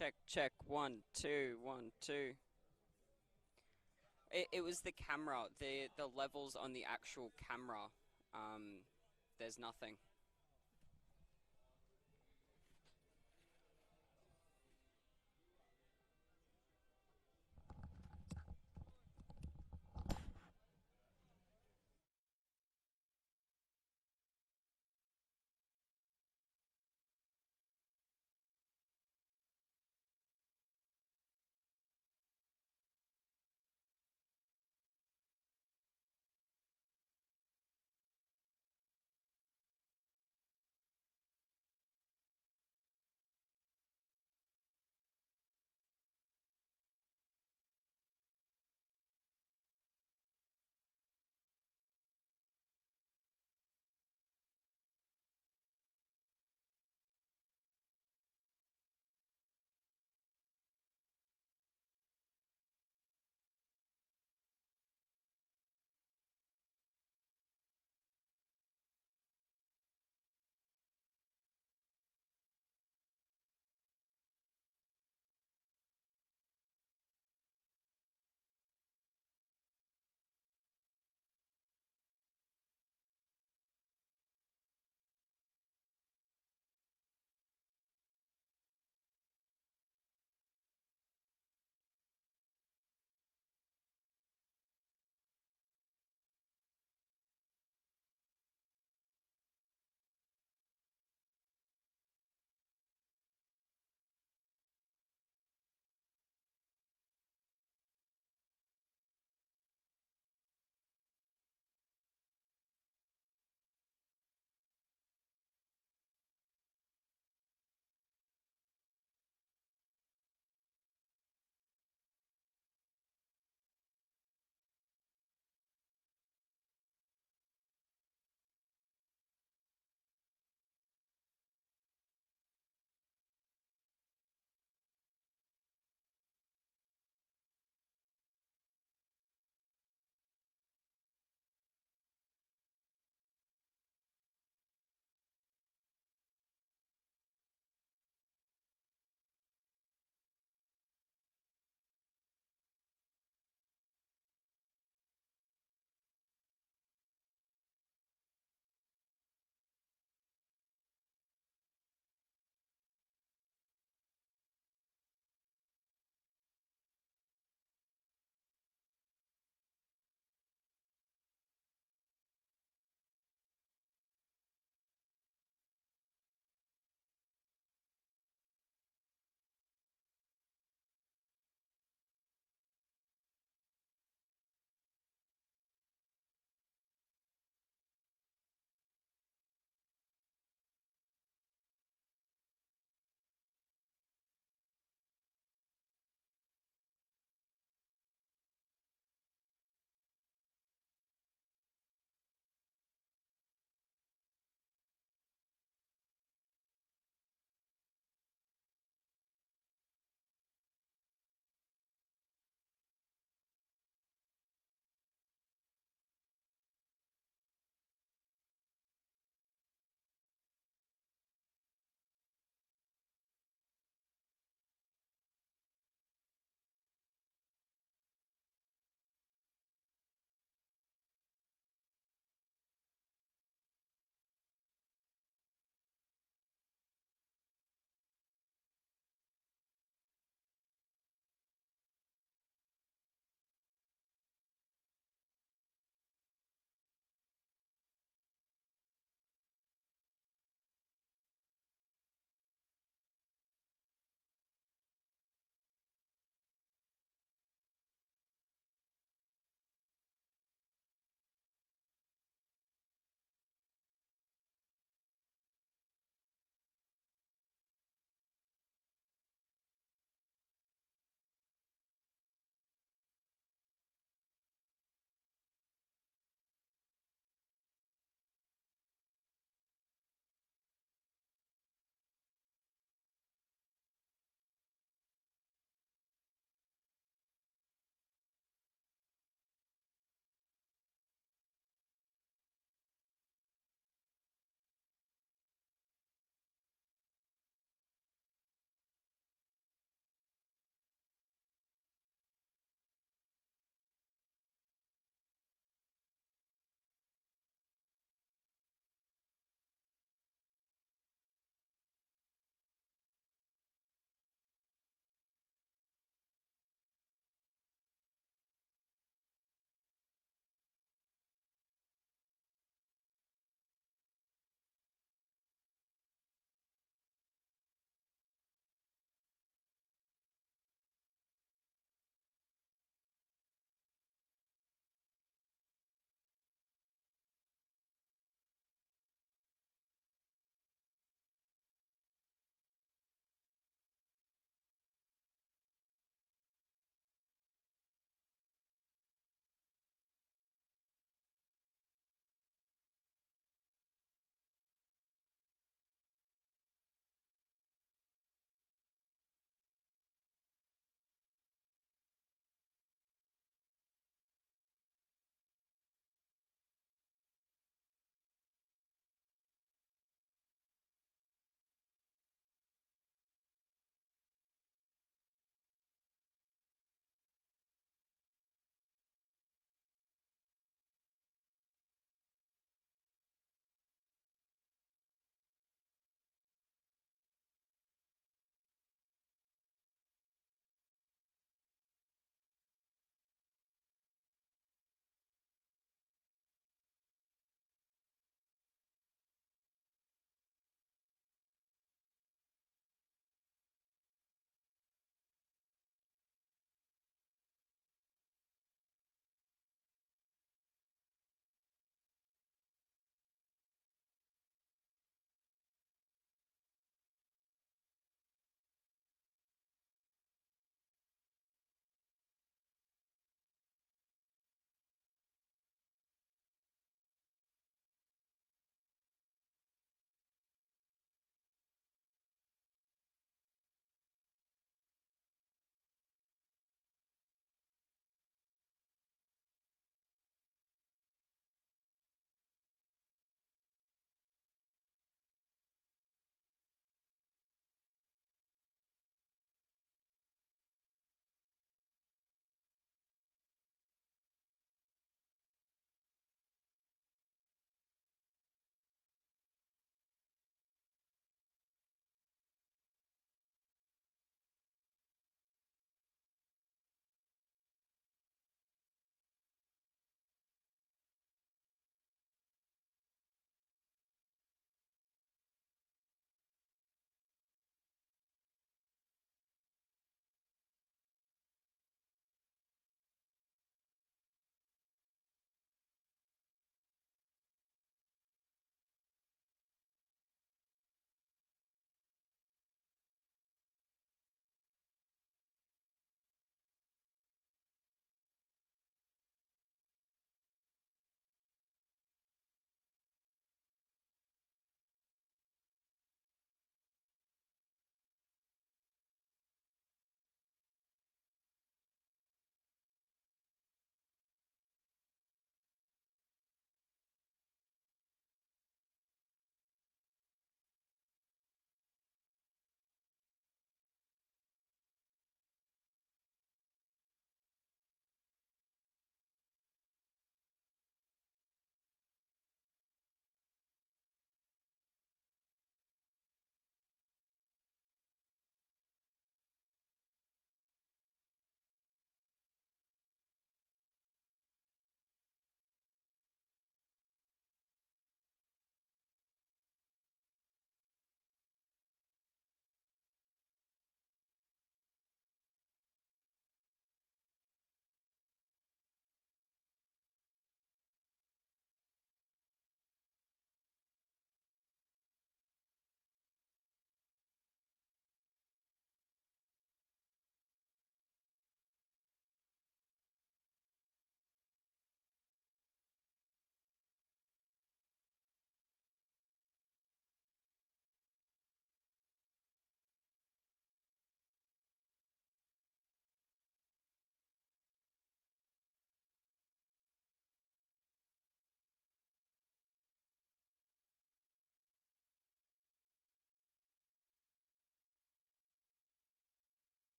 Check, check. 1, 2, 1, 2. It was the camera, the levels on the actual camera. Um, there's nothing.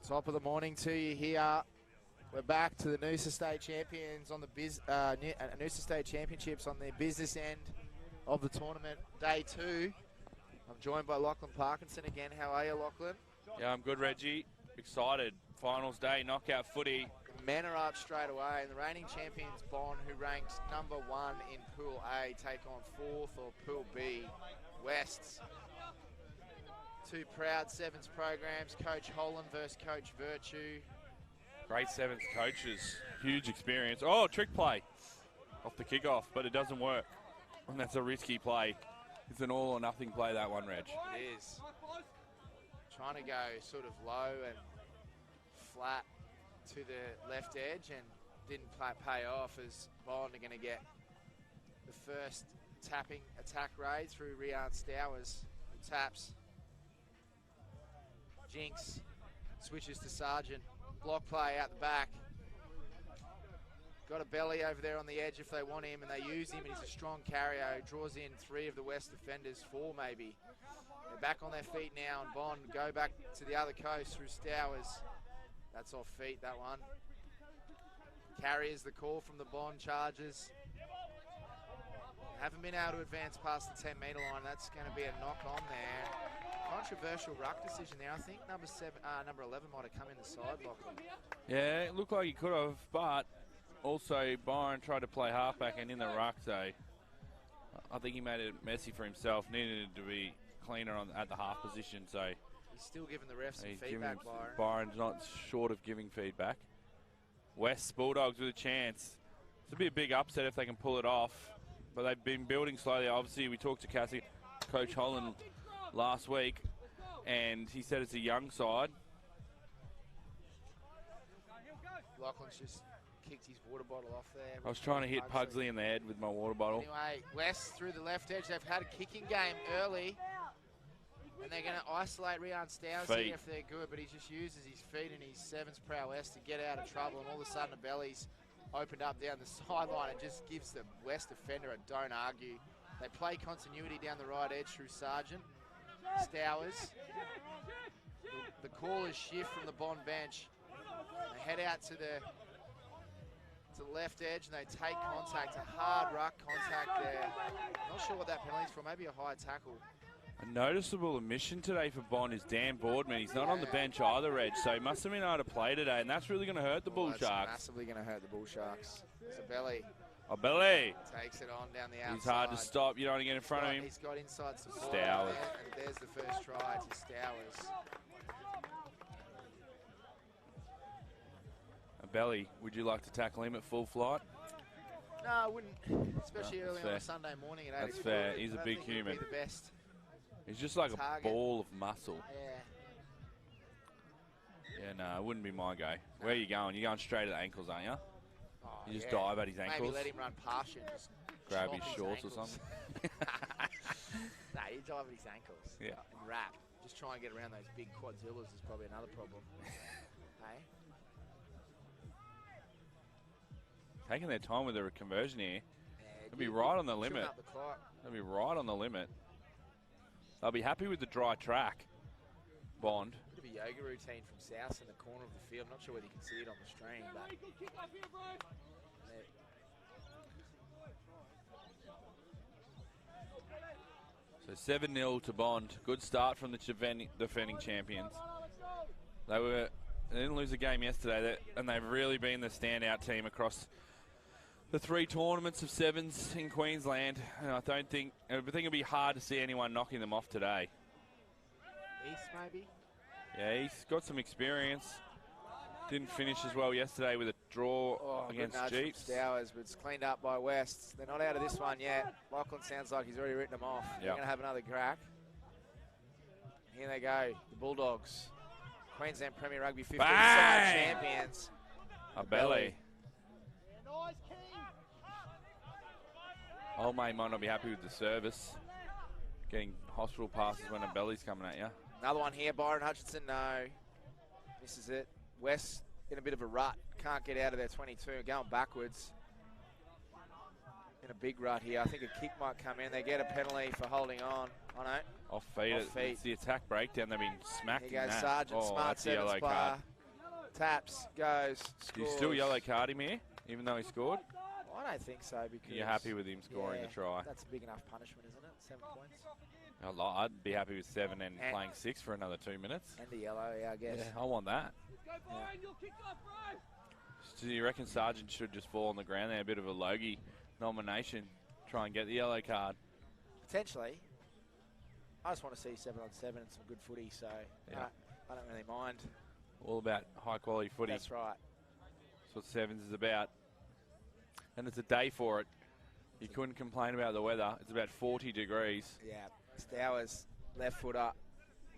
Top of the morning to you here. We're back to the Noosa State Champions on the Noosa State Championships on the business end of the tournament, day 2. I'm joined by Lachlan Parkinson again. How are you, Lachlan? Yeah, I'm good, Reggie. Excited. Finals day, knockout footy. The men are up straight away, and the reigning champions, Bond, who ranks number 1 in Pool A, take on 4th or Pool B, Wests. 2 proud Sevens programs, Coach Holland versus Coach Virtue. Great Sevens coaches. Huge experience. Oh, trick play off the kickoff, but it doesn't work. And that's a risky play. It's an all or nothing play, that one, Reg. It is. Trying to go sort of low and flat to the left edge and didn't pay off, as Bond are going to get the first tapping attack raid through Rian Stowers. Taps. Jinx switches to Sargent. Block play out the back. Got a belly over there on the edge if they want him, and they use him, and he's a strong carrier. Draws in 3 of the West defenders, 4 maybe. They're back on their feet now, and Bond go back to the other coast through Stowers. That's off feet, that one. Carriers the call from the Bond Chargers. Haven't been able to advance past the 10-metre line. That's going to be a knock on there. Controversial ruck decision there. I think number 11 might have come in the side block. Yeah, it looked like he could have, but also Byron tried to play halfback and in the ruck, so I think he made it messy for himself. Needed to be cleaner at the half position, so he's still giving the refs some feedback, Byron. Byron's not short of giving feedback. West Bulldogs with a chance. It's be a big upset if they can pull it off, but they've been building slowly. Obviously, we talked to Cassie, Coach Holland, last week, and he said it's a young side. Lachlan's just kicked his water bottle off there. I was trying to hit Pugsley in the head with my water bottle. Anyway, West through the left edge. They've had a kicking game early, and they're going to isolate Rian Stowers here if they're good, but he just uses his feet and his sevens prowess to get out of trouble, and all of a sudden the belly's opened up down the sideline and just gives the West defender a don't argue. They play continuity down the right edge through Sargent. Stowers. The call is shift from the Bond bench. They head out to the left edge and they take contact, a hard ruck contact there. Not sure what that penalty is for, maybe a high tackle. A noticeable omission today for Bond is Dan Boardman. He's not on the bench either, Reg, so he must have been able to play today, and that's really going to hurt the Bull Sharks. Massively going to hurt the Bull Sharks. It's a belly. A belly. Takes it on down the outside. He's hard to stop. You don't want to get in front of him. He's got inside support. Stowers. And there's the first try to Stowers. A belly. Would you like to tackle him at full flight? No, I wouldn't. Especially early on a Sunday morning at 8 That's fair. He's a big human. He'd be the best. He's just like target. A ball of muscle. Yeah. Yeah, no, it wouldn't be my go. Where are you going? You're going straight at the ankles, aren't you? Oh, you just dive at his ankles. Maybe let him run past you and just grab his chop shorts or ankles. something. Nah, you dive at his ankles. Yeah. And wrap. Just try and get around those big quadzillas is probably another problem. Hey? Taking their time with the conversion here. Yeah, They'll be right on the limit. Up the clock. They'll be right on the limit. They'll be happy with the dry track. Bond. Bit of a yoga routine from South in the corner of the field. Not sure whether you can see it on the stream, but so 7-0 to Bond. Good start from the defending champions. They didn't lose a game yesterday, and they've really been the standout team across the 3 tournaments of sevens in Queensland. And I think it'll be hard to see anyone knocking them off today. East maybe? Yeah, he's got some experience. Didn't finish as well yesterday with a draw against Jeeps. Stowers, but it's cleaned up by West. They're not out of this one yet. Lachlan sounds like he's already written them off. Yep. They're going to have another crack. Here they go, the Bulldogs. Queensland Premier Rugby 15 side champions. A belly. Old mate might not be happy with the service. Getting hospital passes when a belly's coming at you. Another one here, Byron Hutchinson, no. Misses it. West in a bit of a rut. Can't get out of their 22, going backwards. In a big rut here. I think a kick might come in. They get a penalty for holding on. Oh no. Off feet. It's the attack breakdown. They've been smacked Here in goes that. Sargent, smart that's a yellow sevens player. card. Taps, goes, scores. Do you still yellow card him here, even though he scored? I don't think so because... You're happy with him scoring the try? That's a big enough punishment, isn't it? 7 points. I'd be happy with 7 and playing 6 for another 2 minutes. And the yellow, yeah, I guess. Yeah, I want that. Yeah. So you reckon Sargent should just fall on the ground there, a bit of a Logie nomination, try and get the yellow card? Potentially. I just want to see 7 on 7 and some good footy, so I don't really mind. All about high quality footy. That's right. That's what Sevens is about. And it's a day for it. You couldn't complain about the weather. It's about 40 degrees. Yeah. Stowers, left foot up,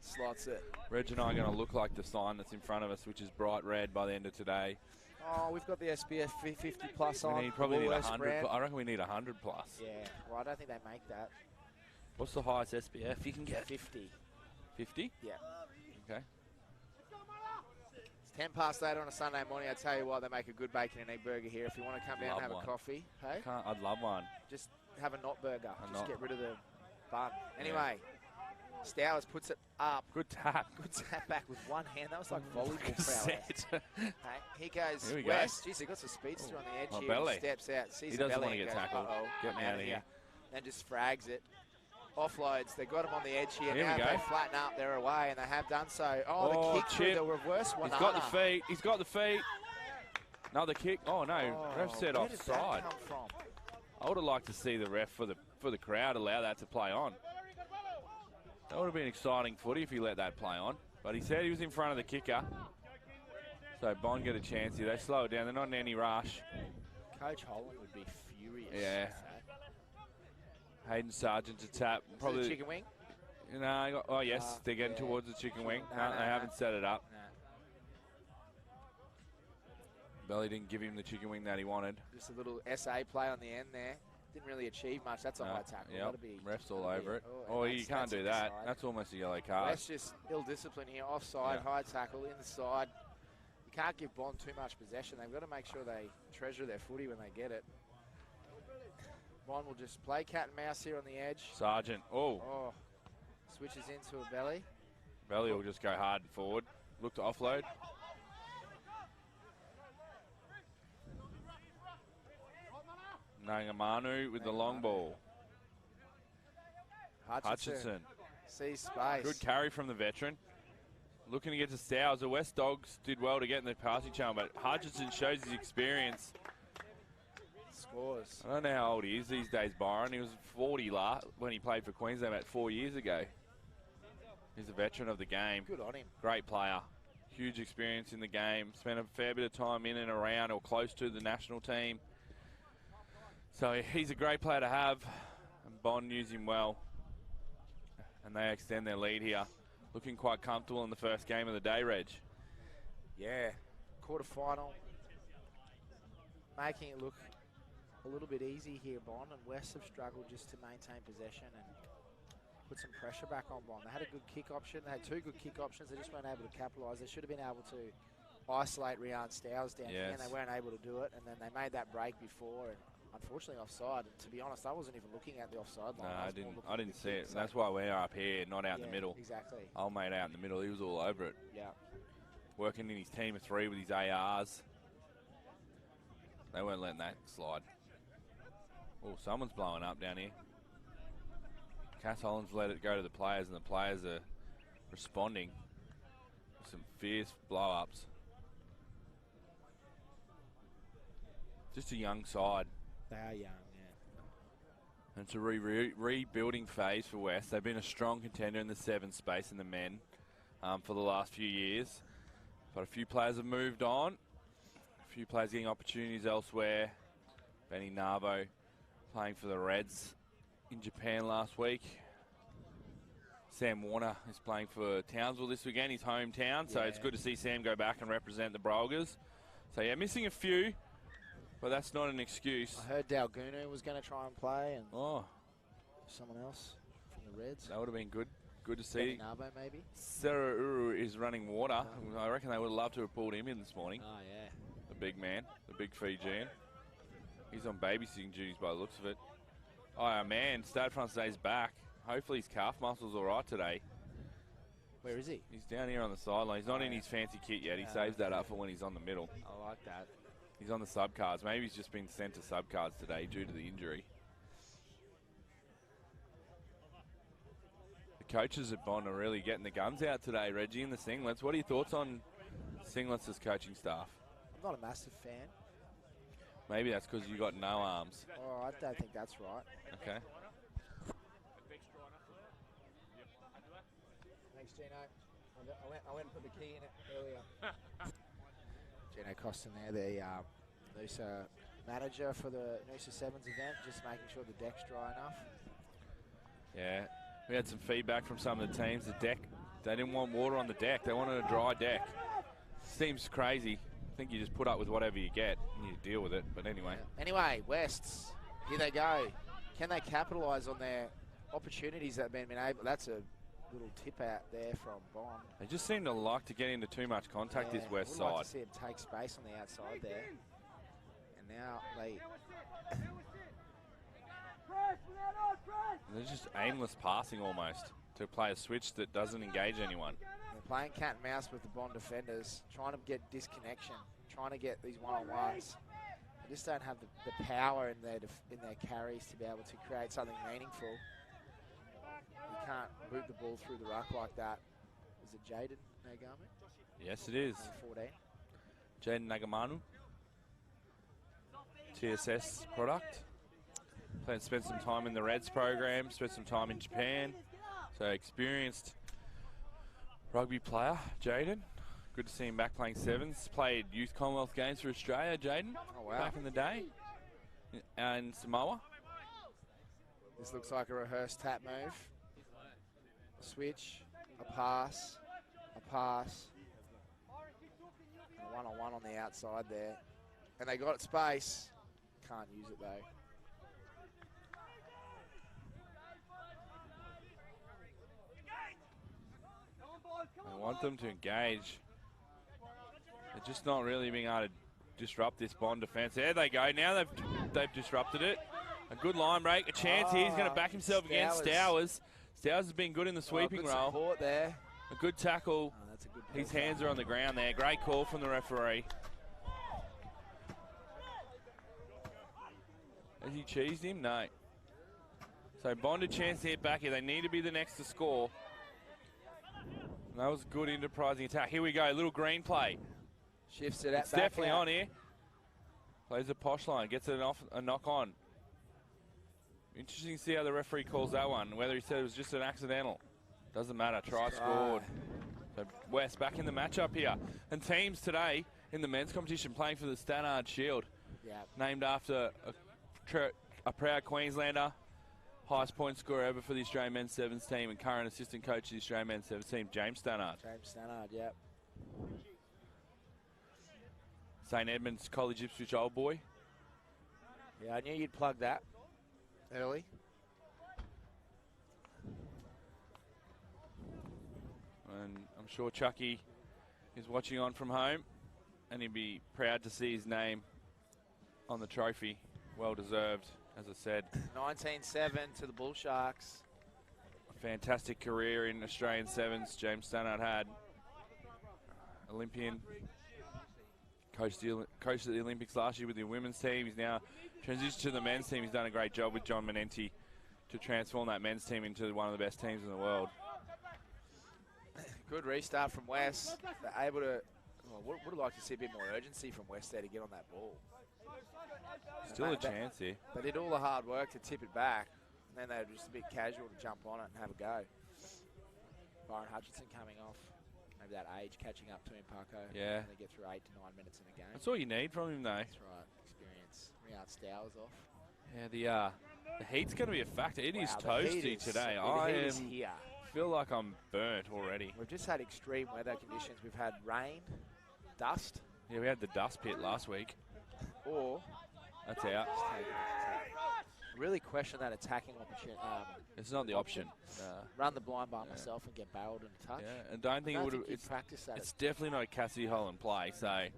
slots it. Reg and I are going to look like the sign that's in front of us, which is bright red by the end of today. Oh, we've got the SPF 50 plus on. We probably need 100. Brand. I reckon we need 100 plus. Yeah. Well, I don't think they make that. What's the highest SPF you can get? 50. 50? Yeah. Okay. It's 10 past 8 on a Sunday morning. I tell you what, they make a good bacon and egg burger here. If you want to come down and have a coffee, hey? I'd love one. Just have a not burger. Just get rid of the bun. Anyway, Stowers puts it up. Good tap. Good tap back with one hand. That was like volleyball prowess. Hey, here goes Here we West. go. Jeez, he got some speedster on the edge here. Belly. He steps out, sees he the doesn't belly want to get goes, tackled. Get me out of here. And just frags it. Offloads. They got him on the edge here. Here now we go. they flatten up. They're away, and they have done so. Oh, the kick through the reverse one. He's got the feet. He's got the feet. Another kick. Oh, no. Ref said where offside. Did that come from? I would have liked to see the ref for the crowd allow that to play on. That would have been exciting footy if he let that play on. But he said he was in front of the kicker. So Bond get a chance here. They slow it down. They're not in any rush. Coach Holland would be furious. Yeah. Hayden Sargent to tap. Probably the chicken wing? No, oh yes, they're getting towards the chicken wing. No, they haven't set it up. Belly didn't give him the chicken wing that he wanted. Just a little SA play on the end there. Didn't really achieve much. That's a high tackle. Yep. Ref's all over it. Oh, you can't do that. That's almost a yellow card. That's just ill-discipline here. Offside, high tackle, inside. You can't give Bond too much possession. They've got to make sure they treasure their footy when they get it. Bond will just play cat and mouse here on the edge. Sargent. Oh. Switches into a belly. Belly will just go hard and forward. Look to offload. Nangamanu with the long ball. Hutchinson. Sees space. Good carry from the veteran. Looking to get to Stowers. The West Dogs did well to get in the passing channel, but Hutchinson shows his experience. Scores. I don't know how old he is these days, Byron. He was 40 when he played for Queensland about 4 years ago. He's a veteran of the game. Good on him. Great player. Huge experience in the game. Spent a fair bit of time in and around or close to the national team. So he's a great player to have. And Bond used him well. And they extend their lead here. Looking quite comfortable in the first game of the day, Reg. Yeah. Quarterfinal. Making it look a little bit easy here, Bond, and West have struggled just to maintain possession and put some pressure back on Bond. They had a good kick option. They had 2 good kick options. They just weren't able to capitalise. They should have been able to isolate Rian Stowers down here, and they weren't able to do it. And then they made that break before, and unfortunately offside. And to be honest, I wasn't even looking at the offside line. No, I didn't see it. So that's why we're up here, not out in the middle. Exactly. Old mate out in the middle. He was all over it. Yeah. Working in his team of 3 with his ARs. They weren't letting that slide. Oh, someone's blowing up down here. Cass Holland's let it go to the players, and the players are responding with some fierce blow-ups. Just a young side. They are young, yeah. And it's a rebuilding phase for West. They've been a strong contender in the 7 space in the men for the last few years. But a few players have moved on. A few players getting opportunities elsewhere. Benny Navo playing for the Reds in Japan last week. Sam Warner is playing for Townsville this weekend, his hometown. So it's good to see Sam go back and represent the Brolgers. So yeah, missing a few, but that's not an excuse. I heard Dalgunu was going to try and play, and someone else from the Reds. That would have been good. Good to see. Nabo, maybe. Sarah Uru is running water. I reckon they would have loved to have pulled him in this morning. Oh, yeah. The big man, the big Fijian. He's on babysitting duties by the looks of it. Oh, man, Stade Francais back. Hopefully his calf muscle's all right today. Where is he? He's down here on the sideline. He's not in his fancy kit yet. He saves that up for when he's on the middle. I like that. He's on the sub cards. Maybe he's just been sent to sub cards today due to the injury. The coaches at Bond are really getting the guns out today, Reggie, in the singlets. What are your thoughts on singlets as coaching staff? I'm not a massive fan. Maybe that's because you got no arms. Oh, I don't think that's right. Okay. Thanks, Gino. I went and put the key in it earlier. Gino Costin there, the Noosa manager for the Noosa Sevens event, just making sure the deck's dry enough. Yeah, we had some feedback from some of the teams. The deck, they didn't want water on the deck. They wanted a dry deck. Seems crazy. I think you just put up with whatever you get and you deal with it. But anyway. Yeah. Anyway, Wests, here they go. Can they capitalise on their opportunities that have been able? That's a little tip out there from Bond. They just seem to like to get into too much contact, this west I'd side. like to see him take space on the outside there. And now They're just aimless passing almost to play a switch that doesn't engage anyone. they're playing cat and mouse with the Bond defenders, trying to get disconnection, trying to get these one-on-ones. They just don't have the power in their carries to be able to create something meaningful. You can't boot the ball through the ruck like that. Is it Jaden Nagami? Yes, it is. Number 14. Jaden Nagamanu, TSS product. Spent some time in the Reds program, spent some time in Japan. So experienced rugby player, Jaden. Good to see him back playing sevens. Played youth Commonwealth games for Australia, Jaden, back in the day. And Samoa. This looks like a rehearsed tap move. A switch, a pass, and a one-on-one on the outside there. And they got space. Can't use it though. I want them to engage. They're just not really being able to disrupt this Bond defence. There they go. Now they've disrupted it. A good line break. A chance here. He's going to back himself against Stowers. Stowers has been good in the sweeping good role. Support there. A good tackle. That's a good His hands are on the ground there. Great call from the referee. Has he cheesed him? No. So Bond a chance to hit back here. They need to be the next to score. And that was a good enterprising attack. Here we go. Little green play. Shifts it It's definitely on here. Plays a posh line. Gets it off a knock on. Interesting to see how the referee calls that one. Whether he said it was just an accidental. Doesn't matter. Try scored. So West back in the matchup here. And teams today in the men's competition playing for the Stannard Shield. Yeah. Named after a proud Queenslander. Highest point scorer ever for the Australian men's sevens team and current assistant coach of the Australian men's sevens team, James Stannard. James Stannard, yep. St Edmunds College Ipswich old boy. Yeah, I knew you'd plug that early. And I'm sure Chucky is watching on from home and he'd be proud to see his name on the trophy. Well deserved, as I said. 19-7 to the Bull Sharks. A fantastic career in Australian sevens. James Stannard had. Olympian. Coached at the Olympics last year with the women's team. He's now transitioned to the men's team. He's done a great job with John Manenti to transform that men's team into one of the best teams in the world. Good restart from West. They're able to. Would have liked to see a bit more urgency from West there to get on that ball. Still a chance here. They did all the hard work to tip it back, and then they were just a bit casual to jump on it and have a go. Byron Hutchinson coming off. Maybe that age catching up to him, Paco. Yeah. They get through 8 to 9 minutes in a game. That's all you need from him, though. That's right. Experience. Riyad Stowers off. Yeah, the heat's going to be a factor. It is toasty today. I feel like I'm burnt already. We've just had extreme weather conditions. We've had rain, dust. Yeah, we had the dust pit last week. Or that's out. Really question that attacking opportunity. It's not the option. Run the blind by myself and get barreled in a touch. Yeah, and don't think it would have. It's definitely not a Cassidy Holland play. So I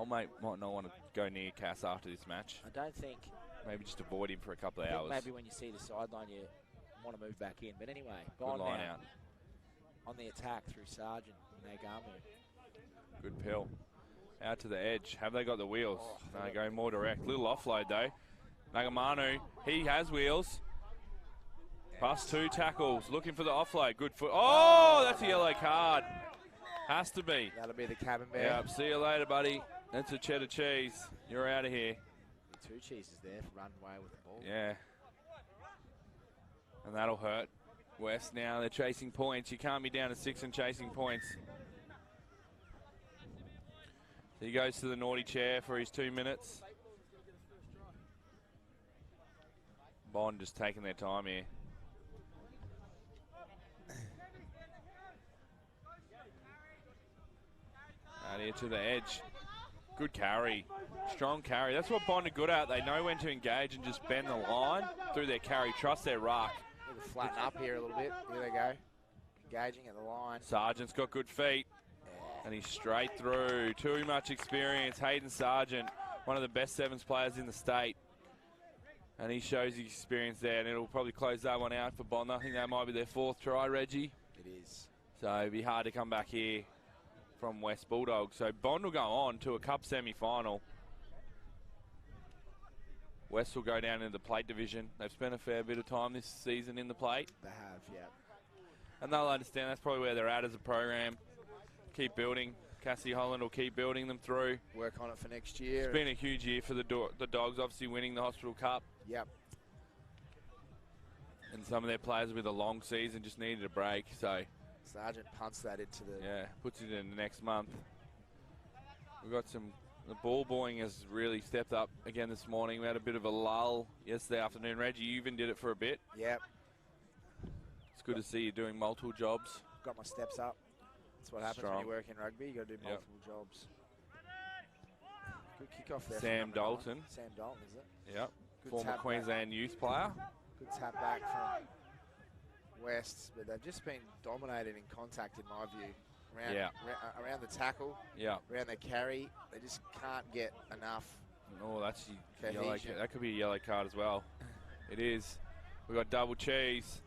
might not want to go near Cass after this match. I don't think. Maybe just avoid him for a couple of hours. Maybe when you see the sideline, you want to move back in. But anyway, Good line out. on the attack through Sargent and Nagamu. Good pill. Out to the edge. Have they got the wheels? Oh, No, going more direct. Little offload though. Nagamanu, he has wheels. Plus 2 tackles. Looking for the offload. Good foot. Oh, that's a yellow card. Has to be. That'll be the cabin bear. Yeah, see you later, buddy. That's a cheddar cheese. You're out of here. 2 cheeses there for running away with the ball. Yeah. And that'll hurt. West now, they're chasing points. You can't be down to 6 and chasing points. He goes to the naughty chair for his 2 minutes. Bond just taking their time here. Out here to the edge. Good carry. Strong carry. That's what Bond are good at. They know when to engage and just bend the line through their carry. Trust their ruck. Need to flatten up here a little bit. Here they go. Engaging at the line. Sargent's got good feet. And he's straight through. Too much experience. Hayden Sargent, one of the best sevens players in the state. And he shows his experience there. And it'll probably close that one out for Bond. I think that might be their 4th try, Reggie. It is. So it'd be hard to come back here from West Bulldogs. So Bond will go on to a cup semi-final. West will go down into the plate division. They've spent a fair bit of time this season in the plate. They have, yeah. And they'll understand that's probably where they're at as a program. Keep building. Cassie Holland will keep building them through. Work on it for next year. It's been a huge year for the Dogs, obviously winning the Hospital Cup. Yep. And some of their players with a long season just needed a break. So Sargent punts that into the... yeah, puts it in the next month. We've got some... The ball boying has really stepped up again this morning. We had a bit of a lull yesterday afternoon. Reggie, you even did it for a bit. Yep. It's good to see you doing multiple jobs. Got my steps up. That's what happens when you work in rugby. You got to do multiple jobs. Good kick off there. Sam Dalton. Sam Dalton, is it? Yep. Good Former Queensland youth player. Good tap back from West, but they've just been dominated in contact, in my view. Around the tackle, around the carry, they just can't get enough. Oh, that's a yellow. Cohesion. That could be a yellow card as well. It is. We've got double cheese.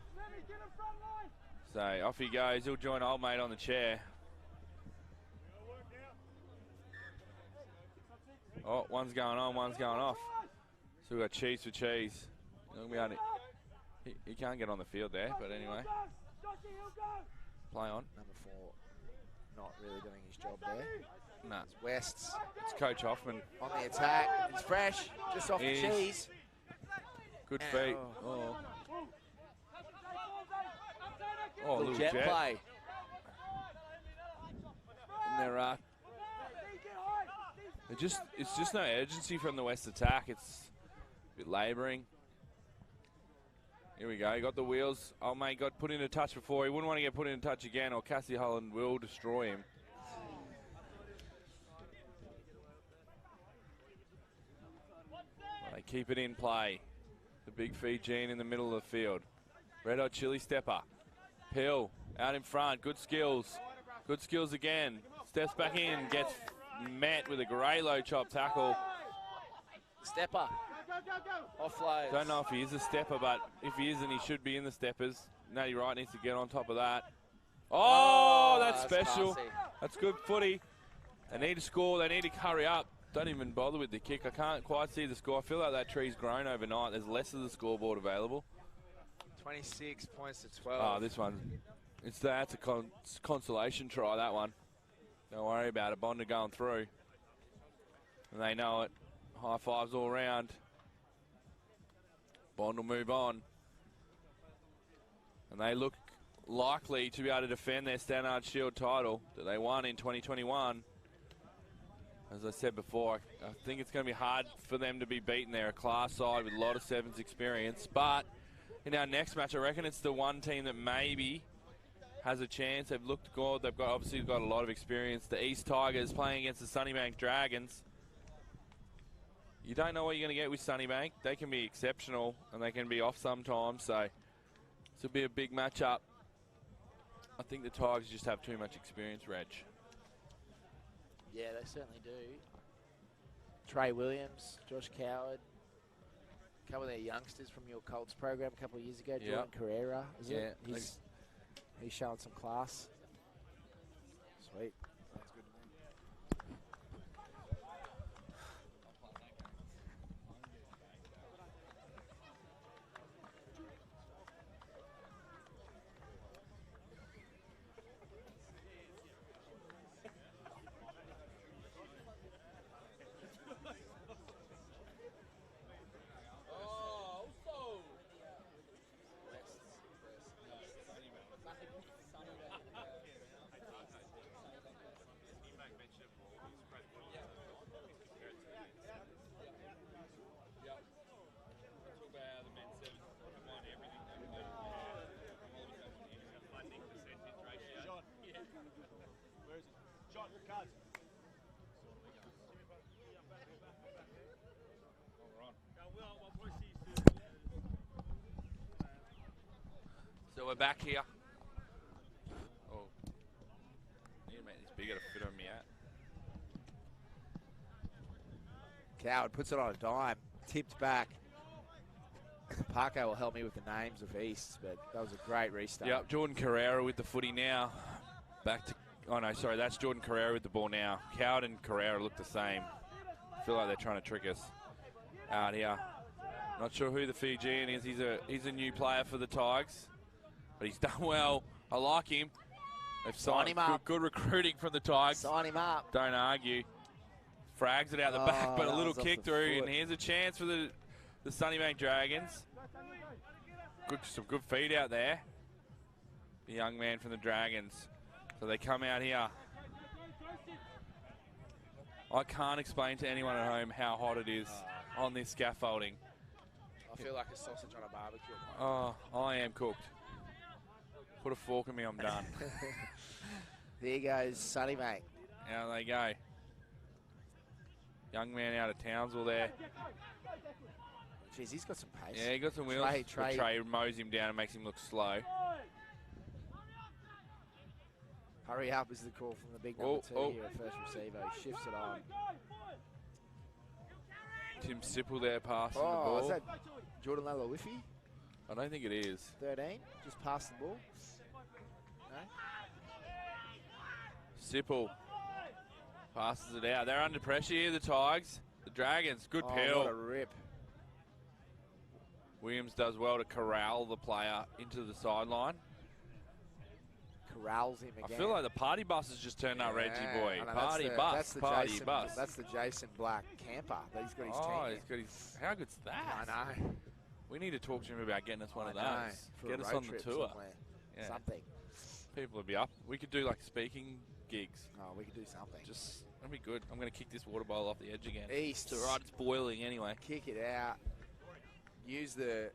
So off he goes. He'll join old mate on the chair. Oh, one's going on, one's going off. So we've got cheese for cheese. He can't get on the field there, but anyway. Play on. Number 4, not really doing his job there. Nah. It's West's. It's Coach Hoffman. On the attack. He's fresh, just off the cheese. Good feet. Oh, a little jet play. And they're it's just no urgency from the West attack. It's a bit labouring. Here we go. He got the wheels. Oh, mate, got put in a touch before. He wouldn't want to get put in a touch again, or Cassie Holland will destroy him. Well, they keep it in play. The big Fijian in the middle of the field. Red Hot Chili Stepper. Hill out in front. Good skills. Good skills again. Steps back in. Gets met with a great low chop tackle. Stepper. Offload. Don't know if he is a stepper, but if he isn't, he should be in the steppers. Natty Wright needs to get on top of that. Oh, that's special. Classy. That's good footy. They need to score. They need to hurry up. Don't even bother with the kick. I can't quite see the score. I feel like that tree's grown overnight. There's less of the scoreboard available. 26 points to 12. Oh, this one. That's a consolation try, that one. Don't worry about it. Bond are going through. And they know it. High fives all around. Bond will move on. And they look likely to be able to defend their Stannard Shield title that they won in 2021. As I said before, I think it's going to be hard for them to be beaten. They're a class side with a lot of sevens experience. But in our next match, I reckon it's the one team that maybe has a chance. They've looked good. They've got obviously got a lot of experience. The East Tigers playing against the Sunnybank Dragons. You don't know what you're going to get with Sunnybank. They can be exceptional and they can be off sometimes. So this will be a big matchup. I think the Tigers just have too much experience, Reg. Yeah, they certainly do. Trey Williams, Josh Coward, a couple of their youngsters from your Colts program a couple of years ago. Jordan Carrera, is it? He's showing some class. Sweet. Sounds good to me. So we're back here. Oh, need to make this bigger to fit on me out. Coward puts it on a dime, tipped back. Parko will help me with the names of East, but that was a great restart. Yep, Jordan Carrera with the footy now. Back to, oh no, sorry, that's Jordan Carrera with the ball now. Coward and Carrera look the same. I feel like they're trying to trick us out here. Not sure who the Fijian is. He's a new player for the Tigers, but he's done well. I like him. They've Sign him up. Good recruiting from the Tigers. Sign him up. Don't argue. Frags it out the back, but a little kick through, foot. and here's a chance for the Sunnybank Dragons. Some good feed out there. The young man from the Dragons. So they come out here. I can't explain to anyone at home how hot it is on this scaffolding. I feel like a sausage on a barbecue. Oh, I am cooked. Put a fork in me, I'm done. There goes Sunnybank. Out they go. Young man out of Townsville there. Jeez, he's got some pace. Yeah, he got some wheels. Trey mows him down and makes him look slow. Hurry up is the call from the big number two here at first receiver. He shifts it on. Tim Sipple there passing the ball. Is that Jordan Lalawifi? I don't think it is. 13, just past the ball. No? Sipple passes it out. They're under pressure here, the Tigers. The Dragons, good pill. What a rip. Williams does well to corral the player into the sideline. Corrals him again. I feel like the party bus has just turned up, Reggie boy. Party bus. That's the Jason Black camper that he's got his team. He's got his. How good's that? I know. We need to talk to him about getting us one of those. For Get a us road on the trip tour. somewhere. Yeah. Something. People would be up. We could do like speaking gigs. Oh, we could do something. Just, that'd be good. I'm going to kick this water bowl off the edge again. East. It's all right, it's boiling anyway. Kick it out. Use the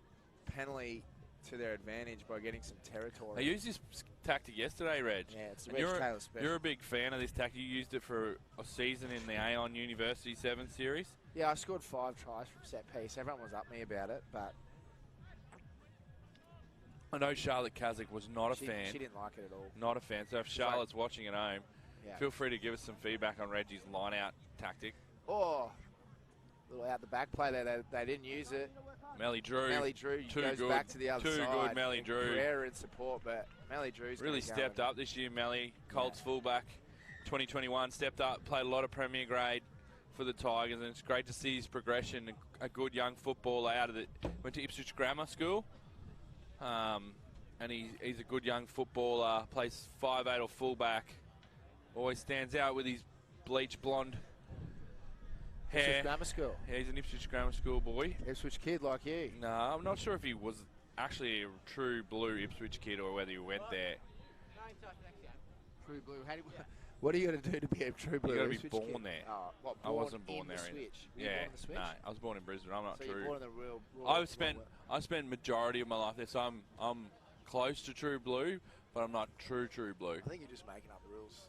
penalty to their advantage by getting some territory. I used this tactic yesterday, Reg. Yeah, it's the Reg Taylor special. You're a big fan of this tactic. You used it for a season in the Aon University 7 series. Yeah, I scored 5 tries from set piece. Everyone was up me about it, but I know Charlotte Caslick was not a fan. She didn't like it at all. Not a fan. So if Charlotte's watching at home, feel free to give us some feedback on Reggie's line-out tactic. Oh, little out the back play there. They didn't use it. Melly Drew goes back to the other side. Too good, Melly Drew. Rare in support, but Melly Drew's really stepped up this year, Melly. Colts fullback, 2021, stepped up, played a lot of Premier grade for the Tigers, and it's great to see his progression. A good young footballer out of the, went to Ipswich Grammar School, and he's a good young footballer, plays 5'8" or fullback, always stands out with his bleach blonde hair. Ipswich Grammar School. Yeah, he's an Ipswich Grammar School boy. Ipswich kid like you. No, I'm not sure if he was actually a true blue Ipswich kid or whether he went there. True blue. What are you going to do to be a true blue? You got to be Ipswich born kid? there. Oh, what, I wasn't born there. Switch? Yeah, Born in the Switch? no, I was born in Brisbane. I'm not so true. You're born in the real I've spent majority of my life there, so I'm close to true blue, but I'm not true blue. I think you're just making up the rules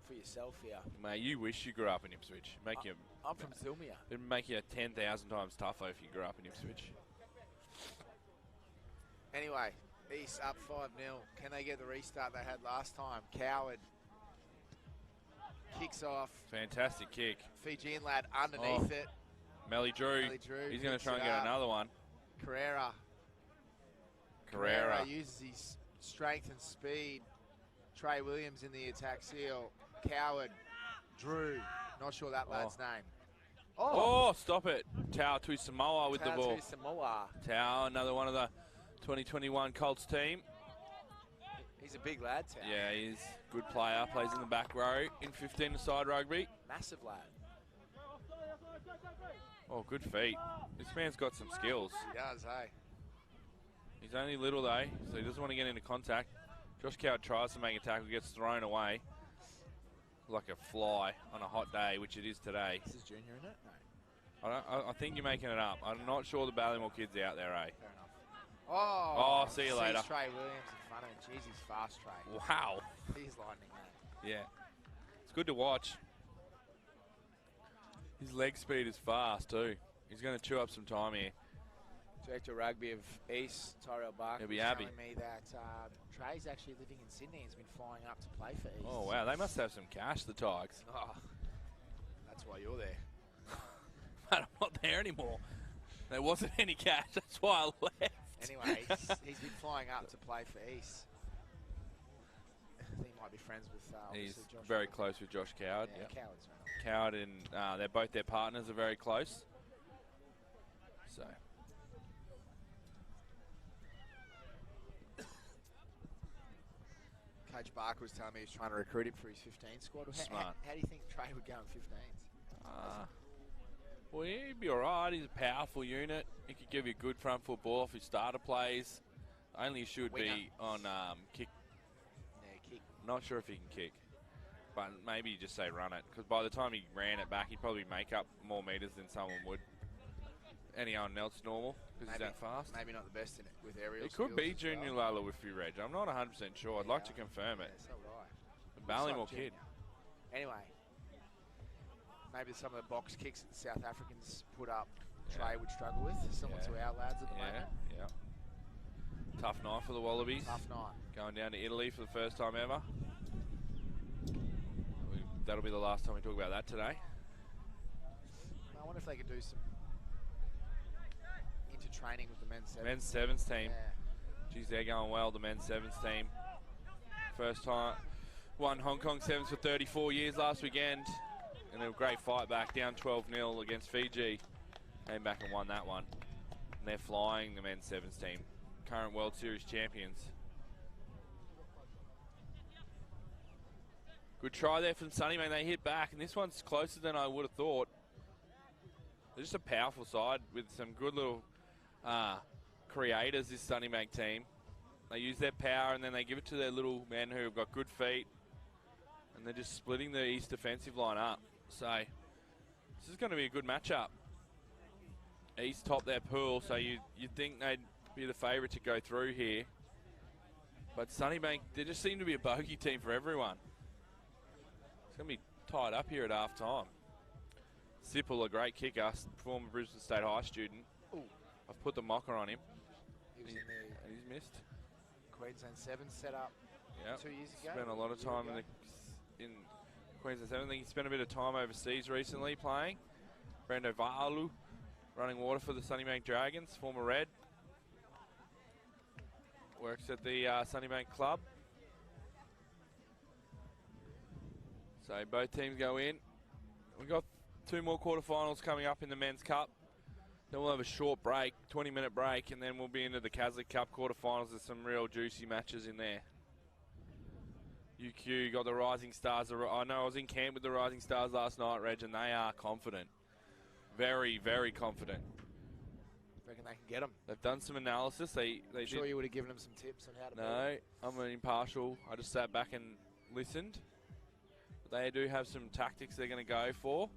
for yourself here. Mate, you wish you grew up in Ipswich. I'm from Zilmia. It'd make you 10,000 times tougher if you grew up in Ipswich. Anyway, East up 5-0. Can they get the restart they had last time? Coward kicks off. Fantastic kick. Fijian lad underneath it. Melly Drew. He's going to try and get another one. Carrera uses his strength and speed. Trey Williams in the attack seal. Coward, Drew, not sure that lad's name. Oh, stop it. Tau Tuisamoa with the ball. Samoa. Tau, another one of the 2021 Colts team. He's a big lad, Tau. Yeah, he's a good player. Plays in the back row in 15-a-side rugby. Massive lad. Oh, good feet. This man's got some skills. He does, hey. He's only little, though, so he doesn't want to get into contact. Josh Coward tries to make a tackle, gets thrown away like a fly on a hot day, which it is today. This is junior, isn't it? No. I think you're making it up. I'm not sure the Ballymore kid's out there, eh? Fair enough. Oh, see you later. Trey Williams in front of him. Jeez, he's fast, Trey. Wow. He's lightning, mate. Yeah. It's good to watch. His leg speed is fast, too. He's going to chew up some time here. Director of Rugby of East, Tyrell Barker, He'll be was happy. telling me that Trey's actually living in Sydney. He's been flying up to play for East. Oh, wow. They must have some cash, the Tigers. Oh, that's why you're there. But I'm not there anymore. There wasn't any cash. That's why I left. Anyway, he's been flying up to play for East. I think he might be friends with He's Josh very Wilson. close with Josh Coward. Yeah, Yep. Coward's right on. Coward and they're both their partners are very close. So Coach Barker was telling me he's trying to recruit him for his 15 squad. Smart. How do you think Trey would go in 15s? well, he'd be all right. He's a powerful unit. He could give you good front foot ball if he starter plays. Only should Winger. be on kick. Yeah, kick. Not sure if he can kick, but maybe you just say run it, because by the time he ran it back, he'd probably make up more meters than someone would. Anyone else normal, because he's that fast. Maybe not the best in it with aerial It could skills be as Junior well. Lala with you, Reg. I'm not 100% sure. I'd like to confirm it. Yeah, so would I. The Ballymore Looks like kid. junior. Anyway, maybe some of the box kicks that the South Africans put up, Trey would struggle with, similar to our lads at the moment. Yeah. Tough night for the Wallabies. Tough night. Going down to Italy for the first time ever. That'll be the last time we talk about that today. I wonder if they could do some inter-training with the men's sevens. Men's sevens team. Yeah. Geez, they're going well, the men's sevens team. First time, won Hong Kong sevens for 34 years last weekend. And a great fight back, down 12-0 against Fiji. Came back and won that one. And they're flying, the men's sevens team. Current World Series champions. Good try there from Sunnybank. They hit back, and this one's closer than I would have thought. They're just a powerful side with some good little creators, this Sunnybank team. They use their power, and then they give it to their little men who have got good feet. And they're just splitting the East defensive line up. So, this is going to be a good matchup. East top their pool, so you'd think they'd be the favourite to go through here. But Sunnybank, they just seem to be a bogey team for everyone. It's going to be tied up here at half time. Sipple, a great kicker, former Brisbane State High student. Ooh. I've put the mocker on him. He was in And he's missed. the Queensland Sevens set up Yep. 2 years ago. Spent a lot of time in Queensland 7. I think he spent a bit of time overseas recently playing. Brando Vaalu, running water for the Sunnybank Dragons, former Red. Works at the Sunnybank Club. So both teams go in. We've got 2 more quarterfinals coming up in the Men's Cup. Then we'll have a short break, 20-minute break, and then we'll be into the Caslick Cup quarterfinals. There's some real juicy matches in there. UQ got the Rising Stars. I know I was in camp with the Rising Stars last night, Reg, and they are confident. Very, very confident. Reckon they can get them. They've done some analysis. They Sure did. you would have given them some tips on how to beat No, them. I'm an impartial. I just sat back and listened. But they do have some tactics they're going to go for,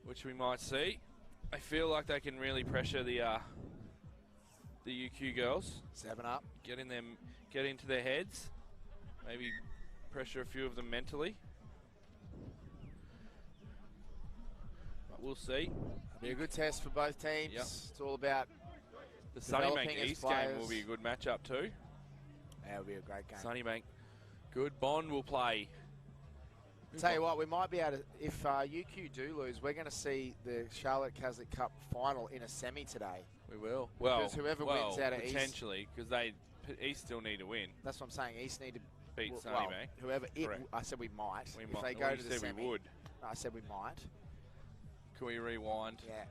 which we might see. I feel like they can really pressure the UQ girls. 7 up. Get into their heads. Maybe pressure a few of them mentally. But we'll see. Be a good test for both teams. Yep. It's all about The developing Sunnybank as East game players. will be a good matchup too. That'll be a great game. Sunnybank, good. Bond will play. Tell you what, we might be able to, if UQ do lose, we're going to see the Charlotte Caslick Cup final in a semi today. We will. Well, Because whoever wins out of East- potentially, because they East still need to win. That's what I'm saying. East need to Beat well, Sunnybank. whoever. Correct. I said we might. We if might. they Well, go you to the said semi. we would. No, I said we might. Can we rewind? Yeah.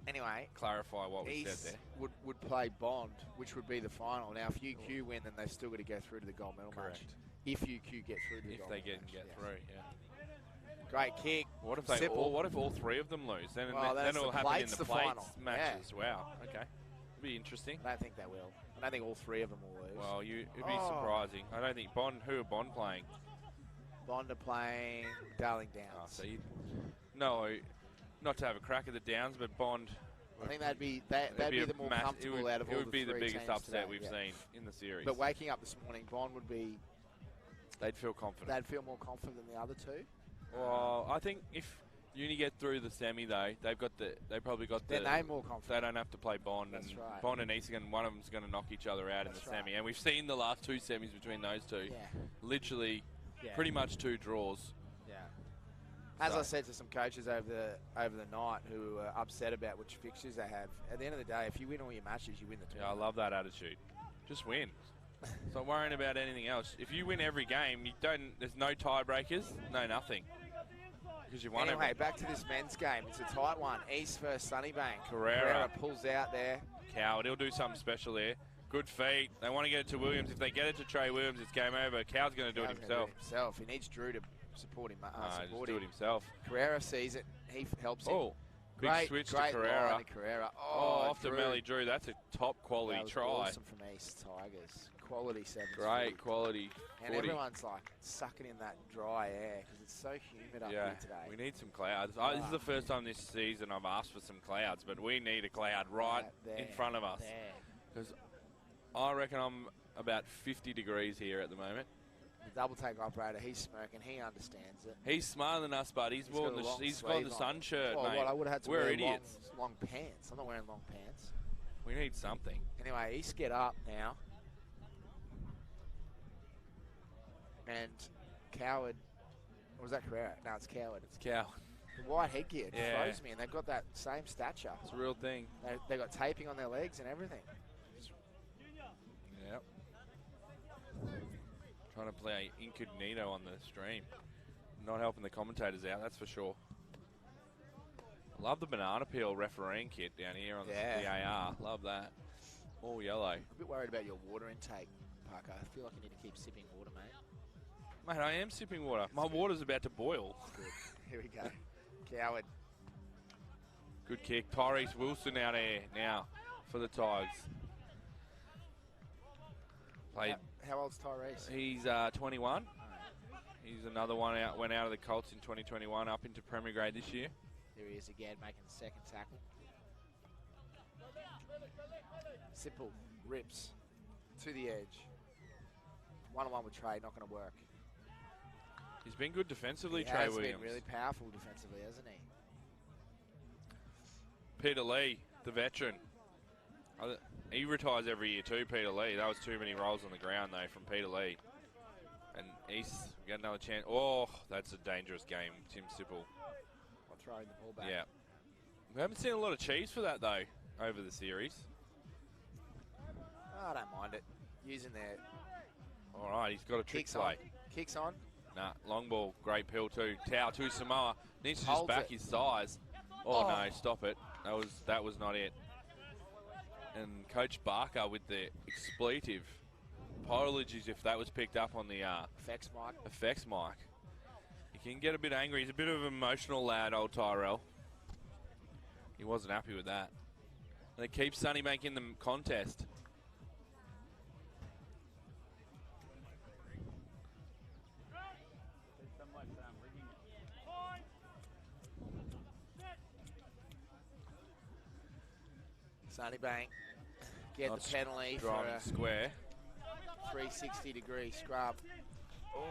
Anyway, Clarify what we East said there. would play Bond, which would be the final. Now, if UQ win, then they've still got to go through to the gold medal Correct. match. If UQ get through to the If gold they medal get match, yes. through, yeah. Great kick. What if they Simple. all? What if all three of them lose? Then Well, then that's it'll the happen in plates, the the plates final. matches. Wow. Okay. It'll be interesting. I don't think they will. I don't think all three of them will lose. Well, it'd be surprising. I don't think Bond. Who are Bond playing? Bond are playing Darling Downs. Oh, so no, not to have a crack at the Downs, but Bond. I think they'd be the more comfortable out of all the three. It would be the biggest teams upset today, we've seen in the series. But waking up this morning, Bond would be. They'd feel confident. They'd feel more confident than the other two. Well, I think if Uni get through the semi, though, they probably got the. Then they're more confident. They don't have to play Bond. That's right. Bond and East, one of them's going to knock each other out in the semi. And we've seen the last two semis between those two. Yeah. Literally, pretty much two draws. Yeah. As I said to some coaches over the night who were upset about which fixtures they have, at the end of the day, if you win all your matches, you win the Yeah, I tournament. love that attitude. Just win. Stop worrying about anything else. If you win every game, there's no tiebreakers, no nothing. Because you won Anyway, back to this men's game. It's a tight one. East versus Sunnybank. Carrera pulls out there. Coward, he'll do something special there. Good feet. They want to get it to Williams. If they get it to Trey Williams, it's game over. Coward's going to do it himself. He needs Drew to support him. Just do it himself. Carrera sees it. He helps him. Oh, big switch to Carrera. Line to Carrera. Off to Melly Drew. That's a top quality try. Awesome from East Tigers. Quality 7. Great quality. And everyone's like sucking in that dry air because it's so humid up here today. We need some clouds. This is the first time this season I've asked for some clouds, but we need a cloud right in front of us. Because I reckon I'm about 50 degrees here at the moment. The double take operator, he's smirking. He understands it. He's smarter than us, but he's got the sun shirt, mate. Well, I would have had to We're wear idiots. long pants. I'm not wearing long pants. We need something. Anyway, East get up now. And Coward, or was that Carrera? No, it's Coward. It's Coward. The white headgear throws me, and they've got that same stature. It's a real thing. They got taping on their legs and everything. Yep. Trying to play incognito on the stream. Not helping the commentators out, that's for sure. Love the banana peel refereeing kit down here on the AR. Love that. All yellow. I'm a bit worried about your water intake, Parker. I feel like you need to keep sipping water, mate. Mate, I am sipping water. My water's about to boil. Good. Here we go. Coward. Good kick. Tyrese Wilson out there now for the Tigers. Played. How old's Tyrese? He's 21. He's another one went out of the Colts in 2021 up into Premier Grade this year. There he is again, making the second tackle. Simple. Rips. To the edge. One-on-one with Trey, not going to work. He's been good defensively, He Trey has Williams. been really powerful defensively, hasn't he? Peter Lee, the veteran. He retires every year too, Peter Lee. That was too many rolls on the ground, though, from Peter Lee. And East get another chance. Oh, that's a dangerous game, Tim Sipple. Or throwing the ball back. Yeah. We haven't seen a lot of cheese for that, though, over the series. Oh, I don't mind it. Using their All right, he's got a trick kicks play. on. Kicks on. Nah, long ball, great pill too. Tau to Samoa. Needs to just Holds back it. his thighs. Oh, no, stop it. That was not it. And Coach Barker with the expletive. Apologies if that was picked up on the effects mic. He can get a bit angry. He's a bit of an emotional lad, old Tyrell. He wasn't happy with that. And they keep Sunnybank in the contest. Sunnybank get Not the penalty for driving a square. 360-degree scrub. Oh.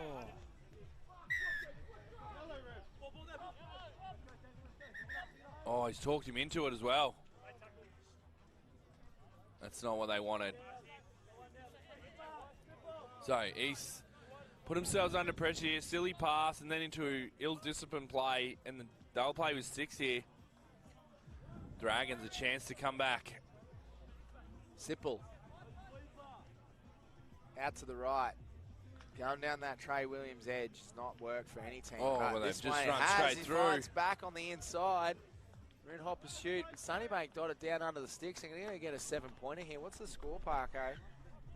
Oh, he's talked him into it as well. That's not what they wanted. So, East put themselves under pressure here. Silly pass and then into ill-disciplined play. And they'll play with 6 here. Dragons a chance to come back. Sipple. out to the right. Going down that Trey Williams edge has not worked for any team. Oh, but well, this they've just one run has. straight He through. finds back on the inside. We're in hot pursuit. Sunnybank dotted down under the sticks. And they're going to get a 7-pointer here. What's the score, Parko?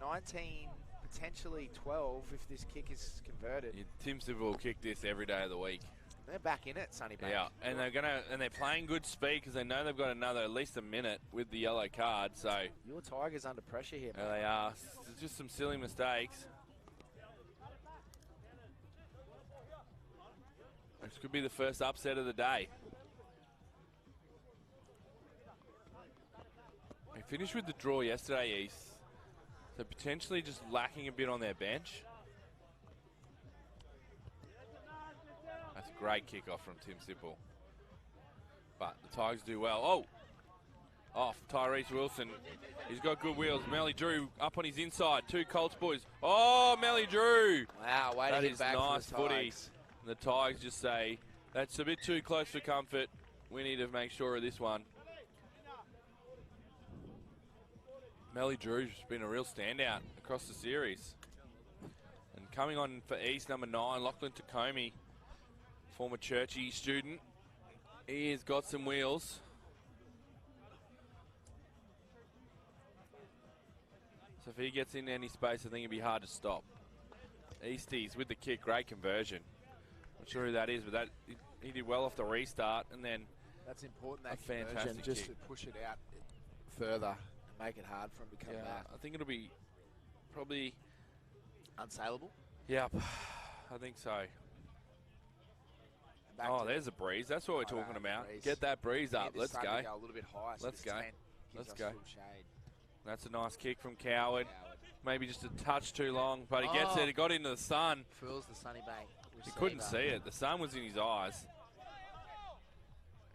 19, potentially 12 if this kick is converted. Yeah, Tim Civil will kick this every day of the week. They're back in it, Sunnybank. Yeah, and they're playing good speed because they know they've got at least a minute with the yellow card. So your Tigers under pressure here, mate. they are. It's just some silly mistakes. This could be the first upset of the day. They finished with the draw yesterday, East. So potentially just lacking a bit on their bench. That's a great kickoff from Tim Sipple. But the Tigers do well. Oh! Off Tyrese Wilson. He's got good wheels. Melly Drew up on his inside. 2 Colts boys. Oh, Melly Drew! Wow, way to That hit is back nice for the footy. Tigers. And the Tigers just say, that's a bit too close for comfort. We need to make sure of this one. Melly Drew's been a real standout across the series. And coming on for East, number 9, Lachlan Tacomi, former Churchy student. He has got some wheels. So if he gets in any space, I think it'd be hard to stop. Easties with the kick, great conversion. Not sure who that is, but he did well off the restart, and then That's important, that a fantastic conversion, just kick. to push it out further and make it hard for him to come back. I think it'll be probably Unsaleable. Yep, I think so. Back Oh, to there's a breeze. That's what we're Oh, talking that about. breeze. Get that breeze Need up. this Let's sun go. to go a little bit higher. So Let's this go. tent gives Let's us go. full shade. That's a nice kick from Coward. Maybe just a touch too long, but he gets Oh. it. He got into the sun. Fools the Sunnybank. He couldn't see it. The sun was in his eyes.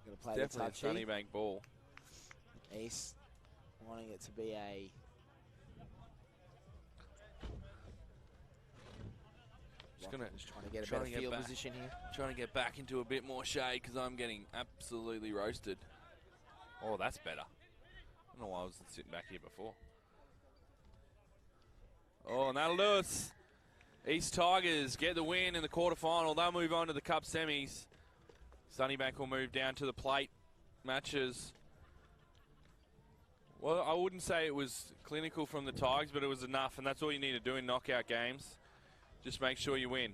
Going to play the Definitely a touchy. Sunnybank ball. East wanting it to be a... Just gonna Just trying to get a trying better to get field back. position here. Trying to get back into a bit more shade because I'm getting absolutely roasted. Oh, that's better. I don't know why I was sitting back here before. Oh, and that'll do us. East Tigers get the win in the quarterfinal. They'll move on to the Cup semis. Sunnybank will move down to the plate matches. Well, I wouldn't say it was clinical from the Tigers, but it was enough, and that's all you need to do in knockout games. Just make sure you win.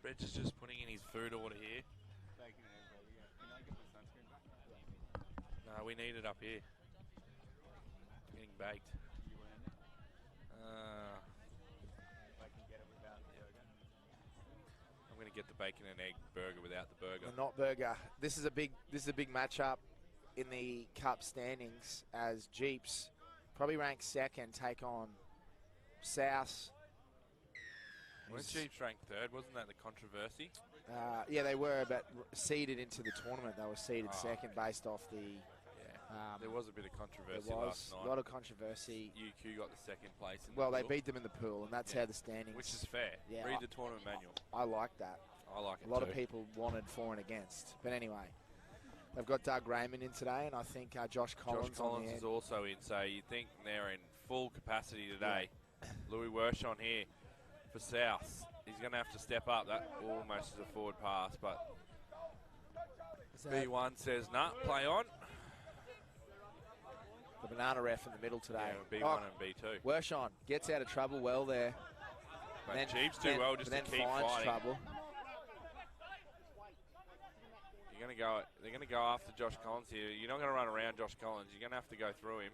Reg is just putting in his food order here. No, we need it up here. Getting baked. I'm going to get the bacon and egg burger without the burger. The not burger. This is a big matchup in the Cup standings as Jeeps, probably ranked second, take on South. Weren't Chiefs ranked third? Wasn't that the controversy? Yeah, they were, but seeded into the tournament. They were seeded second based off the... There was a bit of controversy there was last night. A lot of controversy. UQ got the second place in the Well, they pool. beat them in the pool, and that's how the standings... Which is fair. Yeah, Read the tournament manual. I like that. I like it A lot too. of people wanted for and against. But anyway, they've got Doug Raymond in today, and I think Josh Collins Josh Collins on the is also in, so you think they're in full capacity today. Yeah. Louis Wershon here for South. He's going to have to step up. That almost is a forward pass, but B1 says, nah, play on. The banana ref in the middle today. Yeah, B1 and B2. Wershon gets out of trouble well there. But then, Jeeves do well just to keep fighting. Trouble. You're going to go. They're going to go after Josh Collins here. You're not going to run around Josh Collins. You're going to have to go through him.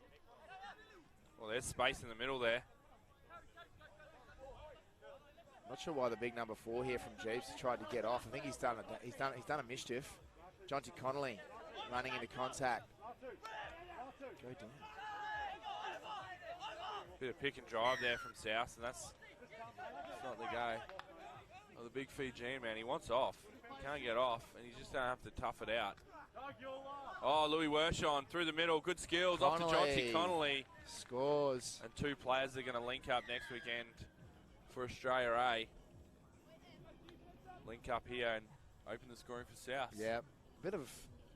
Well, there's space in the middle there. Not sure why the big number 4 here from Jeeves tried to get off. I think he's done a mischief. Jonty Connolly running into contact. Go down. Bit of pick and drive there from South, and that's not the go. Oh, the big Fijian man, he wants off. He can't get off, and he's just going to have to tough it out. Oh, Louis Wershon through the middle. Good skills off to Jonty Connolly. Scores. And 2 players are going to link up next weekend for Australia A. Link up here and open the scoring for South. Yeah, bit of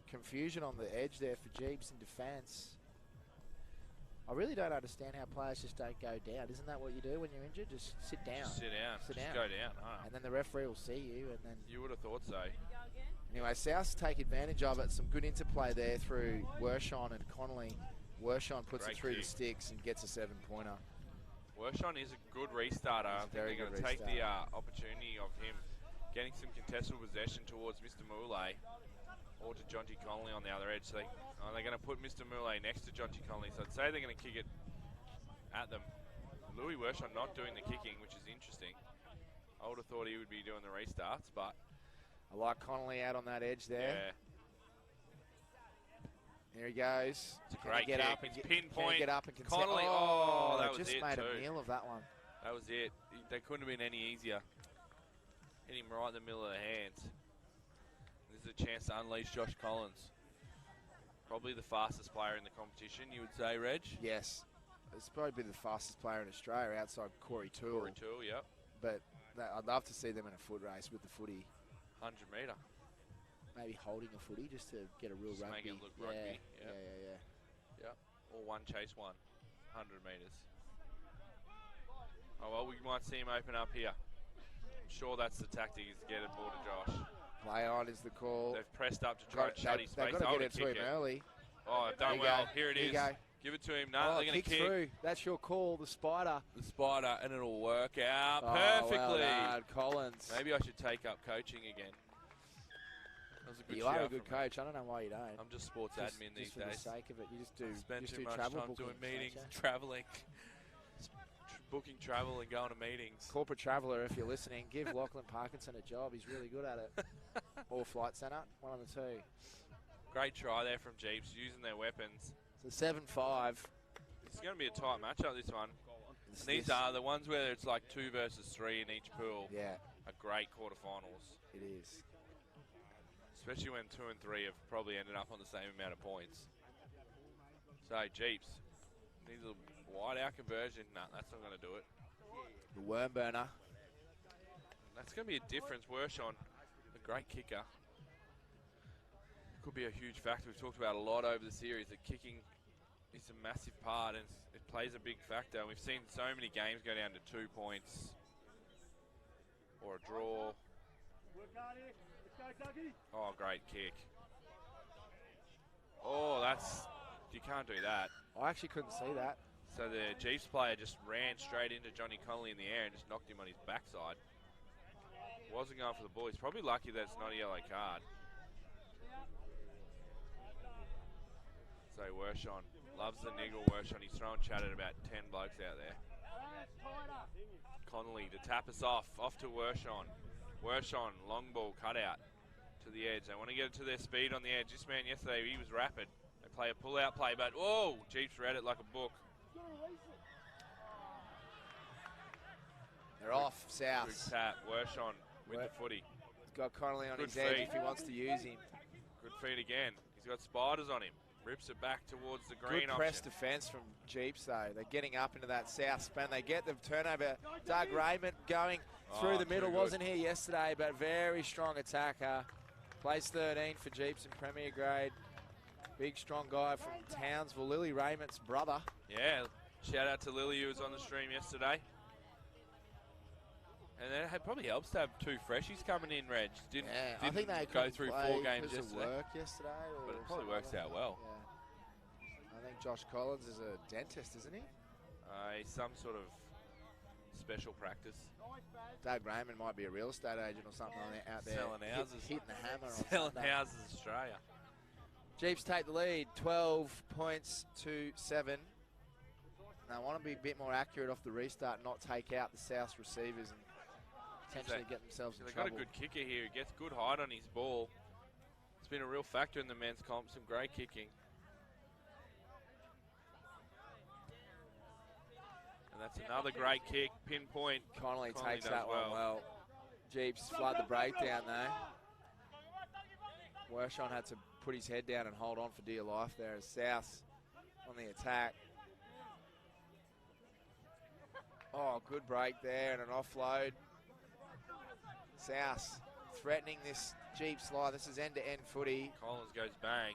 confusion on the edge there for Jeeves in defence. I really don't understand how players just don't go down. Isn't that what you do when you're injured? Just sit down. Just sit down. Sit just down. Go down. Oh. And then the referee will see you. And then you would have thought so. Anyway, South take advantage of it. Some good interplay there through Wershon and Connolly. Wershon puts it through the sticks and gets a 7-pointer. Wershon is a good restarter. I think they're going to take the opportunity of him getting some contestable possession towards Mr. Moulay or to Jonty Connolly on the other edge. So they're going to put Mr. Moulay next to Jonty Connolly. So I'd say they're going to kick it at them. Louis Wershon not doing the kicking, which is interesting. I would have thought he would be doing the restarts, but... I like Connolly out on that edge there. Yeah. There he goes. It's a great kick. It's pinpoint. Get up and Connolly. That was just it made too. a meal of that one. That was it. They couldn't have been any easier. Hit him right in the middle of the hands. This is a chance to unleash Josh Collins. Probably the fastest player in the competition, you would say, Reg? Yes. It's probably the fastest player in Australia outside Corey Toole. Corey Toole, yep. But I'd love to see them in a foot race with the footy. 100 metre. Maybe holding a footy just to get a real just rugby. Make it look rugby. Yeah. Yep. Or one chase one. 100 metres. Oh, well, we might see him open up here. I'm sure that's the tactic, is to get it ball to Josh. Play on is the call. They've pressed up to try and shut his space. They've got to get it to him early. Oh, they've done well. Here it is. Give it to him. No, they're going to kick. Through. That's your call, the spider. The spider, and it'll work out perfectly. Well done, Collins. Maybe I should take up coaching again. That was a good you are a good coach. I don't know why you don't. I'm just sports admin these days. Just for the sake of it, you just do. Spend just too do much travel time doing bookings, meetings, traveling, booking travel, and going to meetings. Corporate traveller, if you're listening, give Lachlan Parkinson a job. He's really good at it. Or Flight Centre, one of the two. Great try there from Jeeps, using their weapons. So 7-5. It's going to be a tight matchup, this one. And these are the ones where it's like 2 versus 3 in each pool. Yeah. Are great quarterfinals. It is. Especially when 2 and 3 have probably ended up on the same amount of points. So, Jeeps. Needs a wide out conversion. No, that's not going to do it. The worm burner. That's going to be a difference. Wershon, a great kicker. Could be a huge factor. We've talked about a lot over the series that kicking is a massive part and it plays a big factor. And we've seen so many games go down to 2 points or a draw. Oh, great kick. Oh, you can't do that. I actually couldn't see that. So the Chiefs player just ran straight into Jonty Connolly in the air and just knocked him on his backside. Wasn't going for the ball. He's probably lucky that it's not a yellow card. So Wershon loves the niggle. Wershon, he's throwing chat at about 10 blokes out there. Connolly to tap us off to Wershon. Wershon, long ball cut out to the edge. They want to get it to their speed on the edge. This man yesterday, he was rapid. They play a pull-out play, but whoa, Jeeps read it like a book. They're off, South. Good tap. Wershon with the footy. He's got Connolly on Good his edge feet. if he wants to use him. Good feet again. He's got spiders on him. Rips it back towards the green Good press defence from Jeeps, though. They're getting up into that South span. They get the turnover. Doug Raymond going through the middle. Wasn't here yesterday, but very strong attacker. Plays 13 for Jeeps in Premier Grade. Big, strong guy from Townsville. Lily Raymond's brother. Yeah, shout out to Lily who was on the stream yesterday. And then it probably helps to have 2 freshies coming in, Reg. Didn't I think they go through 4 games yesterday. Work yesterday, but it probably works out well. Yeah. I think Josh Collins is a dentist, isn't he? He's some sort of special practice. Doug Raymond might be a real estate agent or something out there. Selling houses. Hitting the hammer on Selling Sunday. houses, Australia. Jeeps take the lead, 12 points to 7. And I want to be a bit more accurate off the restart, not take out the South receivers and potentially get themselves in trouble. They've got a good kicker here. He gets good height on his ball. It's been a real factor in the men's comp. Some great kicking. And that's another great kick. Pinpoint. Connolly takes that one well. Jeeps flood the breakdown though. Wershon had to put his head down and hold on for dear life there as South on the attack. Oh, good break there and an offload. South threatening this Jeeps line. This is end-to-end footy. Collins goes bang.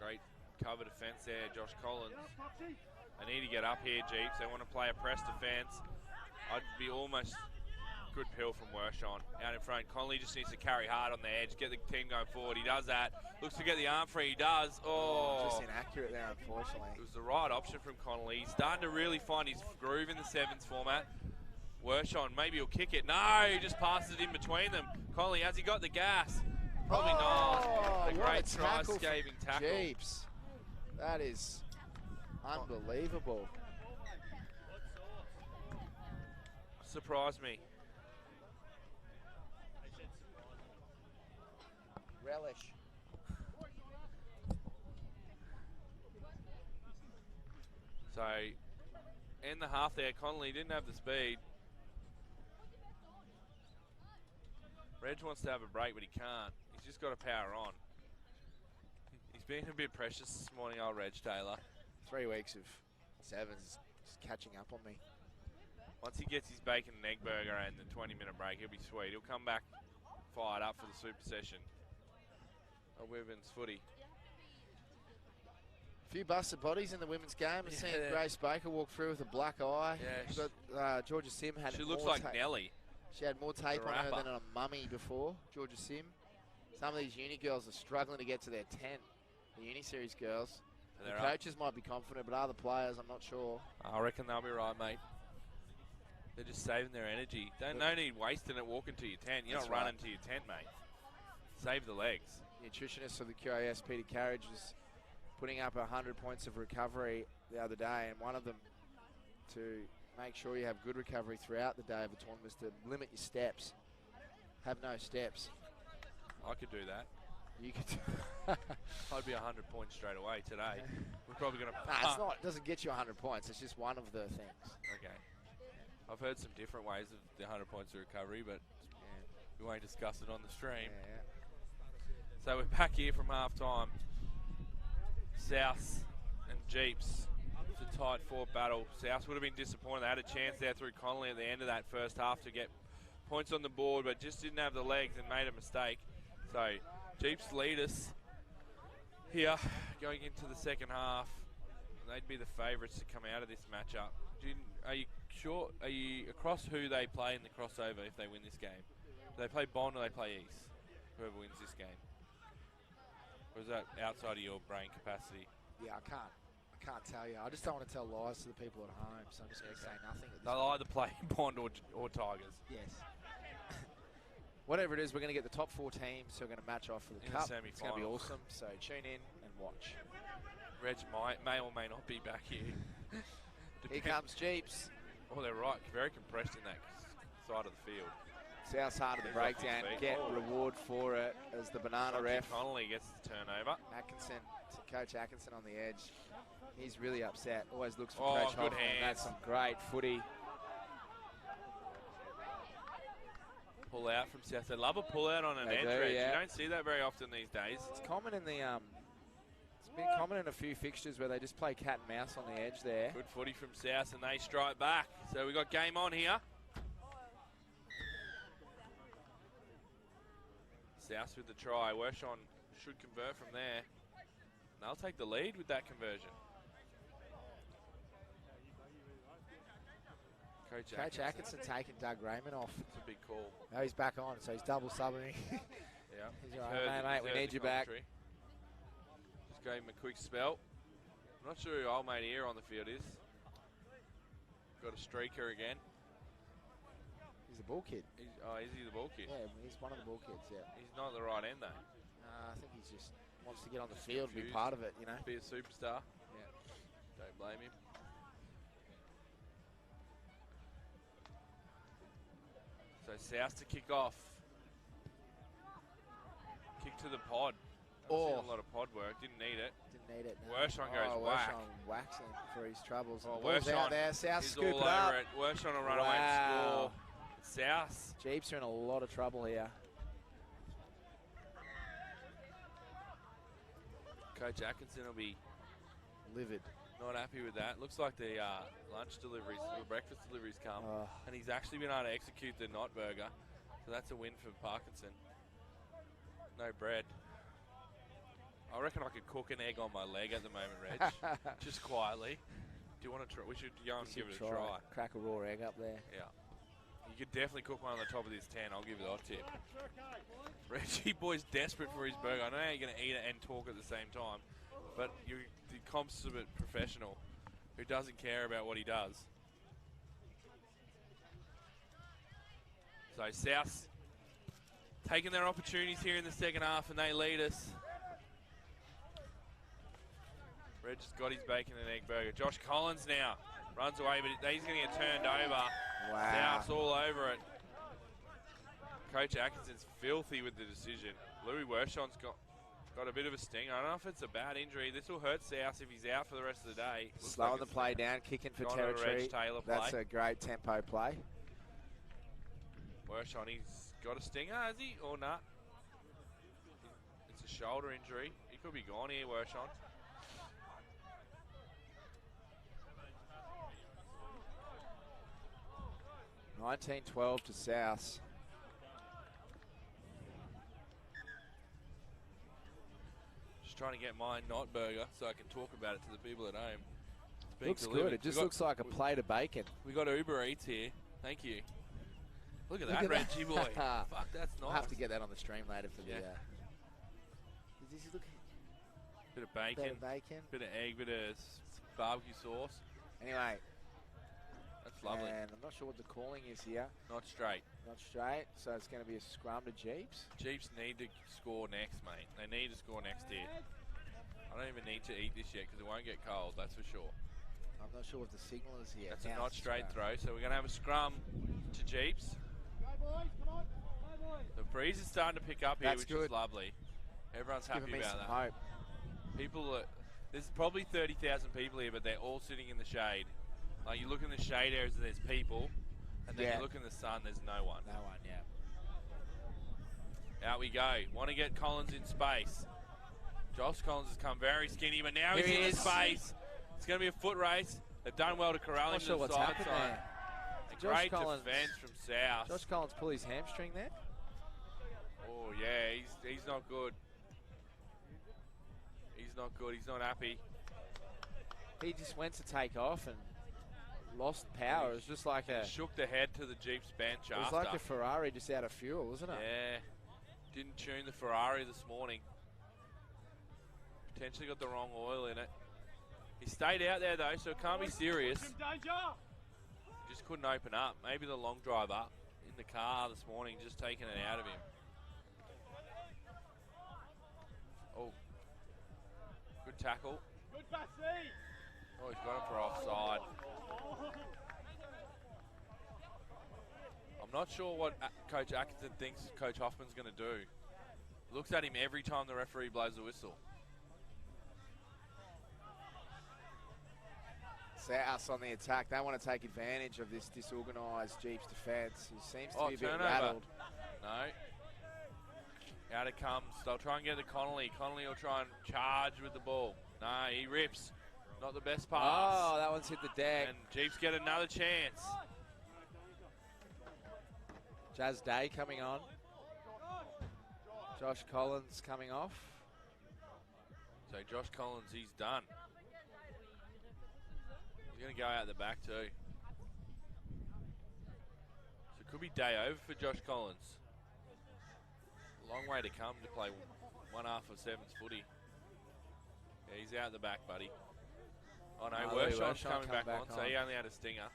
Great cover defence there, Josh Collins. They need to get up here, Jeeps. They want to play a press defence. I'd be almost good pill from Wershon out in front. Connolly just needs to carry hard on the edge, get the team going forward. He does that. Looks to get the arm free. He does. Oh, just inaccurate there, unfortunately. It was the right option from Connolly. He's starting to really find his groove in the sevens format. Wershon, maybe he'll kick it. No, he just passes it in between them. Connolly, has he got the gas? Probably not. A great try-scathing tackle. Jeeps. That is unbelievable. Surprised me. Relish. So, in the half there, Connolly didn't have the speed. Reg wants to have a break, but he can't. He's just got to power on. He's been a bit precious this morning, old Reg Taylor. 3 weeks of sevens just catching up on me. Once he gets his bacon and egg burger and the 20-minute break, he'll be sweet. He'll come back fired up for the super session of women's footy. A few busted bodies in the women's game. I've seen Grace Baker walk through with a black eye. Yeah, but Georgia Sim had she looks like Nelly. She had more tape on her than a mummy before, Georgia Sim. Some of these uni girls are struggling to get to their 10. The uni series girls. The coaches might be confident, but other players, I'm not sure. I reckon they'll be right, mate. They're just saving their energy. No need wasting it walking to your tent. You're not running to your tent, mate. Save the legs. Nutritionist for the QAS, Peter Carriage, was putting up 100 points of recovery the other day, and one of them to make sure you have good recovery throughout the day of a tournament is to limit your steps. Have no steps. I could do that. You could. I'd be 100 points straight away today. We're probably going to. Nah, it's not. It doesn't get you 100 points. It's just one of the things. Okay. I've heard some different ways of the 100 points of recovery, but we won't discuss it on the stream. Yeah. So we're back here from half-time. South and Jeeps. It's a tight forward battle. South would have been disappointed. They had a chance there through Connolly at the end of that first half to get points on the board, but just didn't have the legs and made a mistake. So Jeeps lead us here going into the second half. They'd be the favourites to come out of this matchup. Are you sure? Are you across who they play in the crossover if they win this game? Do they play Bond or they play East? Whoever wins this game. Or is that outside of your brain capacity? Yeah, I can't tell you. I just don't want to tell lies to the people at home, so I'm just going to say nothing. They'll either play Bond or Tigers. Yes. Whatever it is, we're going to get the top 4 teams who are going to match off for the Cup. It's going to be awesome, so tune in and watch. Reg may or may not be back here. Here comes Jeeps. Oh, they're right. Very compressed in that side of the field. South hard of the breakdown. Get reward for it as the banana ref. Connolly gets the turnover. Coach Atkinson on the edge. He's really upset. Always looks for Coach Hoffman. Good hands. That's some great footy. pull out from South. They love a pull out on an edge. Yeah. You don't see that very often these days. It's common in the it's been common in a few fixtures where they just play cat and mouse on the edge there. Good footy from South, and they strike back. So we got game on here. South with the try. Wershon should convert from there. And they'll take the lead with that conversion. Coach Atkinson taking Doug Raymond off. It's a big call. Now he's back on, so he's double subbing. Yeah. He's all right, mate, we need you back. Just gave him a quick spell. I'm not sure who old mate here on the field is. Got a streaker again. He's a ball kid. Is he the ball kid? Yeah, he's one of the ball kids, yeah. He's not the right end, though. I think he just wants to get on the field and be part of it, you know. Be a superstar. Yeah. Don't blame him. So South to kick off. Kick to the pod. I've seen a lot of pod work. Didn't need it. Didn't need it. No. Wershon goes whack. Wershon whacks him for his troubles. Oh, Ball's out there. South he's scoop all it up. over it. Wershon will run away and score. South. Jeeps are in a lot of trouble here. Coach Atkinson will be livid. Not happy with that. Looks like the lunch deliveries, or breakfast deliveries come. And he's actually been able to execute the not burger. So that's a win for Parkinson. No bread. I reckon I could cook an egg on my leg at the moment, Reg. Just quietly. Do you want to try? We should go and give it a try. Crack a raw egg up there. Yeah. You could definitely cook one on the top of this 10. I'll give you that tip. Reggie boy's desperate for his burger. I know how you're going to eat it and talk at the same time, but you're the consummate professional who doesn't care about what he does. So South taking their opportunities here in the second half, and they lead us. Reg's got his bacon and egg burger. Josh Collins now runs away, but he's going to get turned over. Wow. South's all over it. Coach Atkinson's filthy with the decision. Louis Wershon's got a bit of a sting. I don't know if it's a bad injury. This will hurt South if he's out for the rest of the day. Slowing the play down, kicking for territory. That's a great tempo play. Wershon, he's got a stinger, has he? Or not? It's a shoulder injury. He could be gone here, Wershon. (19-12) to South. Just trying to get my not burger so I can talk about it to the people at home. Looks good. It just looks like a plate of bacon. We got Uber Eats here. Thank you. Look at that, Reggie boy. Fuck, that's nice. I'll have to get that on the stream later for the. Does this look? Bit of bacon. Bit of egg. Bit of barbecue sauce. Anyway. That's lovely. And I'm not sure what the calling is here. Not straight. Not straight. So it's going to be a scrum to Jeeps. Jeeps need to score next, mate. They need to score next here. I don't even need to eat this yet because it won't get cold, that's for sure. I'm not sure what the signal is here. That's a not straight throw. So we're going to have a scrum to Jeeps. The breeze is starting to pick up here, which is lovely. Everyone's happy about that. Hope. There's probably 30,000 people here, but they're all sitting in the shade. Like you look in the shade areas and there's people, and then you look in the sun, there's no one. No one, yeah. Out we go. Want to get Collins in space. Josh Collins has come very skinny, but now he's in the space. It's going to be a foot race. They've done well to corral him to the side. Great defense from South. Josh Collins pull his hamstring there? Oh, yeah, he's not good. He's not good. He's not happy. He just went to take off and lost power. It was just like a... shook the head to the Jeeps bench after. It was like a Ferrari just out of fuel, wasn't it? Yeah. Didn't tune the Ferrari this morning. Potentially got the wrong oil in it. He stayed out there, though, so it can't be serious. Just couldn't open up. Maybe the long drive up in the car this morning just taking it out of him. Oh. Good tackle. Good Bassy. Oh, he's got him for offside. I'm not sure what Coach Atkinson thinks Coach Hoffman's going to do. Looks at him every time the referee blows the whistle. South on the attack. They want to take advantage of this disorganised Jeeps defence. He seems to be a bit rattled. No. Out it comes. They'll try and get to Connolly. Connolly will try and charge with the ball. No, he rips. Not the best pass. Oh, that one's hit the deck. And Jeeps get another chance. Jazz Day coming on. Josh Collins coming off. So Josh Collins, he's done. He's going to go out the back too. So it could be day over for Josh Collins. Long way to come to play one half of sevens footy. Yeah, he's out the back, buddy. Oh no, Wershon's coming back on, so he only had a stinger.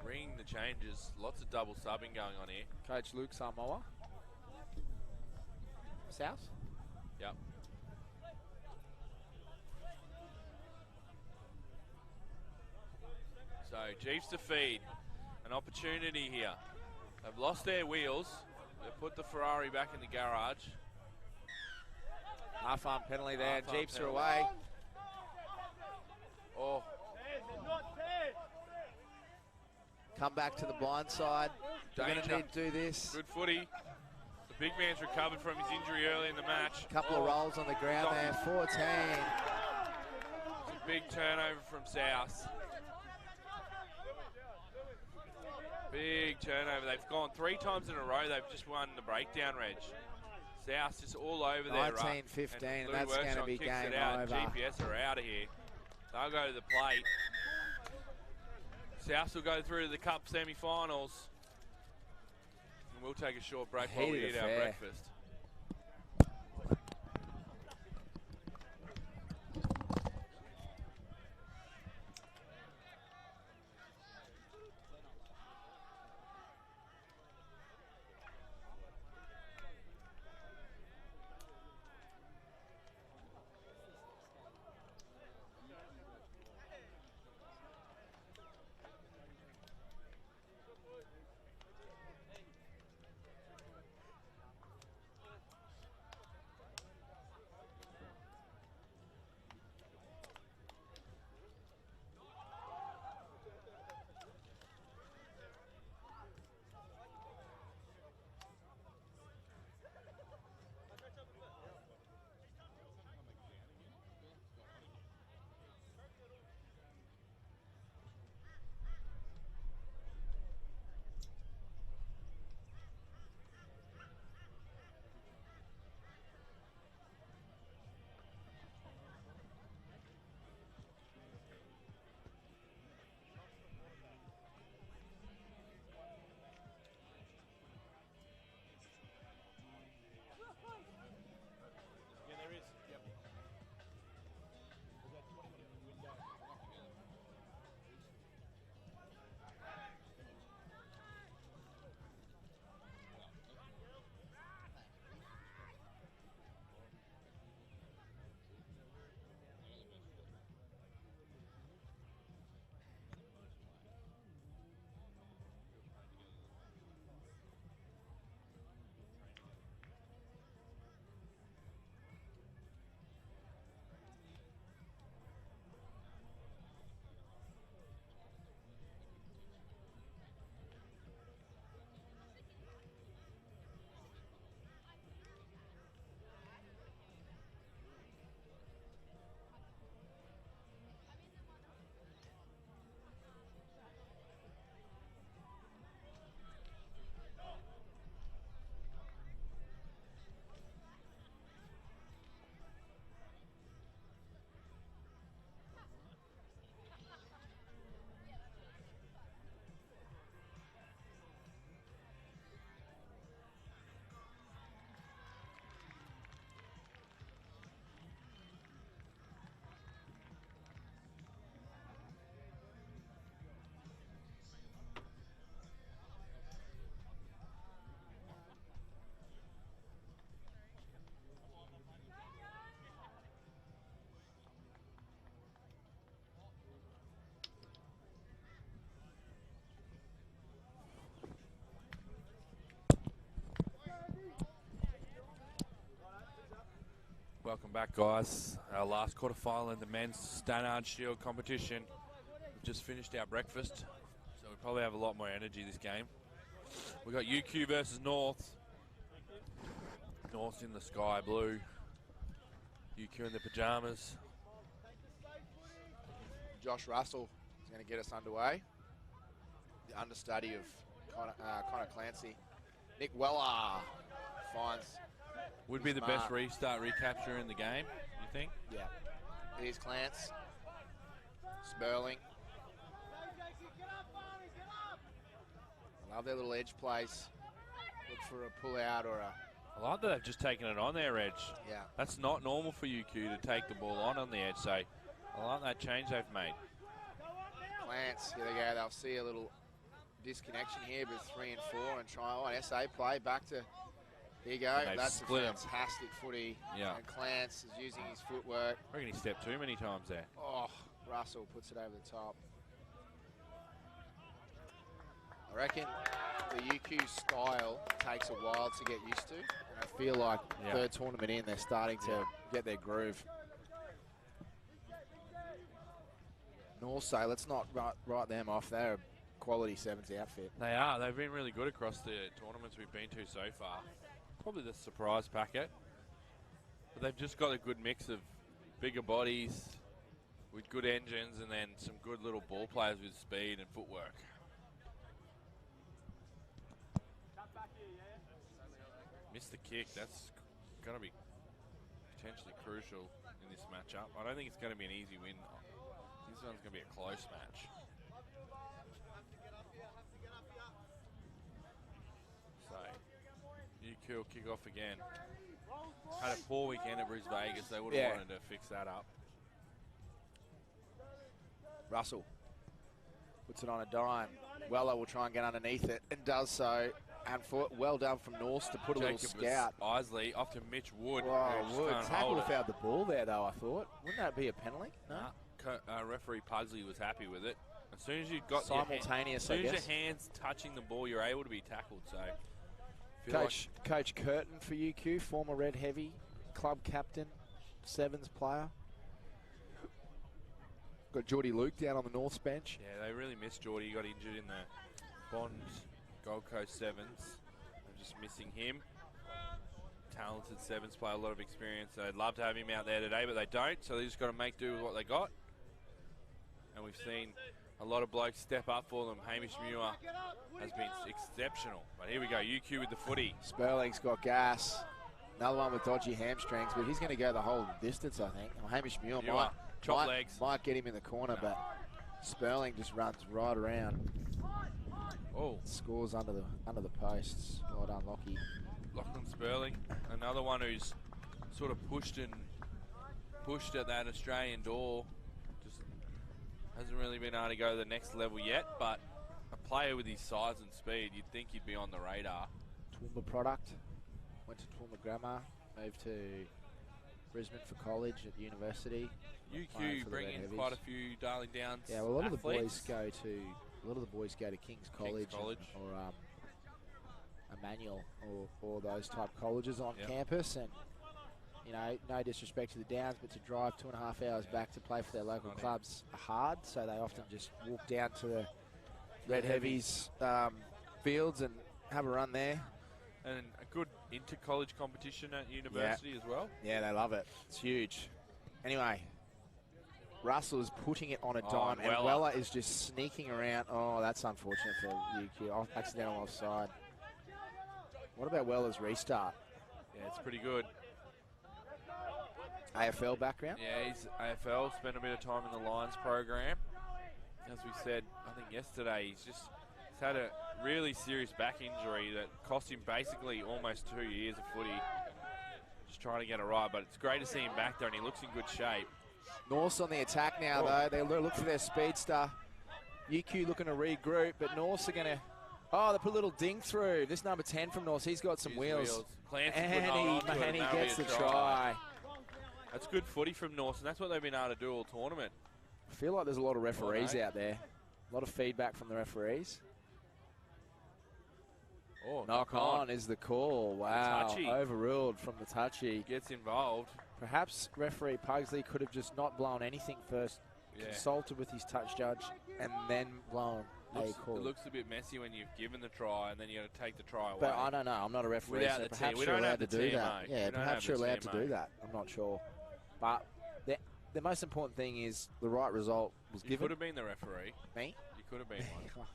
Ringing the changes, lots of double subbing going on here. Coach Luke Samoa. South? Yep. So Chiefs to feed, an opportunity here. They've lost their wheels. They've put the Ferrari back in the garage. Half-arm penalty there, and Jeeps are away. Oh. Come back to the blind side. They're going to need to do this. Good footy. The big man's recovered from his injury early in the match. Couple of rolls on the ground there. 14. It's a big turnover from South. Big turnover. They've gone 3 times in a row. They've just won the breakdown, Reg. South just all over their 19-15, and Lou that's going to be kicks game it out, over. GPS are out of here. They'll go to the plate. South will go through to the Cup semi-finals. And we'll take a short break while we eat our breakfast. Welcome back, guys. Our last quarterfinal in the men's Stannard Shield competition. We've just finished our breakfast, so we probably have a lot more energy this game. We got UQ versus North. North's in the sky blue. UQ in the pajamas. Josh Russell is going to get us underway. The understudy of Connor Clancy. Nick Weller finds. Would be the best restart recapture in the game, you think? Yeah. Here's Clance. Sperling. I love their little edge plays. Look for a pull out or a. I like that they've just taken it on their edge. Yeah. That's not normal for UQ to take the ball on the edge, so I like that change they've made. Clance, here they go. They'll see a little disconnection here with 3 and 4 and try on SA play back to. Here you go. That's a fantastic footy. Yeah. And Clance is using his footwork. I reckon he stepped too many times there. Oh, Russell puts it over the top. I reckon the UQ style takes a while to get used to. And I feel like third tournament in, they're starting to get their groove. Noosa, let's not write them off. They're a quality sevens outfit. They are. They've been really good across the tournaments we've been to so far. Probably the surprise packet. But they've just got a good mix of bigger bodies with good engines and then some good little ball players with speed and footwork. Missed the kick. That's going to be potentially crucial in this matchup. I don't think it's going to be an easy win. This one's going to be a close match. So, UQ will kick off again. Had a poor weekend at Brisbane Vegas. They would have wanted to fix that up. Russell puts it on a dime. Weller will try and get underneath it and does so. And well done from Norse to put a little scout. Isley off to Mitch Wood. Wow, Wood. Tackle without the ball there, though, I thought. Wouldn't that be a penalty? No. Referee Pugsley was happy with it. As soon as you got simultaneous, as soon as your hands touching the ball, you're able to be tackled. So, Coach Curtin for UQ, former Red Heavy, club captain, sevens player. Got Geordie Luke down on the North's bench. Yeah, they really missed Geordie. He got injured in the Bond Gold Coast Sevens. They're just missing him. Talented sevens player, a lot of experience. They'd love to have him out there today, but they don't. So they just got to make do with what they got. And we've seen a lot of blokes step up for them. Hamish Muir has been exceptional. But here we go, UQ with the footy. Sperling's got gas. Another one with dodgy hamstrings, but he's going to go the whole distance, I think. Well, Hamish Muir might get him in the corner, but Sperling just runs right around. Oh, scores under the posts. Well done, Lockie. Lachlan Sperling, another one who's sort of pushed at that Australian door. Just hasn't really been able to go to the next level yet, but a player with his size and speed, you'd think he'd be on the radar. Toowoomba product. Went to Toowoomba Grammar, moved to Brisbane for college at university. UQ bringing in quite a few Darling Downs. Yeah, well, a lot athletes. of the boys go to King's College. or Emmanuel or those type colleges on campus, and you know, no disrespect to the Downs, but to drive 2.5 hours back to play for their local clubs are hard, so they often just walk down to the Red Heavies fields and have a run there. And a good inter-college competition at university as well. Yeah, they love it. It's huge. Anyway, Russell is putting it on a dime, and Weller is just sneaking around. Oh, that's unfortunate for UQ. Accidental offside. What about Weller's restart? Yeah, it's pretty good. AFL background? Yeah, he's AFL, spent a bit of time in the Lions program. As we said, I think yesterday, he's had a really serious back injury that cost him basically almost 2 years of footy. Just trying to get it right, but it's great to see him back there, and he looks in good shape. Norse on the attack now, though. They look for their speedster. UQ looking to regroup, but Norse are going to... Oh, they put a little ding through. This number 10 from Norse, he's got some wheels. And he gets the try. That's good footy from Norse, and that's what they've been able to do all tournament. I feel like there's a lot of referees out there. A lot of feedback from the referees. Oh, knock on is the call. Wow, overruled from the touchy. Gets involved. Perhaps referee Pugsley could have just not blown anything first, consulted with his touch judge, and then blown. call. It looks a bit messy when you've given the try and then you got to take the try away. But I don't know. I'm not a referee, Without so the perhaps we you're don't have allowed the to do TMO. that. Yeah, We don't perhaps have you're the allowed to TMO. do that. I'm not sure. But the most important thing is the right result was You given. could have been the referee. Me? You could have been one.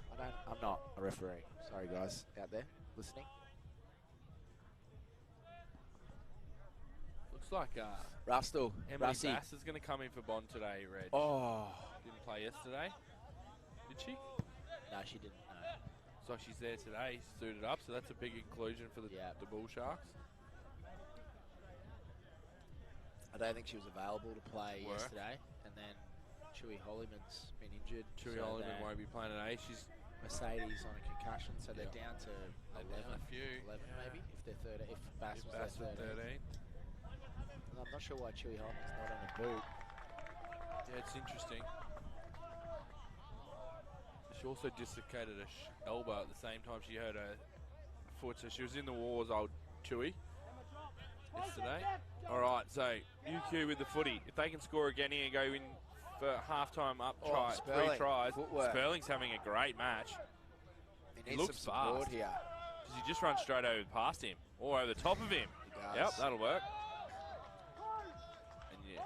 I'm not a referee. Sorry, guys out there listening. Looks like Rustle. Emily Russie. Bass is going to come in for Bond today, Reg. Oh. Didn't play yesterday. Did she? No, she didn't. No. So she's there today, suited up, so that's a big inclusion for the Bull Sharks. I don't think she was available to play Work. yesterday. And then Chewy Hollyman's been injured. Chewy Hollyman won't be playing today. She's Mercedes on a concussion, so they're down to 11, down a few. 11 maybe, if they're 13. If Bass was Bass their 13. And I'm not sure why Chewy Hollyman's not on a boot. Yeah, it's interesting. She also dislocated her elbow at the same time she hurt her foot, so she was in the wars, old Chewy, yesterday. All right, so UQ with the footy. If they can score again here and go in for half-time up try, Sperling. 3 tries, Footwork. Sperling's having a great match. He looks some support fast. here. Does he just run straight over past him or over the top of him? He Yep, does. that'll work. And yeah,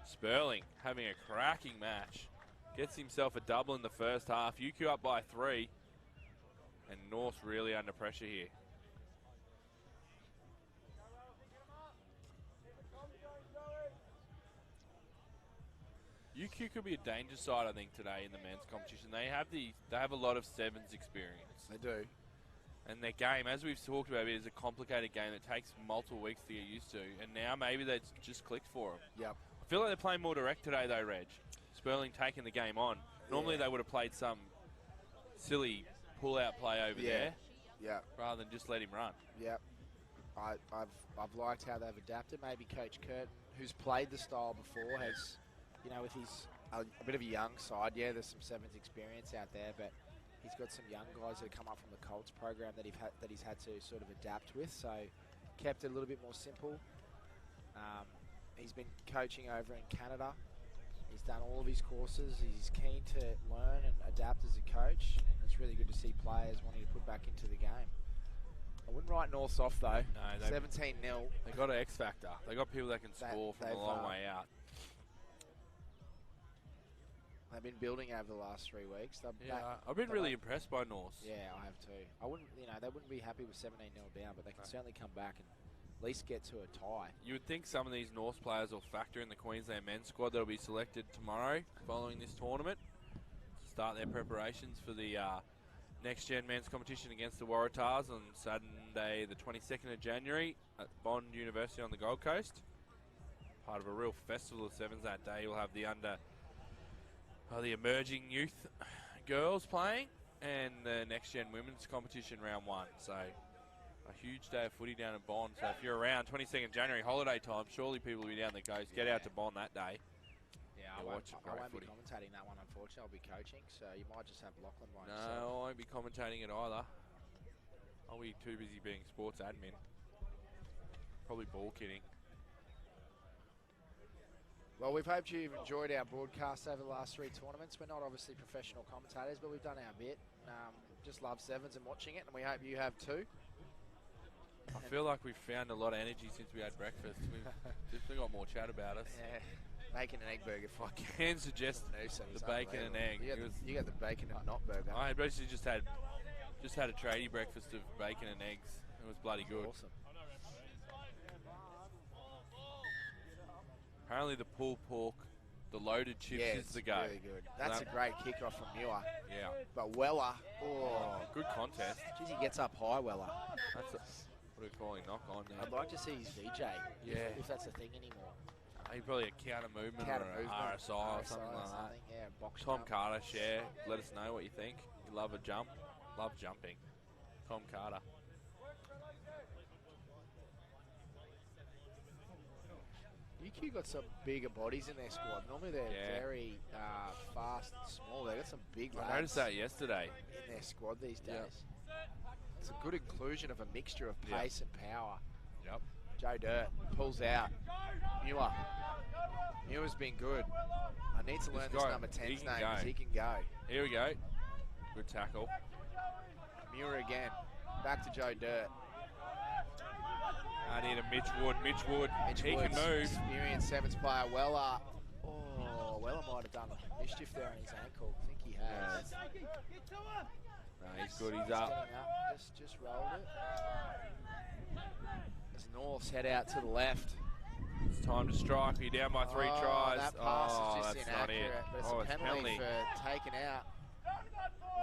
Sperling having a cracking match. Gets himself a double in the first half. UQ up by 3. And North really under pressure here. UQ could be a danger side, I think, today in the men's competition. They have a lot of sevens experience. They do. And their game, as we've talked about, is a complicated game that takes multiple weeks to get used to. And now maybe that's just clicked for them. Yep. I feel like they're playing more direct today, though, Reg. Sperling taking the game on. Normally they would have played some silly pull-out play over there. Yeah. Rather than just let him run. Yep. I've liked how they've adapted. Maybe Coach Curtin, who's played the style before, has, you know, with his a bit of a young side. Yeah, there's some sevens experience out there, but he's got some young guys that have come up from the Colts program that he's had to sort of adapt with. So kept it a little bit more simple. He's been coaching over in Canada. He's done all of his courses. He's keen to learn and adapt as a coach. It's really good to see players wanting to put back into the game. I wouldn't write Norths off though. No, 17-0. They got an X factor. They got people that can score from a long way out. They've been building over the last 3 weeks. I've been really impressed by North. Yeah, I have too. I wouldn't, they wouldn't be happy with 17-0 down, but they can certainly come back and at least get to a tie. You would think some of these North players will factor in the Queensland men's squad that will be selected tomorrow following this tournament to start their preparations for the next-gen men's competition against the Waratahs on Saturday the 22nd of January at Bond University on the Gold Coast. Part of a real festival of sevens that day. You'll have the emerging youth girls playing and the next-gen women's competition round 1. So a huge day of footy down in Bond. So if you're around 22nd January holiday time, surely people will be down the coast. Get out to Bond that day. Yeah, I won't be commentating that one, unfortunately. I'll be coaching, so you might just have Lachlan by himself. No, I won't be commentating it either. I'll be too busy being sports admin. Probably ball kidding. Well, we've hoped you've enjoyed our broadcast over the last 3 tournaments. We're not obviously professional commentators, but we've done our bit. Just love sevens and watching it, and we hope you have too. I feel like we've found a lot of energy since we had breakfast. We've just got more chat about us. Yeah, bacon and egg burger. I can suggest the bacon and egg. You got the bacon and not burger. I basically just had a tradie breakfast of bacon and eggs. It was bloody good. Awesome. Apparently the pulled pork, the loaded chips is the go. Really good. That's a great kickoff from Muir. Yeah. But Weller, good contest. Geez, he gets up high, Weller. That's what are we calling knock on now? I'd like to see his VJ. Yeah. If that's a thing anymore. Probably a counter movement or an RSI or something like that. Yeah, box Tom jump. Carter, share. Let us know what you think. You love a jump. Love jumping. Tom Carter. UQ got some bigger bodies in their squad. Normally they're very fast and small. They got some big lads. I noticed that yesterday. In their squad these days. It's a good inclusion of a mixture of pace and power. Yep. Joe Dirt pulls out. Muir. Muir's been good. I need to learn this number 10's name because he can go. Here we go. Good tackle. Muir again. Back to Joe Dirt. I need a Mitch Wood. Mitch Wood. He can move. Experienced sevens player. Weller. Oh, Weller might have done mischief there on his ankle. I think he has. No, he's good. He's up. Just rolled it. As Norths head out to the left. It's time to strike. You're down by 3 tries. That pass is just that's inaccurate. not it. But it's a penalty for taking out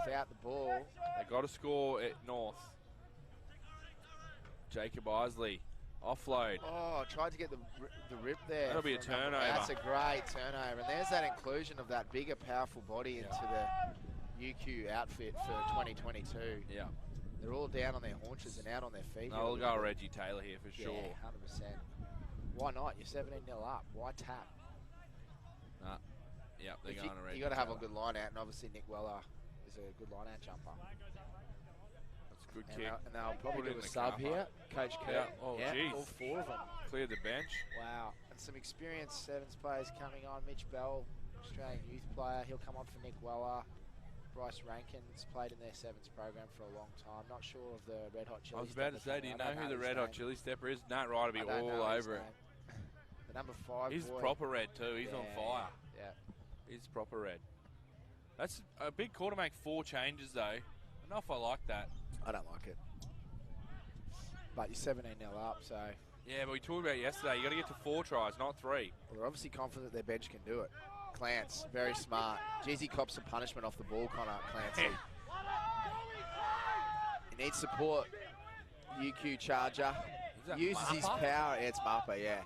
without the ball. They got to score at North. Jacob Isley. Offload. Oh, tried to get the rip there. That'll be a turnover. That's a great turnover. And there's that inclusion of that bigger, powerful body into the UQ outfit for 2022. Yeah. They're all down on their haunches and out on their feet. No, we'll go Reggie Taylor here for sure. Yeah, 100%. Why not? You're 17-0 up. Why tap? Nah. Yeah, they're going to Reggie. You got to have a good line out, and obviously Nick Weller is a good line out jumper. Good kick. And they'll probably do a sub here. Coach Kurt. Oh, geez. All 4 of them. Cleared the bench. Wow. And some experienced sevens players coming on. Mitch Bell, Australian youth player. He'll come on for Nick Weller. Bryce Rankin's played in their sevens program for a long time. Not sure of the Red Hot Chili I was about to say, do you know who the Red Hot Chili Stepper is? Nat Wright will be all over it. The number 5 He's boy. proper red too. He's on fire. Yeah. He's proper red. That's a big call to make 4 changes though. I don't know if I like that. I don't like it. But you're 17-0 up, so... Yeah, but we talked about it yesterday. You got to get to 4 tries, not 3. Well, they're obviously confident their bench can do it. Clance, very smart. Jeezy cops a punishment off the ball, Connor Clancy. He needs support. UQ Charger. Uses his power. Yeah, it's Mappa, yeah.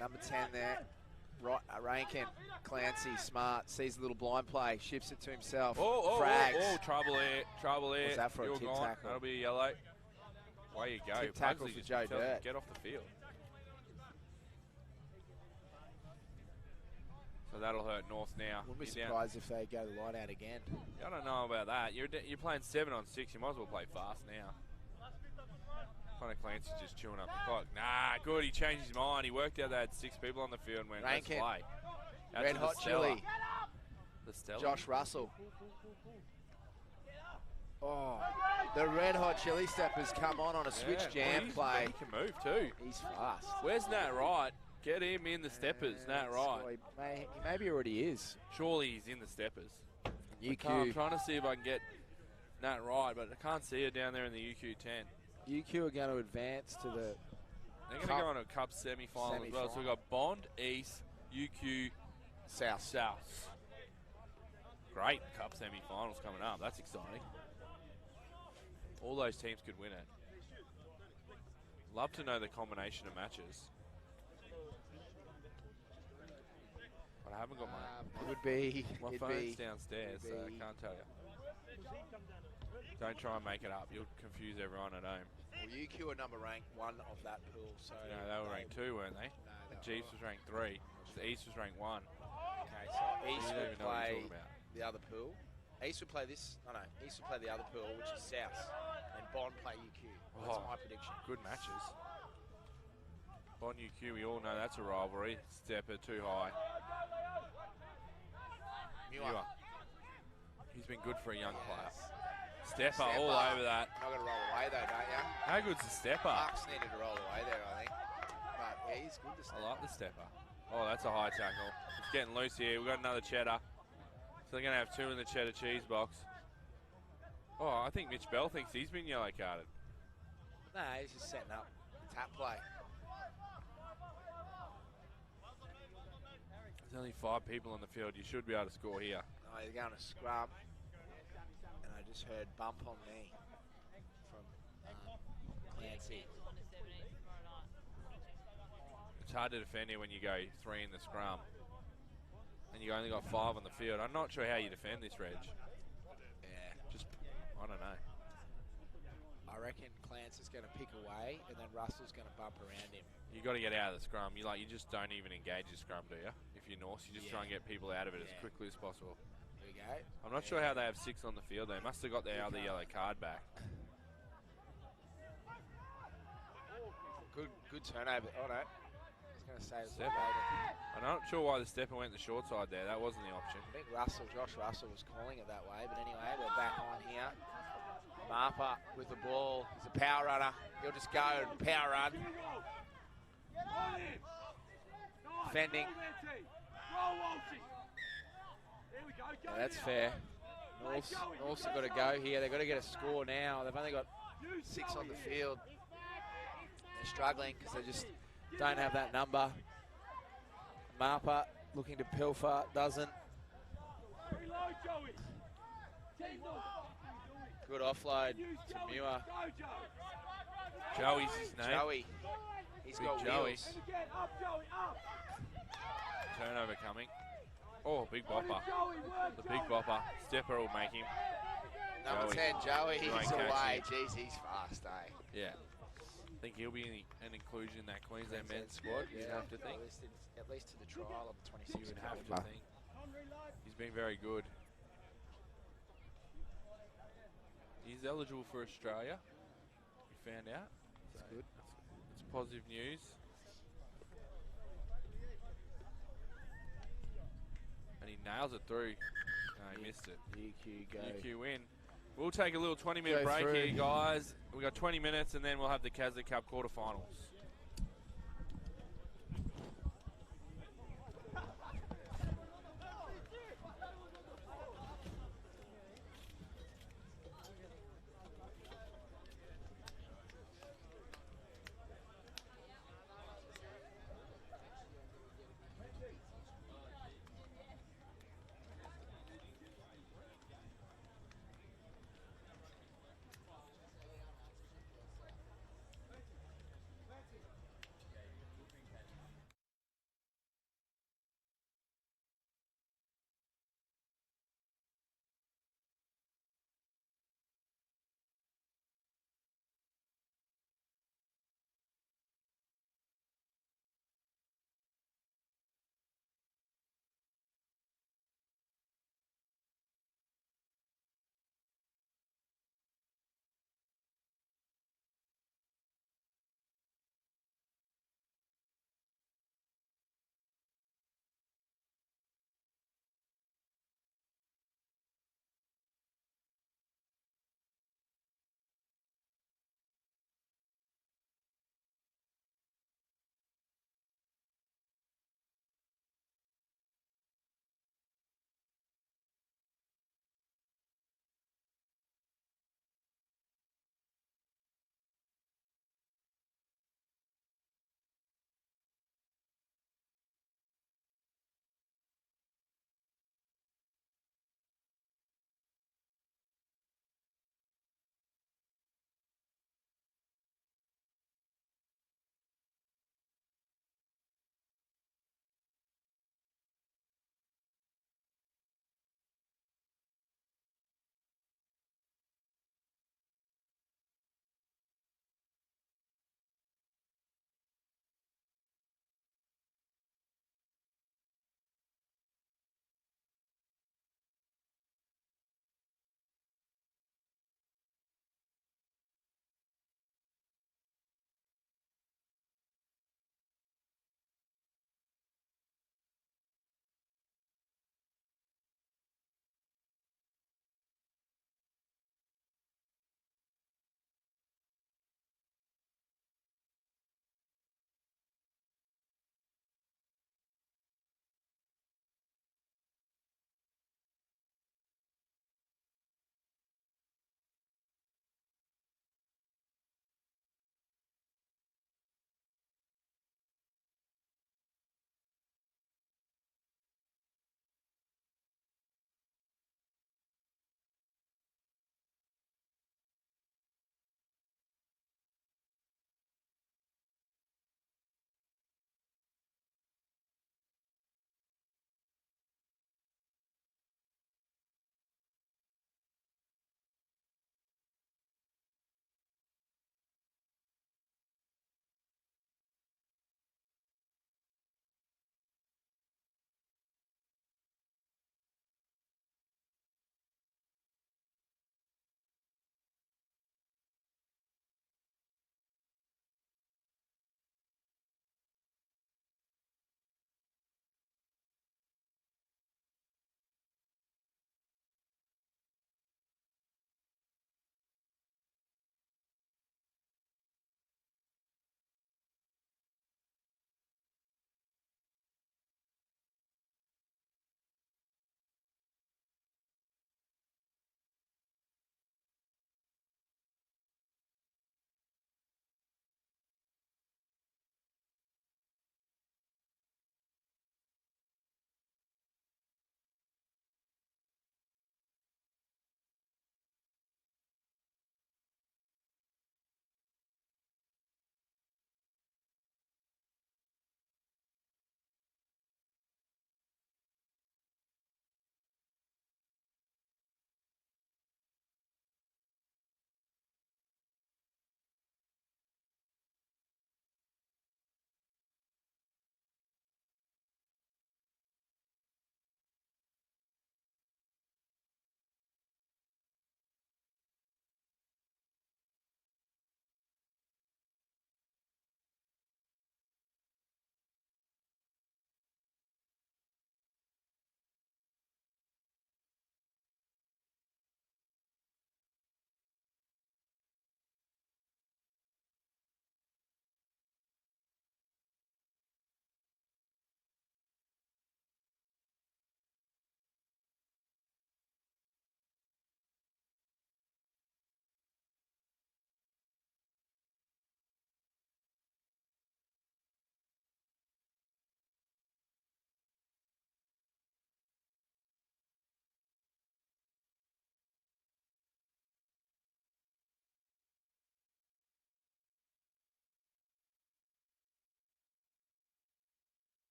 Number 10 there. Right, Rankin. Clancy, smart. Sees the little blind play. Shifts it to himself. Frags. Trouble here. Trouble here. What's that for You're a tip gone. tackle? That'll be a yellow. Away you go. Tip tackle Pugsley for just Joe tells him Dirt. to get off the field. So that'll hurt North now. Wouldn't be You're surprised if they go the line out again. I don't know about that. You're playing 7 on 6. You might as well play fast now. Connor Clancy's just chewing up the clock. Nah, good. He changed his mind. He worked out they had 6 people on the field and went, let's play. That's Red Hot Chili. The Stella. Josh Russell. Oh, the Red Hot Chili Steppers come on a switch jam play. He can move too. He's fast. Where's Nat Wright? Get him in the steppers, Nat Wright. He maybe already is. Surely he's in the steppers. UQ. I'm trying to see if I can get Nat Wright, but I can't see her down there in the UQ 10. UQ are going to advance to the... They're going to go on a Cup semi-final as well. So we've got Bond, East, UQ, South. Great Cup semi-finals coming up. That's exciting. All those teams could win it. Love to know the combination of matches. But I haven't got my... My phone's downstairs, so I can't tell you. Don't try and make it up. You'll confuse everyone at home. Well, UQ are number ranked 1 of that pool, so... No, they were ranked 2, weren't they? No, Chiefs was ranked 3. The East was ranked 1. Okay, so East You don't will even know what you're play talking about. the other pool. East will play this... No, East will play the other pool, which is South. And Bond play UQ. That's my prediction. Good matches. Bond UQ, we all know that's a rivalry. Stepper too high. Muir. He's been good for a young player. Stepper all over that. Not going to roll away though, don't you? How good's the stepper? Bucks needed to roll away there, I think. But yeah, he's good to step. I like the stepper. Oh, that's a high tackle. It's getting loose here. We've got another cheddar. So they're going to have 2 in the cheddar cheese box. Oh, I think Mitch Bell thinks he's been yellow carded. No, he's just setting up the tap play. There's only 5 people on the field. You should be able to score here. No, they're going to scrub. And I just heard bump on me from Clancy. It's hard to defend here when you go 3 in the scrum. And you only got 5 on the field. I'm not sure how you defend this, Reg. Yeah. Just, I don't know. I reckon Clance is going to pick away, and then Russell's going to bump around him. You got to get out of the scrum. You just don't even engage the scrum, do you? If you're North, you just try and get people out of it as quickly as possible. There we go. I'm not sure how they have 6 on the field. They must have got their other yellow card back. Good turnover. Oh no, he's going going to say it was Stepper. later. I'm not sure why the stepper went the short side there. That wasn't the option. I think Josh Russell was calling it that way. But anyway, we're back on here. Marper with the ball. He's a power runner. He'll just go and power run. Defending. Yeah, that's fair. Noosa got to go here. They've got to get a score now. They've only got 6 on the field. They're struggling because they just don't have that number. Marper looking to pilfer, doesn't. Good offload to Muir. Joey's his name. Joey. He's Big got Joey. wheels. Turnover coming. Oh, big bopper. The big bopper. Stepper will make him. Number Joey. 10, Joey. He won't He's catch away. him. Jeez, he's fast, eh? Yeah. I think he'll be an inclusion in that Queensland men's squad. You'd have to think. At least to the trial on the 26th. You would have to think. He's been very good. He's eligible for Australia. We found out. That's good. It's positive news. And he nails it through. No, he missed it. UQ go. UQ win. We'll take a little 20-minute Go break through. here, guys. We've got 20 minutes, and then we'll have the Caslick Cup quarterfinals.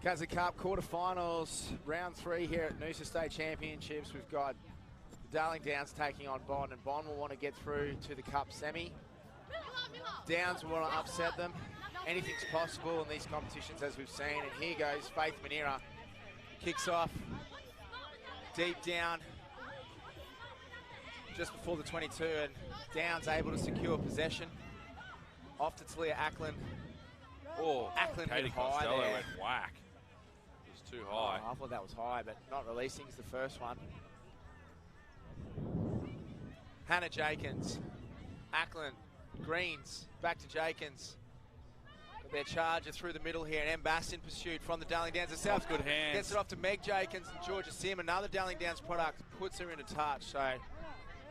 Caslick Cup quarterfinals, round 3 here at Noosa State Championships. We've got the Darling Downs taking on Bond, and Bond will want to get through to the Cup semi. Downs will want to upset them. Anything's possible in these competitions, as we've seen. And here goes Faith Manera. Kicks off deep down just before the 22, and Downs able to secure possession. Off to Talia Ackland. Oh, Ackland Katie high Costello there. went whack. It was too high. Oh, I thought that was high, but not releasing is the first one. Hannah Jakins. Ackland. Greens. Back to Jakins. Their charger through the middle here, and M. Bass in pursuit from the Darling Downs herself. Good hands. Gets it off to Meg Jakins and Georgia Sim. Another Darling Downs product, puts her into touch. So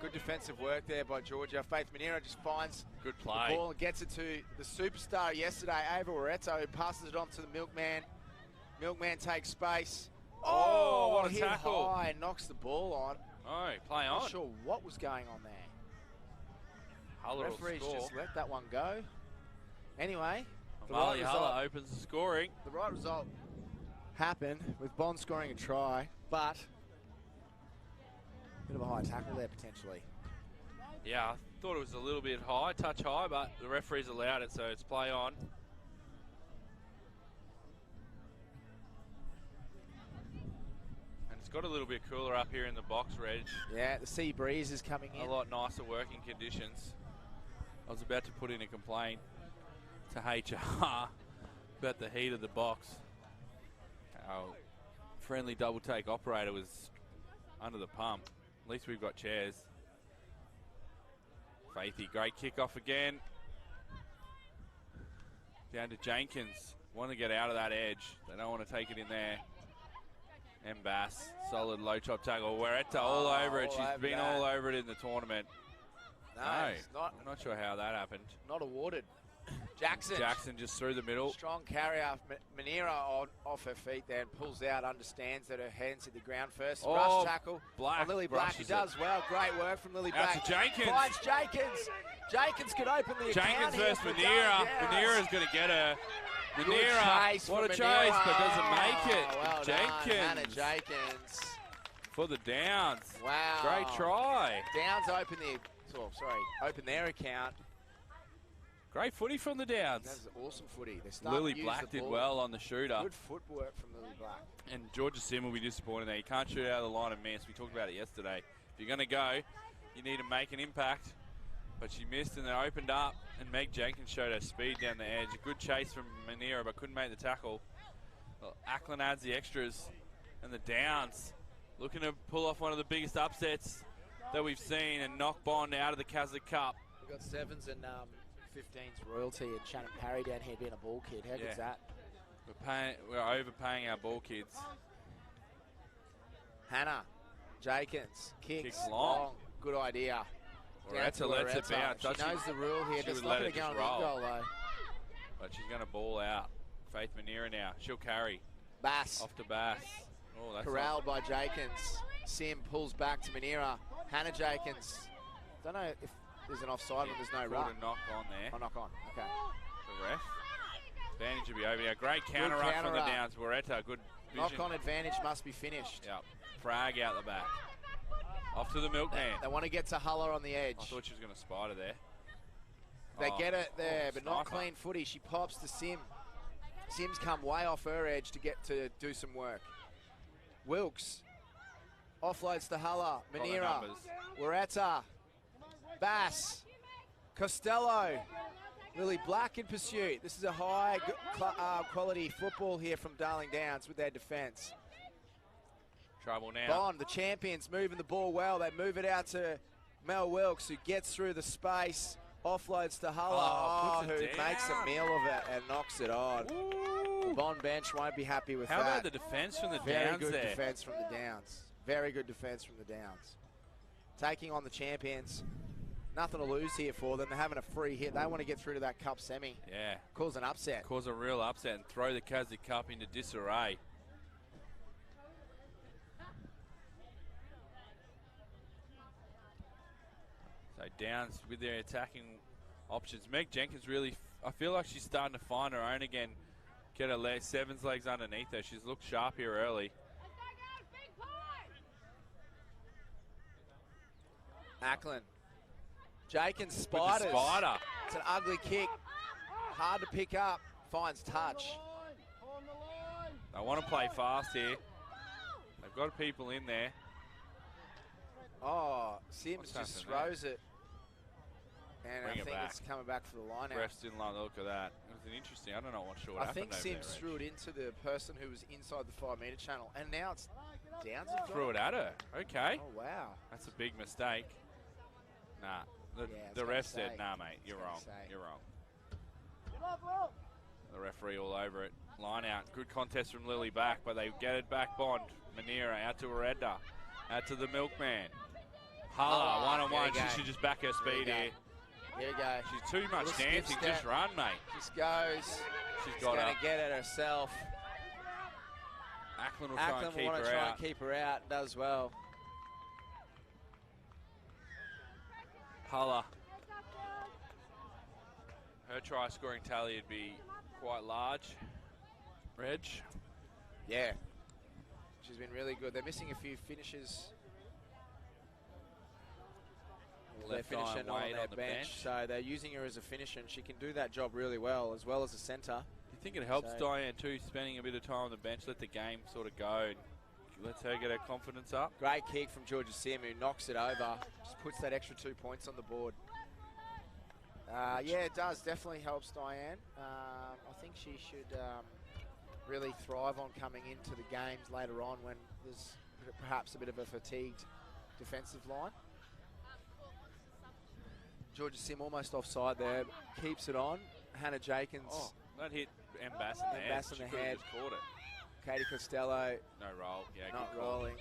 good defensive work there by Georgia. Faith Manera just finds Good the play. ball and gets it to the superstar yesterday, Ava Loretto, who passes it on to the Milkman. Milkman takes space. Oh, what a hit tackle. high, knocks the ball on. Oh, play on. Not sure what was going on there. Huller will Referees score. just let that one go. Anyway, the Amalia right Huller result. opens the scoring. The right result happened with Bond scoring a try, but a bit of a high tackle there potentially. Yeah, I thought it was a little bit high, touch high, but the referees allowed it, so it's play on. And it's got a little bit cooler up here in the box, Reg. Yeah, the sea breeze is coming in. A lot nicer working conditions. I was about to put in a complaint to HR about the heat of the box. Our friendly double take operator was under the pump. At least we've got chairs. Faithy, great kickoff again. Down to Jenkins. Want to get out of that edge. They don't want to take it in there. And Bass, solid low chop tackle. Weretta all over it. all She's over been that. all over it in the tournament. No, it's not, I'm not sure how that happened. not awarded. Jackson. Jackson just through the middle. Strong carrier. Manera off her feet there and pulls out, understands that her hands hit the ground first. Oh, Brush tackle Black on Lily Black. He brushes does it. well. Great work from Lily Out Black. to Jenkins. Finds Jenkins. Jenkins could open the account Jenkins here versus for Manera. Darling Downs. Manera's going to get her. Good Manera, chase what a from chase, Manera. but doesn't make it. Well Jenkins done, Hannah Jenkins. for the Downs. Wow. Great try. Downs open their account. Great footy from the Downs. That's awesome footy. They're starting Lily to use Black the did ball. well on the shooter. Good footwork from Lily Black. And Georgia Sim will be disappointed there. You can't shoot out of the line and miss. We talked about it yesterday. If you're going to go, you need to make an impact. But she missed and then opened up, and Meg Jenkins showed her speed down the edge. A good chase from Manera, but couldn't make the tackle. Well, Ackland adds the extras, and the Downs looking to pull off one of the biggest upsets that we've seen and knock Bond out of the Caslick Cup. We've got 7s and 15s royalty and Shannon Parry down here being a ball kid. How good's that? We're overpaying our ball kids. Hannah Jenkins kicks Kicks long. Good idea. Loretta lets it bounce. She knows the rule here. She Just would not let going to it go on just the roll. goal though. But she's going to ball out. Faith Manera now. She'll carry. Bass Off to Bass. Oh, that's corralled by Jenkins. Sim pulls back to Manera. Hannah Jenkins. Don't know if there's an offside when there's no Called ruck. a knock on there. Oh, knock on. Okay. The ref. Advantage will be over here. Great counter up from the counter-up. Downs. Loretta, good vision. Knock on advantage must be finished. Yep. Frag out the back. Off to the Milkman. They want to get to Huller on the edge. I thought she was going to spider there. They Oh. get it there, but not Sniper. clean footy. She pops to Sim. Sim's come way off her edge to get to do some work. Wilkes offloads to Huller. Got the Manera. numbers. Weretta. Bass. Costello. Lily Black in pursuit. This is a high quality football here from Darling Downs with their defence. Trouble now. Bond, the champions, moving the ball well. They move it out to Mel Wilkes, who gets through the space, offloads to Huller, puts who it makes a down. meal of it and knocks it on. The Ooh. Bond bench won't be happy with How that. about the defence from the Very Downs good there? defence from the Downs. Very good defence from the Downs. Taking on the champions. Nothing to lose here for them. They're having a free hit. They want to get through to that cup semi. Yeah. Cause an upset. Cause a real upset and throw the Caslick Cup into disarray. So Downs with their attacking options. Meg Jenkins really, I feel like she's starting to find her own again get her sevens legs underneath her. She's looked sharp here early. Ackland. Jenkins spiders. With the spider. It's an ugly kick. Hard to pick up. Finds touch. They want to play fast here. They've got people in there. Oh, Sims just throws it. And Bring I it think back. it's coming back for the line out. Refs didn't like the look of that. It was an interesting, I don't know what short I happened think over Sims there, threw Reg. it into the person who was inside the 5-metre channel. And now it's Downs. Threw it at her. Okay. Oh, wow. That's a big mistake. Nah. The ref said, nah, mate, you're wrong. You're wrong. The referee all over it. Line out. Good contest from Lily back, but they get it back. Bond. Manira out to Arenda. Out to the milkman. Hala, one-on-one. She should just back her speed here. Here we go. She's too much dancing. Just run, mate. Just goes. She's got going to get it herself. Ackland will try and keep her try out. And keep her out. Does well. Hala. Her try scoring tally would be quite large. Reg. Yeah. She's been really good. They're missing a few finishes. They're finishing on their bench, so they're using her as a finisher, and she can do that job really well, as a centre. Do you think it helps Diane too, spending a bit of time on the bench, let the game sort of go, and lets her get her confidence up? Great kick from Georgia Sim, who knocks it over, just puts that extra 2 points on the board. Yeah, it does. Definitely helps Diane. I think she should really thrive on coming into the games later on when there's perhaps a bit of a fatigued defensive line. Georgia Sim almost offside there, keeps it on. Hannah Jenkins. Oh, that hit Embass in the head. Embass in the head. Just caught it. Katie Costello. No roll. Yeah, not good call. rolling.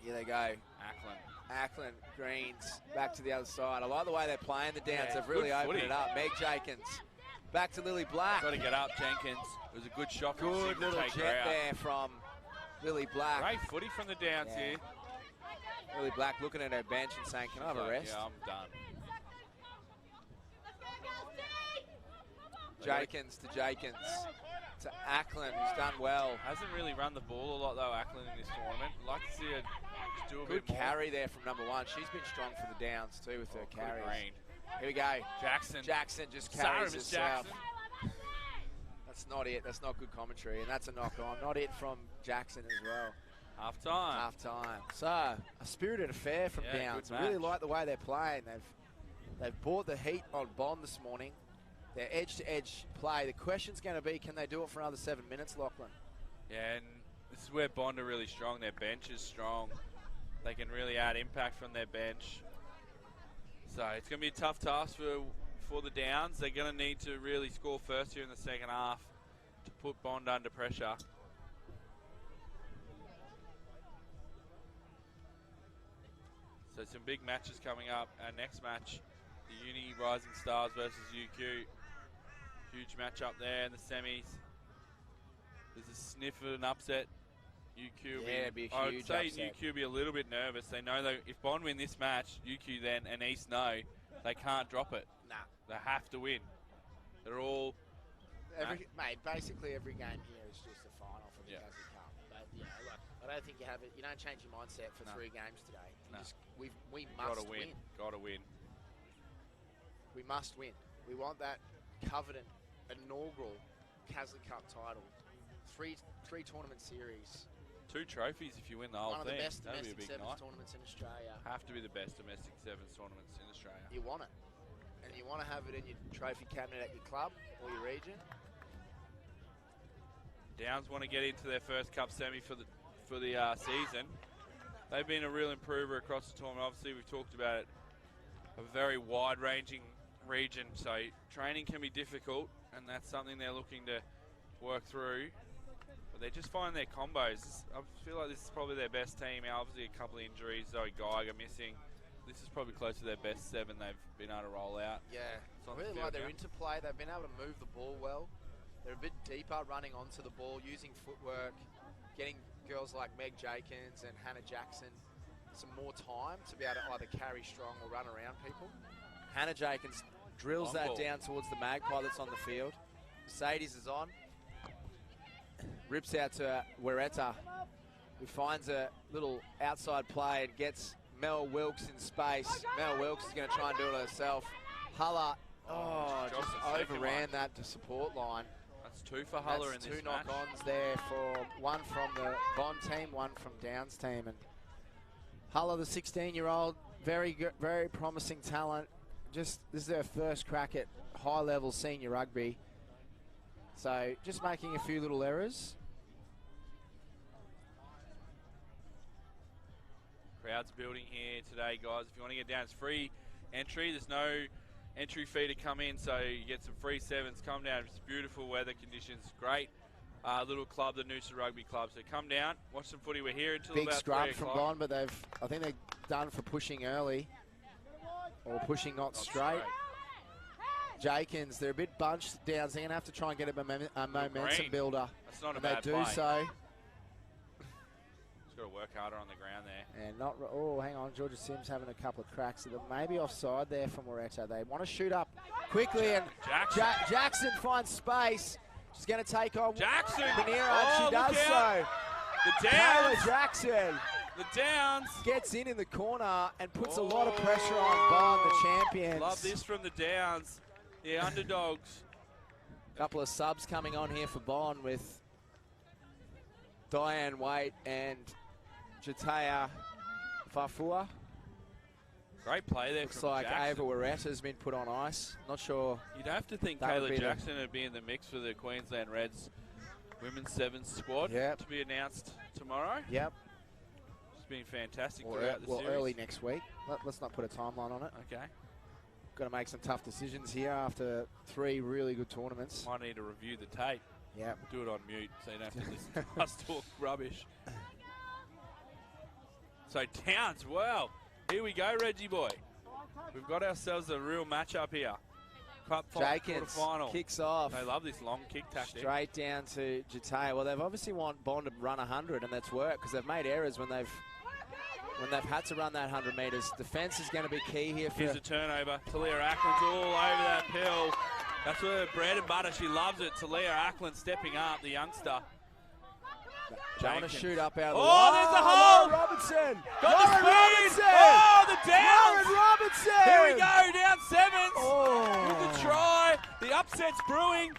Here they go. Ackland, Greens, back to the other side. I like the way they're playing the downs. They've really opened it up. Meg Jenkins, back to Lily Black. Got to get up, Jenkins. It was a good shot from Good little jet there from Lily Black. Great footy from the downs here. Lily Black looking at her bench and saying, can I have a rest? Yeah, I'm done. Jenkins to Ackland, who's done well. Hasn't really run the ball a lot though, Ackland, in this tournament. I'd like to see her just do a bit more. Good carry there from number one. She's been strong for the downs too with her carries. Here we go. Jackson just carries herself. That's not it. That's not good commentary, and that's a knock on. Not it from Jackson as well. Half time. So a spirited affair from Downs. I really like the way they're playing. They've bought the heat on Bond this morning. Their edge-to-edge play. The question's going to be, can they do it for another 7 minutes, Lachlan? Yeah, and this is where Bond are really strong. Their bench is strong. They can really add impact from their bench. So it's going to be a tough task for the Downs. They're going to need to really score first here in the second half to put Bond under pressure. So some big matches coming up. Our next match, the Uni Rising Stars versus UQ. Huge match up there in the semis. There's a sniff of an upset. UQ will be a huge upset. UQ will be a little bit nervous. They know that if Bond win this match, UQ then and East know they can't drop it. Nah. They have to win. They're all... Mate, basically every game here is just a final for the Caslick Cup. But, look, I don't think you have it. You don't change your mindset for 3 games today. We must win. Gotta win. We must win. We want that coveted inaugural Caslick Cup title. Three tournament series. 2 trophies if you win the whole thing. One of the best That'd domestic be a big sevens night. tournaments in Australia. Have to be the best domestic sevens tournaments in Australia. You want it. And you want to have it in your trophy cabinet at your club or your region. Downs want to get into their first cup semi for the season. They've been a real improver across the tournament. Obviously, we've talked about it. A very wide-ranging region, so training can be difficult, and that's something they're looking to work through. But they just find their combos. I feel like this is probably their best team. Obviously, a couple of injuries. Zoe Geiger missing. This is probably close to their best 7 they've been able to roll out. Yeah, I really like their interplay. They've been able to move the ball well. They're a bit deeper running onto the ball, using footwork, getting girls like Meg Jenkins and Hannah Jackson some more time to be able to either carry strong or run around people. Hannah Jenkins drills that down towards the magpie that's on the field. Mercedes is on. Rips out to Wereta, who finds a little outside play and gets Mel Wilkes in space. Mel Wilkes is going to try and do it herself. Hulla, just overran that to support line. That's 2 for Hulla in this match. 2 knock-ons there, for one from the Bond team, one from Downs team. And Hulla, the 16-year-old, very promising talent. This is her first crack at high-level senior rugby. So just making a few little errors. Crowd's building here today, guys. If you want to get down, it's free entry. There's no entry fee to come in, so you get some free sevens. Come down. It's beautiful weather conditions. Great little club, the Noosa Rugby Club. So come down, watch some footy. We're here until big about scrub 3 from o'clock. Bond, but I think they're done for pushing early or pushing not straight. Jenkins, they're a bit bunched down. So they're going to have to try and get a momentum builder. That's not a and bad they do play. so. Just got to work harder on the ground there. And hang on, Georgia Sims having a couple of cracks. So maybe offside there from Wereta. They want to shoot up quickly, and Jackson finds space. She's going to take on Jackson. Manera, she does so. The Taylor Downs. Jackson. The Downs. Gets in the corner and puts a lot of pressure on Bond, the champions. Love this from the Downs. The underdogs. Couple of subs coming on here for Bond with Diane Waite and Jatea Fafua. Great play there. Looks from like Jackson. Ava Wereta's been put on ice. Not sure. You'd have to think That would Kayla be Jackson would be in the mix for the Queensland Reds Women's Sevens squad Yep. to be announced tomorrow. Yep. It's been fantastic Or throughout the series. early next week. Let's not put a timeline on it. Okay. Got to make some tough decisions here after 3 really good tournaments. Might need to review the tape. Yep. Do it on mute so you don't have to listen to us talk rubbish. So Downs, wow. Here we go, Reggie boy. We've got ourselves a real matchup here. Cup Jenkins quarterfinal. kicks off. They love this long kick tactic. Straight down to Jatea. Well, they've obviously want Bond to run 100, and that's worked because they've made errors when they've had to run that 100 metres. Defence is going to be key here. Here's a turnover. Talia Ackland's all over that pill. That's her bread and butter. She loves it. Talia Ackland stepping up, the youngster. They want to shoot up out of the Oh, there's the hole! Robinson! Got the speed! Oh, the Downs! Lauren Robinson! Here we go, down 7s. Oh. With the try. The upset's brewing.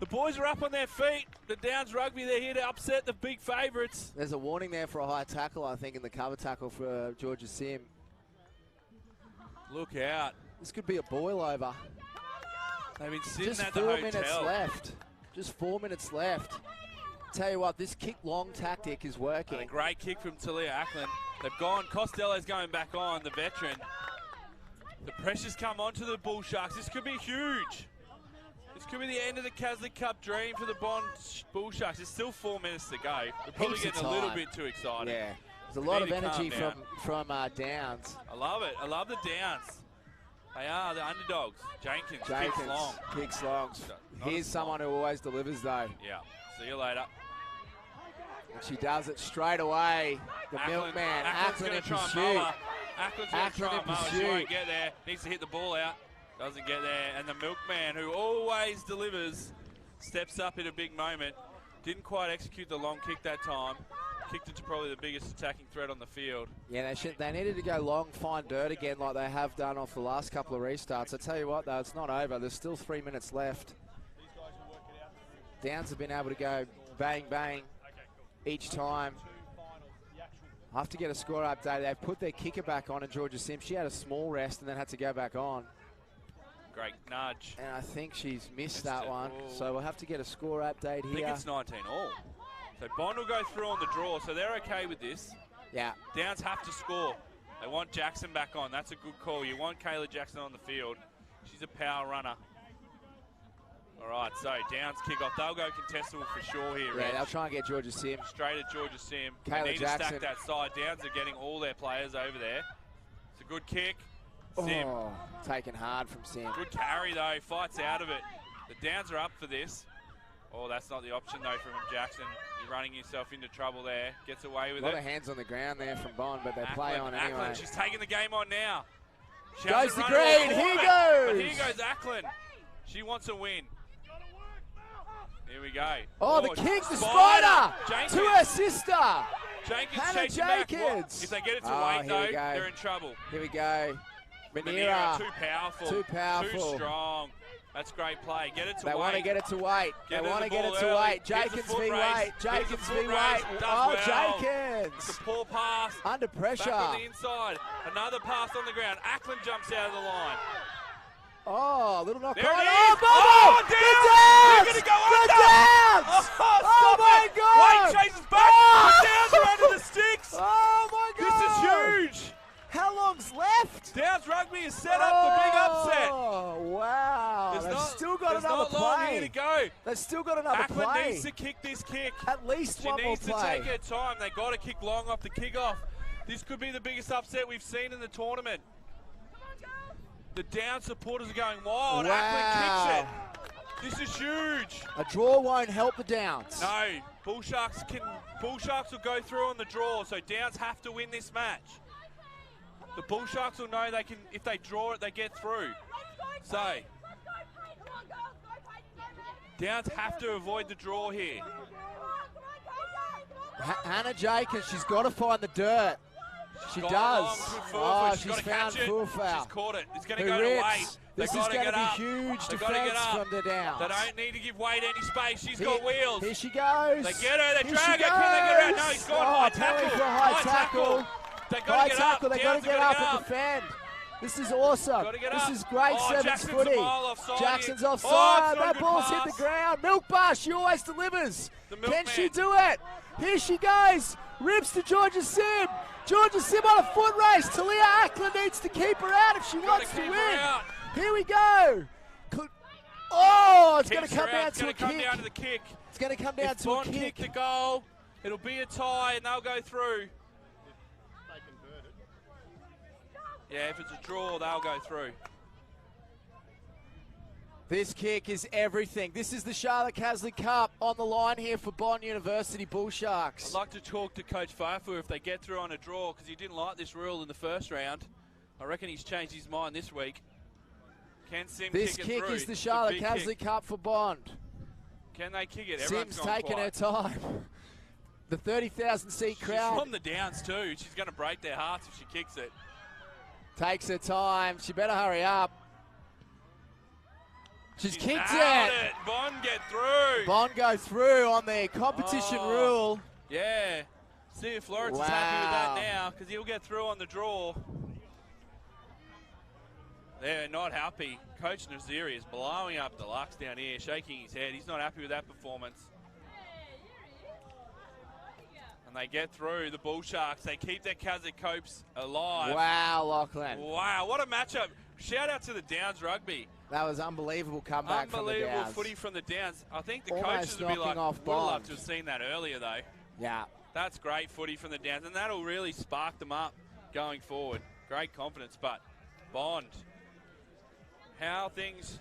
The boys are up on their feet. The Downs Rugby, they're here to upset the big favourites. There's a warning there for a high tackle, I think, in the cover tackle for Georgia Sim. Look out. This could be a boil over. They've been sitting Just at the 4 hotel. minutes left. Just 4 minutes left. Tell you what, this kick long tactic is working. And a great kick from Talia Ackland. They've gone. Costello's going back on, the veteran. The pressure's come onto the Bull Sharks. This could be huge. This could be the end of the Caslick Cup dream for the Bond Bull Sharks. There's still 4 minutes to go. We're probably Heaps of getting a little time. bit too excited. Yeah, there's a lot of Need to energy calm from Downs. I love it. I love the Downs. They are the underdogs. Jenkins kicks long. Kicks long. Not Here's as someone who always delivers, though. Yeah. See you later. And she does it straight away. The milkman, Ackland in pursuit. Ackland's going to try and mow it. She pursuit. won't get there. Needs to hit the ball out. Doesn't get there. And the milkman, who always delivers, steps up in a big moment. Didn't quite execute the long kick that time. Kicked it to probably the biggest attacking threat on the field. Yeah, they needed to go long, find dirt again like they have done off the last couple of restarts. I tell you what, though, it's not over. There's still 3 minutes left. Downs have been able to go bang, bang each time. I have to get a score update. They've put their kicker back on, and Georgia Sims, she had a small rest and then had to go back on. Great nudge. And I think she's missed that one. So we'll have to get a score update here. I think it's 19 all. So Bond will go through on the draw, so they're okay with this. Yeah. Downs have to score. They want Jackson back on. That's a good call. You want Kayla Jackson on the field. She's a power runner. All right, so Downs kick off. They'll go contestable for sure here, Yeah, Reg. they'll try and get Georgia Sim. Straight at Georgia Sim. Kayla They need Jackson. to stack that side. Downs are getting all their players over there. It's a good kick. Sim. Oh, taken hard from Sim. Good carry, though. Fights out of it. The Downs are up for this. Oh, that's not the option, though, from Jackson. You're running yourself into trouble there. Gets away with A lot it. of hands on the ground there from Bond, but they play on anyway. Ackland, she's taking the game on now. She Goes hasn't to run it all green. Here tournament, goes. But here goes Ackland. She wants a win. Here we go. Oh, the kick, the spider Jenkins. to her sister. Jenkins Hannah chasing back. Jenkins. If they get it to Oh, weight, here though, we go. they're in trouble. Here we go. Manera, Manera. too powerful. Too powerful. Too strong. That's great play. Get it to They weight. want to get it to weight. They want to get it to weight. Jenkins v. Weight. Jenkins v. Weight. Oh, Jenkins. It's a poor pass. Under pressure. Back on the inside. Another pass on the ground. Ackland jumps out of the line. Oh, little knock on. There it is. Oh, Oh, the down. downs! They're going to go The under. downs! Oh, stop my it. God! White chases back. Oh! The Downs are under the sticks. Oh, my This God! is huge. How long's left? Downs Rugby is set up for big upset. Oh, wow. They've still got another There's not long play. here to go. They've still got another Ackland play. needs to kick this kick. At least She one more needs to play. take her time. They got to kick long off the kickoff. This could be the biggest upset we've seen in the tournament. The Down supporters are going wild. Wow. Ackland kicks it. This is huge. A draw won't help the Downs. No, Bullsharks will go through on the draw, so Downs have to win this match. The Bullsharks will know they can, if they draw it, they get through. So, Downs have to avoid the draw here. Hannah Jenkins, she's got to find the dirt. She Got does. along, good foul, Oh, but she's gotta found catch it. full foul. She's caught it. It's going to Who go to rips? weight. This is going to be huge They've gotta get defense up. from the Downs. They don't need to give Wade any space. She's Here- got wheels. Here she goes. They get her. They Here drag she her. Can they get her out? No, goes. he's gone. Oh, High penalty tackle. for a high tackle. They got High to get tackle. up. They got to Downs get have up gotta and defend. This is awesome. Gotta get This up. is great Oh, sevens Jackson's footy. a mile offside Jackson's here. offside. Oh, it's not a That good ball's hit pass. the ground. Milk Bar, she always delivers. The Can milkman. she do it? Here she goes. Rips to Georgia Sim. Georgia Sim on a foot race. Talia Ackland needs to keep her out if she wants to keep her win. out. Here we go. Oh, it's going Keeps to come her out. down It's to a gonna come kick. down to the kick. It's going to come down If to a Bond kick. kick the goal, it'll be a tie and they'll go through. Yeah, if it's a draw, they'll go through. This kick is everything. This is the Charlotte Caslick Cup on the line here for Bond University Bull Sharks. I'd like to talk to Coach Fafu if they get through on a draw, because he didn't like this rule in the first round. I reckon he's changed his mind this week. Can Sim This kick it kick through? is the It's a Charlotte big Caslick kick. Cup for Bond. Can they kick it? Everyone's Sim's gone taking her quiet. time. The 30,000 seat She's crowd from the Downs too. She's going to break their hearts if she kicks it. takes her time. She better hurry up. She's kicked nailed it. Bond get through. Bond go through on the competition Oh. rule. Yeah. See if Florence Wow. is happy with that now, because he'll get through on the draw. They're not happy. Coach Naziri is blowing up the Lux down here, shaking his head. He's not happy with that performance. And they get through the Bull Sharks. They keep their Caslick Copes alive. Wow, Lachlan. Wow, what a matchup. Shout out to the Downs Rugby. That was unbelievable comeback from the Unbelievable Downs. footy from the Downs. I think the Almost coaches would be knocking like, off would have loved Bond. to have seen that earlier though. Yeah. That's great footy from the Downs, and that'll really spark them up going forward. Great confidence, but Bond, how things...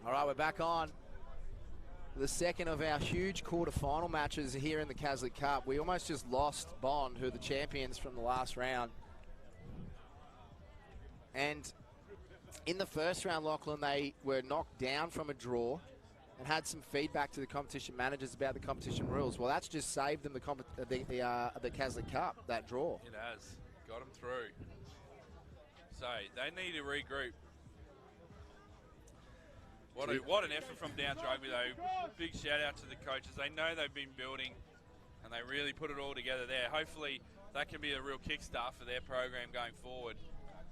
All right, we're back on. the second of our huge quarter-final matches here in the Caslick Cup. We almost just lost Bond, who are the champions from the last round. And in the first round, Lachlan, they were knocked down from a draw and had some feedback to the competition managers about the competition rules. Well, that's just saved them the Caslick Cup, that draw. It has. Got them through. So they need to regroup. What an effort from Downs Rugby, though. Big shout out to the coaches. They know they've been building, and they really put it all together there. Hopefully, that can be a real kickstart for their program going forward.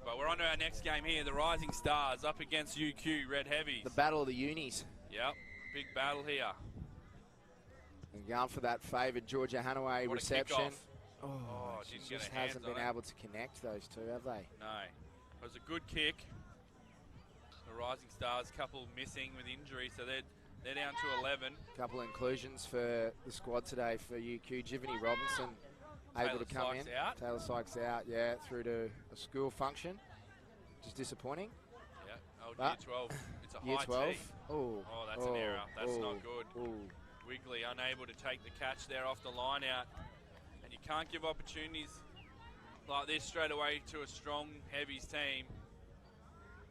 But we're on to our next game here. The Rising Stars up against UQ Red Heavies. The battle of the unis. Yep, big battle here. And going for that favoured Georgia Hanaway What reception. A kickoff. She didn't get just a hands hasn't on been it. able to connect those two, have they? No. It was a good kick. The Rising Stars, couple missing with injury, so they're down to 11. Couple inclusions for the squad today for UQ. Jivany Robinson able to come in. Out. Taylor Sykes out, yeah, through to a school function, which is disappointing. Yeah, year 12. It's a Year high 12. tee. Oh, That's an error. That's not good. Oh. Wigley unable to take the catch there off the line out. And you can't give opportunities like this straight away to a strong Heavies team.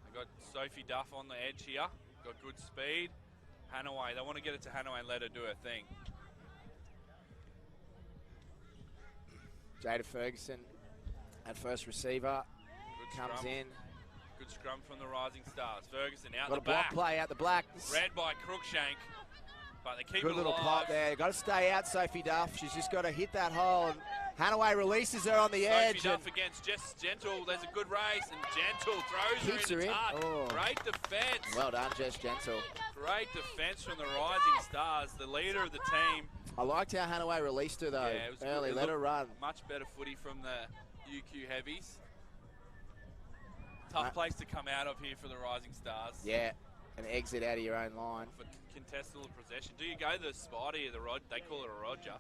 They've got Sophie Duff on the edge here. Got good speed. Hanaway, they want to get it to Hanaway and let her do her thing. Jada Ferguson at first receiver. Good Comes scrum. in. Good scrum from the Rising Stars. Ferguson out Got the a block back. play out the black. Read by Crookshank. But they keep Good it little alive. pop there. Got to stay out, Sophie Duff. She's just got to hit that hole. And Hanaway releases her on the edge. Sophie Duff against Jess Gentle. There's a good race, and Gentle throws Keeps her her in in. the tuck. Oh. Great defense. Well done, Jess Gentle. Great defense from the Rising Stars, the leader of the team. I liked how Hanaway released her, though, Yeah, it was early. good. Let her run. Much better footy from the UQ Heavies. Tough place to come out of here for the Rising Stars. Yeah, an exit out of your own line. For contestable possession. Do you go the Spidey or the Rod? They call it a Roger.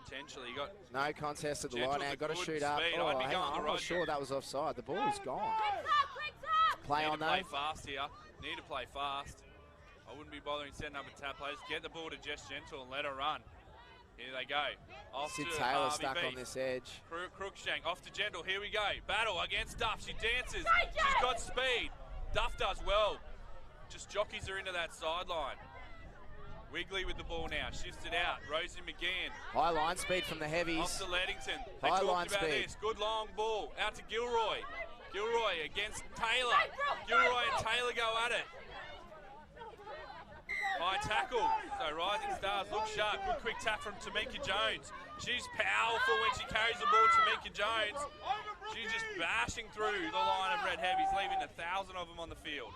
Potentially, you got No contest at the Gentle's line now. a Got to good shoot up. speed. Oh, I'd be hang going on. the I'm not Roger. sure that was offside. The ball is gone. Play need on, to play though. fast here. Need to play fast. I wouldn't be bothering setting up a tap play. Just get the ball to Jess Gentle and let her run. Here they go. Off Sid to Taylor Harvey stuck Beef. on this edge. Crookshank off to Gentle. Here we go. Battle against Duff. She dances. She's got speed. Duff does well. Just jockeys her into that sideline. Wigley with the ball now. Shifts it out. Rosie McGann. High line speed from the Heavies. Off to Leddington. They High talked line about speed. this. Good long ball. Out to Gilroy. Gilroy against Taylor. Gilroy and Taylor go at it. High tackle. So Rising Stars look sharp. Good quick tap from Tamika Jones. She's powerful when she carries the ball, Tamika Jones. She's just bashing through the line of Red Heavies, leaving 1,000 of them on the field.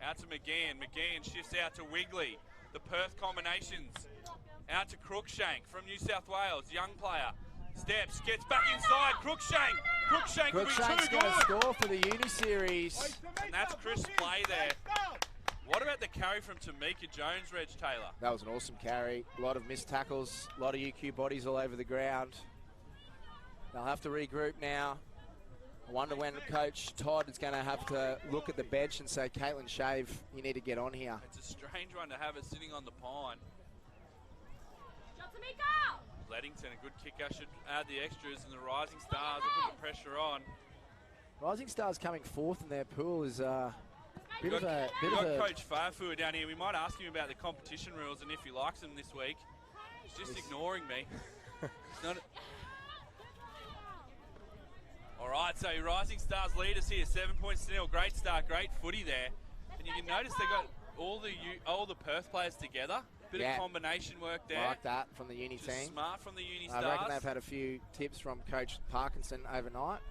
Out to McGann. McGann shifts out to Wigley. The Perth combinations. Out to Crookshank from New South Wales. Young player. Steps. Gets back inside. Crookshank. Crookshank will be Crookshank's too going to good. score for the Uni Series. And that's crisp play there. What about the carry from Tamika Jones, Reg Taylor? That was an awesome carry. A lot of missed tackles. A lot of UQ bodies all over the ground. They'll have to regroup now. I wonder when Coach Todd is going to have to look at the bench and say, Caitlin Shave, you need to get on here. It's a strange one to have her sitting on the pine. Leddington, a good kicker, should add the extras, and the Rising Stars will put the pressure on. Rising Stars coming fourth in their pool is We've bit of a Coach Farfua down here. We might ask him about the competition rules and if he likes them this week. He's just ignoring me. All right, so Rising Stars leaders here, 7 points still. Great start, great footy there. And you can notice they got all the Perth players together. Bit of combination work there. like that from the Uni Just team. smart from the Uni I Stars. reckon they've had a few tips from Coach Parkinson overnight.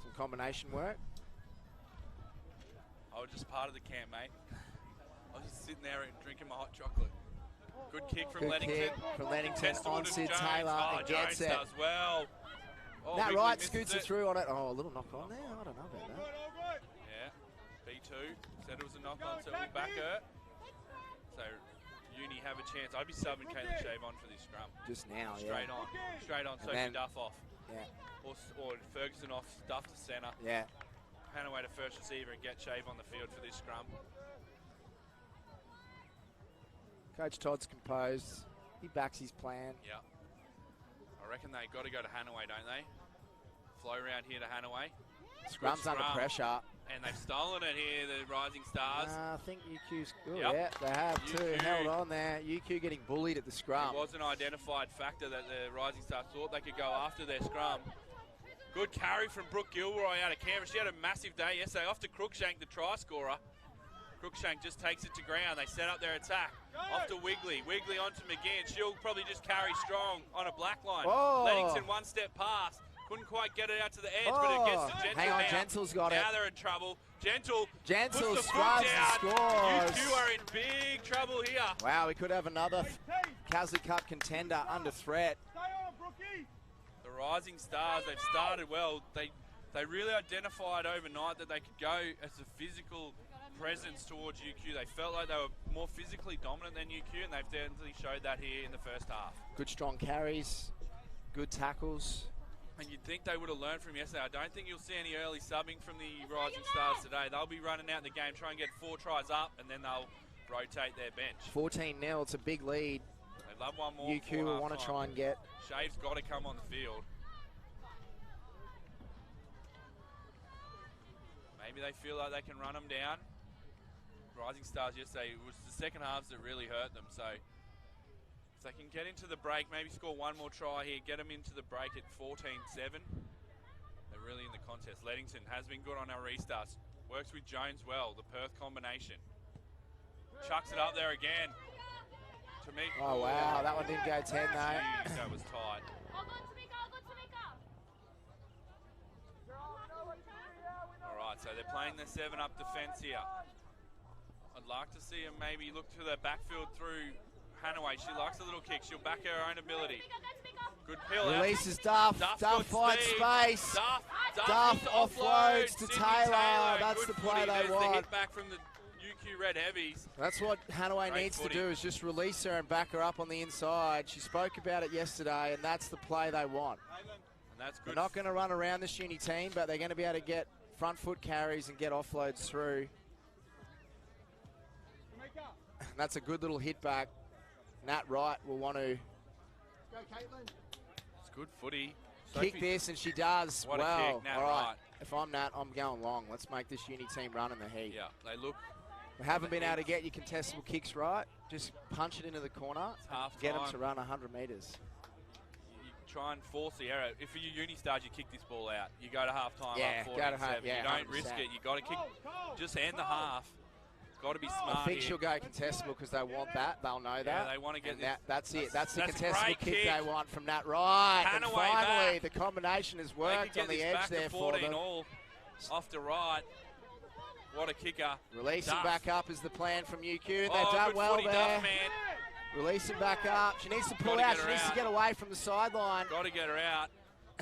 Some combination work. I was just part of the camp, mate. I was just sitting there and drinking my hot chocolate. Good kick from Good Leddington. kick from Leddington Contestable on to Sid Jones. Taylor Oh, and gets Jones it. does well. Oh, That Wigley right, misses scoots it through on it. Oh, a little knock on there. I don't know about that. Yeah, B2 said it was a knock on, so we'll back her. So Uni have a chance. I'd be subbing Caitlin Shave on for this scrum. Just now, Straight on. Straight on, Sophie then- Duff off. Yeah, Or Ferguson off, Duff to centre. yeah. Hanaway to first receiver and get Shave on the field for this scrum. Coach Todd's composed. He backs his plan. Yeah. I reckon they got to go to Hanaway, don't they? Flow around here to Hanaway. Scrum's under pressure. And they've stolen it here, the Rising Stars. I think UQ's good. Yep. Yeah, they have too. UQ. Held on there. UQ getting bullied at the scrum. It was an identified factor that the Rising Stars thought they could go after their scrum. Good carry from Brooke Gilroy out of Canberra. She had a massive day yesterday. Off to Crookshank, the try scorer. Crookshank just takes it to ground. They set up their attack. Off to Wigley. Wigley onto McGinn. She'll probably just carry strong on a black line. Oh. Leddington one step past. Couldn't quite get it out to the edge, but it gets to Gentle. Hang on, now. Gentle's got it. Now they're in trouble. Gentle Gentle puts the scrubs foot and down. scores. UQ are in big trouble here. Wow, we could have another Caslick Cup contender under threat. The Rising Stars, they've started well. They really identified overnight that they could go as a physical presence towards UQ. They felt like they were more physically dominant than UQ, and they've definitely showed that here in the first half. Good strong carries, good tackles. And you'd think they would have learned from yesterday. I don't think you'll see any early subbing from the Rising Stars today. They'll be running out in the game, try and get 4 tries up, and then they'll rotate their bench. 14-0, it's a big lead. They love one more. UQ will want to try and get. Shave's got to come on the field. Maybe they feel like they can run them down. Rising Stars yesterday, it was the second halves that really hurt them. So if they can get into the break, maybe score one more try here, get them into the break at 14-7. They're really in the contest. Leddington has been good on our restarts. Works with Jones well, the Perth combination. Chucks it up there again. To me. Oh, wow, that one didn't go 10, though. Jeez, that was tight. All right, so they're playing the 7-up defence here. I'd like to see them maybe look to the backfield through Hanaway. She likes a little kick. She'll back her own ability. Good pill. Releases Duff. Duff finds space. Duff offloads to Taylor. That's the play they want. The hit back from the UQ Red Heavies. That's what Hanaway needs to do, is just release her and back her up on the inside. She spoke about it yesterday, and that's the play they want. And that's good. They're not going to run around this Uni team, but they're going to be able to get front foot carries and get offloads through. And that's a good little hit back. Nat Wright will want to It's good footy. kick this, and she does. What a well. kick, Nat All right. Wright. If I'm Nat, I'm going long. Let's make this Uni team run in the heat. Yeah, they look. We haven't been able to get your contestable kicks right. Just punch it into the corner. It's half Get them time. to run 100 metres. You try and force the error. If you're Uni Stars, you kick this ball out. You go to half time Yeah, up go 14-7. to half, yeah, you don't 100%. risk it. You got to kick. Just end the half. Got to be smart I think here. she'll go contestable because they want that. They'll know that. Yeah, they want to get And this. that's it. That's the that's a contestable great kick kick. they want from Nat Wright. And Hanaway finally, back. the combination has They could worked get on the this edge back there to for 14 them. all. Off to right. What a kicker. Releasing Duff. back up is the plan from UQ. They've Oh, done good well footy, there. Duff, man. Releasing back up. She needs to pull Gotta out. get She her needs to out. get away from the sideline. Got to get her out.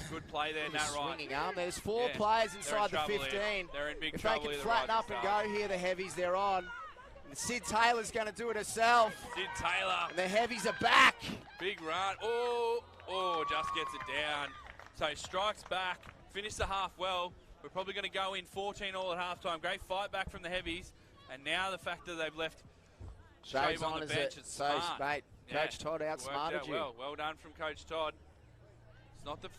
Good play there, Nat Wright. Swinging arm. There's 4 Yeah, players they're in inside the trouble 15. here. They're in big If they trouble can here, the flatten Rising up and Stars. go here, the heavies, they're on. And Sid Taylor's going to do it herself. Sid Taylor. And the heavies are back. Big run. Oh, just gets it down. So strikes back. Finished the half well. We're probably going to go in 14 all at halftime. Great fight back from the heavies. And now the fact that they've left Shave on the bench, it's so, smart. mate, Yeah, Coach Todd worked outsmarted out you. Well done from Coach Todd. It's not the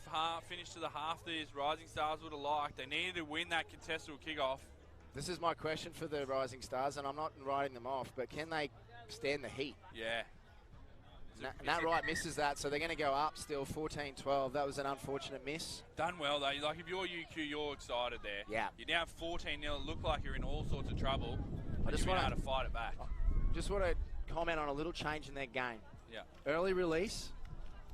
finish to the half these Rising Stars would have liked. They needed to win that contestable kickoff. This is my question for the Rising Stars, and I'm not writing them off, but can they stand the heat? Yeah. Nat Wright misses that, so they're going to go up still 14-12. That was an unfortunate miss. Done well, though. Like, if you're UQ, you're excited there. Yeah. You're now 14-0. Look like you're in all sorts of trouble. I just want want to fight it back. Just want to comment on a little change in their game. Yeah. Early release,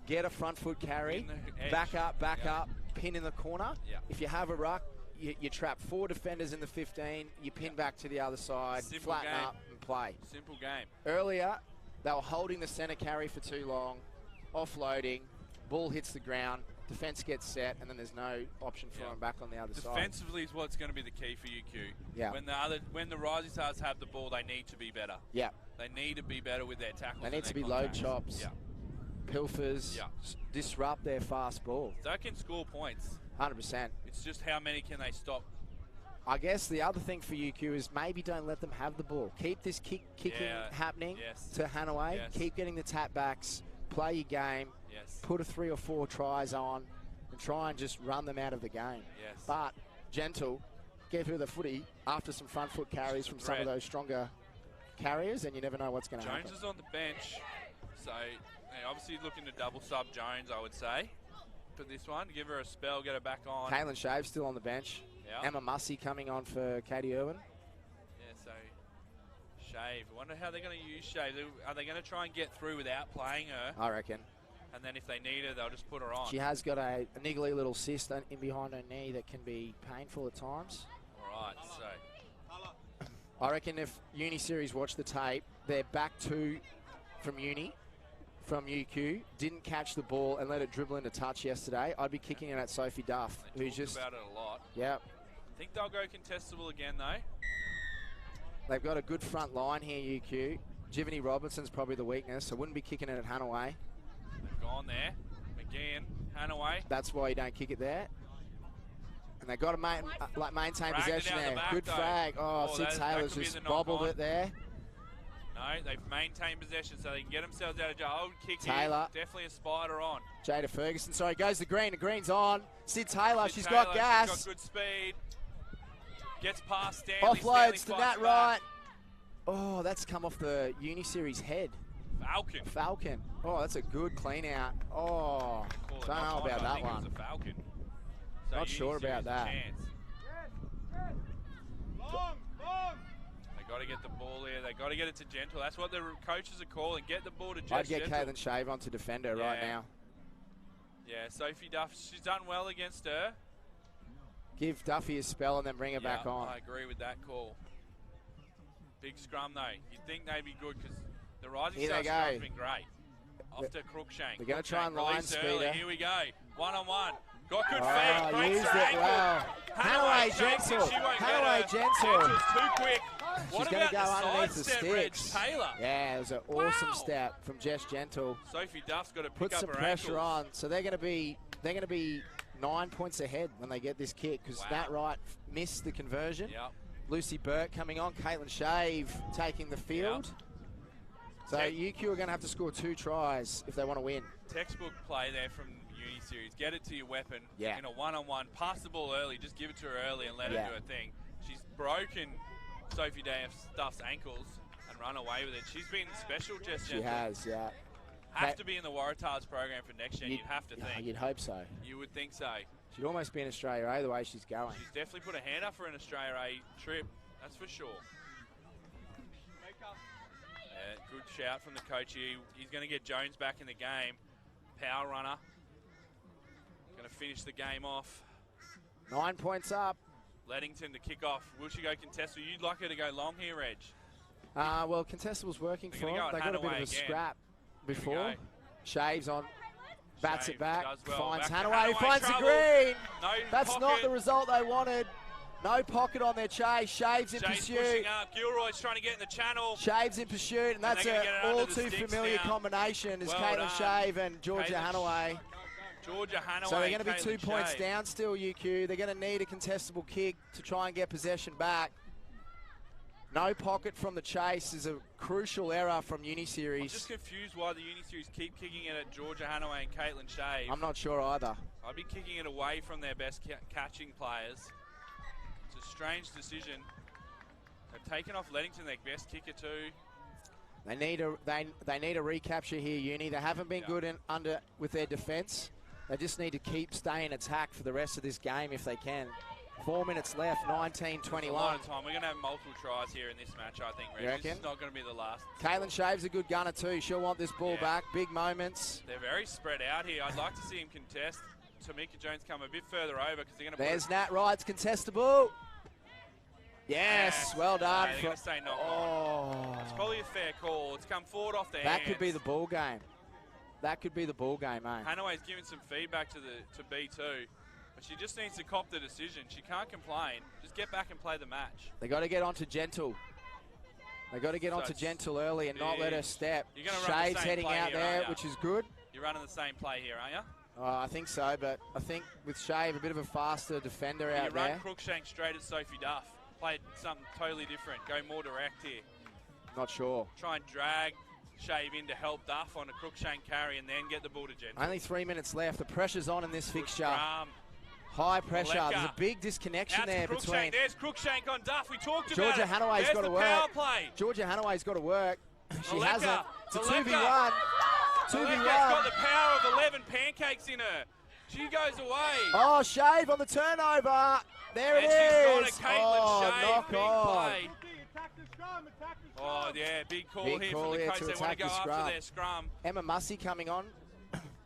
get a front foot carry, In the edge. back up, Yeah. pin in the corner. Yeah. If you have a ruck, you trap 4 defenders in the 15, you pin back to the other side, Simple flatten game. up and play. Simple game. Earlier, they were holding the centre carry for too long, offloading, ball hits the ground, defence gets set, and then there's no option for them back on the other side. Defensively is what's going to be the key for UQ. Yeah. When the Rising Stars have the ball, they need to be better. Yeah. They need to be better with their tackles. They and need to their be low contacts. chops, Yeah. pilfers, Yeah. disrupt their fast ball. They can score points. 100%. It's just how many can they stop I guess the other thing for UQ is maybe don't let them have the ball. Keep this kicking happening to Hanaway. Yes. Keep getting the tap backs. Play your game. Yes. Put a 3 or 4 tries on and try and just run them out of the game. Yes. But gentle, get through the footy after some front foot carries from some of those stronger carriers, and you never know what's going to happen. Jones is on the bench, so obviously looking to double sub Jones, I would say, for this one. Give her a spell, get her back on. Caitlin Shave's still on the bench. Yep. Emma Mussey coming on for Katie Irwin. Yeah, so Shave. I wonder how they're going to use Shave. Are they going to try and get through without playing her? I reckon. And then if they need her, they'll just put her on. She has got a niggly little cyst in behind her knee that can be painful at times. All right, so I reckon if Uni Series watch the tape, they're back 2 from Uni, from UQ, didn't catch the ball and let it dribble into touch yesterday. I'd be kicking it at Sophie Duff, they who's just about it a lot. Yeah. I think they'll go contestable again though. They've got a good front line here, UQ. Jivany Robinson's probably the weakness. I wouldn't be kicking it at Hanaway. They've gone there. Again, Hanaway. That's why you don't kick it there. And they've got to maintain possession there. Good frag. Oh, Sid Taylor's just bobbled it there. No, they've maintained possession so they can get themselves out of jail. Old kick Taylor. Here. Definitely a spider on. Jada Ferguson. Sorry, goes the green. The green's on. Sid Taylor. She's got gas. She's got good speed. Gets past Stanley. Offloads to Nat Wright. Oh, that's come off the Uni Series head. Falcon. Oh, that's a good clean out. Oh, don't know about that one. It was a Falcon. So Not sure about that. They got to get the ball here. They got to get it to Gentle. That's what the coaches are calling. Get the ball to Gentle. I'd get Caitlin Shave on to defend her right now. Yeah, Sophie Duff, she's done well against her. Give Duffy a spell and then bring her back on. I agree with that call. Big scrum though. You'd think they'd be good because the Rising Stars scrum's been great. Off to Crookshank. They're going to try and line speed her. Here we go. One-on-one. Got good feet. Breaks used her it ankle. well. Hanaway gentle. Hanaway gentle. Gentle. Too quick. She's going to go underneath the sticks. Taylor. Yeah, it was an awesome step from Jess Gentle. Sophie Duff's got to pick put up some her pressure ankles. on. So they're going to be 9 points ahead when they get this kick because Nat Wright missed the conversion. Yep. Lucy Burke coming on. Caitlin Shave taking the field. Yep. So UQ are going to have to score 2 tries if they want to win. Textbook play there from Uni Series. Get it to your weapon in a one-on-one. Pass the ball early. Just give it to her early and let her do her thing. She's broken Sophie Duff's ankles and run away with it. She's been special, Jess Gentle. She has, yeah. Have to be in the Waratahs program for next year. You'd have to think. You'd hope so. You would think so. She'd almost be in Australia A the way she's going. She's definitely put a hand up for an Australia A trip. That's for sure. Good shout from the coach here. He's going to get Jones back in the game. Power runner. Going to finish the game off. 9 points up. Leddington to kick off. Will she go contest? You'd like her to go long here, Reg? Well, Contestable's working for them. They got a bit of a scrap before. Shaves on. Bats it back. Finds Hanaway. Finds the green. That's not the result they wanted. No pocket on their chase. Shaves in pursuit. Pushing up. Gilroy's trying to get in the channel. Shaves in pursuit, and that's an all too familiar combination is Caitlin Shave and Georgia Hanaway. Georgia Hanaway. So they're going to be 2 points down still, UQ. They're going to need a contestable kick to try and get possession back. No pocket from the chase is a crucial error from Uni Series. I'm just confused why the Uni Series keep kicking it at Georgia Hanaway and Caitlin Shave. I'm not sure either. I'd be kicking it away from their best catching players. It's a strange decision. They've taken off Leddington, their best kicker too. They need a recapture here, Uni. They haven't been good with their defence. They just need to keep staying attack for the rest of this game if they can. 4 minutes left, 19-21. A lot of time. We're going to have multiple tries here in this match, I think, Reg. This is not going to be the last. Caitlin Shave's a good gunner too. She'll want this ball back. Big moments. They're very spread out here. I'd like to see him contest. Tamika Jones come a bit further over because they're going to. There's Nat Wright's contestable. Yes, well done. They're going to say no. It's probably a fair call. It's come forward off their hands. That could be the ball game. That could be the ball game, mate. Hanaway's giving some feedback to B2. But she just needs to cop the decision. She can't complain. Just get back and play the match. They got to get onto Gentle. They got to get onto Gentle early and not let her step. You're going to Shave's heading out there, which is good. You're running the same play here, aren't you? I think so, but I think with Shave, a bit of a faster defender out You run there. Crookshank straight at Sophie Duff. Play something totally different. Go more direct here. Not sure. Try and drag Shave in to help Duff on a Crookshank carry and then get the ball to Gentle. Only 3 minutes left. The pressure's on in this fixture. Scrum. High pressure. Maleka. There's a big disconnection Out to there Crookshank. between. There's Crookshank on Duff. We talked about Georgia it. Hanaway's There's got to the work. power play. Georgia Hanaway's got to work. She Maleka. hasn't. It's a Maleka. 2v1. Maleka's 2v1. got the power of 11 pancakes in her. She goes away. Oh, Shave on the turnover. There And it she's is. got a Caitlin Shave. knock Big on. play. Oh, yeah, big call Big here call from the here coach. to They want to attack go the after scrum. their scrum. Emma Mussey coming on.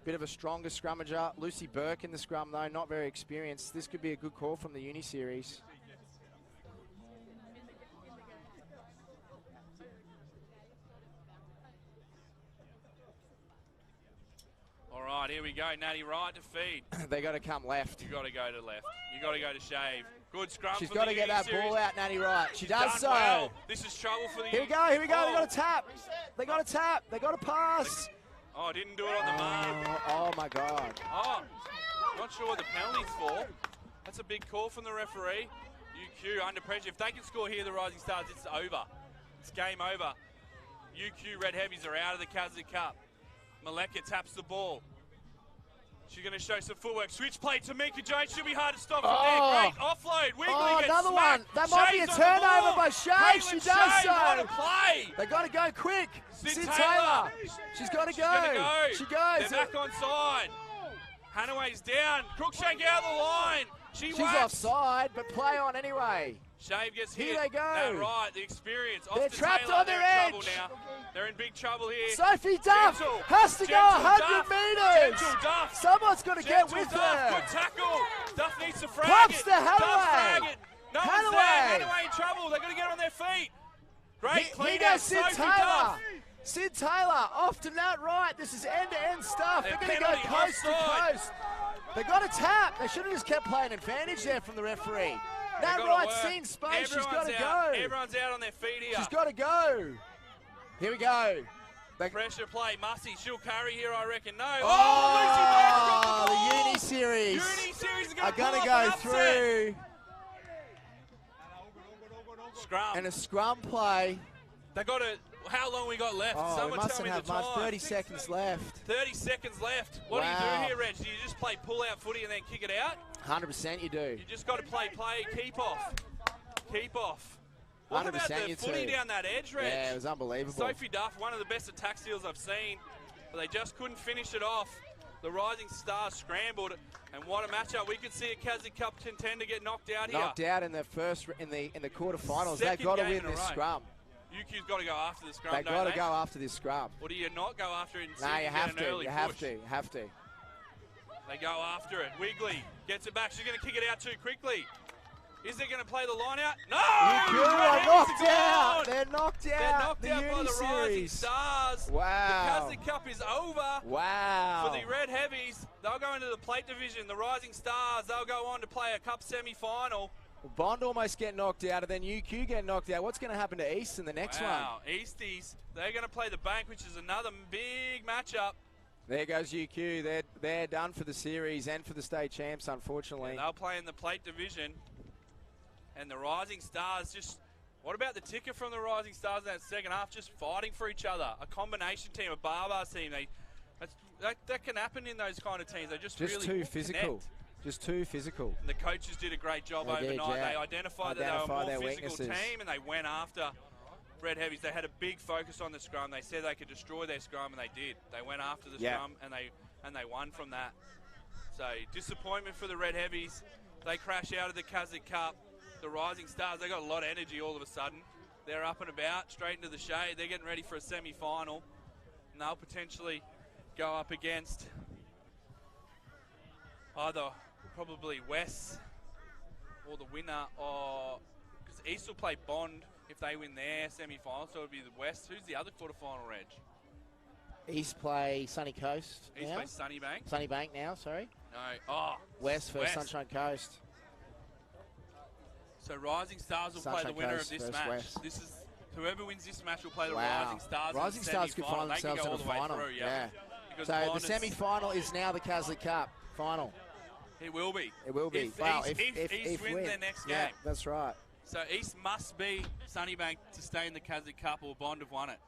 Bit of a stronger scrummager. Lucy Burke in the scrum, though, not very experienced. This could be a good call from the Uni series. All right, here we go. Natty right to feed. They got to come left. You got to go to left. You got to go to Shave. Good scrum. She's for got the to get Uni that series. ball out, Natty Wright. She She's does done so. well. This is trouble for the Here we go, here we go. Oh. They got to tap. They got to tap. They got to pass. Oh, didn't do it on the mark. Oh, my God. Oh, not sure what the penalty's for. That's a big call from the referee. UQ under pressure. If they can score here, the Rising Stars, it's over. It's game over. UQ Red Heavies are out of the Caslick Cup. Maleka taps the ball. She's going to show some footwork. Switch play to Mika Jones. Should be hard to stop from there. Great offload. Wiggly Oh, gets another smacked. one. That might be a Shave's on the turnover ball. by Shave. Caitlin She does Shave, so. what a play. They got to go quick. Sid Sid Taylor. Taylor. She's got to She's gonna go. go. She goes. They're back on side. Hanaway's down. Crookshank out of the line. She's whacks. offside, but play on anyway. Shave gets Here hit. they go. That right, the experience. They're Off to trapped Taylor. on their They're in trouble edge. now. They're in big trouble here. Sophie Duff Gentle. has to go Gentle 100 Duff. meters. Gentle Duff. Someone's got to get Gentle with Duff. her. Good tackle. Duff needs to frag Props it. to Hanaway. Duff frag it. No one's Hanaway. there. Hanaway in trouble. They've got to get on their feet. Great clean Here out. goes Sid Sophie Taylor. Duff. Sid Taylor off to Nat Wright. This is end-to-end stuff. They're They're going to go penalty coast to offside. coast. They got to tap. They should have just kept playing advantage there from the referee. They Nat gotta Wright's work. seen space. She's got Everyone's to out. go. Everyone's out on their feet here. She's got to go. Here we go. Pressure play. Mussey, she'll carry here, I reckon. No. Oh, Lucy Burke's got the ball. Uni series Uni series is are going going to to go go through. Scrum. And a scrum play. They got to. How long we got left? Oh, we Someone tell mustn't me have the much. time. 30 seconds left. 30 seconds left. What do you Wow. do here, Reg? Do you just play pull-out footy and then kick it out? 100% you do. You just got to play, keep off. Keep off. What about 100% the you footy do. down that edge, Reg? Yeah, it was unbelievable. Sophie Duff, one of the best attack steals I've seen, but they just couldn't finish it off. The Rising Stars scrambled, and what a matchup. We could see a Caslick Cup contender get knocked out here. Knocked out in the first in the quarterfinals. They've Second got to game win in a this row. scrum. UQ's got to go after the scrum, They've don't got they? to go after this scrum. Or do you not go after it and see No, if you you have get an to. early You have push? to. You have to. They go after it. Wiggly gets it back. She's going to kick it out too quickly. Is they going to play the line out? No! UQ Red are Heavies knocked gone! out. They're knocked They're out. knocked The out by Uni the Rising series. Stars. Wow. The Caslick Cup is over. Wow. For the Red Heavies, they'll go into the plate division. The Rising Stars, they'll go on to play a cup semi-final. Bond almost get knocked out, and then UQ get knocked out. What's going to happen to East in the next one? Wow, Easties, they're going to play the Bank, which is another big matchup. There goes UQ. They're done for the series and for the state champs, unfortunately. And they'll play in the plate division. And the Rising Stars just... What about the ticker from the Rising Stars in that second half? Just fighting for each other. A combination team, a Barbars team. That can happen in those kind of teams. They just really too physical. connect. Just too physical. And the coaches did a great job They did, overnight. yeah. They identified that they were Identify a their more physical weaknesses. team, and they went after Red Heavies. They had a big focus on the scrum. They said they could destroy their scrum, and they did. They went after the scrum, and they won from that. So disappointment for the Red Heavies. They crash out of the Caslick Cup. The Rising Stars, they got a lot of energy all of a sudden. They're up and about, straight into the shade. They're getting ready for a semi-final, and they'll potentially go up against either probably West or the winner, or because East will play Bond if they win their semi-final, so it would be the West. Who's the other quarterfinal, Reg? East play Sunny Coast East now. plays Sunnybank. Sunnybank now, sorry. No. Oh. West for West. Sunshine Coast. So Rising Stars will play Sunshine the winner Coast of this versus match. West. This is whoever wins this match will play the Wow. Rising Stars. Rising in the Stars could semi-final. find They can themselves go in all a the way final. through, Yeah. Because So Bond the is- semi-final is now the Caslick Cup final. It will be. It will be. If East win their next game. Yeah, that's right. So East must be Sunnybank to stay in the Caslick Cup, or Bond have won it.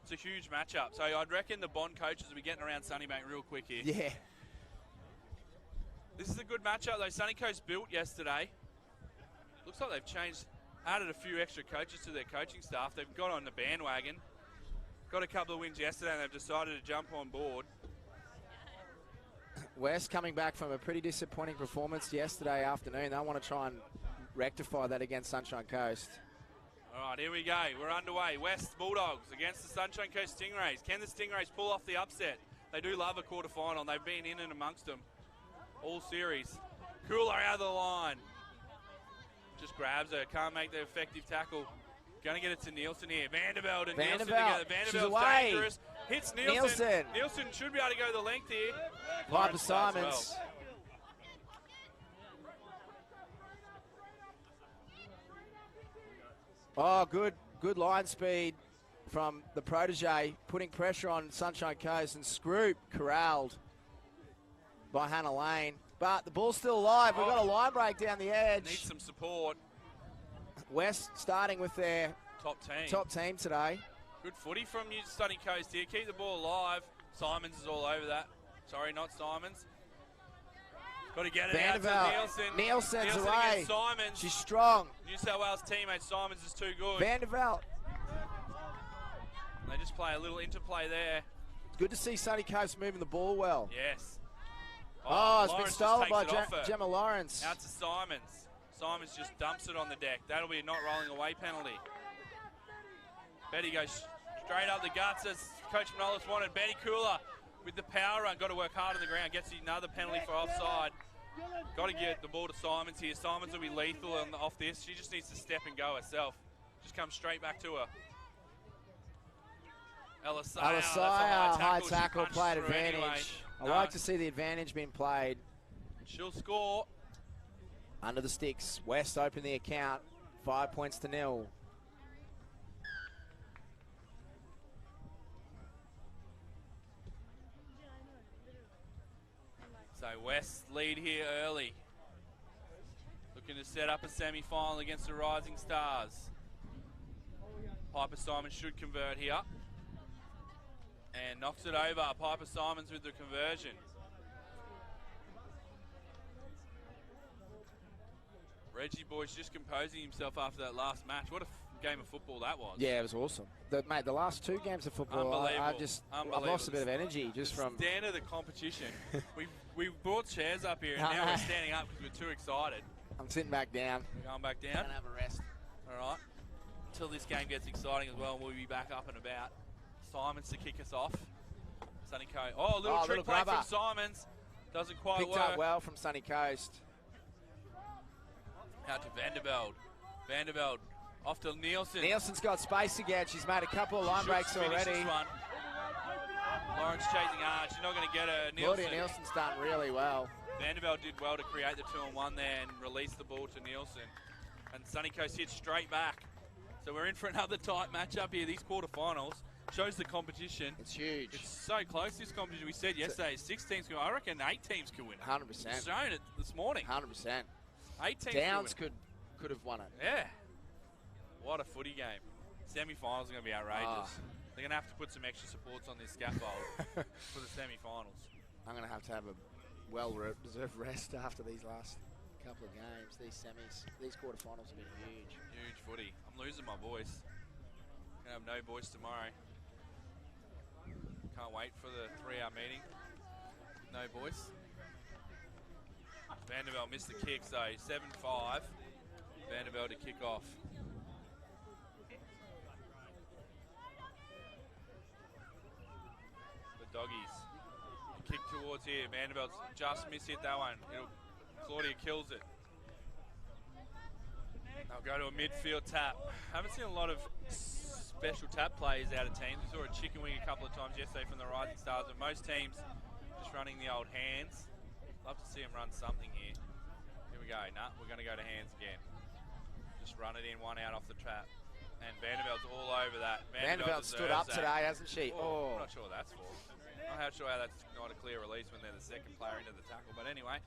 It's a huge matchup. So I'd reckon the Bond coaches will be getting around Sunnybank real quick here. Yeah. This is a good matchup though. Sunny Coast built yesterday. Looks like they've added a few extra coaches to their coaching staff. They've got on the bandwagon. Got a couple of wins yesterday and they've decided to jump on board. West coming back from a pretty disappointing performance yesterday afternoon. They want to try and rectify that against Sunshine Coast. All right, here we go. We're underway. West Bulldogs against the Sunshine Coast Stingrays. Can the Stingrays pull off the upset? They do love a quarterfinal. They've been in and amongst them all series. Cooler out of the line. Just grabs her. Can't make the effective tackle. Going to get it to Nielsen here. Vanderbilt and Nielsen together. Vanderbilt's dangerous. Hits Nielsen. Nielsen should be able to go the length here. Piper Simons. Oh, good line speed from the protege, putting pressure on Sunshine Coast, and Scroop corralled by Hannah Lane. But the ball's still alive. We've got a line break down the edge. Needs some support. West starting with their top team today. Good footy from you, Sunny Coast here. Keep the ball alive. Simons is all over that. Sorry, not Simons. Got to get it out to Nielsen. Nielsen's away. Against Simons. She's strong. New South Wales teammate Simons is too good. Vanderbilt. They just play a little interplay there. It's good to see Sunny Coast moving the ball well. Yes. Oh, it's been Lawrence stolen by just takes it off her. Gemma Lawrence. Out to Simons. Simons just dumps it on the deck. That'll be a not rolling away penalty. Betty goes straight up the guts as Coach Manolis wanted. Betty Cooler with the power run. Got to work hard on the ground. Gets another penalty for offside. Got to get the ball to Simons here. Simons will be lethal off this. She just needs to step and go herself. Just come straight back to her. Elisaya, that's a high She tackle, punched played through advantage. anyway. I like to see the advantage being played. She'll score. Under the sticks. West open the account. 5 points to 0. So West lead here early. Looking to set up a semi-final against the Rising Stars. Piper Simons should convert here. And knocks it over. Piper Simons with the conversion. Reggie Boy's just composing himself after that last match. What a game of football that was. Yeah, it was awesome. Mate, the last 2 games of football, I've lost a bit of energy just from... Standard of the competition. we brought chairs up here and now we're standing up because we're too excited. I'm sitting back down. We're going back down. Gonna have a rest. All right. Until this game gets exciting as well, and we'll be back up and about. Simons to kick us off. Sunny Coast. Oh, a little trick play from Simons. Doesn't quite Picked work. up well from Sunny Coast. Out to Vanderbilt. Vanderbilt off to Nielsen. Nielsen's got space again. She's made a couple of line breaks already. Lawrence chasing hard. She's not going to get her. Claudia Nielsen's done really well. Vanderbilt did well to create the 2-on-1 there and release the ball to Nielsen. And Sunny Coast hits straight back. So we're in for another tight matchup here. These quarterfinals shows the competition. It's huge. It's so close, this competition. We said yesterday 6 teams can win. I reckon 8 teams could win it. 100%. It's shown it this morning. 100%. 8 teams Downs could have won it. Yeah. What a footy game. Semi-finals are going to be outrageous. They're going to have to put some extra supports on this scaffold for the semi-finals. I'm going to have a well-deserved rest after these last couple of games. These semis, these quarterfinals have been huge. Huge footy. I'm losing my voice. Going to have no voice tomorrow. Can't wait for the 3-hour meeting. No voice. Vanderbilt missed the kick, so 7-5. Vanderbilt to kick off. The doggies. Kick towards here. Vanderbilt's just mishit that one. Claudia kills it. They'll go to a midfield tap. Haven't seen a lot of special tap plays out of teams. We saw a chicken wing a couple of times yesterday from the Rising Stars, but most teams just running the old hands. Love to see them run something here. Here we go. Nah, we're going to go to hands again. Just run it in, one out off the trap. And Vanderbilt's all over that. Vanderbilt stood up today, hasn't she? Oh, I'm not sure what that's for. I'm not sure how that's not a clear release when they're the second player into the tackle. But anyway,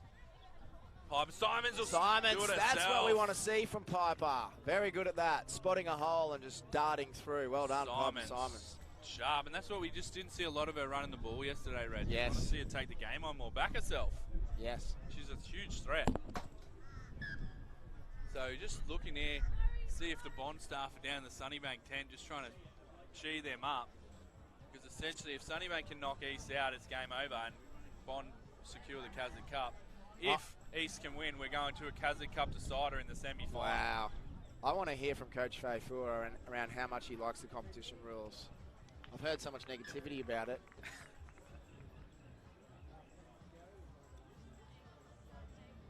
Piper Simons will do it that's herself. what we want to see from Piper. Very good at that, spotting a hole and just darting through. Well done, Piper Simons. Sharp, and that's what we just didn't see a lot of her running the ball yesterday, Red. Yes. I want to see her take the game on more, back herself. Yes. She's a huge threat. So just looking here, see if the Bond staff are down in the Sunnybank tent, just trying to cheer them up. Because essentially, if Sunnybank can knock East out, it's game over, and Bond secure the Caslick Cup. If East can win, we're going to a Caslick Cup decider in the semi-final. Wow. I want to hear from Coach Faye Fua around how much he likes the competition rules. I've heard so much negativity about it.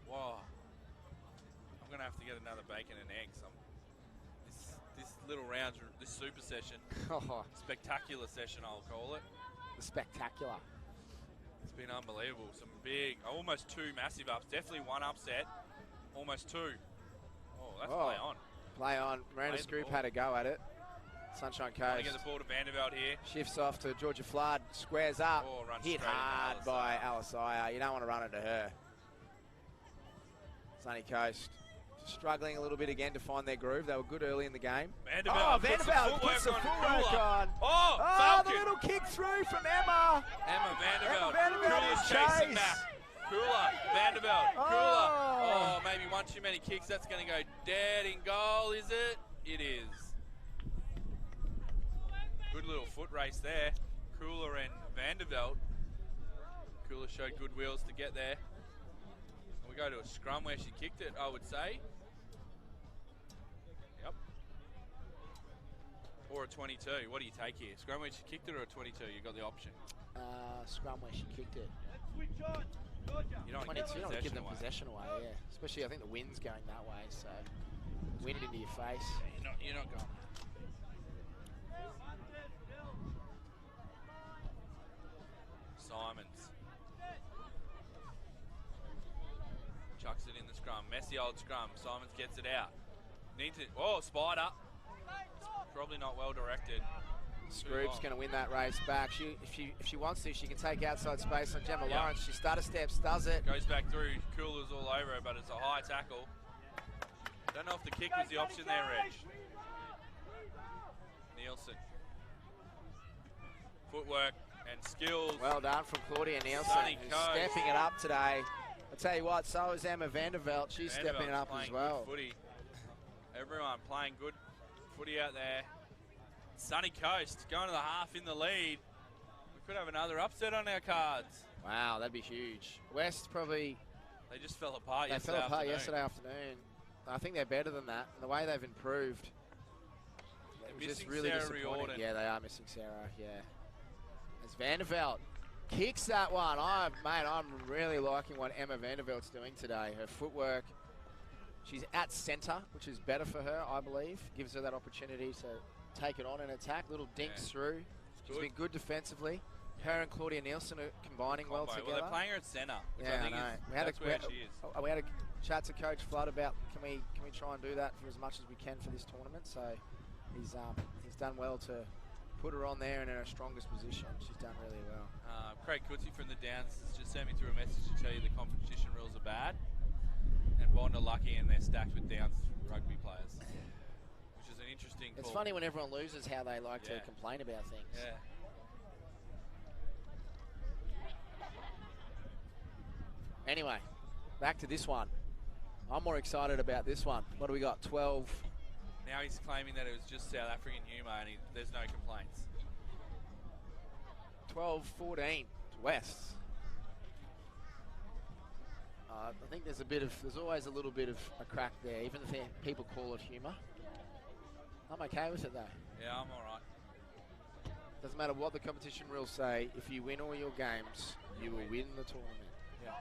Whoa. I'm going to have to get another bacon and eggs. This little round, this super session, spectacular session I'll call it. The spectacular. It's been unbelievable. Some big, almost two massive ups. Definitely one upset, almost two. Oh, that's play on. Play on. Miranda's group had a go at it. Sunshine Coast. Trying to get the ball to Vanderbilt here. Shifts off to Georgia Flood. Squares up. Hit hard by Alisaya. You don't want to run into her. Sunny Coast struggling a little bit again to find their groove. They were good early in the game. Vanderbilt puts the footwork on. Oh, the little kick through from Emma. Vanderbilt. Vanderbilt chasing back. Cooler, Vanderbilt, Cooler. Oh, maybe one too many kicks. That's going to go dead in goal, is it? It is. Good little foot race there. Cooler and Vanderbilt. Cooler showed good wheels to get there. And we go to a scrum where she kicked it, I would say. Yep. Or a 22. What do you take here? Scrum where she kicked it or a 22? You got the option. Scrum where she kicked it. You don't 22, you don't want to give them away. possession away, yeah. Especially, I think the wind's going that way, so wind into your face. You're not going. Simons. Chucks it in the scrum. Messy old scrum. Simons gets it out. Spider. It's probably not well directed. Scroop's going to win that race back. If she wants to, she can take outside space on Gemma Lawrence. She stutter steps, does it. Goes back through. Cooler's all over her, but it's a high tackle. Don't know if the kick was the option there, Reg. Nielsen. Footwork and skills. Well done from Claudia Nielsen, who's stepping it up today. I'll tell you what, so is Emma Vanderbilt. She's stepping it up as well. Good footy. Everyone playing good footy out there. Sunny Coast going to the half in the lead. We could have another upset on our cards. Wow, that'd be huge. West probably... They just fell apart yesterday afternoon. I think they're better than that. And the way they've improved, it was just really disappointing. Yeah, they are missing Sarah, yeah. As Vanderbilt kicks that one. I'm really liking what Emma Vanderbilt's doing today. Her footwork, she's at centre, which is better for her, I believe. Gives her that opportunity to take it on and attack. Little dinks through. She's been good defensively. Her and Claudia Nielsen are combining well together. Well, they're playing her at centre. Yeah, I know. We had a chat to Coach Flood about can we try and do that for as much as we can for this tournament. So he's done well to put her on there and in her strongest position. She's done really well. Craig Coetzee from the Downs just sent me through a message to tell you the competition rules are bad. And Bond are lucky and they're stacked with Downs rugby players. Which is an interesting It's call. funny when everyone loses how they like to complain about things. Yeah. Anyway, back to this one. I'm more excited about this one. What do we got? 12. Now he's claiming that it was just South African humour and there's no complaints. 12-14 West. I think there's always a little bit of a crack there, even if people call it humour. I'm okay with it though. Yeah, I'm all right. Doesn't matter what the competition rules say. If you win all your games, you will win the tournament. Yeah.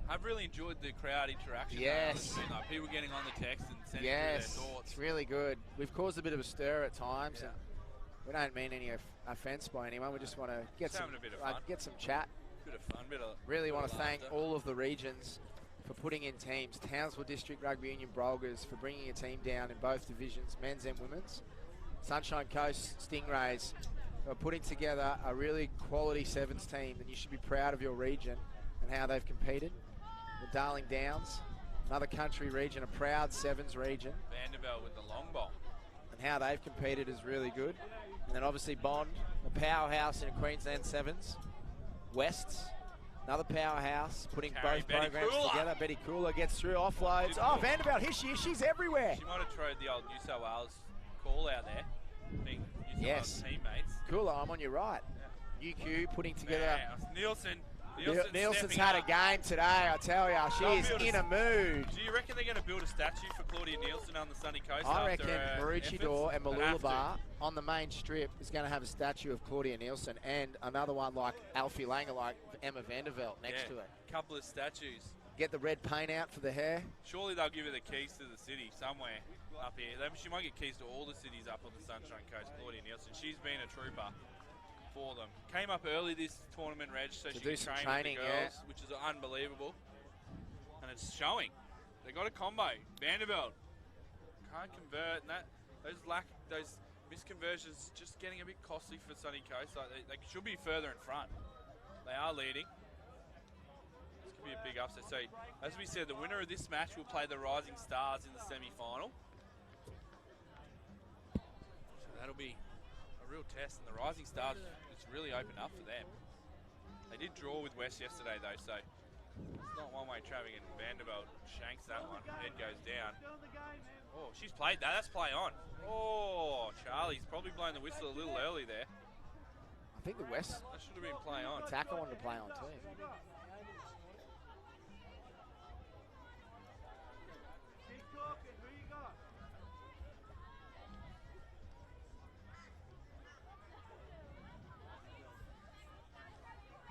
I've really enjoyed the crowd interaction. Yes. Like people getting on the text and sending through their thoughts. It's really good. We've caused a bit of a stir at times. And we don't mean any offence by anyone. We just want to get some chat. Bit of fun, bit of Really want to thank laughter. all of the regions for putting in teams. Townsville District Rugby Union Brolgers for bringing a team down in both divisions, men's and women's. Sunshine Coast Stingrays are putting together a really quality sevens team, and you should be proud of your region and how they've competed. The Darling Downs, another country region, a proud sevens region, Vanderbilt with the long ball. and how they've competed is really good. And then obviously Bond, a powerhouse in Queensland sevens. Wests, another powerhouse, putting Carry both Betty programs Cooler. together. Betty Cooler gets through, offloads. Oh, Vanderbilt, here she is. She's everywhere. She might have tried the old New South Wales call out there, being New South Yes. Wales teammates. Cooler, I'm on your right. UQ putting together. Man, Nielsen Nielsen's stepping had up. a game today, I tell ya. She They'll is build in a mood. Do you reckon they're going to build a statue for Claudia Nielsen on the sunny coast? I after reckon her Maroochydore and efforts? They have to. Mooloolaba on the main strip is going to have a statue of Claudia Nielsen and another one like Alfie Langer, like Emma Vanderveld next to her. Couple of statues. Get the red paint out for the hair. Surely they'll give her the keys to the city somewhere up here. She might get keys to all the cities up on the Sunshine Coast. Claudia Nielsen, she's been a trooper for them. Came up early this tournament, Reg, so To she do can some train training, with the girls, which is unbelievable. And it's showing. They got a combo. Vanderbilt can't convert, and those misconversions just getting a bit costly for Sunny Coast. Like they should be further in front. They are leading. This could be a big upset. So, as we said, the winner of this match will play the Rising Stars in the semi-final. So that'll be a real test, and the Rising Stars, it's really opened up for them. They did draw with West yesterday, though, so it's not one-way traffic, and Vanderbilt shanks that one. Head goes down. Oh, she's played that. That's play on. Oh, Charlie's probably blown the whistle a little early there. I think the West That should have been play on. attacker wanted to play on too.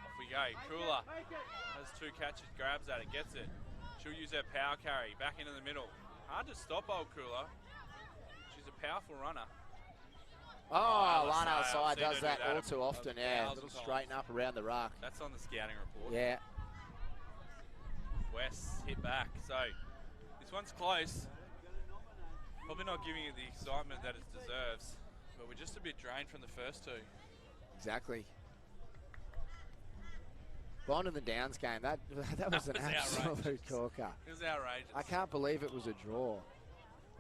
Off we go. Kula has two catches, grabs at it, gets it. She'll use her power carry back into the middle. Hard to stop old Kula. She's a powerful runner. Oh, Lana Lana I've Alsai seen her does do that that all too often, yeah. A 1,000 little times. straighten up around the ruck. That's on the scouting report. Yeah. West hit back. So this one's close. Probably not giving it the excitement that it deserves. But we're just a bit drained from the first two. Exactly. Bond in the Downs game, that was an was absolute outrageous. corker. It was outrageous. I can't believe it was a draw.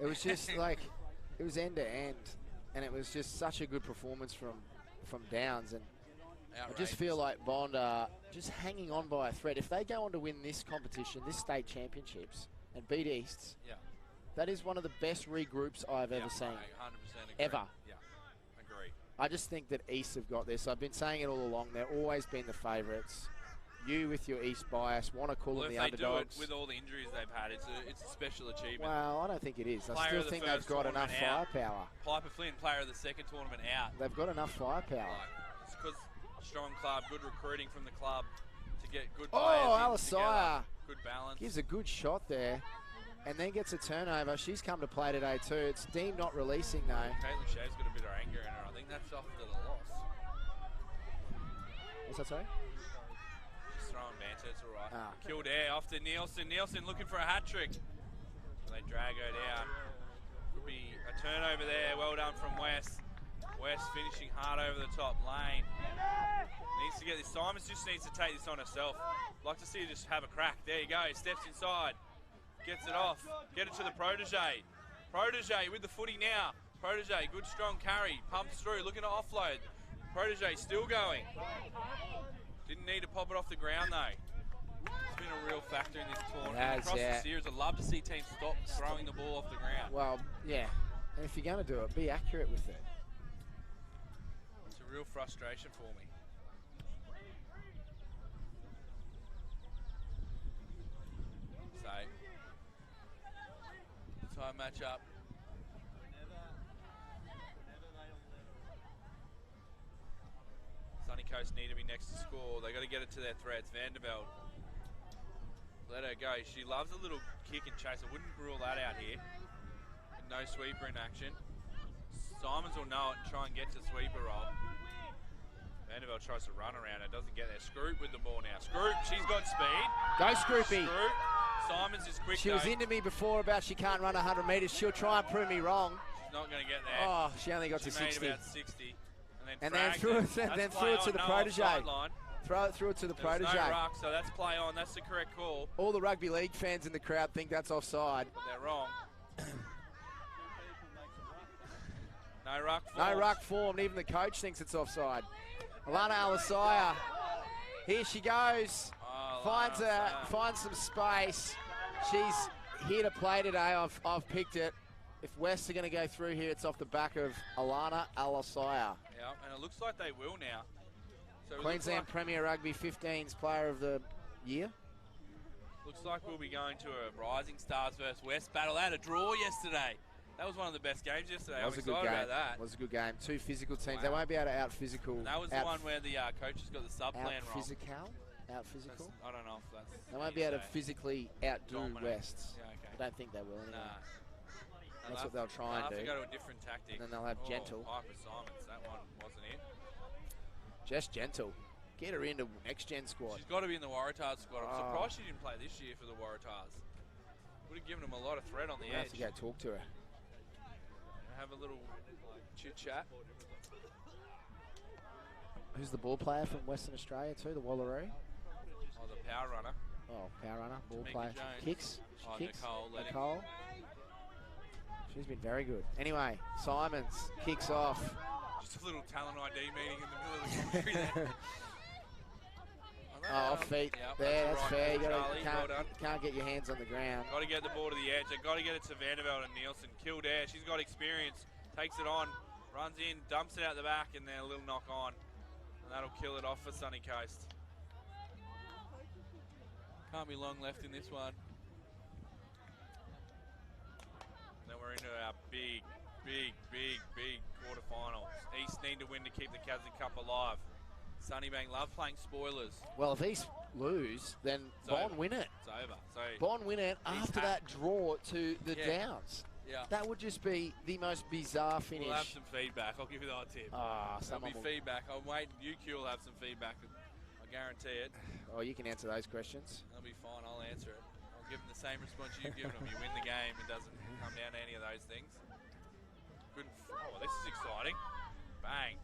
It was just like, it was end to end. And it was just such a good performance from Downs. And I just feel like Bond are just hanging on by a thread. If they go on to win this competition, this state championships, and beat Easts, Yeah. that is one of the best regroups I've ever seen. 100% agree. Ever. Yeah, agree. I just think that East have got this. I've been saying it all along. They've always been the favourites. You with your East bias want to call Well, them if the they do it underdogs. with all the injuries they've had, it's a special achievement. Well, I don't think it is. I Player still of the think they've first got enough tournament out. firepower. Piper Flynn, player of the second tournament out. They've got enough firepower. Like, it's because strong club, good recruiting from the club to get good Oh, players in Alsai together. Good balance. gives a good shot there and then gets a turnover. She's come to play today too. It's deemed not releasing though. Caitlin Shea's got a bit of anger in her. I think that's after the loss. What's that say? Just throwing banter, it's all right. Ah. Kildare off to Nielsen. Nielsen looking for a hat trick. They drag her down. Could be a turnover there. Well done from West. West finishing hard over the top lane. Needs to get this. Simons just needs to take this on herself. Like to see her just have a crack. There you go. Steps inside. Gets it off. Get it to the protege. Protege with the footy now. Protege, good strong carry. Pumps through. Looking to offload. Protege still going. Didn't need to pop it off the ground though. It's been a real factor in this tournament. It has, Across yeah. the series, I'd love to see teams stop throwing the ball off the ground. Well, yeah. And if you're going to do it, be accurate with it. It's a real frustration for me. So, time matchup. Sunny Coast need to be next to score. They got to get it to their threads. Vanderbilt, let her go. She loves a little kick and chase. I wouldn't rule that out here. And no sweeper in action. Simons will know it and try and get to sweeper roll. Vanderbilt tries to run around it, doesn't get there. Scroop with the ball now. Scroop, she's got speed. Go, Scroopy. Scroop. Simons is quick, She was into me before about she can't run 100 metres. She'll try and prove me wrong. She's not going to get there. Oh, she only got to 60. Made about 60. And then threw it to the protege. Threw it to the protege. No ruck, so that's play on. That's the correct call. All the rugby league fans in the crowd think that's offside. But they're wrong. No ruck formed. No ruck formed. Even the coach thinks it's offside. Alana Alasaya. Here she goes. Finds some space. She's here to play today. I've picked it. If West are going to go through here, it's off the back of Alana Alasaya. Yeah, and it looks like they will now. So Queensland Premier Rugby 15's Player of the Year. Looks like we'll be going to a Rising Stars versus West battle. They had a draw yesterday. That was one of the best games yesterday. That was a good game. About that. Was a good game. Two physical teams. Wow. They won't be able to out-physical. And that was the one where the coaches got the sub-plan wrong. Out-physical? I don't know if that's... They won't be able to physically outdo Wests. Yeah, okay. I don't think they will anyway. Nah. That's what they'll try and do. They'll have to go to a different tactic. And then they'll have Gentle. Piper Simons. That one wasn't it. Just Gentle. Get her into next-gen squad. She's got to be in the Waratahs squad. I'm surprised she didn't play this year for the Waratahs. Would have given them a lot of threat on the edge. Have to go talk to her. Have a little chit-chat. Who's the ball player from Western Australia too? The Wallaroo? Oh, the power runner. Oh, power runner. Ball Tamika player. Jones. Kicks. She kicks. Nicole. She's been very good. Anyway, Simons kicks off. Just a little talent ID meeting in the middle of the commentary there. Off feet. Yep, there, that's fair. You can't get your hands on the ground. Got to get the ball to the edge. They've got to get it to Vanderbilt and Nielsen. Kildare, she's got experience. Takes it on, runs in, dumps it out the back, and then a little knock on. And that'll kill it off for Sunny Coast. Can't be long left in this one. Then we're into our big quarterfinals. East need to win to keep the Caslick Cup alive. Sunnybank love playing spoilers. Well, if East lose, then Bond win it. It's over. So Bond win it after that draw to the Downs. Yeah. That would just be the most bizarre finish. We'll have some feedback. I'll give you that tip. There'll be feedback. I'll wait. UQ will have some feedback. I guarantee it. Oh, you can answer those questions. That'll be fine. I'll answer it. I'll give them the same response you've given them. You win the game. It doesn't come down to any of those things. Good. Oh, this is exciting. Bang.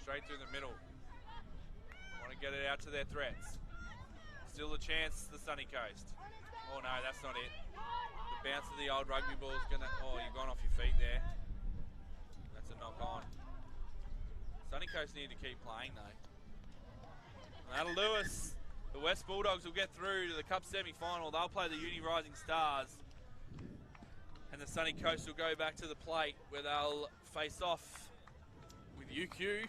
Straight through the middle. Want to get it out to their threats. Still a chance, the Sunny Coast. Oh no, that's not it. The bounce of the old rugby ball is gonna. Oh, you've gone off your feet there. That's a knock on. Sunny Coast need to keep playing though. And that'll do us. The West Bulldogs will get through to the Cup semi-final. They'll play the Uni Rising Stars. And the Sunny Coast will go back to the plate where they'll face off with UQ.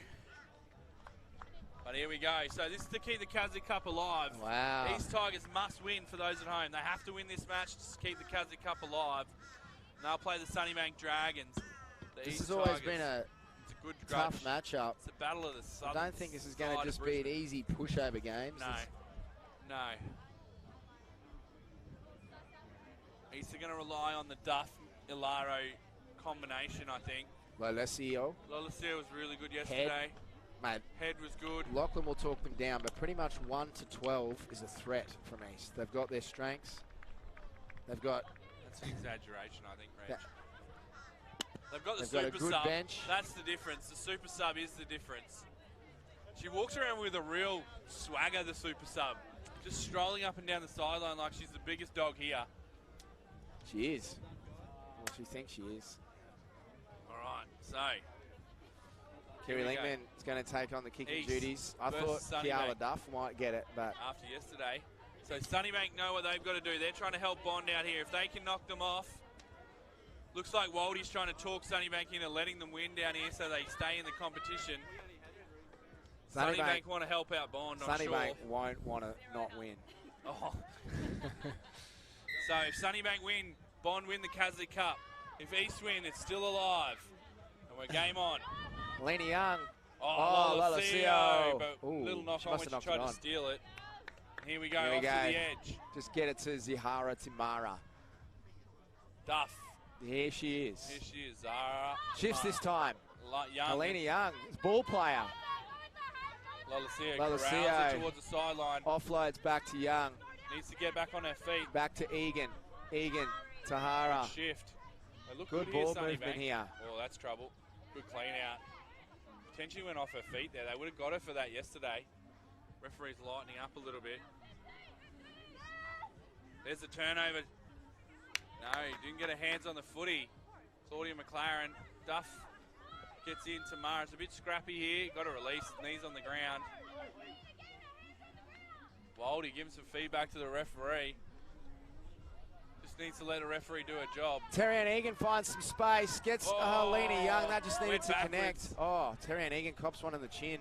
But here we go. So this is to keep the Caslick Cup alive. Wow. East Tigers must win for those at home. They have to win this match to keep the Caslick Cup alive. And they'll play the Sunnybank Dragons. This has always been a good tough matchup. It's a battle of the Southern. I don't think this is going to just be an easy pushover game. No. East are going to rely on the Duff-Ilaro combination, I think. Lolesio was really good yesterday. Mate, Head was good. Lachlan will talk them down, but pretty much 1 to 12 is a threat from East. They've got their strengths. They've got... That's an exaggeration, I think, Reg. They've got the super sub. Good bench. That's the difference. The super sub is the difference. She walks around with a real swagger, the super sub. Just strolling up and down the sideline like she's the biggest dog here. She is. Well, she thinks she is. All right, so... Kerry Lingman is going to take on the kicking duties. I thought Kiala Duff might get it, but... After yesterday. So Sunnybank know what they've got to do. They're trying to help Bond out here. If they can knock them off... Looks like Waldy's trying to talk Sunnybank into letting them win down here so they stay in the competition. Sunnybank want to help out Bond, I'm sure. Sunnybank won't want to not win. Oh. So if Sunnybank win, Bond win the Caslick Cup. If East win, it's still alive. And we're game on. Lena Young. Oh, Lolesio. But Ooh, little knock on when she tried to steal it. Here we go, off to the edge. Just get it to Zihara Timara. Duff. Here she is. Here she is, Zara. Shifts this time. Young. Helena Young, ball player. Lolosio corrals it towards the sideline. Offloads back to Young. Needs to get back on her feet. Back to Egan. Egan, Tahara. Good shift. They look Good good ball here, movement Sunnybank. here. Oh, that's trouble. Good clean out. Potentially went off her feet there. They would have got her for that yesterday. Referee's lightening up a little bit. There's the turnover. No, he didn't get her hands on the footy. Claudia McLaren. Duff gets in. Tamara's a bit scrappy here. Got to release. Knees on the ground. Waldy giving some feedback to the referee. Just needs to let a referee do a job. Terry-Ann Egan finds some space. Gets Lena Young. That just needed to connect. Oh, Terry-Ann Egan cops one in the chin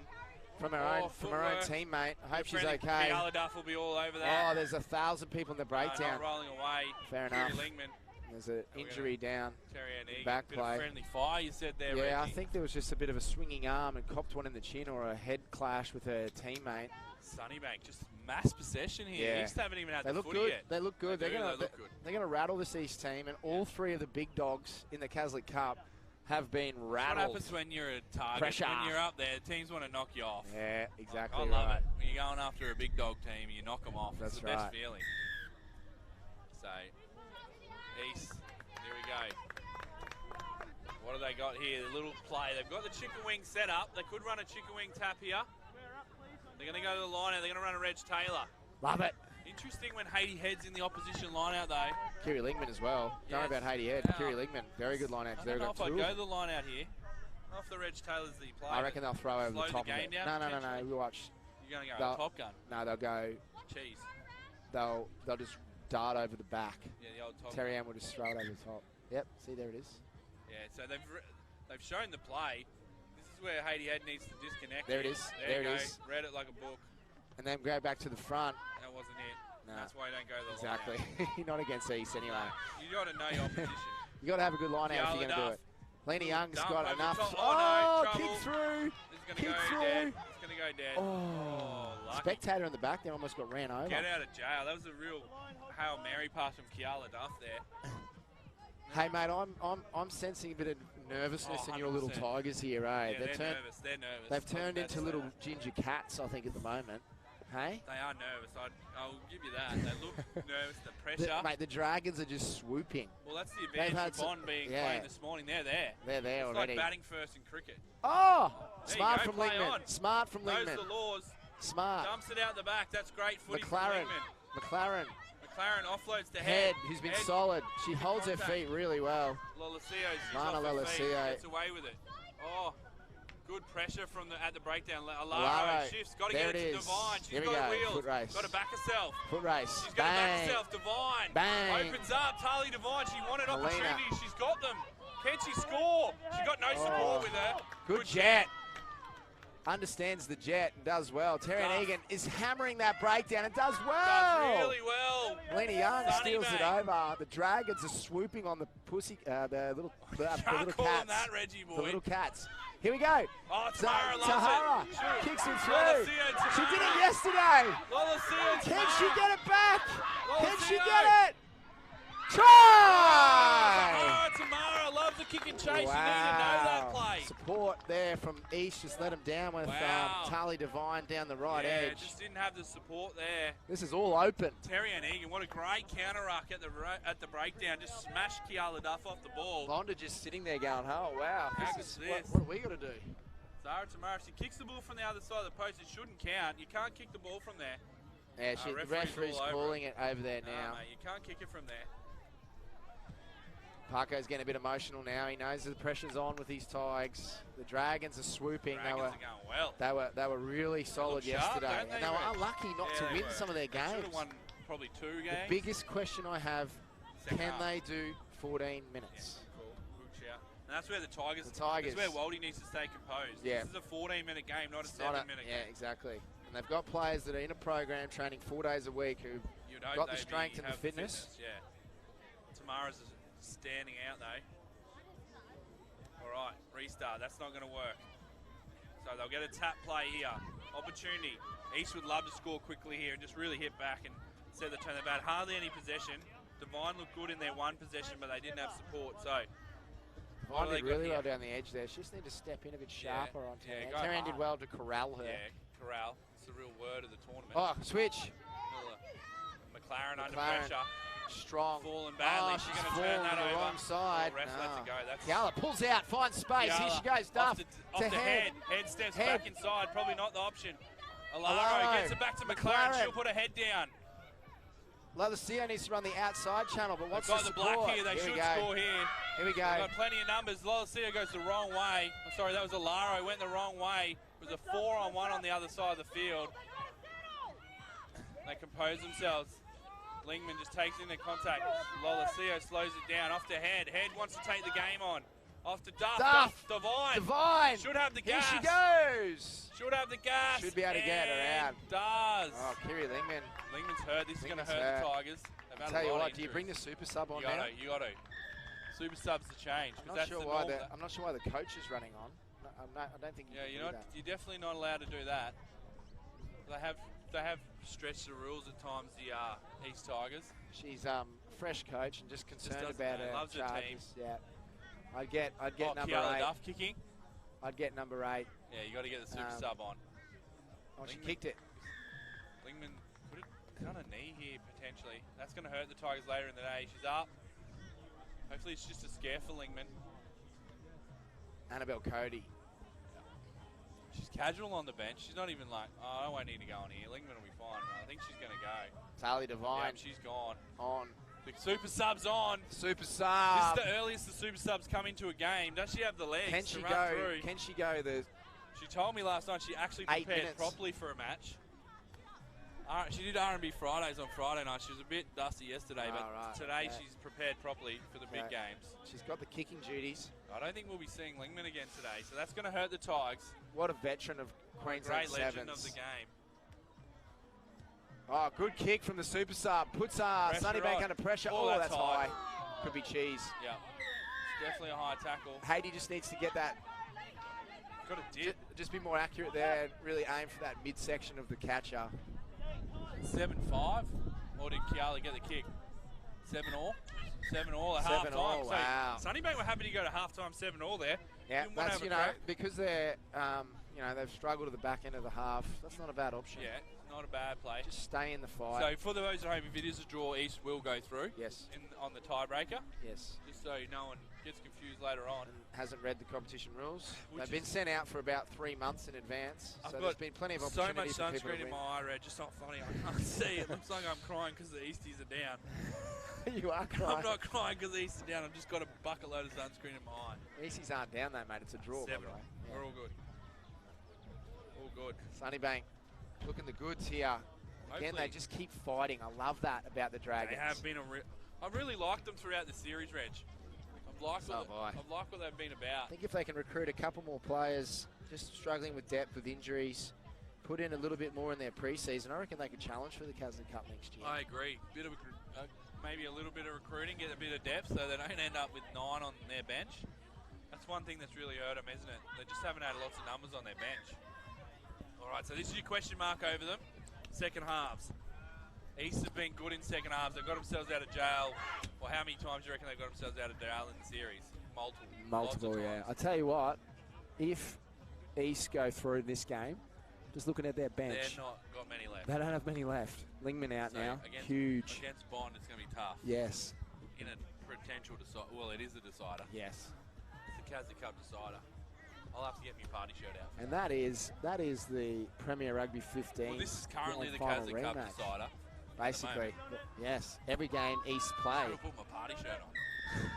from her own teammate. I hope she's okay. Kiala Duff will be all over that. Oh, there's 1,000 people in the breakdown. Not rolling away. Fair enough. Lingman. There's an injury down. Terry-Ann Egan. Back bit play. of friendly fire, you said there, Yeah, Reggie. I think there was just a bit of a swinging arm and copped one in the chin or a head clash with her teammate. Sunnybank, just mass possession here. Yeah. East haven't even had They the look footy good. yet. They look good. They They're look good. gonna rattle this East team, and all three of the big dogs in the Caslick Cup have been rattled. What happens when you're a target? Pressure. When you're up there, teams want to knock you off. Yeah, exactly. I love it. When you're going after a big dog team, you knock them off. That's it's the best feeling. So, East, here we go. What have they got here? The little play. They've got the chicken wing set up. They could run a chicken wing tap here. They're going to go to the line out. They're going to run a Reg Taylor. Love it. Interesting when Haiti Head's in the opposition line out though. Kiri Lingman as well. Don't know Yes. about Haiti Head. Kiri Lingman, very good line out. I They've don't know got if two. I'd go to the line out here. Not if the Reg Taylors that you play. I reckon they'll throw over the slow top the of game it. down, No. potentially. We watch. You're going to go They'll- Top Gun. No, they'll go. Cheese. They'll just dart over the back. Yeah, the old Top Gun. Terry Ann will just throw it over the top. Yep. See, there it is. Yeah, so they've shown the play. This is where Haiti Head needs to disconnect. There it here. is. There There you it go. is. Read it like a book. And then go back to the front. That wasn't it. No. That's why you don't go to the Exactly. line out. Not against East anyway. You got to know your opposition. You got to have a good line out if Kiala you're going to do Duff. it. Lena Young's Dump got over enough. top. Oh, No, kick trouble. through. This is going to Kick go through. dead. It's going to go dead. Oh, lucky. spectator in the back there almost got ran over. Get out of jail. That was a real Hail Mary pass from Kiala Duff there. Hey mate, I'm sensing a bit of nervousness in your little 100%. Tigers here, eh? Yeah, they're nervous. They're nervous. They've turned That's into little that. ginger cats, I think, at the moment. Hey? They are nervous. I'll give you that. They look nervous. The pressure. Mate, the Dragons are just swooping. Well, that's the They've advantage had of some- Bond being yeah. playing this morning. They're there. They're there It's already. like batting first in cricket. Oh! There Smart you go, from play Lingman. on. Smart from Knows Lingman. the laws. Smart. Dumps it out the back. That's great footy McLaren. from Lingman. McLaren. McLaren offloads to Head, who's been solid. She holds her Contact. feet really well. Lolosio Lana Lolosio. gets away with it. Oh, good pressure from at the breakdown. Alaro. Alaro shifts. Got to There get it it to is. Divine. She's Here we got go. wheels. Foot race. Got to back herself. Foot race. She's going to back Bang. herself. Divine. Bang. Opens up. Tali Divine. She wanted Helena. opportunities. She's got them. Can she score? She got no support with her. Good jet. Understands the jet and does well. Terry Duff. Egan is hammering that breakdown and does well. Does really well. Lena Young steals it Sunnybank. over. The Dragons are swooping on the pussy, the little Can't call them cats. that, Reggie boy. The little cats. Here we go. Oh, Tamara loves Tahara it. Shoot. kicks it through. Lolosio, She did it Tamara. yesterday. Lolosio, Can she Tamara. get it back? Can she Lolosio. get it? Try! Tamara, Tamara loves the kick and chase. You need to know that play. Support there from East. Just let him down with Wow. Tali Divine down the right yeah, edge. just didn't have the support there. This is all open. Terry-Ann Egan, what a great counter ruck at the breakdown. Just smashed Kiala Duff off the ball. Londa just sitting there going, oh, wow. How This is, good's what, this? what are we going to do? Zara Tamara, if she kicks the ball from the other side of the post, it shouldn't count. You can't kick the ball from there. Yeah, the referee's all over calling it over there No, now. mate, you can't kick it from there. Parko's getting a bit emotional now. He knows the pressure's on with these Tigers. The Dragons are swooping. Dragons are going well. They were really solid look sharp, yesterday, don't they, and they were Reg? unlucky not Yeah, to they win were. some of their They should games. have won probably 2 The games. biggest question I have: Second can half. they do 14 Yeah, minutes? cool. Good shout. And that's where the Tigers. The Tigers. That's where Waldy needs to stay composed. Yeah. This is a 14-minute game, not a It's not a- 7-minute yeah, game. exactly. And they've got players that are in a program training 4 days a week who You'd hope got the they'd strength and the have fitness. Yeah. Tamara's standing out though. All right, restart. That's not going to work. So they'll get a tap play here. Opportunity. East would love to score quickly here and just really hit back and set the tone. They've had hardly any possession. Divine looked good in their one possession, but they didn't have support. So what Vine do they did got really here? well down the edge there. She just need to step in a bit sharper on yeah, Terry. go Terry hard. did well to corral her. Yeah, corral. It's the real word of the tournament. Oh, switch. McLaren under pressure. Strong. Falling badly. Oh, she's she's going to turn that fallen over. the wrong side. Oh, ref lets it go. That's Kiala pulls out, finds space. Here she goes, Duff. Off the head. Head steps Head. back inside. Probably not the option. Alaro. Alaro gets it back to McLaren. She'll put her head down. Lalacia needs to run the outside channel, but wants They've to got the support. black here. They should score here. Here we go. They've got plenty of numbers. Lalacia goes the wrong way. I'm sorry, that was Alaro. Went the wrong way. It was a 4-on-1 on the other side of the field. They compose themselves. Lingman just takes into contact. Lalacio slows it down. Off to Head. Head wants to take the game on. Off to Duff. Divine. Should have the gas. Here she goes. Should have the gas. Should be able to get her out. Does. Oh, Kiri Lingman. Lingman's hurt. This is going to hurt the Tigers. They've had Tell a you lot what, of do you bring the super sub on you now? You got to. Super sub's the change. I'm not sure why the coach is running on. I don't think. Yeah, you're definitely not allowed to do that. They have stretched the rules at times. The East Tigers. She's fresh coach and just concerned just about her loves her team. Yeah, I'd get number Kiala 8. Duff kicking. I'd get number 8. Yeah, you got to get the super sub on. Oh, she kicked it. Lingman put it on a knee here potentially. That's going to hurt the Tigers later in the day. She's up. Hopefully it's just a scare for Lingman. Annabelle Cody. She's casual on the bench. She's not even like, oh, I won't need to go on here. Lingman will be fine. I think she's going to go. Talia Devine. Yeah, she's gone. On. The super sub's on. Super sub. This is the earliest the super subs come into a game. Does she have the legs Can she to run go? through? Can she go? She told me last night she actually 8 prepared minutes. properly for a match. She did R&B Fridays on Friday night. She was a bit dusty yesterday, but today she's prepared properly for the big games. She's got the kicking duties. I don't think we'll be seeing Lingman again today, so that's going to hurt the Tigers. What a veteran of Queensland Great legend Sevens. of the game. Oh, good kick from the super sub. Puts Sunnybank under pressure. Oh, that's high. Could be cheese. Yeah, it's definitely a high tackle. Haiti just needs to get that. Got a dip. Just be more accurate there and really aim for that midsection of the catcher. 7-5, or did Kiala get the kick? 7-all? 7-all at half time. Wow. So Sunnybank were happy to go to half-time 7-all there. Yeah, Didn't want to that's, have a crack. because they're, they've struggled at the back end of the half. That's not a bad option. Yeah, not a bad play. Just stay in the fight. So for those at home, if it is a draw, East will go through. Yes. On the tiebreaker. Yes. Just so no one gets confused later on. And hasn't read the competition rules. They've been sent out for about 3 months in advance. So there's been plenty of so much opportunities for people to sunscreen in win. my eye, Red. Just not funny. I can't see. It looks like I'm crying because the Easties are down. You are crying. I'm not crying because the East are down. I've just got a bucket load of sunscreen in my eye. Easties aren't down though, mate. It's a draw, by 7. the way. Yeah. We're all good. All good. Sunnybank looking the goods here. Again, Hopefully. they just keep fighting. I love that about the Dragons. They have been I've really liked them throughout the series, Reg. I've liked what they've been about. I think if they can recruit a couple more players, just struggling with depth, with injuries, put in a little bit more in their pre-season, I reckon they could challenge for the Caslick Cup next year. I agree. Bit of maybe a little bit of recruiting, get a bit of depth so they don't end up with 9 on their bench. That's one thing that's really hurt them, isn't it? They just haven't had lots of numbers on their bench. All right, so this is your question mark over them. Second halves. East have been good in second halves. They've got themselves out of jail. Well, how many times do you reckon they've got themselves out of jail in the series? Multiple, yeah. I tell you what, if East go through this game, just looking at their bench, they're not got many left. They don't have many left. Lingman out now. Huge. Against Bond, it's going to be tough. Yes. In a potential decider. Well, it is a decider. Yes. It's the Caslick Cup decider. I'll have to get my party shirt out. And that is the Premier Rugby 15. Well, this is currently the final Caslick Cup rematch. decider. Basically, yes. Every game East play. I'm going to put my party shirt on.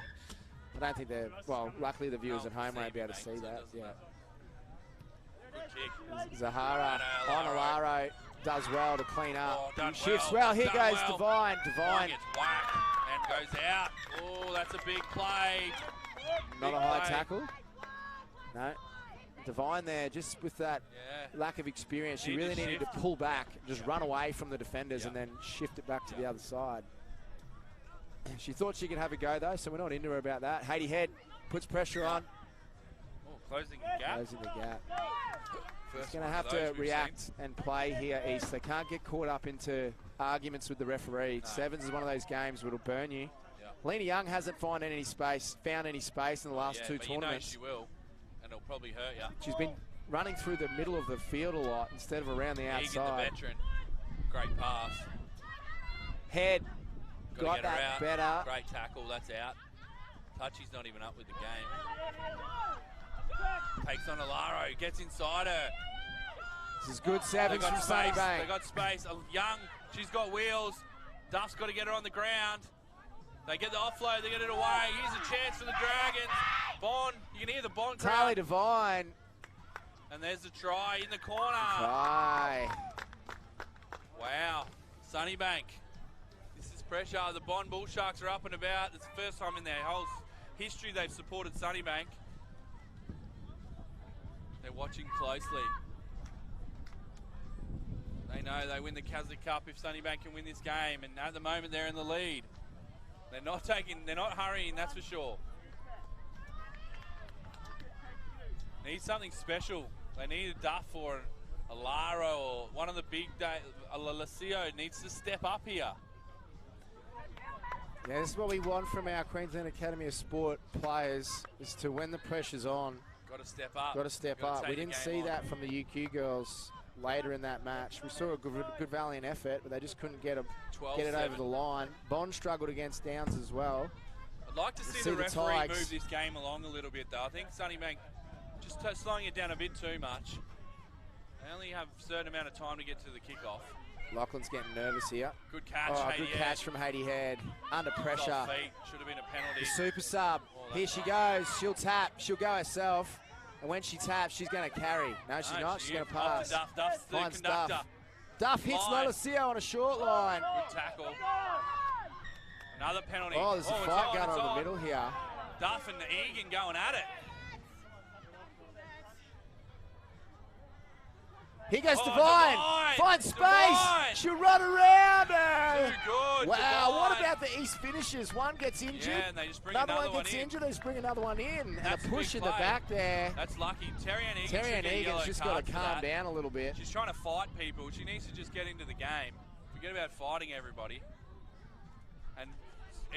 I don't think they're, well, luckily the viewers at home won't be able to see that. Yeah. Good kick. Zahara on Alaro does well to clean up. Done Shifts well. well. Here Done goes well. Divine. Divine gets whacked and goes out. Oh, that's a big play. Not Big a high play. tackle. No. Divine there, just with that lack of experience, she really needed to pull back, just run away from the defenders and then shift it back to the other side. She thought she could have a go though, so we're not into her about that. Haiti Head puts pressure on. Oh, closing the gap. Closing the gap. First It's going to one have of those to we've react seen. and play here, East. They can't get caught up into arguments with the referee. No. Sevens is one of those games where it'll burn you. Yeah. Lena Young hasn't found any space in the last two but tournaments. You know she will, and it'll probably hurt you. She's been running through the middle of the field a lot instead of around the Egan, outside. the veteran. Great pass. Head. Got that out. better. Great tackle, that's out. Touchy's not even up with the game. Takes on Alaro, gets inside her. This is good sevens from space. Sunnybank. They got space. Young, she's got wheels. Duff's got to get her on the ground. They get the offload, they get it away. Here's a chance for the Dragons. Bond, you can hear the Bond crowd. Carly Devine. And there's the try in the corner. Try. Wow, Sunnybank. This is pressure. The Bond Bull Sharks are up and about. It's the first time in their whole history they've supported Sunnybank. They're watching closely. They know they win the Caslick Cup if Sunnybank can win this game, and at the moment they're in the lead. They're not hurrying, that's for sure. Need something special. They need a Duff or a Laro or one of the big Lacio needs to step up here. Yeah, this is what we want from our Queensland Academy of Sport players, is to when the pressure's on, Got to step up. got to step up. We didn't see that from the UQ girls later in that match. We saw a good valiant effort, but they just couldn't get it over the line. Bond struggled against Downs as well. I'd like to see the referee move this game along a little bit, though. I think Sunnybank just slowing it down a bit too much. They only have a certain amount of time to get to the kickoff. Lachlan's getting nervous here. Good catch, Oh, good catch from Haiti Head. Under pressure. Should have been a penalty. The super sub. Here she goes. She'll tap. She'll go herself. And when she taps, she's going to carry. No, she's not. She's going to pass. Duff's the Finds conductor. Duff. Duff hits Lalacio on a short line. Good tackle. Another penalty. Oh, there's a fight going on in the middle here. Duff and Egan going at it. Here goes Devine. Finds space. Devine. She'll run around her. Too good. Wow, Devine. what about the East finishes? One gets injured. Yeah, and they just bring another another one gets in. injured. They just bring another one in. That's and a push big in the play. back there. That's lucky. Terry Ann Egan's just got to calm down a little bit. She's trying to fight people. She needs to just get into the game. Forget about fighting everybody. And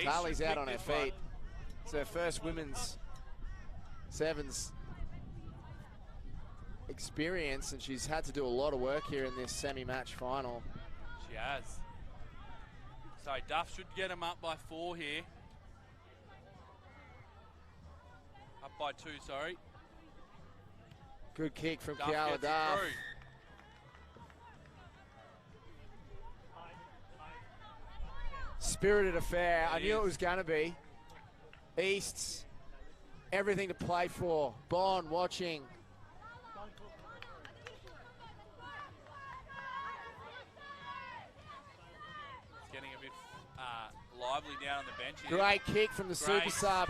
Carly's out on her feet. It's her first women's sevens experience, and she's had to do a lot of work here in this semi-match final. She has. So Duff should get them up by 4 here. Up by 2, sorry. Good kick from Duff Kiala gets it Duff. through. Spirited affair. I knew it was going to be. East's everything to play for. Bond watching. It's getting a bit lively down on the bench here. Great kick from the super sub.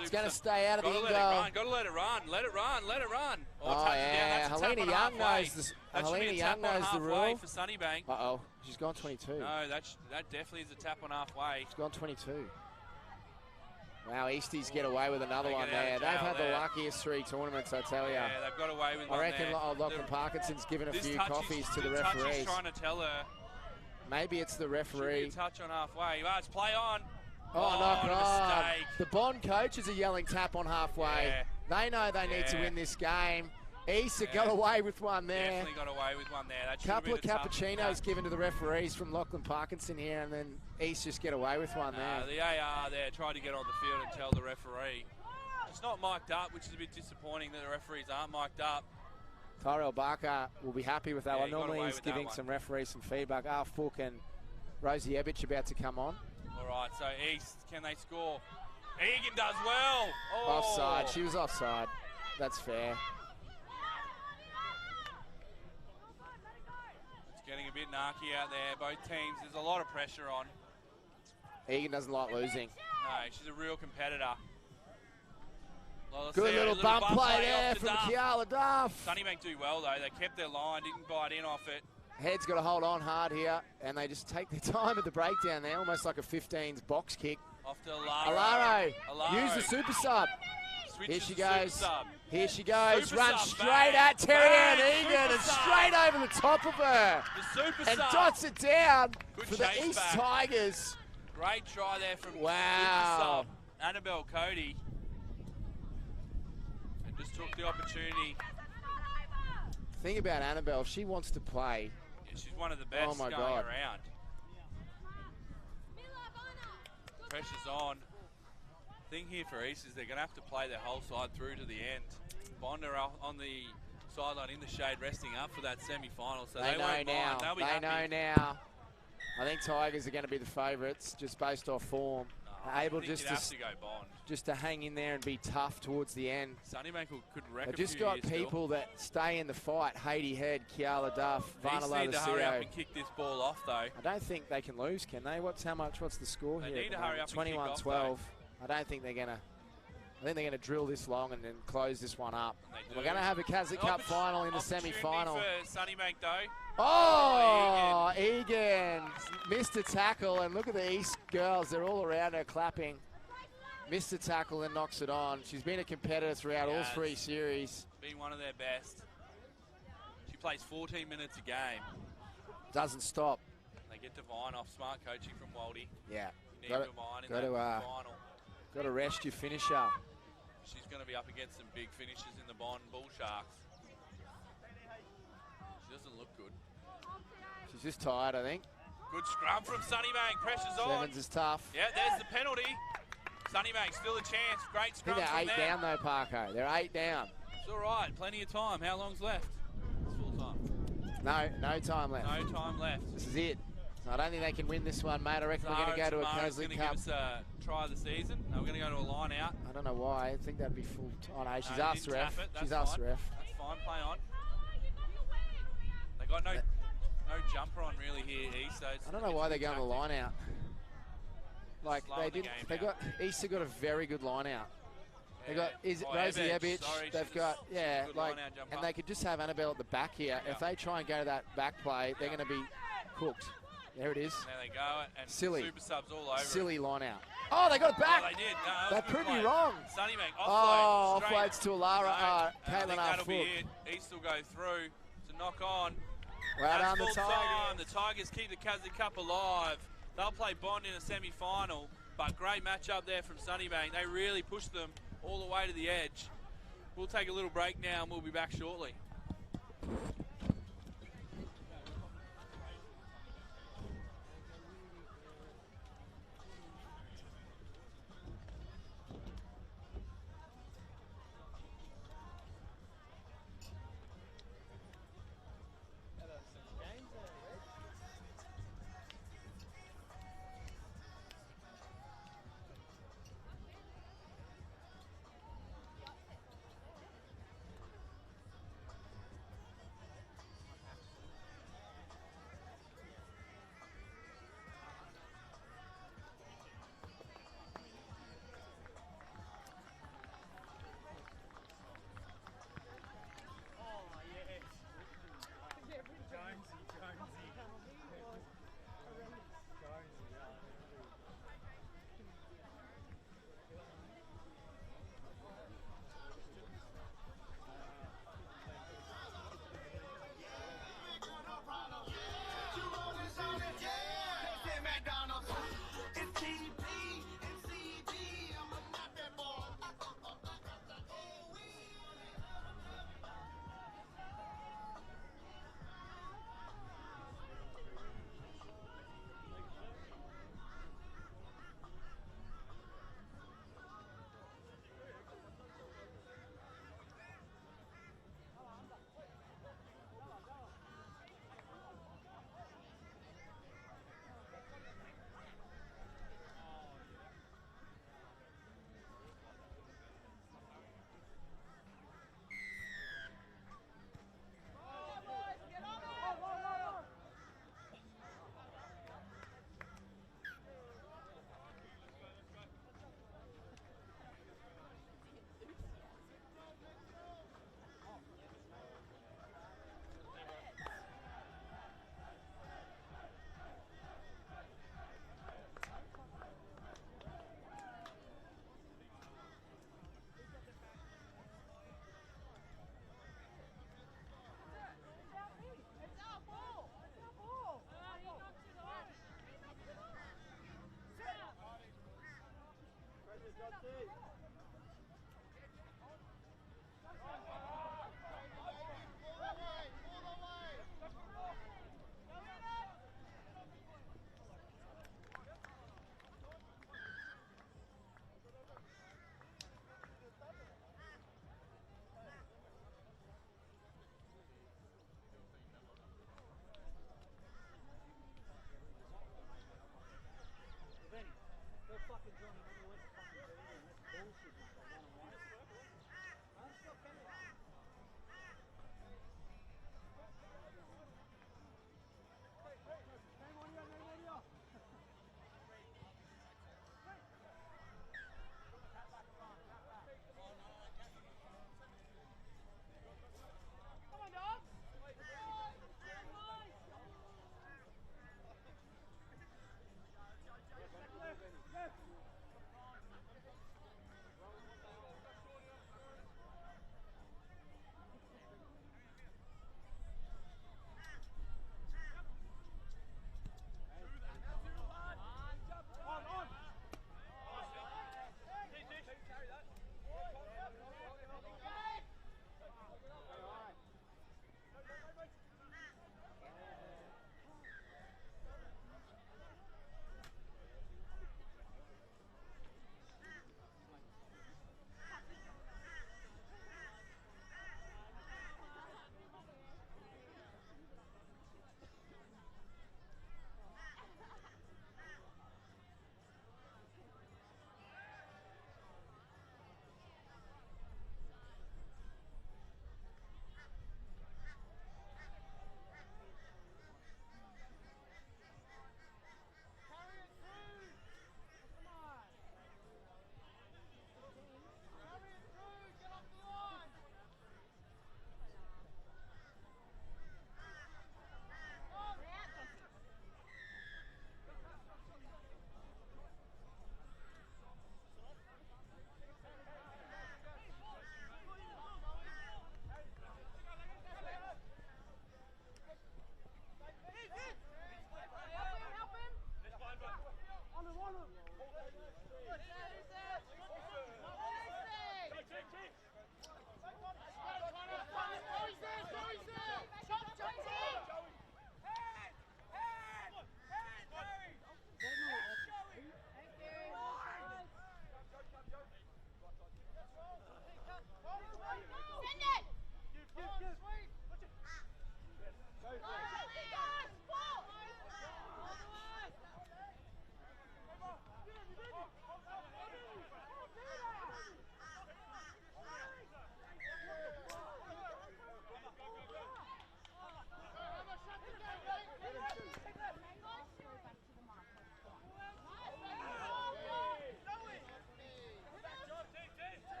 It's going to stay out of the in-goal. Got to let it run. Let it run. Let it run. Oh, yeah. Helena Young knows Helena Young knows the rule. For Sunnybank. Uh-oh. She's gone 22. No, that definitely is a tap on halfway. She's gone 22. Wow, Easties get away with another one there. They've had the luckiest 3 tournaments, I tell you. Yeah, they've got away with I one reckon there. Lachlan Parkinson's given a few coffees to the referees. Touchy's trying to tell her. Maybe it's the referee. Should be a touch on halfway. Oh, it's play on. Oh, knock on. Mistake. The Bond coaches are yelling tap on halfway. Yeah. They know they need to win this game. East got away with one there. Definitely got away with one there. That Couple of cappuccinos given to the referees from Lachlan Parkinson here, and then East just get away with one there. The AR there tried to get on the field and tell the referee. It's not mic'd up, which is a bit disappointing that the referees aren't mic'd up. Tyrell Barker will be happy with that Yeah, one. he got Normally away he's with that giving one. some referees some feedback. Fook and Rosie Ebich about to come on. All right, so East, can they score? Egan does well. Oh. Offside. She was offside. That's fair. It's getting a bit narky out there. Both teams, there's a lot of pressure on. Egan doesn't like losing. No, she's a real competitor. Good little bump play there from Kiala Duff. Sunnybank do well, though. They kept their line, didn't bite in off it. Head's got to hold on hard here, and they just take their time at the breakdown there, almost like a 15s box kick. Off to Alaro. Alaro. Use the super sub. Switches Here she goes. Sub. Here she goes. Super Runs sub, straight bang, at Terry Ann bang, Egan and super sub. straight over the top of her. The super And sub. dots it down Good for the chase East back. Tigers. Great try there from Wow. super sub Annabelle Cody. And just took the opportunity. Thing about Annabelle, if she wants to play. Yeah, she's one of the best going around. Pressure's on. Thing here for East is they're going to have to play their whole side through to the end. Bond are on the sideline in the shade, resting up for that semi-final, so they won't mind. They'll be happy. They know now. I think Tigers are going to be the favourites, just based off form. Able just to go Bond. Just to hang in there and be tough towards the end. Sunnybank could wreck They've just got people that stay in the fight. Haiti Head, Kiala Duff, Vanilla need to hurry up and kick this ball off, though. I don't think they can lose, can they? What's the score here? They need to hurry up and kick off, 21-12. I don't think they're going to. I think they're going to drill this long and then close this one up. We're going to have a Caslick Cup final in the semi-final. For Sunnybank, though. Oh, Egan missed a tackle, and look at the East girls. They're all around her clapping. Missed a tackle and knocks it on. She's been a competitor throughout all 3 series. Been one of their best. She plays 14 minutes a game. Doesn't stop. They get Divine off. Smart coaching from Waldy. Yeah. You need Divine in that final. Got to rest your finisher. She's going to be up against some big finishers in the Bond Bull Sharks. She doesn't look good. She's just tired, I think. Good scrum from Sunnybank. Pressure's on. Sevens is tough. Yeah, there's the penalty. Sunnybank still a chance. Great scrum from they're 8 down though, Parko. They're 8 down. It's all right. Plenty of time. How long's left? It's full time. No time left. No time left. This is it. I don't think they can win this one, mate. I reckon we're going to go to a Caslick Cup. Give us a try of the season. No, we're going to go to a line out. I don't know why. I think that'd be full. Oh no, she's asked the ref. She's asked the ref. That's fine. Play on. They got no jumper on really here, East. So I don't know why they're going to line out. Like they didn't. East have got a very good line out. They got Rosie Ebich. They've got and they could just have Annabelle at the back here. If they try and go to that back play, they're going to be cooked. There it is. There they go. And silly. Super subs all over. Silly line out. Oh, they got it back. Oh, they did. No, they proved me wrong. Sunnybank offload. Offloads to Alara. Caitlin that'll be it. East will go through to knock on. Well done, the Tigers. The Tigers keep the Caslick Cup alive. They'll play Bond in a semi-final, but great matchup there from Sunnybank. They really pushed them all the way to the edge. We'll take a little break now and we'll be back shortly.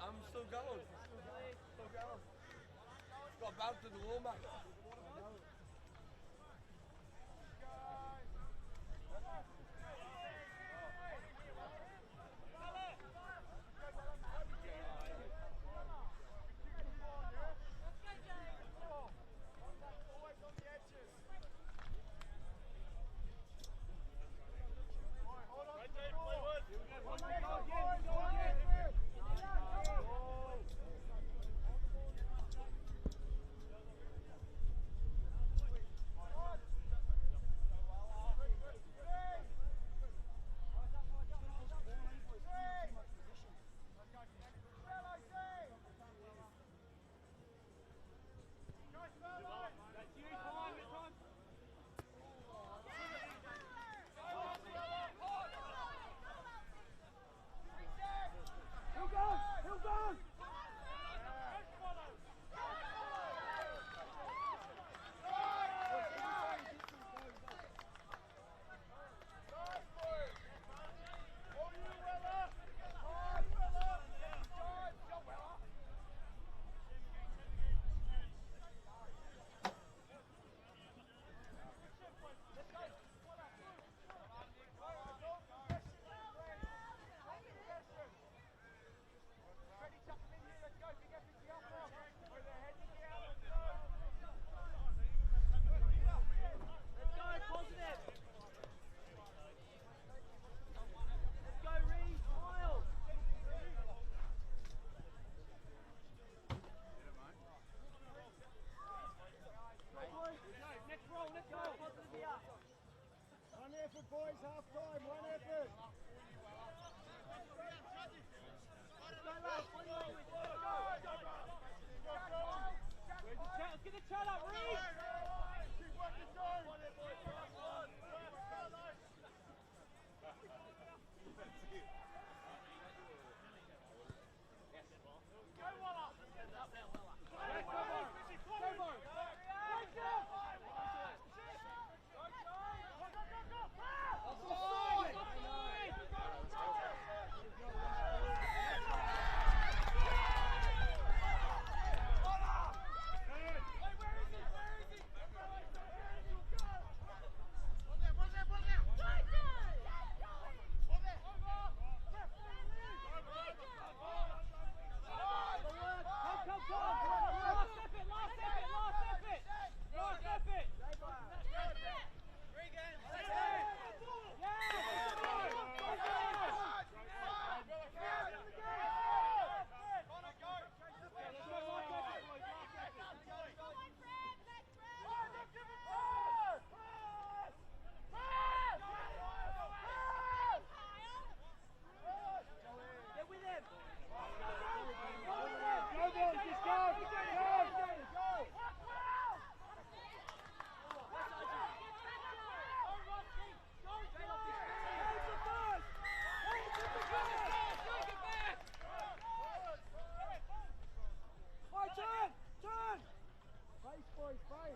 I'm still going. Got back to the wall, mate. Boys, half time, one effort. Let's get the chat up, Reed! boys, fight.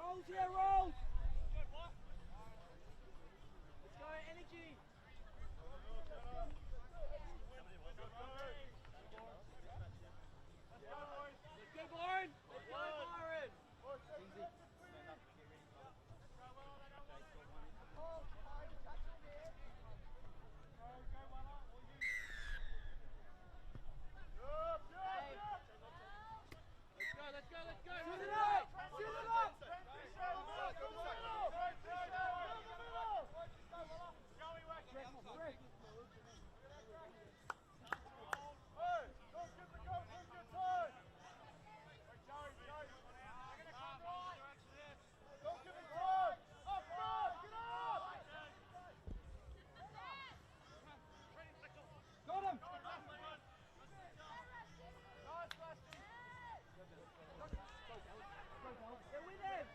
Rolls here, rolls! Let's go, energy! Let's go, Byron! Let's go, Byron! Easy. Let's go, let's go! Shoot it up! Shoot it up! Got him! They're with him!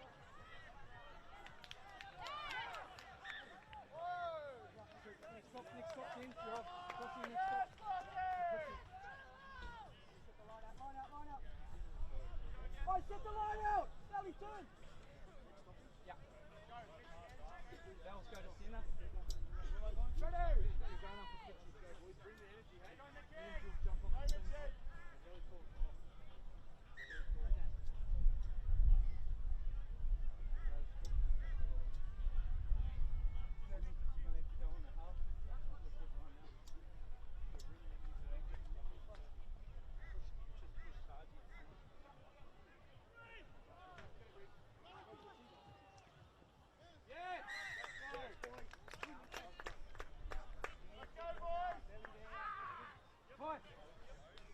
Next stop, Tim. You're off. Crossing next stop. Line out. Oh, set the line out! Sally, turn! Yeah. Bells go to Sinner. Ready! You're going up for 50. Go, boys. Bring the energy. Hey, go, Nick! Jump off the center. Really cool.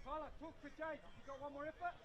Tyler, talk for Jake. You got one more effort?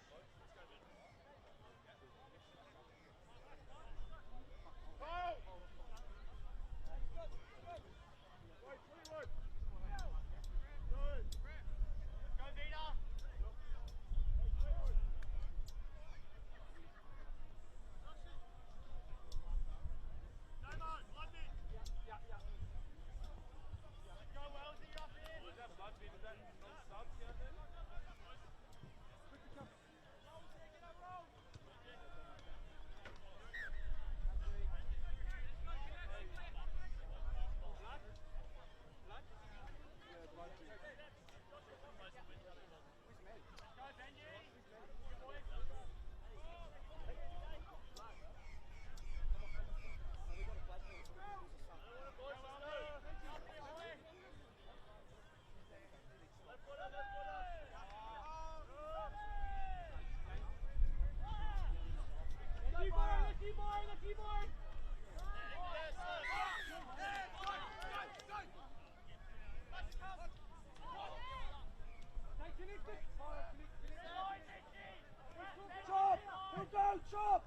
Chop!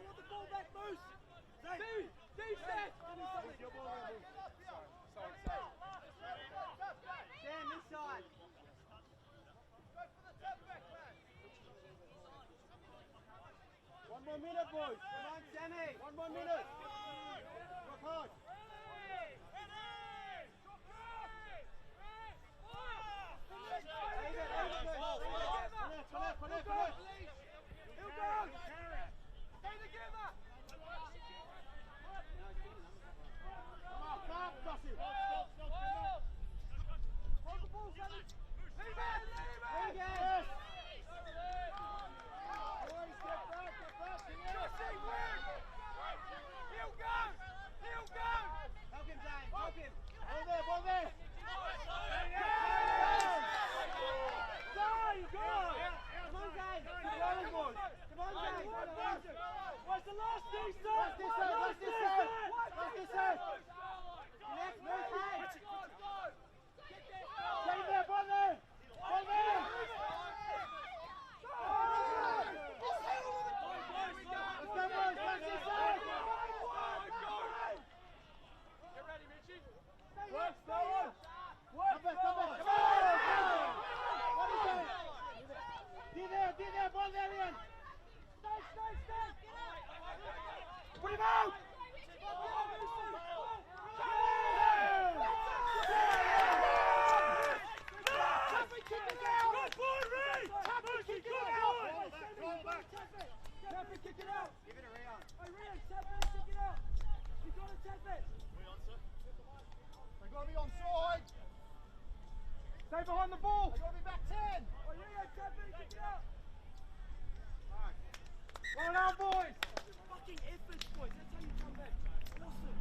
want the ball back, Moose. Defense. Your ball around, Moose. Sorry. Sam, this side. One more minute, boys. Come on, Sammy. One more minute. Rock hard. Put him out! Kick it out! Give it a Rayon. Hey, Rayon, tap it, kick it out! You got to tap it! We on, sir? They got to be onside! Stay behind the ball! They got to be back 10! Oh, Rayon, tap it, kick it out! Alright. Well done, boys! Fucking efforts, boys. That's how you come back. Awesome.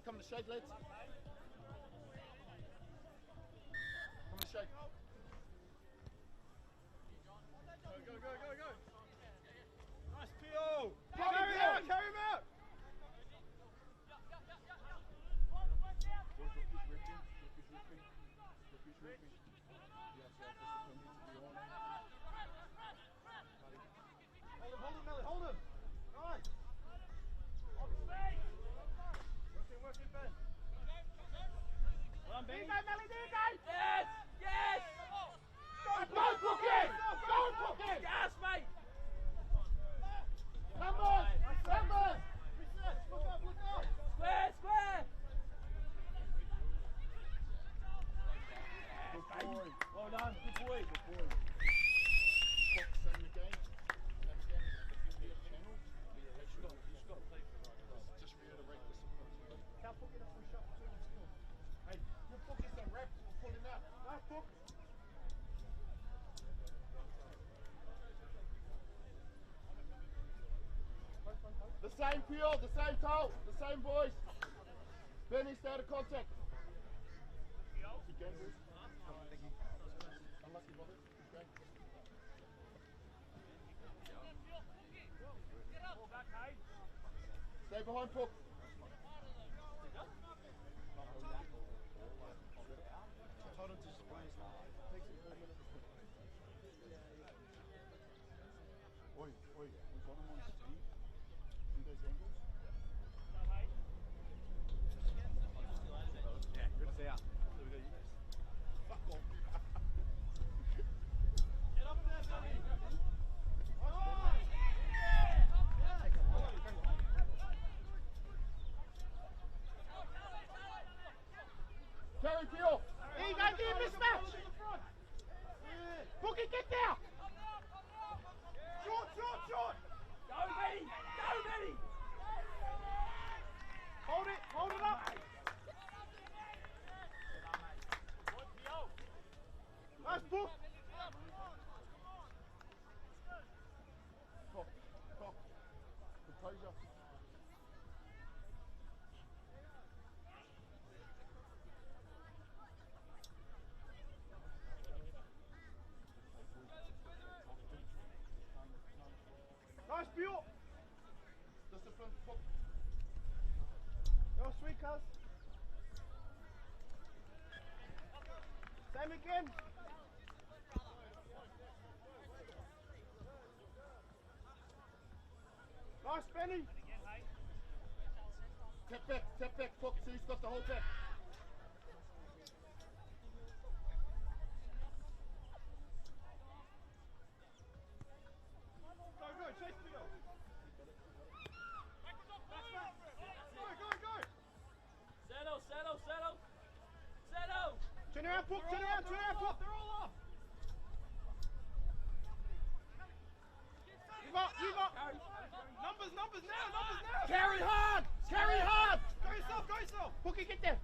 Come to shade, lads. Come to shade. Go. Nice PO. Carry him out. Hold him. Nice. Working, Ben. Well, Ben. Yes! Don't book it! Yes, mate! Numbers! Look up! Square! Well done, good boy. Good boy. The same field, the same toe, the same boys. Benny, stay out of contact. Unlucky, brother. Stay behind, Puck. Oi, oi, we got him on speed. See those angles? Yeah, good to see ya. Fuck off. Get up there, Sonny. Carry field. Hey, you gotta get a mismatch. Bookie, get there. Short, short, short. Go, Benny. Go, Benny. Hold it up. Nice book. Top, top. Composure. Nice Bill. Discipline, Puck. Yo, sweet cuz. Same again. Nice, Benny. Step back, Puck. So he's got the whole back. Go, chase Bill. Go. Settle. Turn around, Puck. They're all off. You got. Numbers now. Carry hard! Carry hard! Go yourself. Pookie, get there.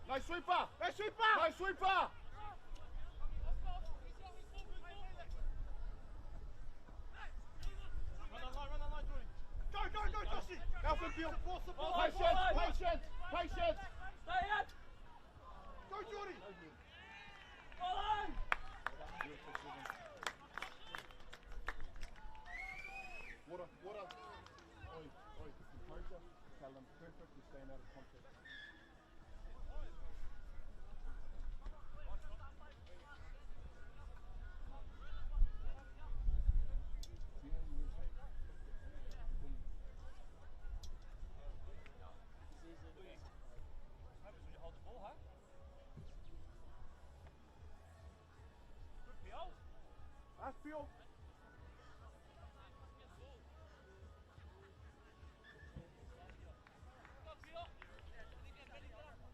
Nice sweeper! Nice sweeper. Nice sweeper! Run the line, Jordy. Go, Joshy. Alfred, Bill. Support. Patience! Stay out! Go, Jordy. Hold on! Water. Oi, composure. Tell them perfect, you're staying out of contact. Nice Bill.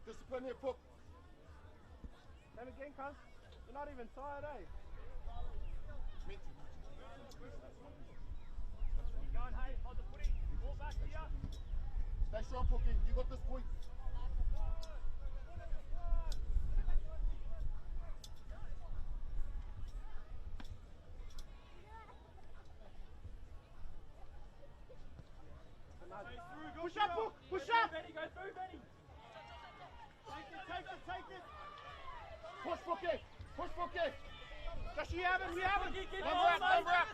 Discipline here, Puck. Same again, cuz. You're not even tired, eh? Going, hey, hold the footy. Ball back here. Stay strong, Pucky. You got this point. Push up, Puck. Push up. Benny, go through, Benny! Take it. Push, Pucky. Josh, you have him. Number up.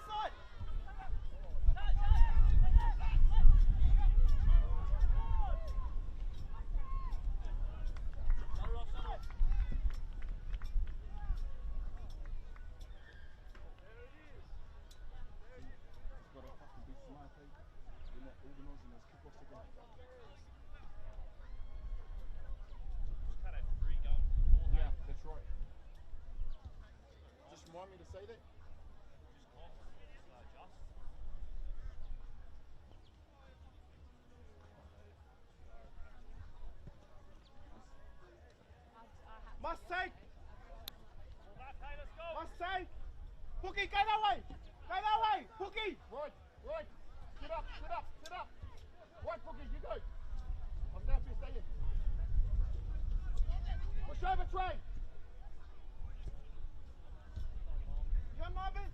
Gotta fucking be smart, eh? You're not organising those kickoffs again. Yeah, that's right. Just remind me to say that. sake. My sake. Bookie, go that way. Go that way. Bookie. Right, right. Sit up, sit up, sit up. Right, Boogie, you go. I'll stay up here, stay in. Push over, Trey. You got Marvin?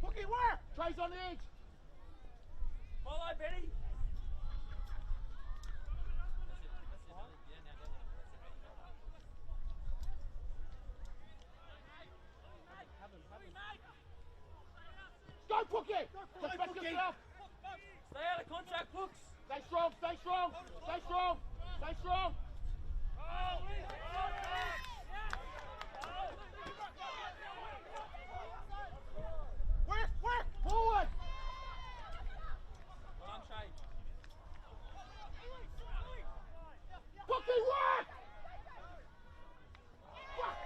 Boogie, work. Trey's on the edge. Follow, Benny. Go, Boogie. Just back yourself. Stay out of contact, Brooks. Stay strong, stay strong, stay strong, stay strong. Work, work. Forward. Well done, Shay. Boogie, work. Work.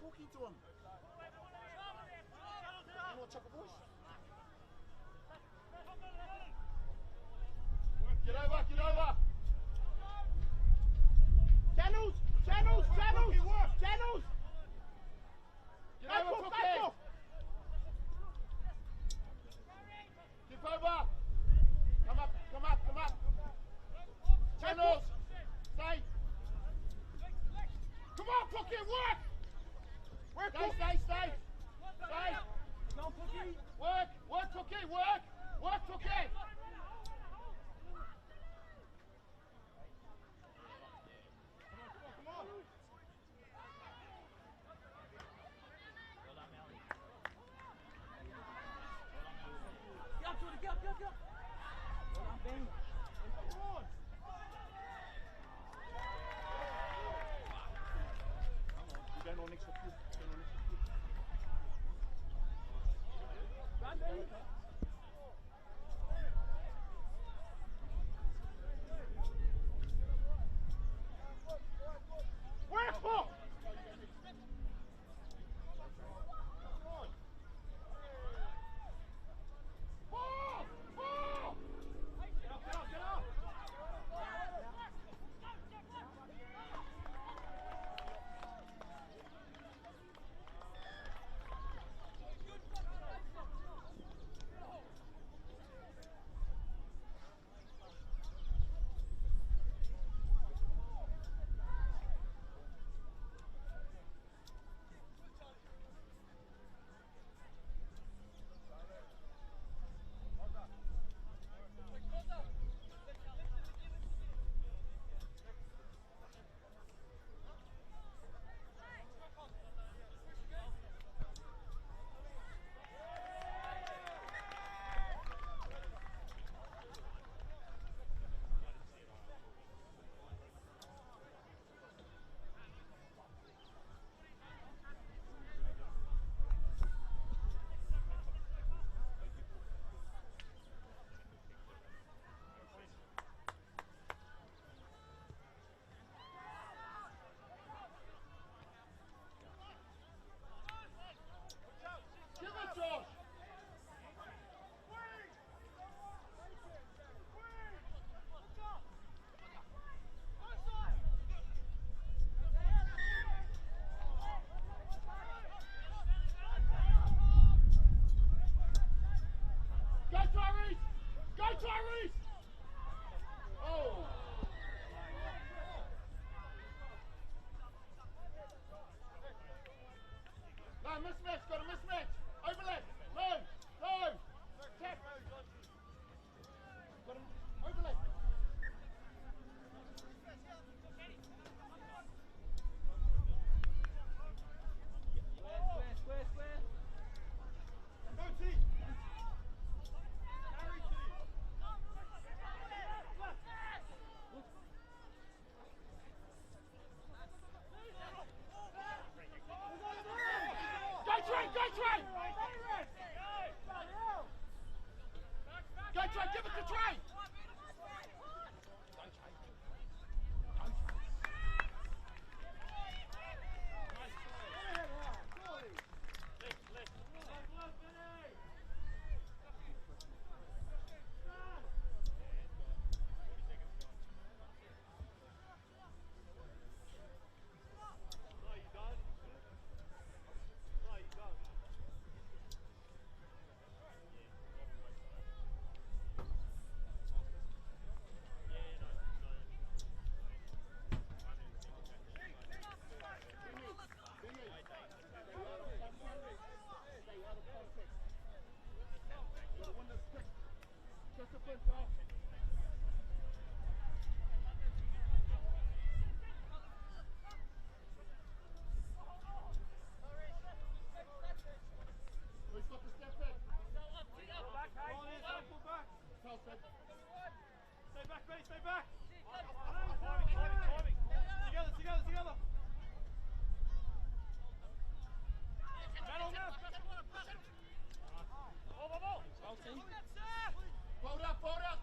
Talking to him. You want to chuck a voice? Get over, get over. Channels, channels, channels, channels. Get over, Cookie. Keep over. Come up, come up, come up. Channels. Stay. Come on, Cookie, work. Stay, stay, stay. Stay. No, Cookie. Work, work, Cookie, work. Work, Cookie. Get up, Jordan, get up, get up, get up. Well done, Ben. You're going on next to you. Going on next to you. Run, Ben. Work, Paul. mismatch, got a mismatch. Overlap. Low. Low. Tap. Got him. Overlap. Square. Go T. Carry T. Go Trey! Go Trey! Go Trey! Give it to Trey! Stay back! Together! Hold up!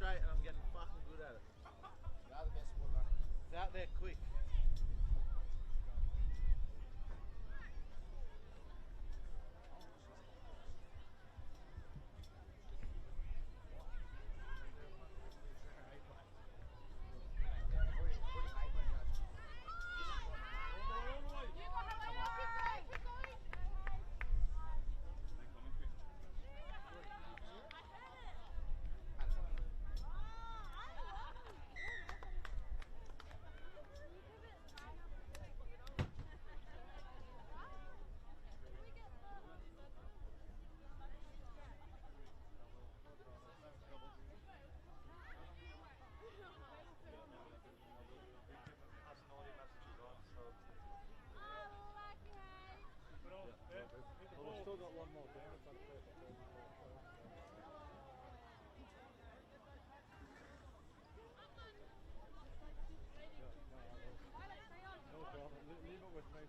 straight and I'm getting fucking good at it. You are the best water runner. It's out there quick. Well, we've still got one more game. It's unfair. No problem. Leave it with me.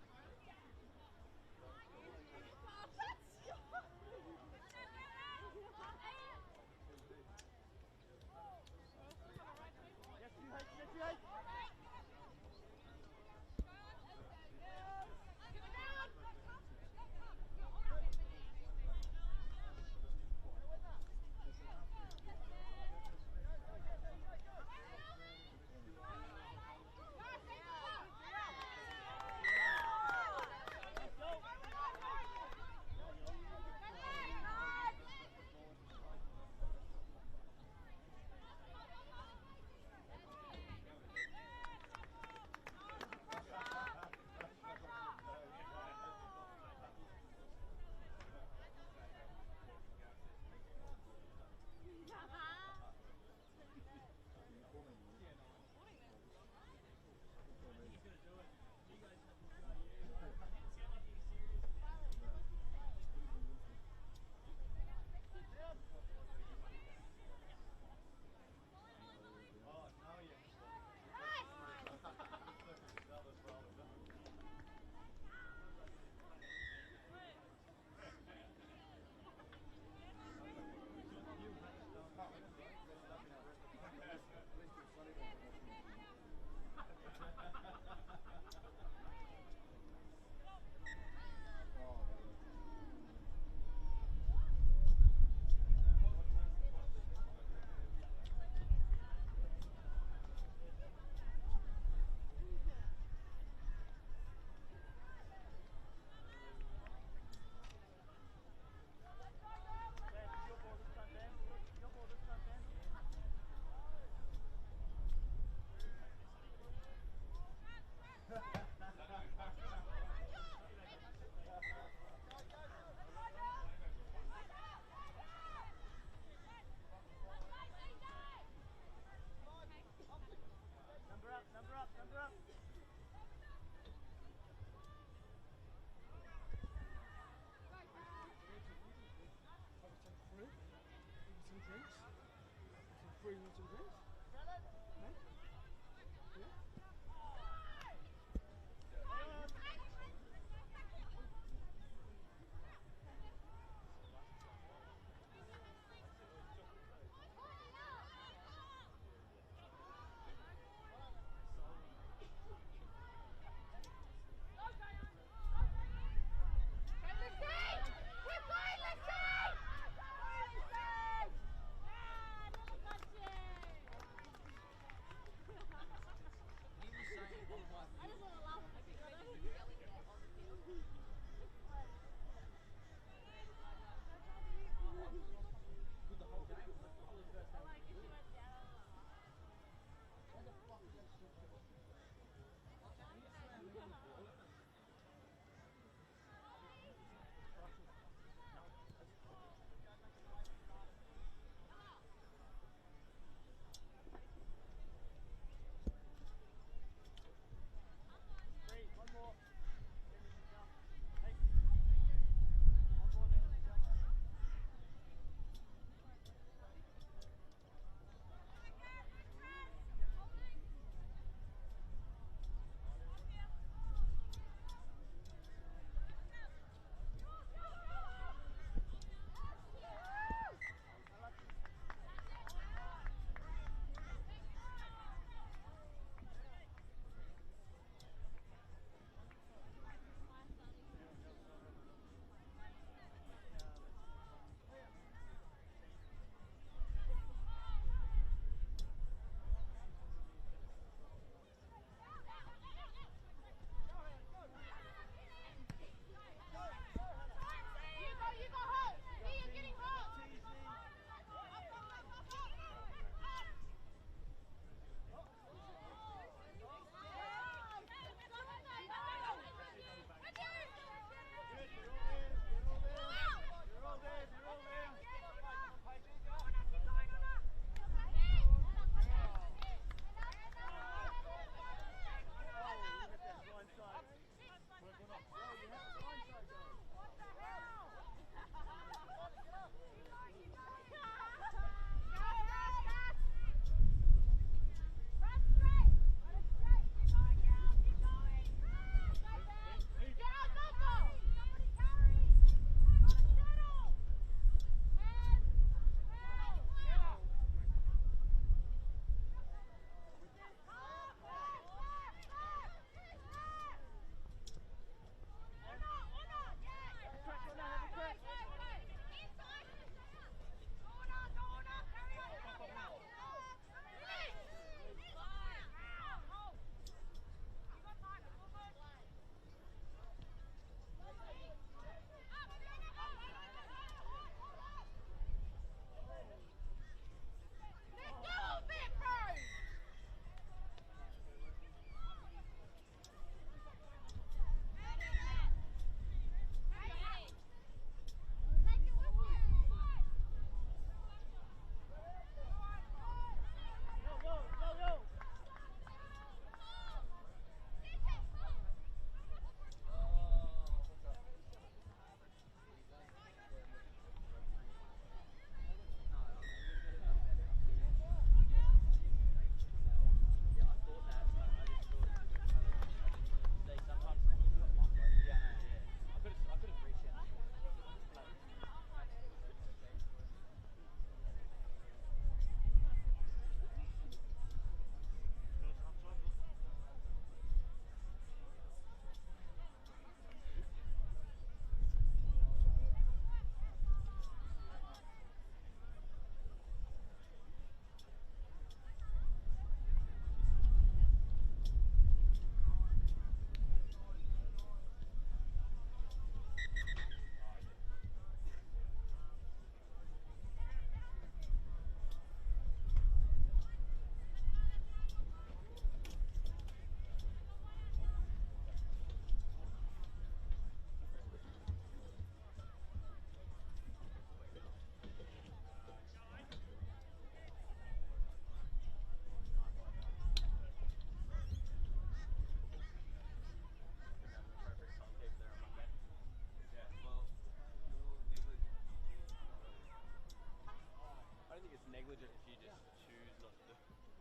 negligent if you just choose not to.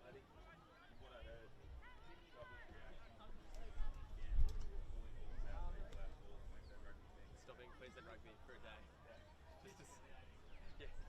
I think what I heard was Robert's reaction to stopping Queensland rugby for a day. Just to, yeah.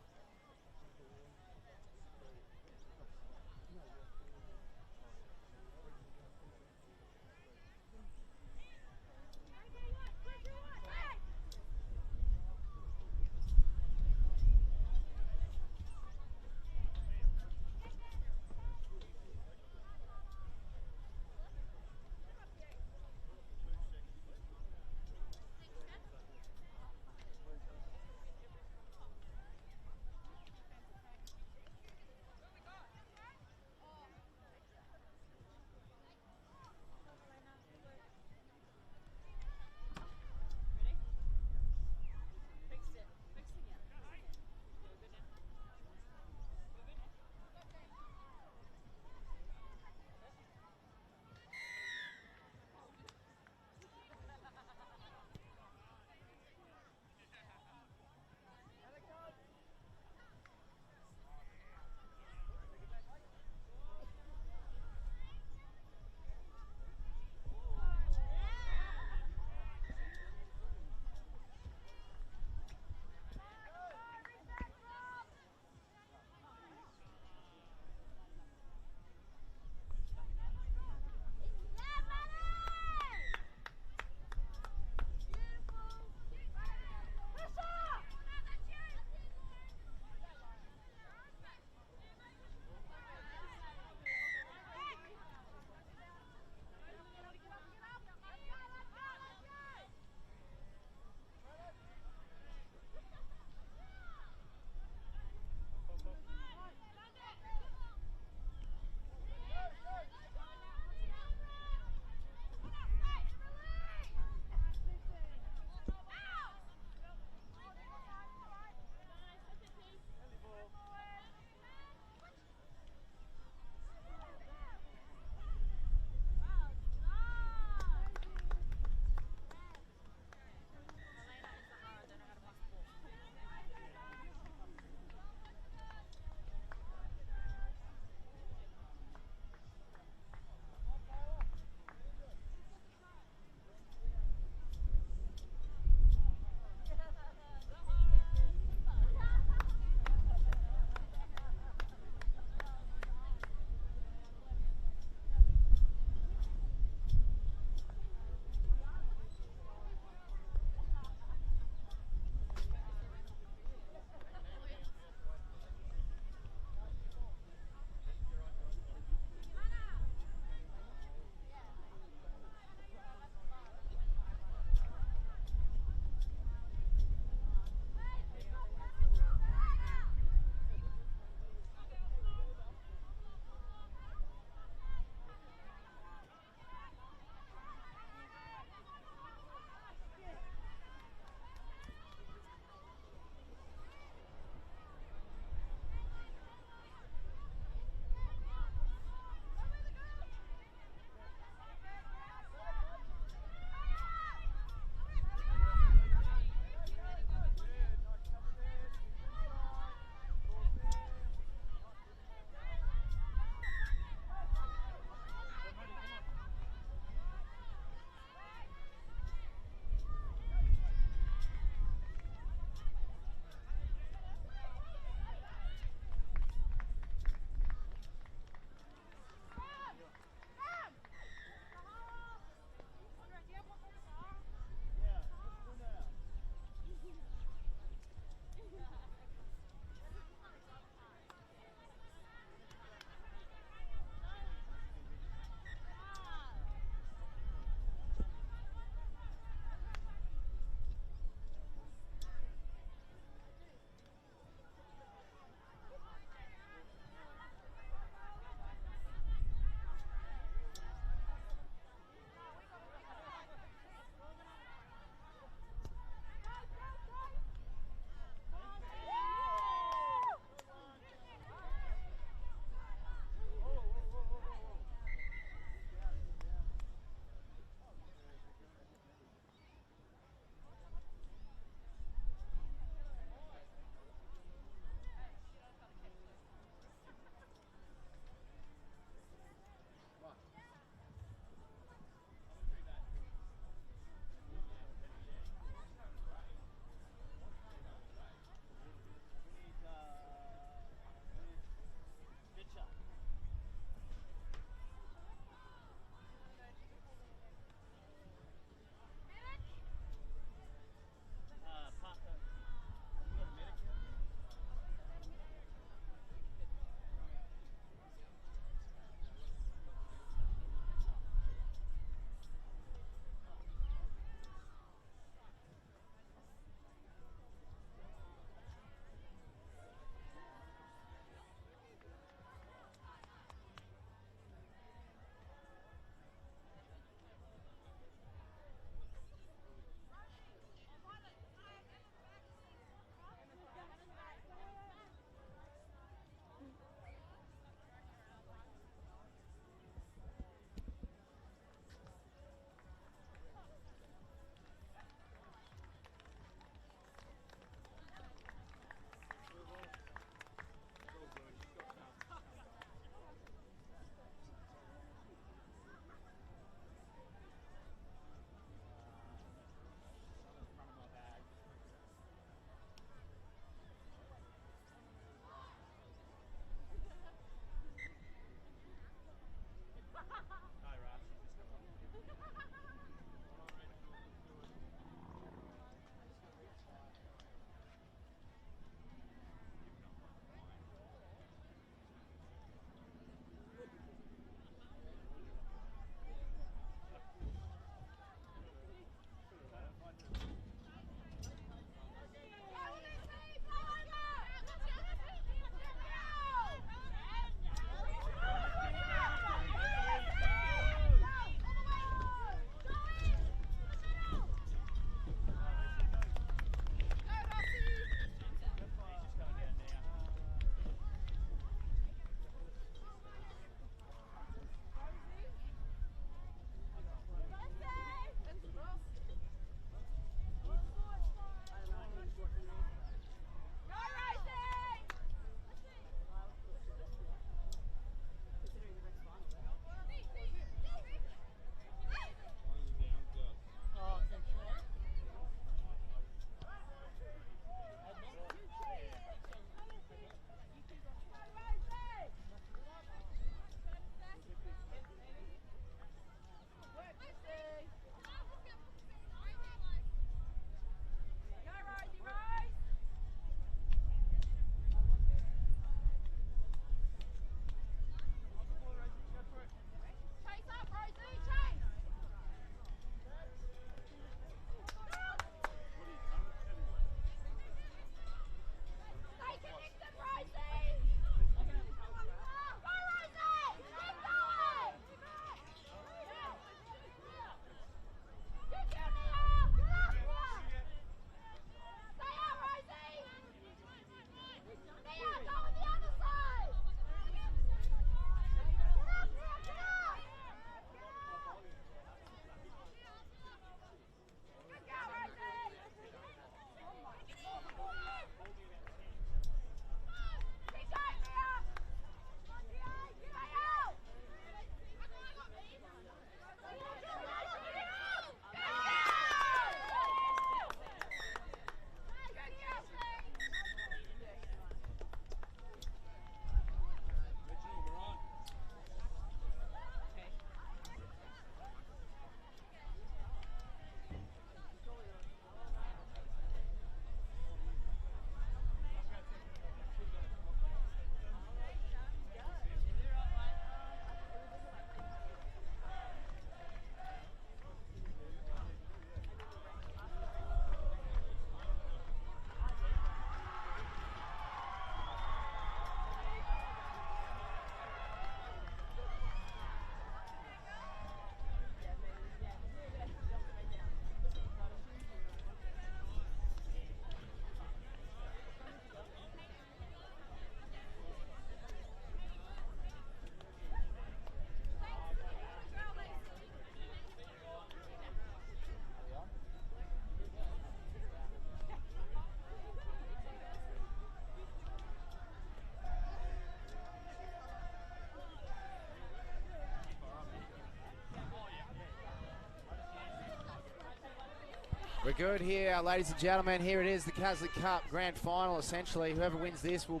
We're good here, ladies and gentlemen. Here it is, the Caslick Cup Grand Final, essentially. Whoever wins this will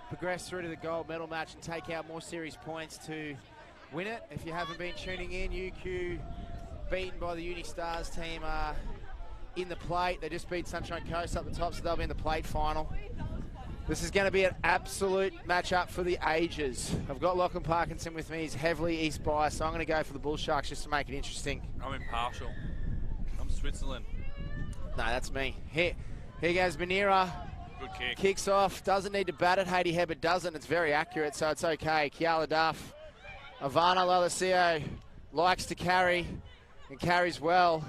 progress through to the gold medal match and take out more series points to win it. If you haven't been tuning in, UQ beaten by the Uni Stars team in the plate. They just beat Sunshine Coast up the top, so they'll be in the plate final. This is going to be an absolute matchup for the ages. I've got Lachlan Parkinson with me. He's heavily East biased, so I'm going to go for the Bull Sharks just to make it interesting. I'm impartial. I'm Switzerland. No, that's me. Here goes Manira. Good kick. Kicks off. Doesn't need to bat it. Haiti Hebert doesn't. It's very accurate, so it's okay. Kiala Duff. Ivana Lalacio likes to carry and carries well.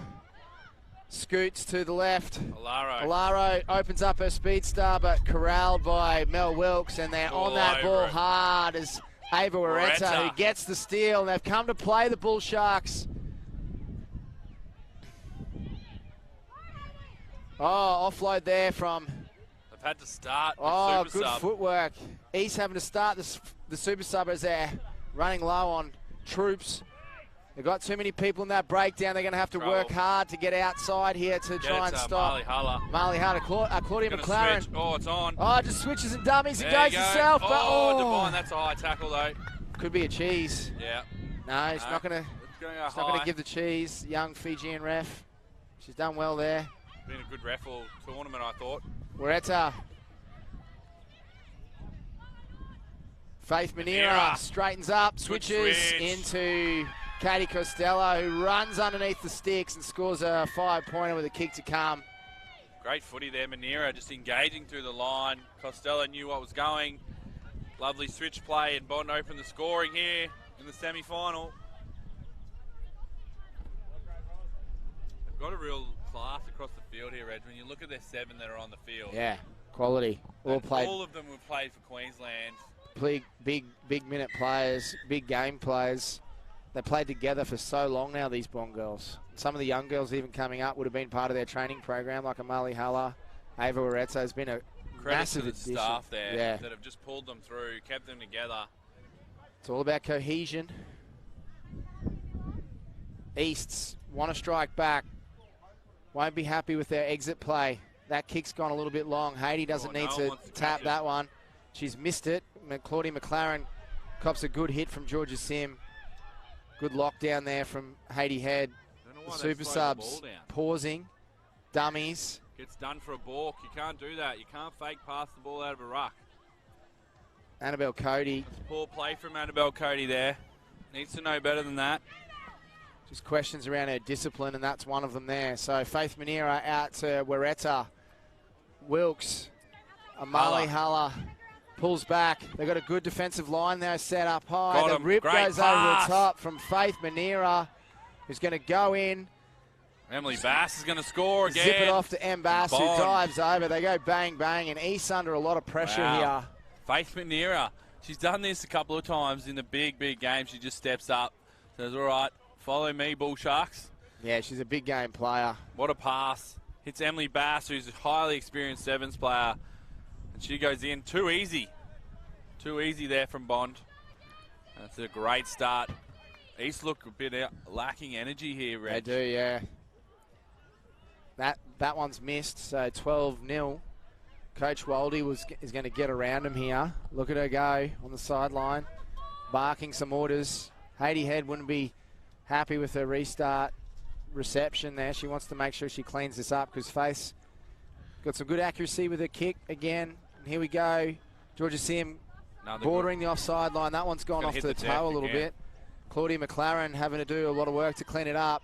Scoots to the left. Alaro opens up her speed star, but corralled by Mel Wilkes, and they're on that ball hard as Ava Waretta, who gets the steal. And they've come to play the Bull Sharks. Oh, offload there from... They've had to start the super super good sub. Footwork. East having to start the super sub as they're running low on troops. They've got too many people in that breakdown. They're going to have to work hard to get outside here to try and stop. Marley Hulla. Claudia McLaren. Switch. Oh, it's on. Oh, just switches and dummies and There goes you go. herself. Oh, But, Devine, that's a high tackle though. Could be a cheese. Yeah. No, he's not going to high. give the cheese. Young Fijian ref. She's done well there. Been a good ref all tournament, I thought. Waretta. Faith Manira straightens up, switches into Katie Costello, who runs underneath the sticks and scores a 5-pointer with a kick to come. Great footy there, Manira just engaging through the line. Costello knew what was going. Lovely switch play, and Bond opened the scoring here in the semi-final. They've got a real class across the field here, Reg. When you look at their 7 that are on the field. Yeah, quality. All of them have played for Queensland. Big minute players, big game players. They played together for so long now, these Bond girls. Some of the young girls even coming up would have been part of their training program, like Amali Hulla. Ava Waretta has been a massive addition. Staff there that have just pulled them through, kept them together. It's all about cohesion. Easts want to strike back. Won't be happy with their exit play. That kick's gone a little bit long. Haiti doesn't need to tap that one. She's missed it. Claudia McLaren cops a good hit from Georgia Sim. Good lockdown there from Haiti Head. The super subs pausing. Dummies. Gets done for a balk. You can't do that. You can't fake pass the ball out of a ruck. Annabelle Cody. That's poor play from Annabelle Cody there. Needs to know better than that. Just questions around her discipline, and that's one of them there. So Faith Manira out to Waretta. Wilkes. Amali Hulla pulls back. They've got a good defensive line there set up high. The rip goes over the top from Faith Manira, who's going to go in. Emily Bass is going to score again. Zip it off to M. Bass, who dives over. They go bang, bang, and East under a lot of pressure here. Faith Manira, she's done this a couple of times in the big games. She just steps up, says, all right, follow me, Bull Sharks. Yeah, she's a big game player. What a pass. Hits Emily Bass, who's a highly experienced sevens player. And she goes in. Too easy. Too easy there from Bond. That's a great start. East look a bit lacking energy here, Reg. They do, yeah. That one's missed, so 12-0. Coach Waldy is going to get around him here. Look at her go on the sideline, barking some orders. Haiti Head wouldn't be happy with her restart reception there. She wants to make sure she cleans this up because Faith's got some good accuracy with her kick again. And here we go. Georgia Sim bordering the offside line. That one's gone off the toe a little bit. Claudia McLaren having to do a lot of work to clean it up.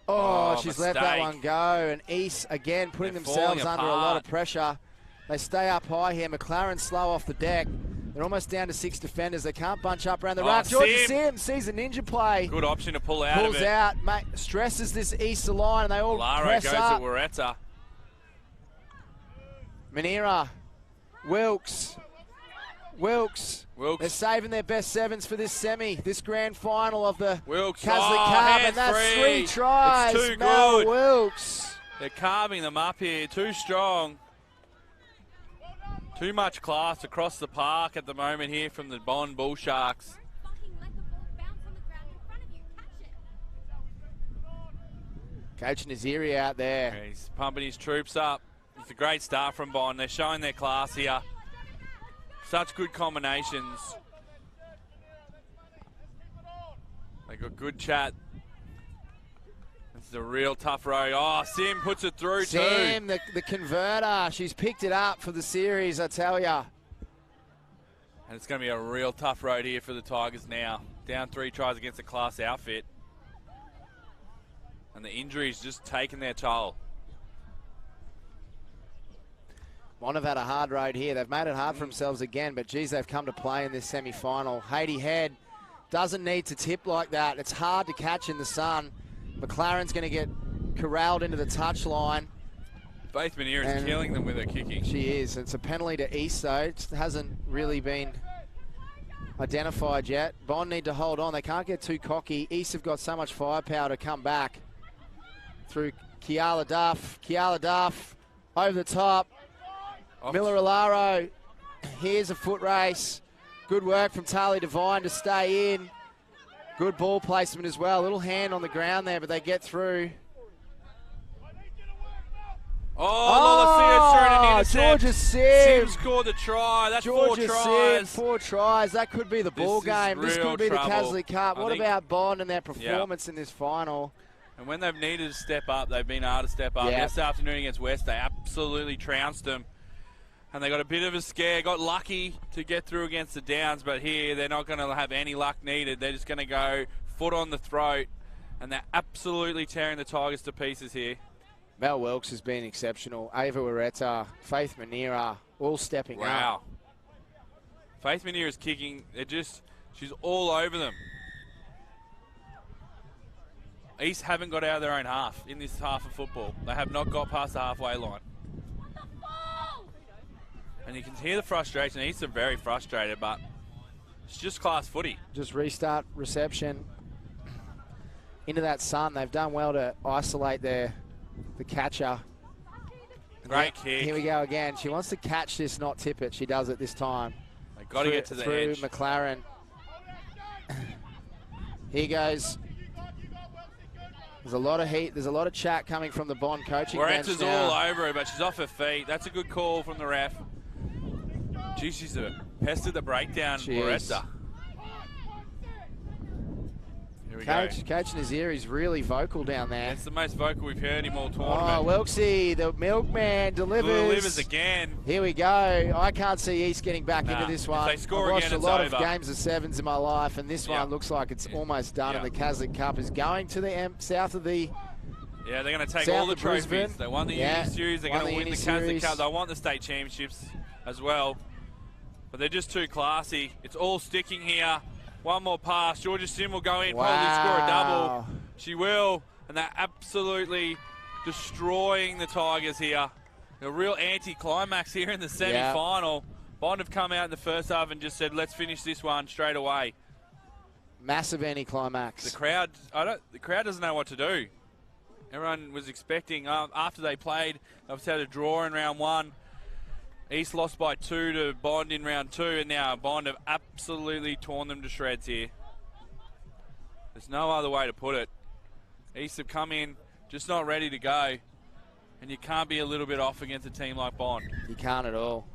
Oh, she's let that one go. And East, again, putting themselves under a lot of pressure. They stay up high here. McLaren slow off the deck. They're almost down to 6 defenders. They can't bunch up around the ruck. Georgia Sim sees a ninja play. Good option to pull out Pulls of it. out, stresses this Easter line, and they all press goes up. to Waretta. Manira. Wilkes. They're saving their best sevens for this semi, this grand final of the Caslick Cup, and that's 3 tries. It's too Mel good. Wilkes. They're carving them up here. Too strong. Too much class across the park at the moment here from the Bond Bull Sharks. Coach Naziri out there. Yeah, he's pumping his troops up. It's a great start from Bond. They're showing their class here. Such good combinations. They got good chat. This is a real tough road. Oh, Sim puts it through too. Sim, the converter. She's picked it up for the series, I tell ya. And it's going to be a real tough road here for the Tigers now. Down 3 tries against a class outfit. And the injuries just taking their toll. Bond have had a hard road here. They've made it hard for themselves again, but geez, they've come to play in this semi-final. Haiti Head doesn't need to tip like that. It's hard to catch in the sun. McLaren's going to get corralled into the touchline. Faith Manier is killing them with her kicking. She is. It's a penalty to East, though. It hasn't really been identified yet. Bond need to hold on. They can't get too cocky. East have got so much firepower to come back. Through Kiala Duff. Kiala Duff over the top. Miller Alaro. Here's a foot race. Good work from Tali Devine to stay in. Good ball placement as well. A little hand on the ground there, but they get through. Georgia Sim. Sim scored the try. That's Georgia 4 tries. Sim, 4 tries. That could be the ball game. This could be trouble. the Caslick Cup. What about Bond and their performance in this final? And when they've needed to step up, they've been able to step up. Yeah. This afternoon against West, they absolutely trounced them. And they got a bit of a scare. Got lucky to get through against the Downs, but here they're not going to have any luck needed. They're just going to go foot on the throat. And they're absolutely tearing the Tigers to pieces here. Mel Wilkes has been exceptional. Ava Wareta, Faith Manira, all stepping up. Wow. Faith Manir is kicking. She's all over them. East haven't got out of their own half in this half of football. They have not got past the halfway line. And you can hear the frustration. East are very frustrated, but it's just class footy. Just restart reception into that sun. They've done well to isolate the catcher. Great kick. Here we go again. She wants to catch this, not tip it. She does it this time. They got to get to the edge. Through McLaren. Here goes. There's a lot of heat. There's a lot of chat coming from the Bond coaching bench Loretta's now. all over her, but she's off her feet. That's a good call from the ref. Gee, she's a pest at the breakdown, Loretta. Here we go. Coach Naziri's really vocal down there. That's the most vocal we've heard him all tournament. Oh, Wilksy, the milkman delivers. Again. Here we go. I can't see East getting back into this one. If they score I've watched again, a lot it's of over. games of sevens in my life, and this one looks like it's almost done. And the Caslick Cup is going to the south of the. Yeah, they're going to take South all the of trophies. Brisbane. They won the Uni Series. They're going to win the Caslick Cup. They want the state championships as well. But they're just too classy. It's all sticking here. One more pass. Georgia Sim will go in, probably score a double. She will. And they're absolutely destroying the Tigers here. A real anti-climax here in the semi-final. Bond have come out in the first half and just said, let's finish this one straight away. Massive anti-climax. The crowd doesn't know what to do. Everyone was expecting, after they played, they've had a draw in round 1. East lost by 2 to Bond in round 2, and now Bond have absolutely torn them to shreds here. There's no other way to put it. East have come in just not ready to go, and you can't be a little bit off against a team like Bond. You can't at all.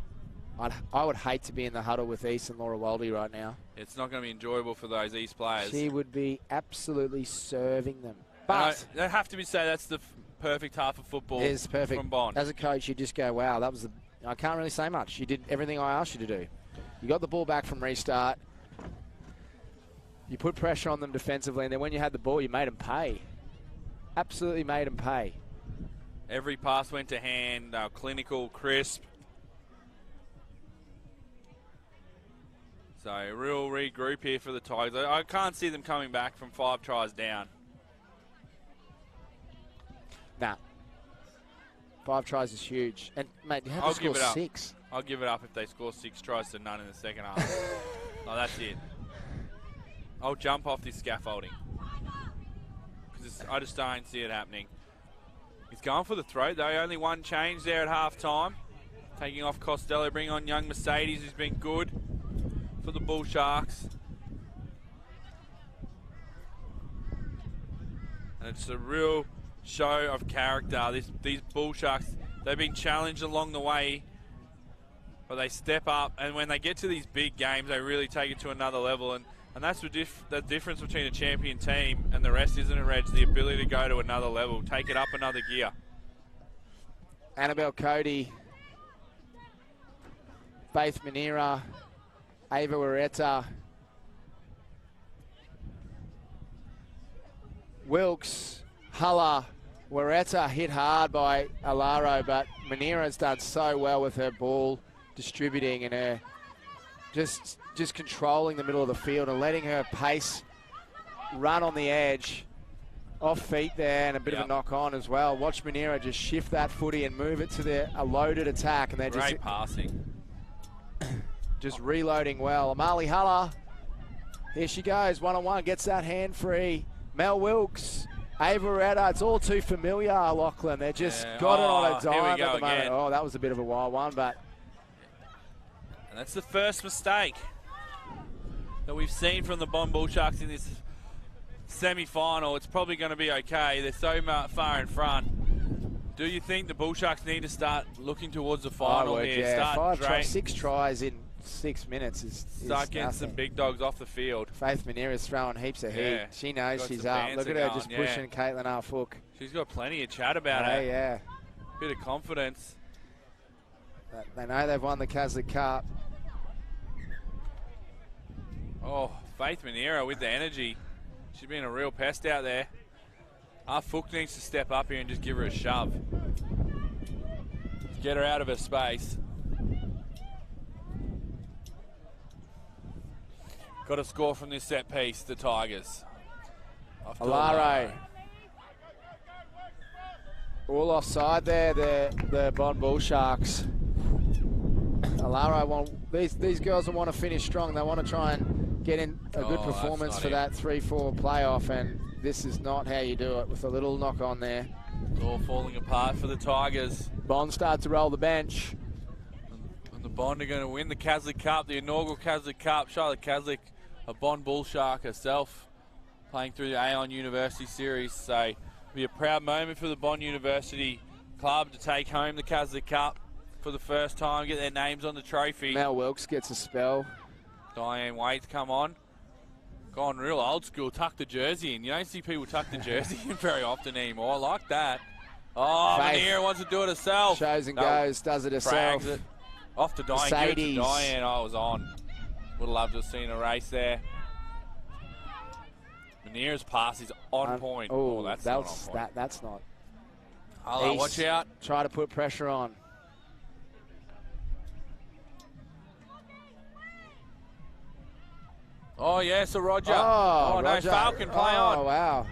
I would hate to be in the huddle with East and Laura Waldy right now. It's not going to be enjoyable for those East players. She would be absolutely serving them. But they have to be say that's the perfect half of football. It is perfect. From Bond. As a coach, you just go, wow, that was the. I can't really say much. You did everything I asked you to do. You got the ball back from restart. You put pressure on them defensively, and then when you had the ball, you made them pay. Absolutely made them pay. Every pass went to hand, clinical, crisp. So a real regroup here for the Tigers. I can't see them coming back from 5 tries down. Nah. 5 tries is huge. And, mate, you have to score 6. I'll give it up if they score 6 tries to none in the second half. Oh, that's it. I'll jump off this scaffolding. Because I just don't see it happening. He's going for the throat, though. Only one change there at half-time. Taking off Costello, bringing on young Mercedes, who's been good for the Bull Sharks. And it's a real show of character. These Bull Sharks, they've been challenged along the way, but they step up, and when they get to these big games, they really take it to another level. And that's the difference between a champion team and the rest, isn't it, Reg? The ability to go to another level, take it up another gear. Annabelle Cody, Faith Manera, Ava Waretta, Wilkes, Hulla, Waretta hit hard by Alaro, but Manera's done so well with her ball distributing and her just controlling the middle of the field and letting her pace run on the edge. Off feet there and a bit of a knock on as well. Watch Manera just shift that footy and move it to a loaded attack, and they're great passing. Just reloading well. Amali Hulla, here she goes, one-on-one, gets that hand free. Mel Wilkes, Ava Retta, it's all too familiar, Lachlan. They're just got it on a dime at the moment. Again. Oh, that was a bit of a wild one, but... And that's the first mistake that we've seen from the Bond Bull Sharks in this semi-final. It's probably going to be okay. They're so far in front. Do you think the Bull Sharks need to start looking towards the final here? Yeah, 6 tries in 6 minutes is start getting some big dogs off the field. Faith Manera's throwing heaps of heat. She knows she's up. Look at her just pushing Caitlin Arfook. She's got plenty of chat about her. Yeah. Bit of confidence. They know they've won the Caslick Cup. Oh, Faith Manera with the energy. She's been a real pest out there. Arfook needs to step up here and just give her a shove. Get her out of her space. Got a score from this set piece, the Tigers. Alaro. All offside there, the Bond Bull Sharks. Alaro these girls will want to finish strong. They want to try and get in a good performance for that 3-4 playoff, and this is not how you do it with a little knock on there. It's all falling apart for the Tigers. Bond starts to roll the bench. And the Bond are going to win the Caslick Cup, the inaugural Caslick Cup. Charlotte Caslick, a Bond Bull Shark herself, playing through the Aon University Series. So it'll be a proud moment for the Bond University club to take home the Caslick Cup for the first time, get their names on the trophy. Mel Wilkes gets a spell. Diane Waite's come on. Gone real old school, tuck the jersey in. You don't see people tuck the jersey in very often anymore. I like that. Oh, Manera wants to do it herself. Shows and goes, does it herself. It. Off to Diane. Mercedes. Good to Diane. I was on. Would have loved to have seen a race there. Manera's pass is on point. Oh, that's not on point. That's not. Hello, watch out. Try to put pressure on. Oh, yeah, so Roger. Oh, no, Falcon, play on. Oh, wow.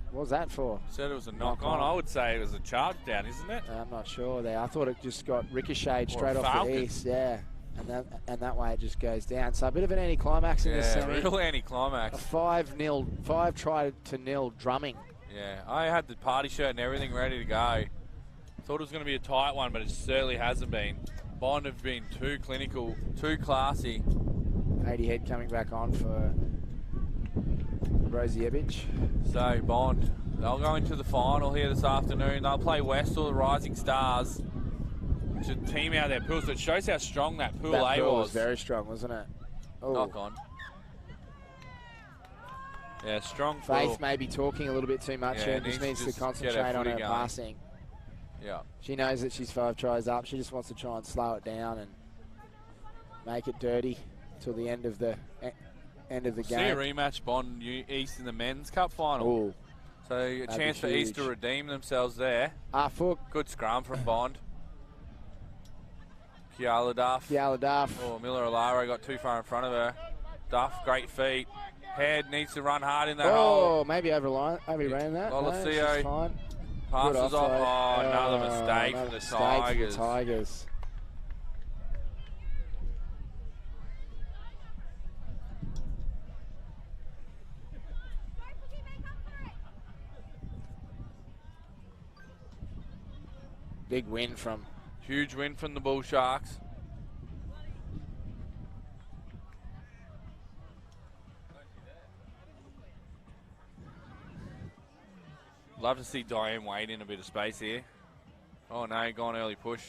What was that for? Said it was a knock on. I would say it was a charge down, isn't it? I'm not sure there. I thought it just got ricocheted straight off the east. Yeah. And that way it just goes down. So a bit of an anticlimax in this semi. Yeah, real anticlimax. A 5-0 drumming. Yeah, I had the party shirt and everything ready to go. Thought it was going to be a tight one, but it certainly hasn't been. Bond have been too clinical, too classy. 80 head coming back on for Rosie Ebbage. So Bond, they'll go into the final here this afternoon. They'll play Westall, the Rising Stars. It's a team out there, pool, so it shows how strong that pool A pool was. Was very strong, wasn't it? Oh. Knock on. Yeah, strong Faith pool. may be talking a little bit too much here. Just needs to concentrate on her passing. Yeah. She knows that she's 5 tries up. She just wants to try and slow it down and make it dirty till the end of the game. See a rematch, Bond East in the men's cup final. Ooh, so a chance for East to redeem themselves there. Arfook. Good scrum from Bond. Kiala Duff. Oh, Miller Alaro got too far in front of her. Duff, great feet. Head needs to run hard in that hole. Oh, maybe overran that. Lolosio. No, passes off. Oh, another mistake for the Tigers. Big win from. Huge win from the Bull Sharks. Love to see Diane Wade in a bit of space here. Oh no, gone early push.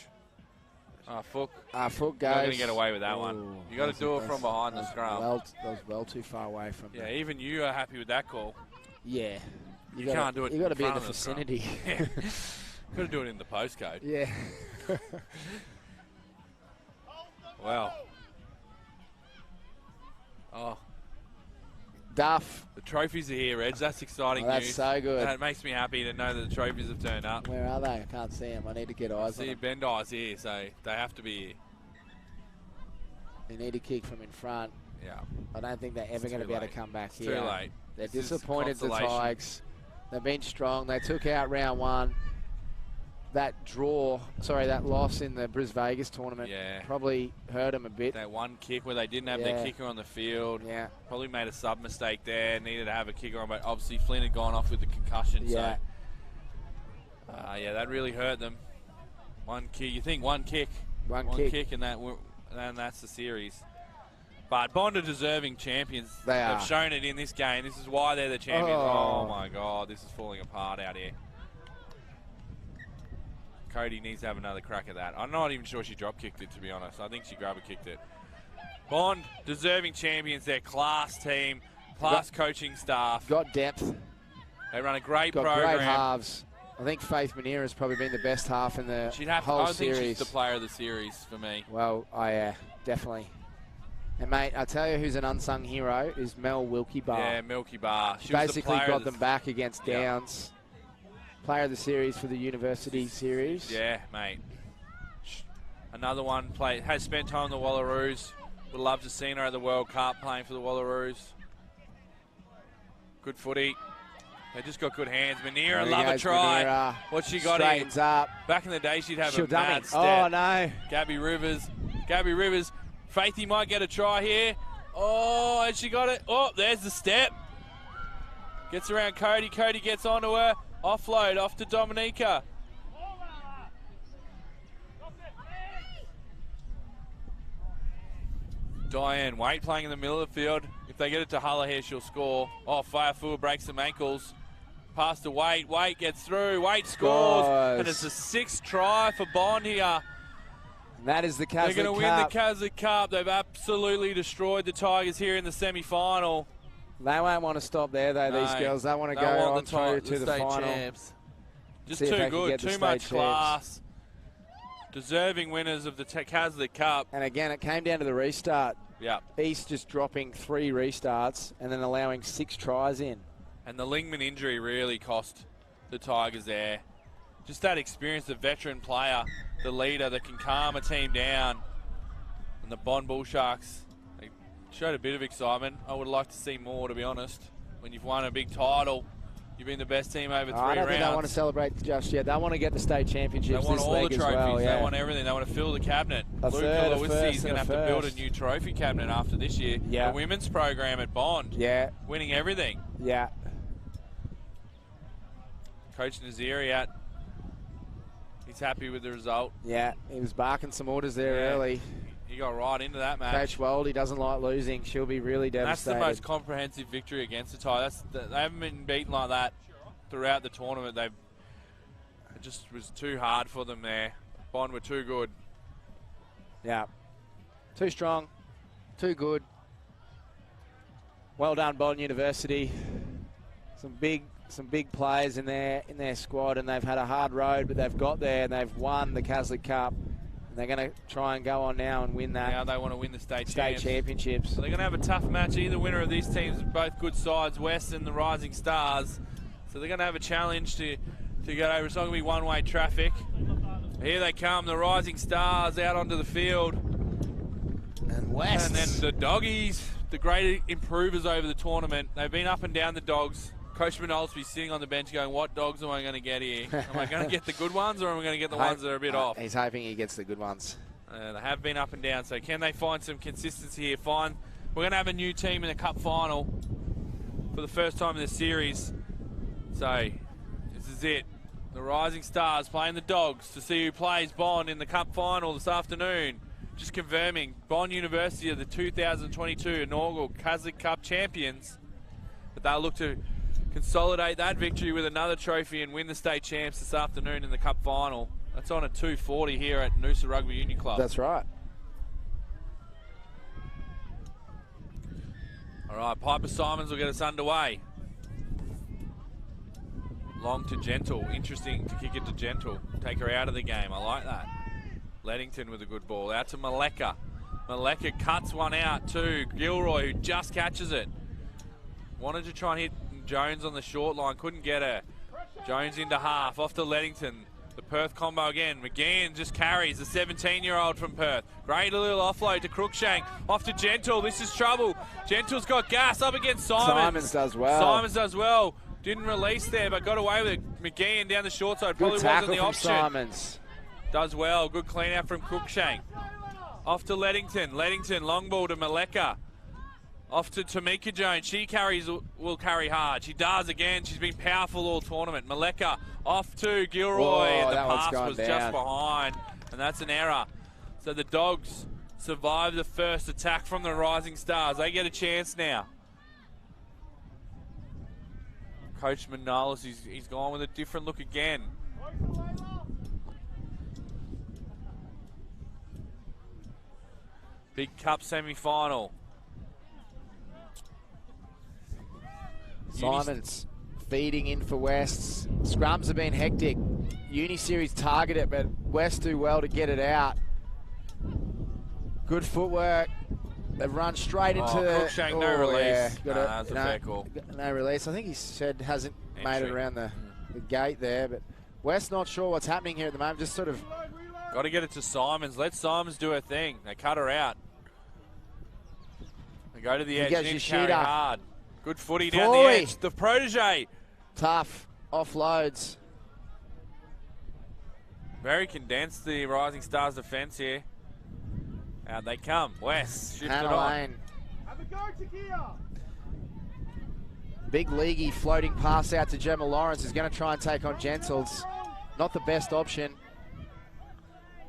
Fook. Fook goes. You're not going to get away with that one. You got to do it from behind the scrum. That was well too far away from. Yeah, even you are happy with that call. Yeah. You can't do it. You got to be in the front of vicinity. Yeah. Got to do it in the postcode. Yeah. Wow. Oh. Duff. The trophies are here, Reg. That's exciting That's news. so good. And it makes me happy to know that the trophies have turned up. Where are they? I can't see them. I need to get eyes on them. See, Bendi's here, so they have to be here. They need to kick from in front. Yeah. I don't think they're ever going to be able to come back It's here. too late. They're This is disappointed, the consolation. Tigers. They've been strong. They took out round one. That loss in the Bris Vegas tournament probably hurt them a bit. That one kick where they didn't have their kicker on the field. Yeah. Probably made a sub mistake there. Needed to have a kicker on, but obviously Flynn had gone off with the concussion. Yeah. So, that really hurt them. One kick. You think one kick. One kick and that's the series. But Bond are deserving champions. They are. They've shown it in this game. This is why they're the champions. Oh my God, this is falling apart out here. Cody needs to have another crack at that. I'm not even sure she drop kicked it, to be honest. I think she grabber kicked it. Bond, deserving champions. They're class team, class coaching staff. Got depth. They run a great Got program. great halves. I think Faith Manera has probably been the best half in the whole I series. think she's the player of the series for me. Well, definitely. And mate, I tell you who's an unsung hero is Mel Wilkie Bar. Yeah, Milky Bar. She basically got them back against Downs. Player of the series for the University series. Yeah, mate. Another one has spent time in the Wallaroos. Would love to see her at the World Cup playing for the Wallaroos. Good footy. They just got good hands. Manera, love a try. Manera. What she got Straightens up. Back in the day, she'd have She'll a mad dummy. step. Oh, no. Gabby Rivers. Faithy might get a try here. Oh, and she got it. Oh, there's the step. Gets around Cody. Cody gets onto her. Offload off to Dominica. Diane Wait playing in the middle of the field. If they get it to Hulla here, she'll score. Oh, Firefua breaks some ankles. Pass to Wait. Wait gets through. Wait scores. And it's the 6th try for Bond here. And that is the Caslick Cup. They're going to win the Caslick Cup. They've absolutely destroyed the Tigers here in the semi-final. They won't want to stop there, though, these girls. They want to go on through to the final. Champs. Just too good, too much class. Deserving winners of the Caslick Cup. And again, it came down to the restart. Yeah. East just dropping 3 restarts and then allowing 6 tries in. And the Lingman injury really cost the Tigers there. Just that experience, the veteran player, the leader that can calm a team down. And the Bond Bull Sharks, they showed a bit of excitement. I would like to see more, to be honest. When you've won a big title, you've been the best team over 3 rounds. I don't think they want to celebrate just yet. They want to get the state championships. They want this all leg the trophies. As well, yeah. They want everything. They want to fill the cabinet. Luke Lowitzky's going to have to build a new trophy cabinet after this year. Yeah. The women's program at Bond. Yeah. Winning everything. Yeah. Coach Naziri he's happy with the result. Yeah, he was barking some orders there early. He got right into that match. Coach Waldy doesn't like losing. She'll be really devastated. That's the most comprehensive victory against the Tigers. They haven't been beaten like that throughout the tournament. It just was too hard for them there. Bond were too good. Yeah. Too strong. Too good. Well done, Bond University. Some big players in their squad, and they've had a hard road, but they've got there and they've won the Caslick Cup. And they're going to try and go on now and win that. Now they want to win the state championships. So they're going to have a tough match. Either winner of these teams are both good sides, West and the Rising Stars. So they're going to have a challenge to get over. It's not going to be one-way traffic. Here they come, the Rising Stars out onto the field. And West. And then the Doggies, the great improvers over the tournament. They've been up and down the Dogs. Coach Manol's be sitting on the bench going, what dogs am I going to get here? Am I going to get the good ones or am I going to get the ones that are a bit off? He's hoping he gets the good ones. They have been up and down, so can they find some consistency here? We're going to have a new team in the Cup final for the first time in the series. So this is it. The Rising Stars playing the Dogs to see who plays Bond in the Cup final this afternoon. Just confirming, Bond University are the 2022 inaugural Caslick Cup champions. But they'll look to consolidate that victory with another trophy and win the state champs this afternoon in the cup final. That's on at 2:40 here at Noosa Rugby Union Club. That's right. All right, Piper Simons will get us underway. Long to Gentle. Interesting to kick it to Gentle. Take her out of the game. I like that. Leddington with a good ball. Out to Maleka. Maleka cuts one out to Gilroy, who just catches it. Wanted to try and hit Jones on the short line. Couldn't get her. Jones into half. Off to Leddington. The Perth combo again. McGeehan just carries the 17-year-old from Perth. Great little offload to Cruikshank. Off to Gentle. This is trouble. Gentle's got gas up against Simons. Simons does well. Simons does well. Didn't release there, but got away with it. McGeehan down the short side. Probably Good tackle wasn't the from option. Simons. Does well. Good clean out from Cruikshank. Off to Leddington. Leddington, long ball to Maleka. Off to Tamika Jones. She will carry hard. She does again. She's been powerful all tournament. Maleka off to Gilroy. Whoa, and the that one's pass gone was down. just behind. And that's an error. So the Dogs survive the first attack from the Rising Stars. They get a chance now. Coach Manolis, he's gone with a different look again. Big Cup semi-final. Simons feeding in for Wests. Scrums have been hectic. Uni Series target it, but West do well to get it out. Good footwork. They've run straight into Cruikshank, no release. Yeah, That's a fair call. No release. I think he said hasn't made it Entry. around the gate there, but West not sure what's happening here at the moment. Just sort of. Got to get it to Simons. Let Simons do her thing. They cut her out. They go to the edge. gets Need your to carry shooter. hard. Good footy down the Boy. edge. The protege. Tough offloads. Very condensed, the Rising Stars defence here. Out they come. West shifts it Hannah on. Lane. Have a go, Takia. Big leaguey floating pass out to Gemma Lawrence is going to try and take on Gentles. Not the best option.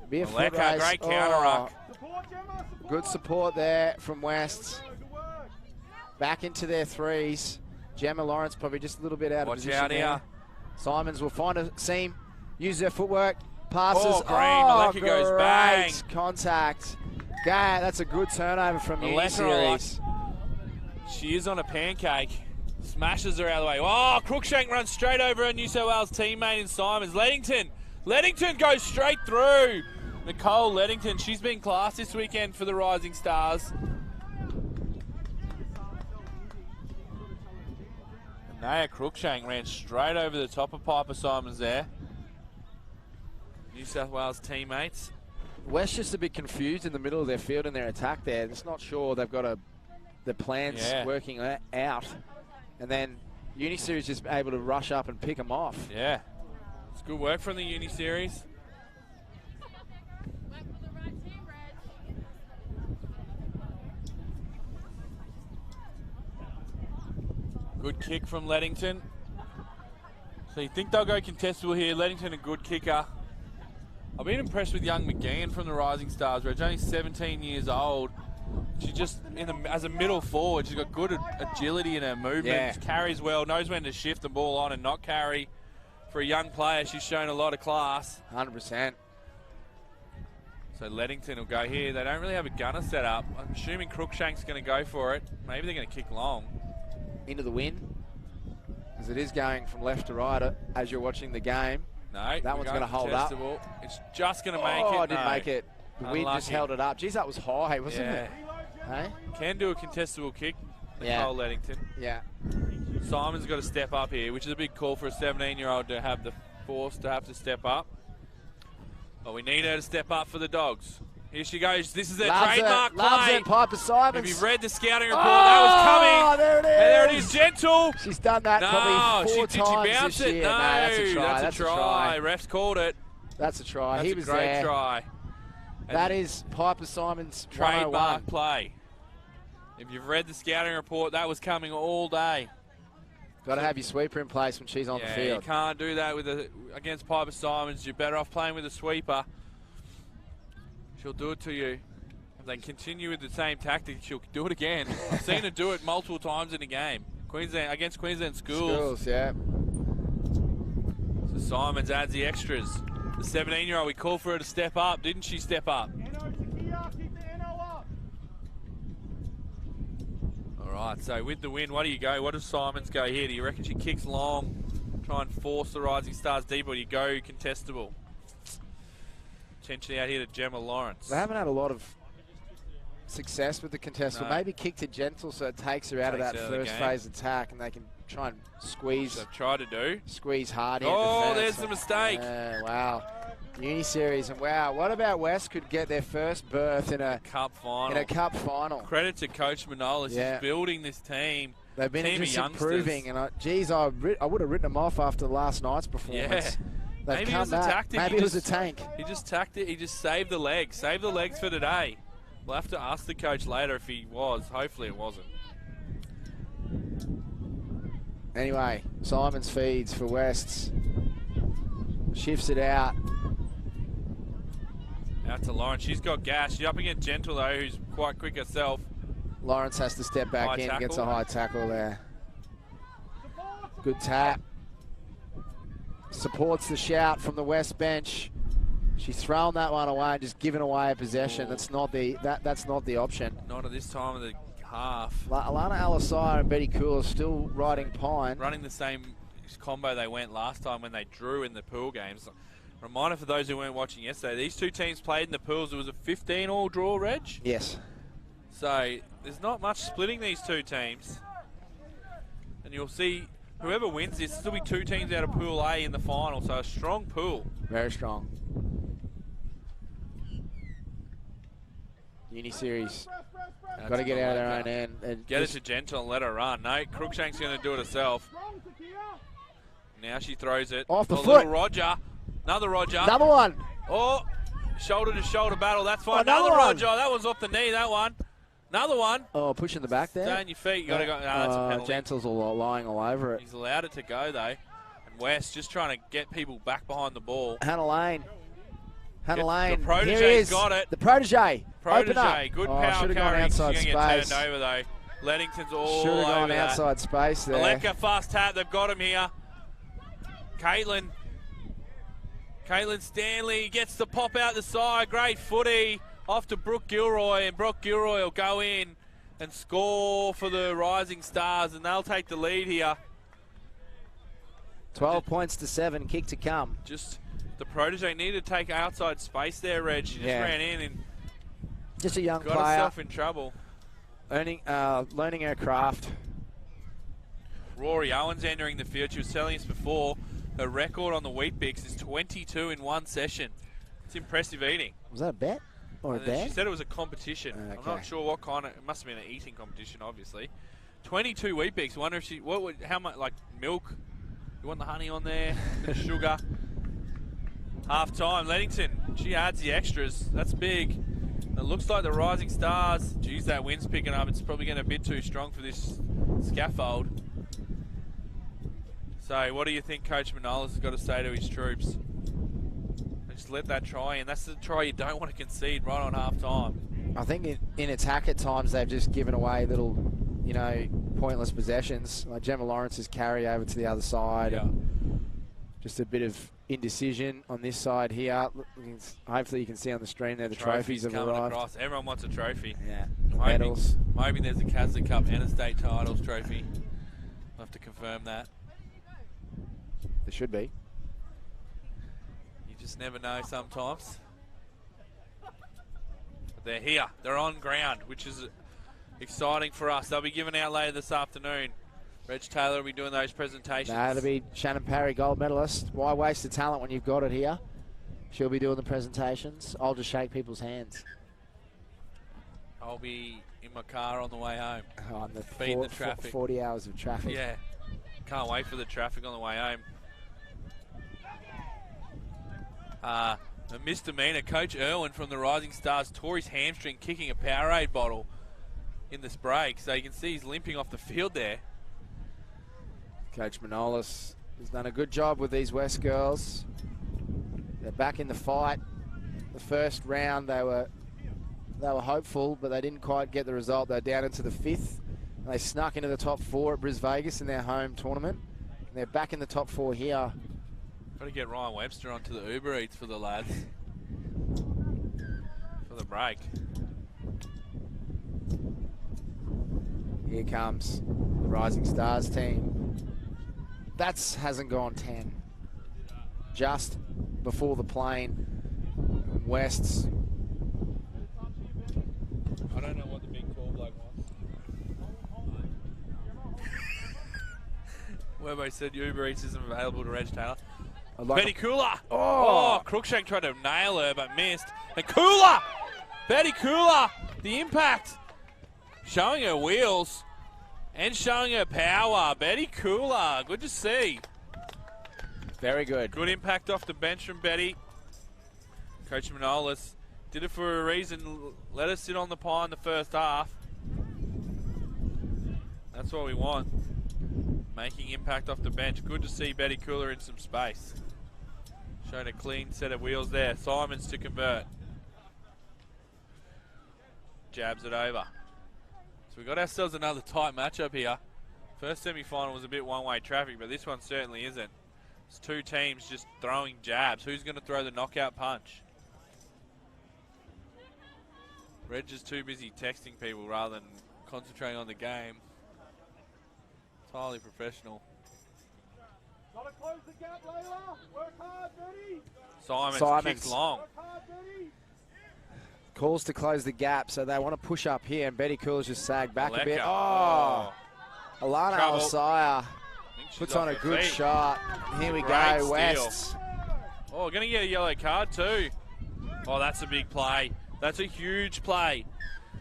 Be a foot Maleka, race. great counter ruck. Support, Gemma, support. Good support there from West. Good work. Back into their threes. Gemma Lawrence probably just a little bit out of Watch position out there. here. Simons will find a seam, use their footwork, passes. Oh, great. Maleka goes great bang. contact. That's a good turnover from Uni Maleka, Series. She is on a pancake. Smashes her out of the way. Oh, Cruikshank runs straight over her New South Wales teammate in Simons. Leddington goes straight through. Nicole Leddington, she's been class this weekend for the Rising Stars. And Naya Cruikshank ran straight over the top of Piper Simons there. New South Wales teammates. West just a bit confused in the middle of their field in their attack there. Just not sure they've got the plans working out. And then Uni Series just able to rush up and pick them off. Yeah. It's good work from the Uni Series. Good kick from Leddington. So you think they'll go contestable here. Leddington a good kicker. I've been impressed with young McGeehan from the Rising Stars, where she's only 17 years old. She just, as a middle forward, she's got good agility in her movement. Yeah. She carries well, knows when to shift the ball on and not carry. For a young player, she's shown a lot of class. 100%. So Leddington will go here. They don't really have a gunner set up. I'm assuming Cruikshank's going to go for it. Maybe they're going to kick long. Into the wind, as it is going from left to right as you're watching the game. No, that one's going to hold up. It's just going to make it. Oh, didn't No. make it. The wind just Unlucky. held it up. Geez, that was high, wasn't Yeah. it? Hey? Can do a contestable kick. Yeah. Nicole Leddington. Yeah. Simon's got to step up here, which is a big call for a 17-year-old to have the force to have to step up. But we need her to step up for the Dogs. Here she goes. This is their trademark Loves play. it, Piper Simons. If you've read the scouting report, that was coming. There it is. And there it is, Gentle. She's done that No, probably four did she times bounce this it? year. No, that's a try. that's a try. Refs called it. That's a try. That's He a was great there. try. And That is Piper Simons' trademark 101. play. If you've read the scouting report, that was coming all day. Got to have your sweeper in place when she's on the You field. can't do that against Piper Simons. You're better off playing with a sweeper. She'll do it to you. If they continue with the same tactic, she'll do it again. I've seen her do it multiple times in a game. Queensland against Queensland schools. Yeah. So Simons adds the extras. The 17-year-old, we called for her to step up. Didn't she step up? Keep the NO up. All right, so with the win, what do you go? What does Simons go here? Do you reckon she kicks long, try and force the Rising Stars deep, or do you go contestable? Potentially out here to Gemma Lawrence. They haven't had a lot of success with the contestable. No. Maybe kick to gentle so it takes her out of that first phase attack and they can try and squeeze. They've tried to do. Squeeze hard in. Oh, there's the mistake. Wow. Uni Series, and wow, what about West could get their first berth in a cup final? In a cup final. Credit to Coach Manolis. He's building this team. They've been team just improving, and I would have written them off after last night's performance. Yeah. They've Maybe it come was a back. tactic. Maybe it was a tank. He just tacked it. He just saved the legs. Saved the legs for today. We'll have to ask the coach later if he was. Hopefully it wasn't. Anyway, Simons feeds for Wests. Shifts it out. Out to Lawrence. She's got gas. She's up against Gentle, though, who's quite quick herself. Lawrence has to step back in, gets a high tackle there. Good tap. Supports the shout from the West bench. She's thrown that one away and just given away a possession. That's not the option. Not at this time of the half. Alana Alasai and Betty Cool are still riding Pine. Running the same combo they went last time when they drew in the pool games. Reminder for those who weren't watching yesterday, these two teams played in the pools. It was a 15-all draw, Reg? Yes. So there's not much splitting these two teams. And you'll see whoever wins this, there'll be two teams out of Pool A in the final, so a strong pool. Very strong. Uni Series. Got to get out of their own end. And get it to Gentle and let her run. No, Crookshank's going to do it herself. Now she throws it. Off the foot. Little Roger. Another Roger. Another one. Oh, shoulder-to-shoulder battle. That's fine. Another Another one. Roger. That one's off the knee, that one. Another one. Oh, pushing the back there. Stay on your feet. You got to go. No, that's a penalty. Gentle's lying all over it. He's allowed it to go, though. And West just trying to get people back behind the ball. Hannah Lane. Hannah Lane. The protege's got it. The protege. Open up. Protege. Good power should have carrying. gone outside She's space. going to get turned over, though. Leddington's all Should have gone over that. outside space there. Aleka, fast tap. They've got him here. Caitlin Stanley gets the pop out the side. Great footy off to Brooke Gilroy, and Brooke Gilroy will go in and score for the Rising Stars, and they'll take the lead here. 12 points to 7, kick to come. Just the protege needed to take outside space there, Reg. She just ran in and just a young got player. herself in trouble. Learning her craft. Rory Owens entering the field. She was telling us before, her record on the Weet-Bix is 22 in one session. It's impressive eating. Was that a bet or a bet? She said it was a competition. Okay. I'm not sure what kind of. It must have been an eating competition, obviously. 22 Weet-Bix. Wonder if she. How much? Like milk? You want the honey on there? Bit of sugar. Half time. Leddington. She adds the extras. That's big. It looks like the Rising Stars. Geez, that wind's picking up. It's probably getting a bit too strong for this scaffold. So, what do you think Coach Manolis has got to say to his troops? Just let that try in. That's the try you don't want to concede right on half time. I think in attack at times they've just given away little, pointless possessions. Like Gemma Lawrence's carry over to the other side. Yeah. Just a bit of indecision on this side here. Hopefully you can see on the screen there the trophies have coming arrived. across. Everyone wants a trophy. Yeah, medals. Maybe there's a Caslick Cup and a state titles trophy. I'll have to confirm that. There should be. You just never know sometimes. But they're here. They're on ground, which is exciting for us. They'll be given out later this afternoon. Reg Taylor will be doing those presentations. That'll be Shannon Parry, gold medalist. Why waste the talent when you've got it here? She'll be doing the presentations. I'll just shake people's hands. I'll be in my car on the way home. On the feeding the traffic. 40 hours of traffic. Yeah. Can't wait for the traffic on the way home. A misdemeanor. Coach Irwin from the Rising Stars tore his hamstring kicking a Powerade bottle in this break. So you can see he's limping off the field there. Coach Manolis has done a good job with these West girls. They're back in the fight. The first round they were hopeful, but they didn't quite get the result. They're down into the 5th They snuck into the top 4 at Bris Vegas in their home tournament. And they're back in the top 4 here. Got to get Ryan Webster onto the Uber Eats for the lads. For the break. Here comes the Rising Stars team. That's hasn't gone 10. Just before the plane. Wests. I don't know what the big tall bloke wants. Webbo said Uber Eats isn't available to Reg Taylor. Betty Cooler. Oh, Crookshank tried to nail her but missed. And Cooler! Betty Cooler, the impact. Showing her wheels and showing her power. Betty Cooler, good to see. Very good. Good impact off the bench from Betty. Coach Manolis did it for a reason. Let us sit on the pie in the first half. That's what we want. Making impact off the bench. Good to see Betty Cooler in some space. Showing a clean set of wheels there. Simons to convert. Jabs it over. So we got ourselves another tight matchup here. First semi-final was a bit one-way traffic, but this one certainly isn't. It's two teams just throwing jabs. Who's going to throw the knockout punch? Reg is too busy texting people rather than concentrating on the game. It's highly professional. Gotta close the gap, Layla. Work hard, Betty. Simons kicks long. Work hard, Betty. Calls to close the gap, so they want to push up here, and Betty Cooler's just sagged back a bit. Oh. Alana Alsaya puts on a good shot. Here we go, Wests. Oh, going to get a yellow card too. Oh, that's a big play. That's a huge play.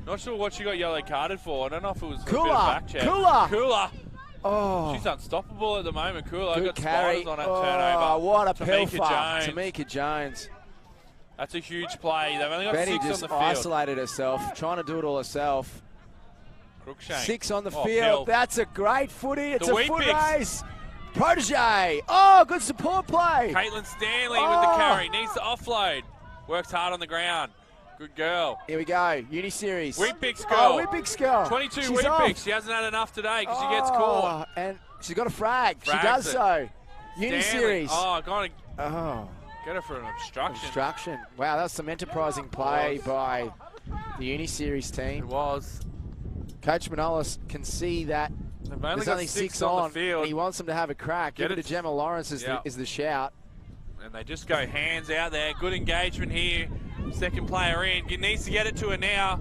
Not sure what she got yellow carded for. I don't know if it was Cooler. a bit of back check. Cooler. Oh. She's unstoppable at the moment. Cooler Good got carry. spiders on that turnover. What a Tamika pilfer. Jones. Tamika Jones. That's a huge play. They've only got Betty 6 on just the field. isolated herself, trying to do it all herself. Crookshank. 6 on the Oh, field. Hill. That's a great footy. It's The a Wheat foot Bix. race. Protege. Oh, good support play. Caitlin Stanley with the carry. Needs to offload. Works hard on the ground. Good girl. Here we go. Uni Series. Wheat Bix girl. Oh, Wheat Bix girl. 22 She's Wheat off. Bix. She hasn't had enough today because she gets caught. And she's got a frag. She Frags does it. so. Uni Stanley. Series. Oh, got to Oh. get her for an obstruction. Obstruction. Wow, that's some enterprising play by the Uni Series It team. was. Coach Manolis can see that They've only there's got only 6 on on, the field. and he wants them to have a crack. Get Give it it. to Gemma Lawrence is, Yeah. is the shout. And they just go hands out there. Good engagement here. Second player in. Needs to get it to her now.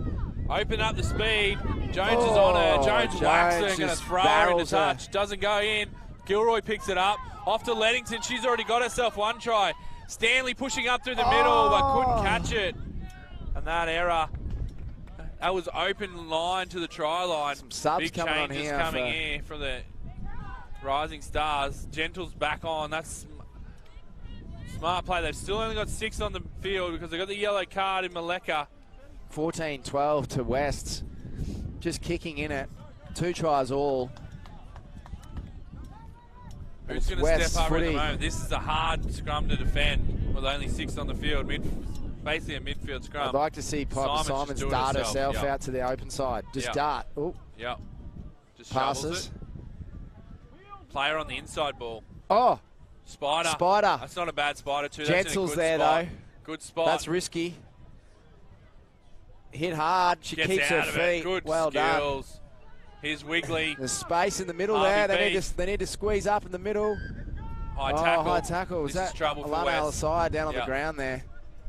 Open up the speed. Jones is on her. Jones whacks her. Going to just throw her into barrels her. touch. Doesn't go in. Gilroy picks it up. Off to Leddington. She's already got herself one try. Stanley pushing up through the middle, but couldn't catch it. And that error. That was open line to the try line. Some subs Big coming on changes here coming for- here for the Rising Stars. Gentle's back on. That's smart play. They've still only got 6 on the field because they got the yellow card in Maleka. 14-12 to Wests. Just kicking in it. 2 tries all. Who's going to West's step up at the footy. moment? This is a hard scrum to defend with only 6 on the field. Basically a midfield scrum. I'd like to see Piper Simons just do it dart herself. herself out to the open side. Just Yep. dart. Oh, Yep. Just shovels passes. it. Player on the inside ball. Oh, Spider. Spider. That's not a bad spider too. That's in a Gentle's good there spot. though. Good spot. That's risky. Hit hard. She Gets keeps her out of feet. it. Good well done. skills. Here's Wiggly. There's space in the middle Harvey there. B. They need to squeeze up in the middle. High oh, tackle. high tackle. Was This is that trouble for Alana West. Alsaya down on Yep. the ground there?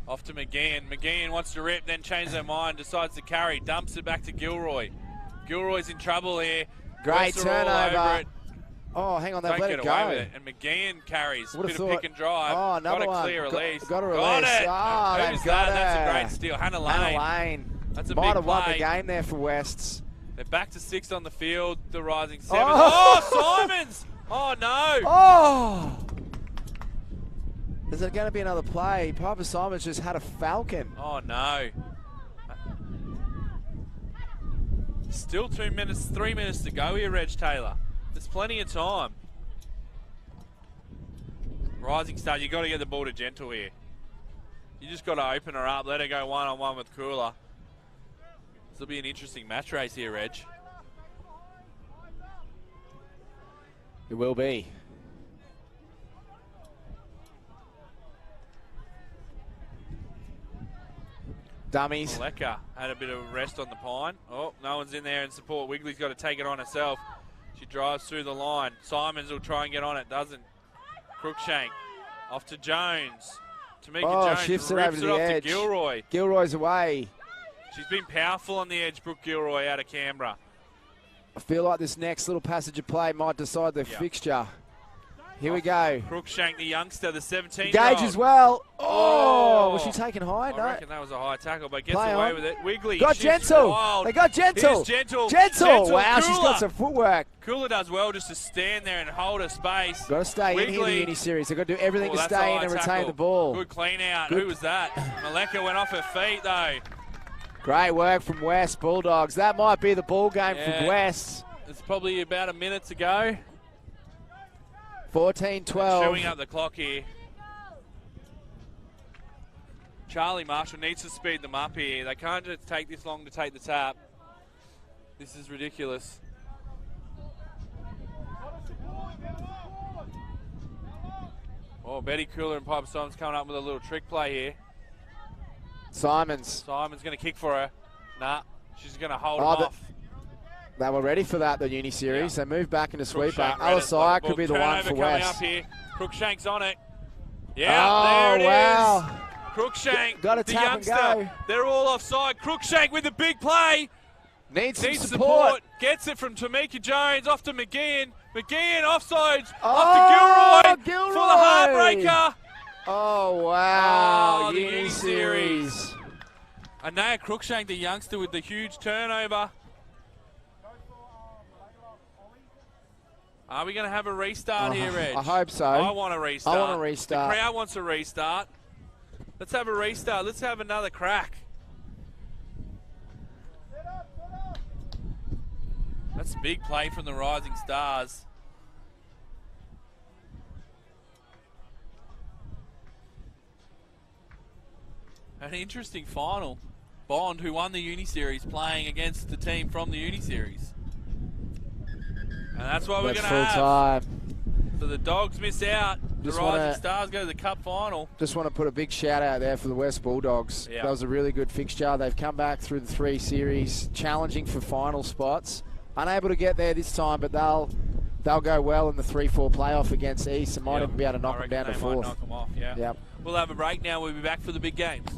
Off to McGeehan. McGeehan wants to rip, then changes her mind, decides to carry, dumps it back to Gilroy. Gilroy's in trouble here. Great Wests are all over turnover. it. Oh, hang on, they've Don't let get it away go. with it. And McGeehan carries. Would've Bit thought- of pick and drive. Oh, another got a one. clear Got- release. got a Got release. it. Ah, they've Who's got that? That's a her. great steal. Hannah Lane. Hannah Lane. That's a Might big have won play. the game there for Wests. They're back to 6 on the field. The Rising Sevens. Oh! Oh, Simons! Oh, no! Oh! Is there going to be another play? Piper Simons just had a falcon. Oh, no. Still 3 minutes to go here, Reg Taylor. There's plenty of time. Rising Star, you got to get the ball to Gentle here. You just got to open her up, let her go one-on-one with Cooler. This will be an interesting match race here, Reg. It will be. Dummies. Maleka had a bit of a rest on the pine. Oh, no one's in there in support. Wigley's got to take it on herself. She drives through the line. Simons will try and get on it. Doesn't. Crookshank. Off to Jones. Tamika Jones shifts it rips over to it the off edge. to Gilroy. Gilroy's away. She's been powerful on the edge, Brooke Gilroy, out of Canberra. I feel like this next little passage of play might decide the fixture. Here we go. Crookshank, the youngster, the 17-year-old. Gage as well. Oh! Was she taken high? I No. reckon that was a high tackle, but gets Play away on. with it. Wigley. Got she's Gentle. wild. They got Gentle. Here's Gentle. Gentle. Wow, she's Cooler. got some footwork. Cooler does well just to stand there and hold her space. Got to stay in here in the Wigley. Uni Series. They've got to do everything to That's a stay in high and retain tackle. the ball. Good clean out. Good. Who was that? Maleka went off her feet, though. Great work from West Bulldogs. That might be the ball game for West. It's probably about a minute to go. 14-12. Showing up the clock here. Charlie Marshall needs to speed them up here. They can't just take this long to take the tap. This is ridiculous. Oh, Betty Cooler and Piper Simons coming up with a little trick play here. Simons. Simon's going to kick for her. Nah, she's going to hold Oh, him off. They were ready for that, the Uni Series. They moved back into sweeper. Crookshank read it Alasai like a could be the ball. one for Turnover coming West. up here. Crookshank's on it. Yeah, Oh, there it is. wow. Crookshank, Got to the tap and youngster. go. They're all offside. Crookshank with the big play. Needs some Needs support. Gets it from Tamika Jones off to McGeehan. McGeehan offside. Oh, Off to Gilroy, Gilroy. for the heartbreaker. Oh, wow. Oh, the Uni Uni Series. Anaya Crookshank, the youngster with the huge turnover. Are we going to have a restart here, Reg? I hope so. I want a restart. I want a restart. The crowd wants a restart. Let's have a restart. Let's have another crack. That's a big play from the Rising Stars. An interesting final. Bond, who won the Uni Series, playing against the team from the Uni Series. And that's what we're going to full have. time. So the Dogs miss out. The Just Rising wanna- Stars go to the Cup final. Just want to put a big shout out there for the West Bulldogs. Yeah. That was a really good fixture. They've come back through the 3 series, challenging for final spots. Unable to get there this time, but they'll go well in the 3-4 playoff against East and might Yep. even be able to I knock them reckon down to they 4th. might knock them off, yeah. Yep. We'll have a break now. We'll be back for the big games.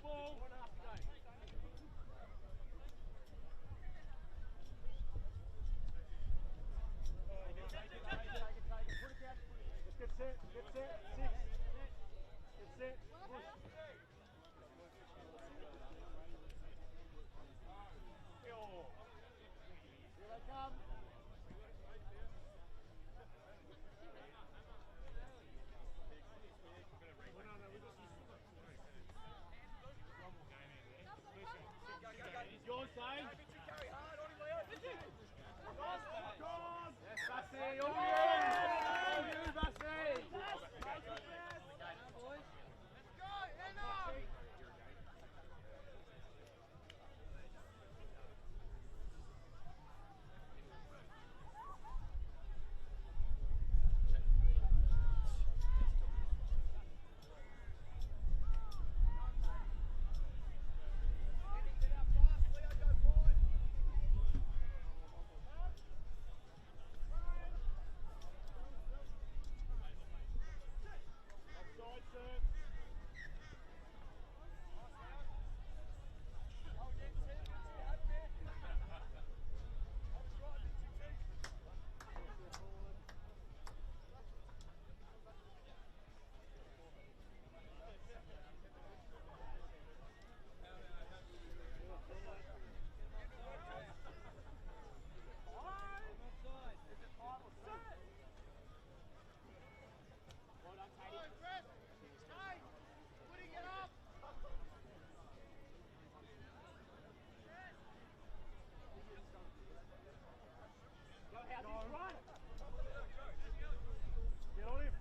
ball. Let's get set, 6. Get set, push. Here they come. Yours, Dave. Bassy, all you, Bassy. Get on him.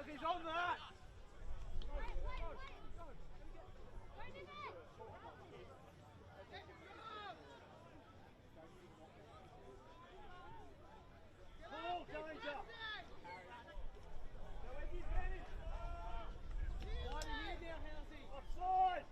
He's on that! Ball, danger! Offside!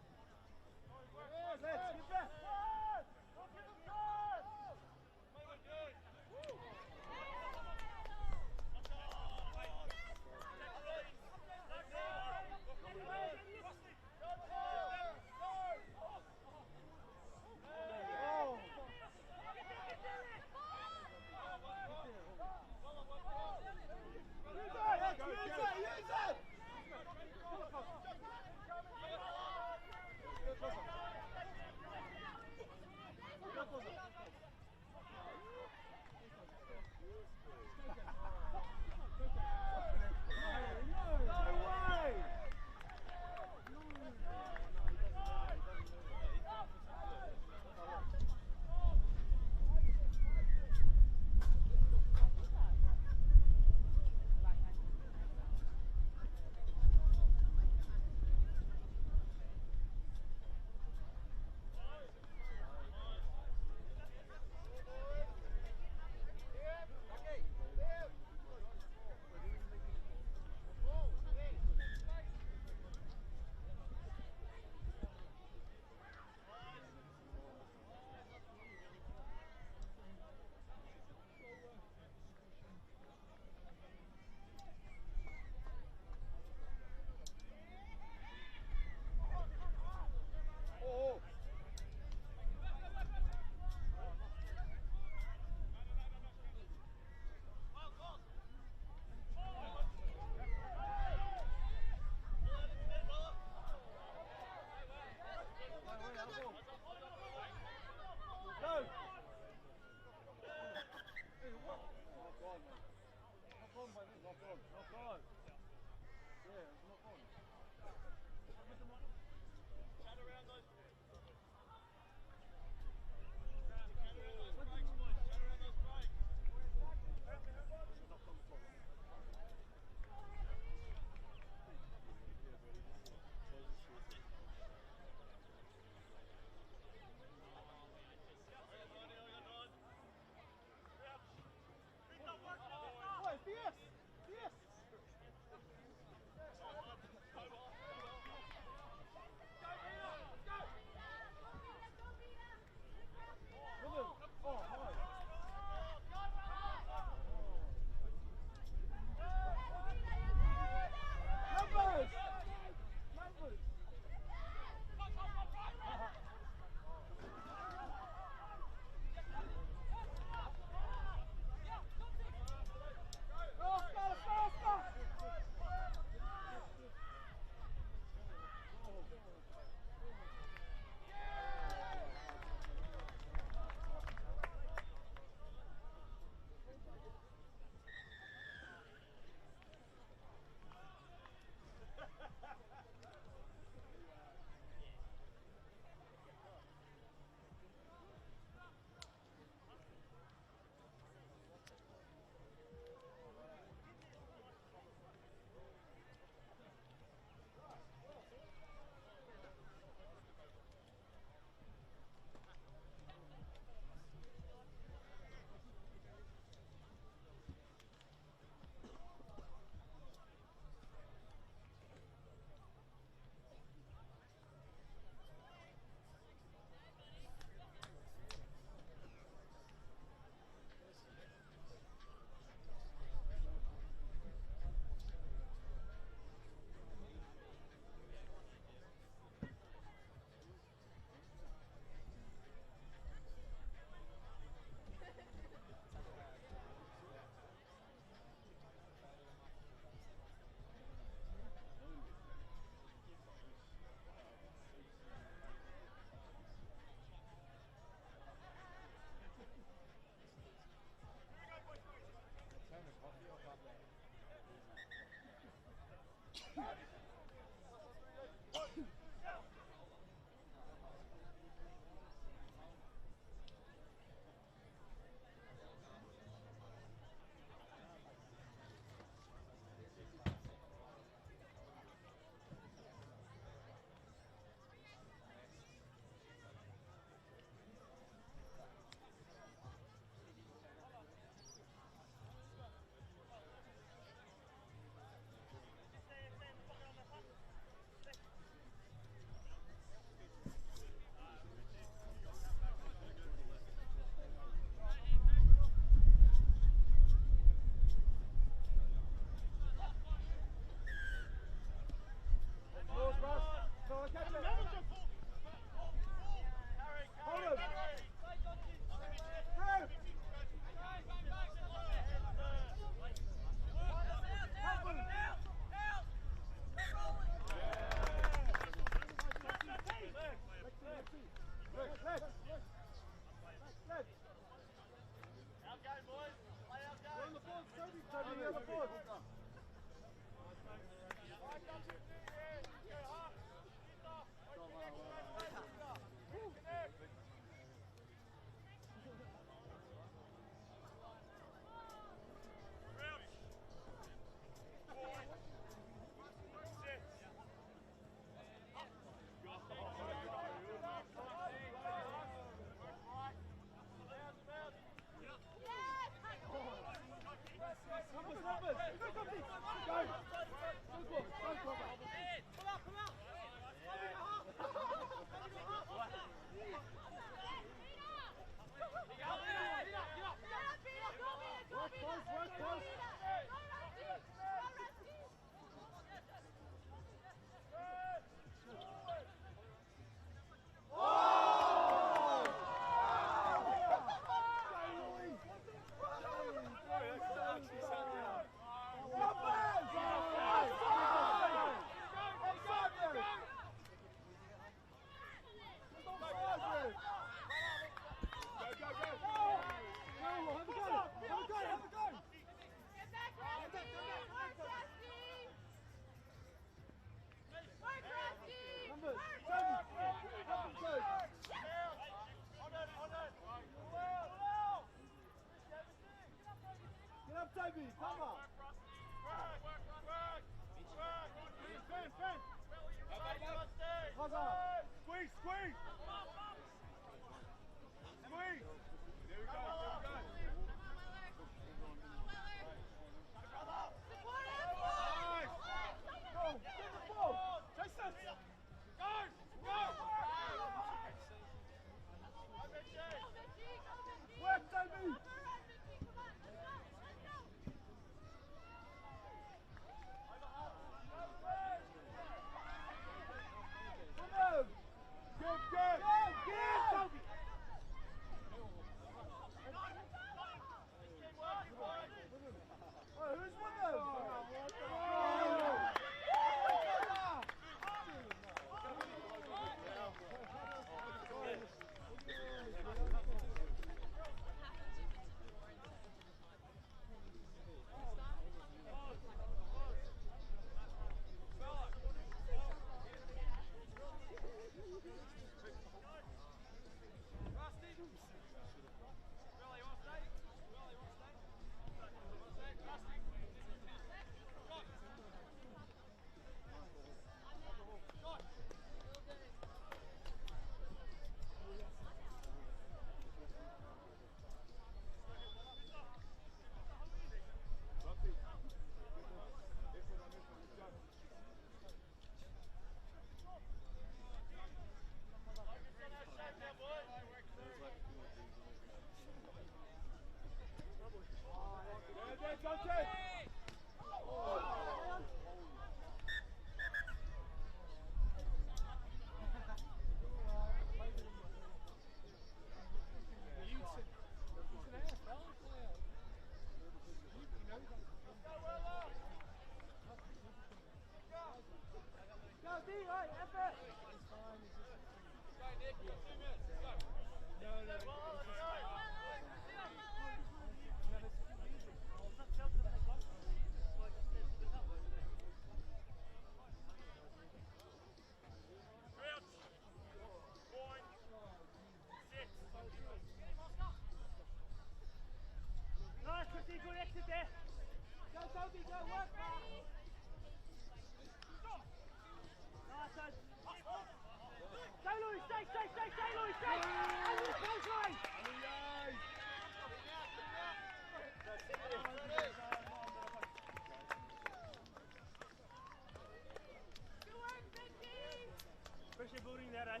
Pressure building that, eh?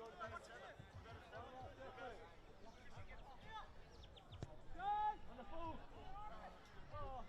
On the full. Oh.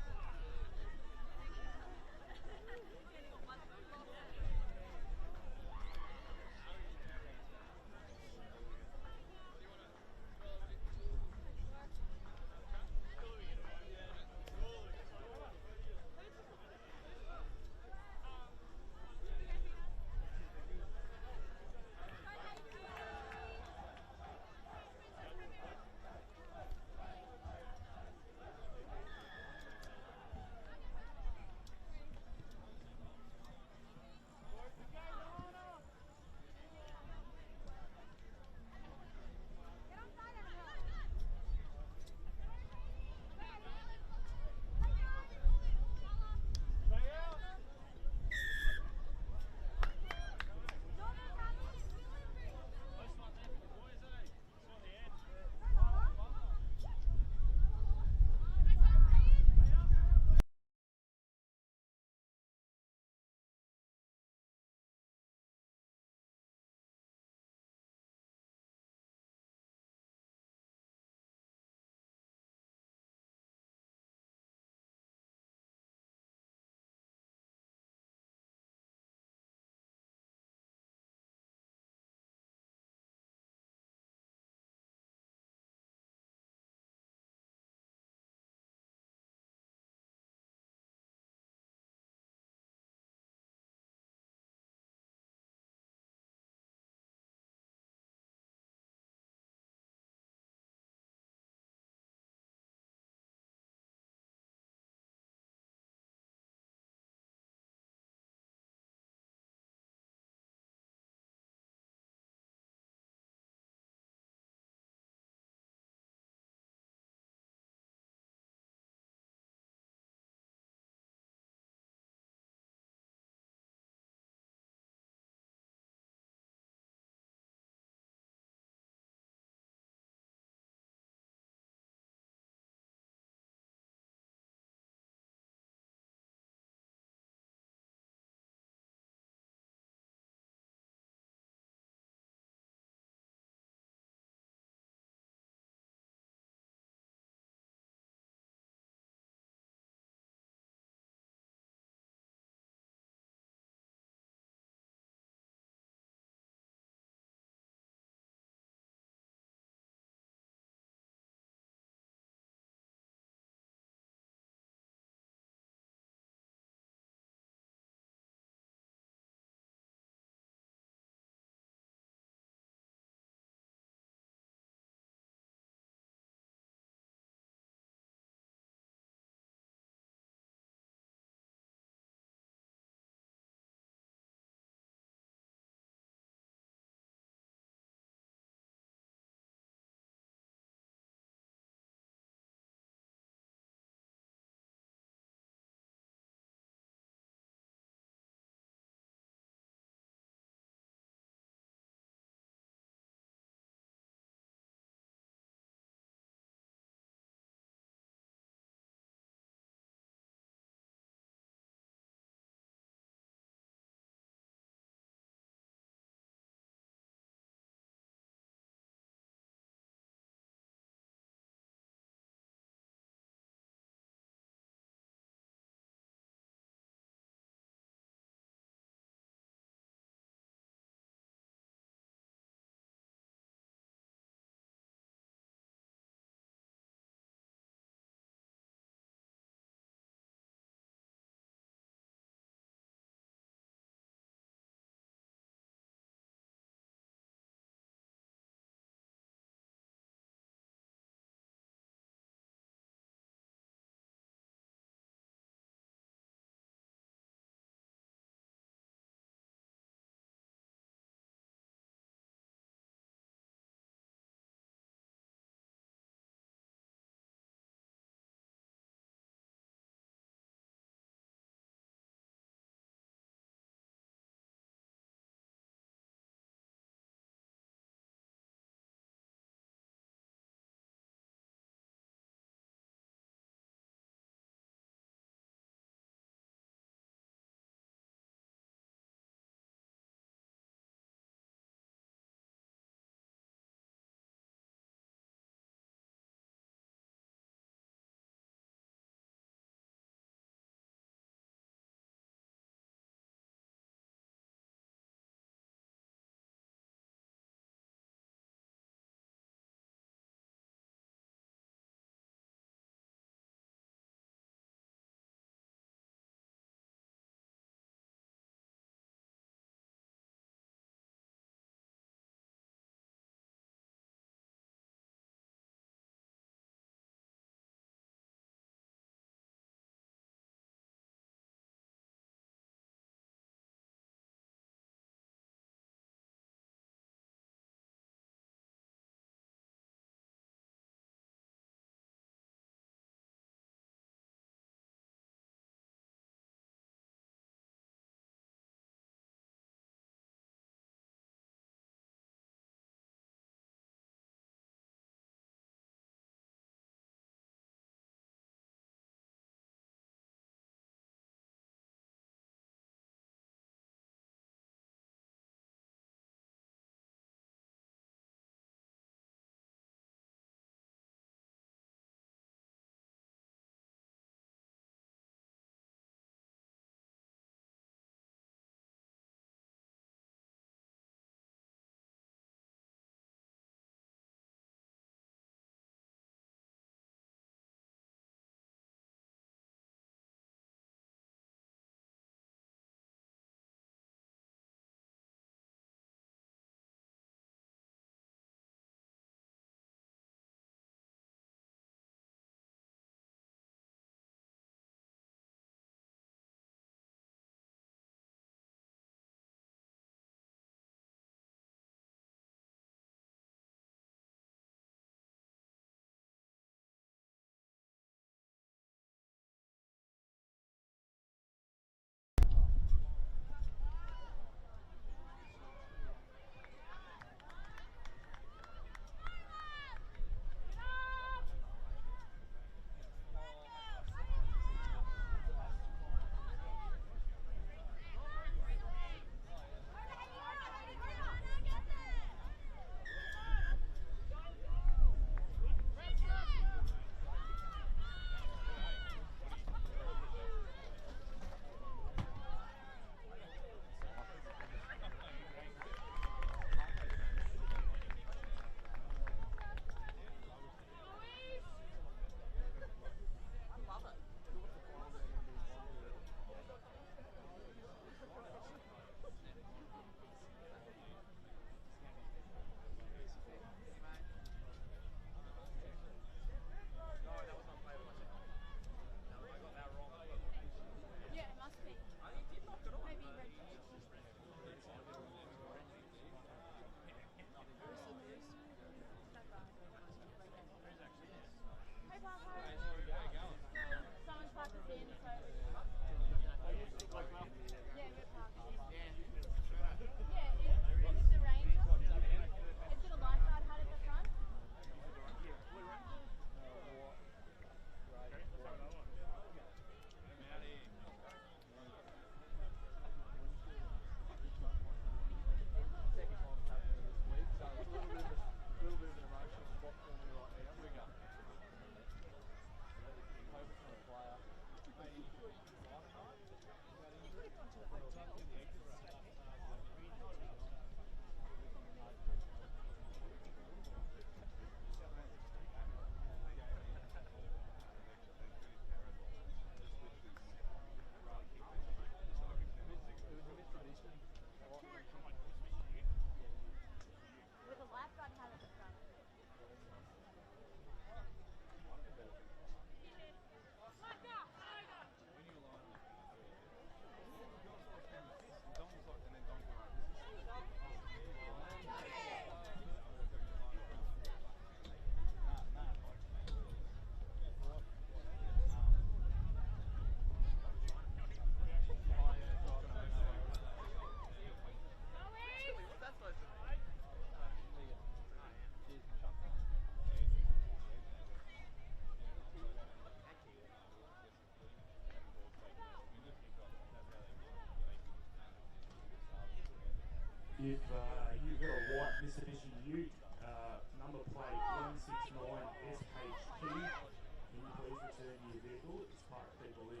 turn your vehicle, it just park people in.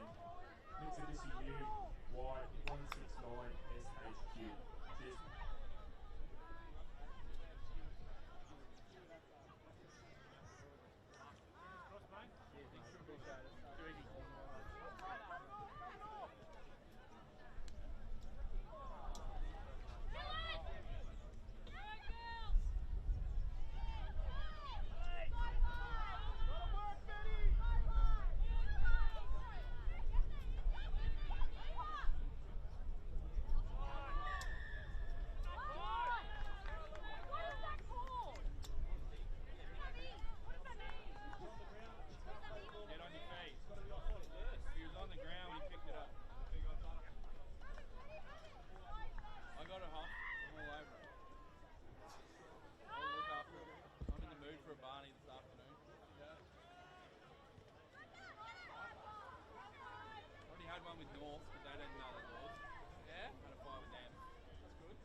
Mitsubishi U Y169SHQ. Cheers. With North, but they didn't know the laws. Yeah? Had a fight with them. That's good.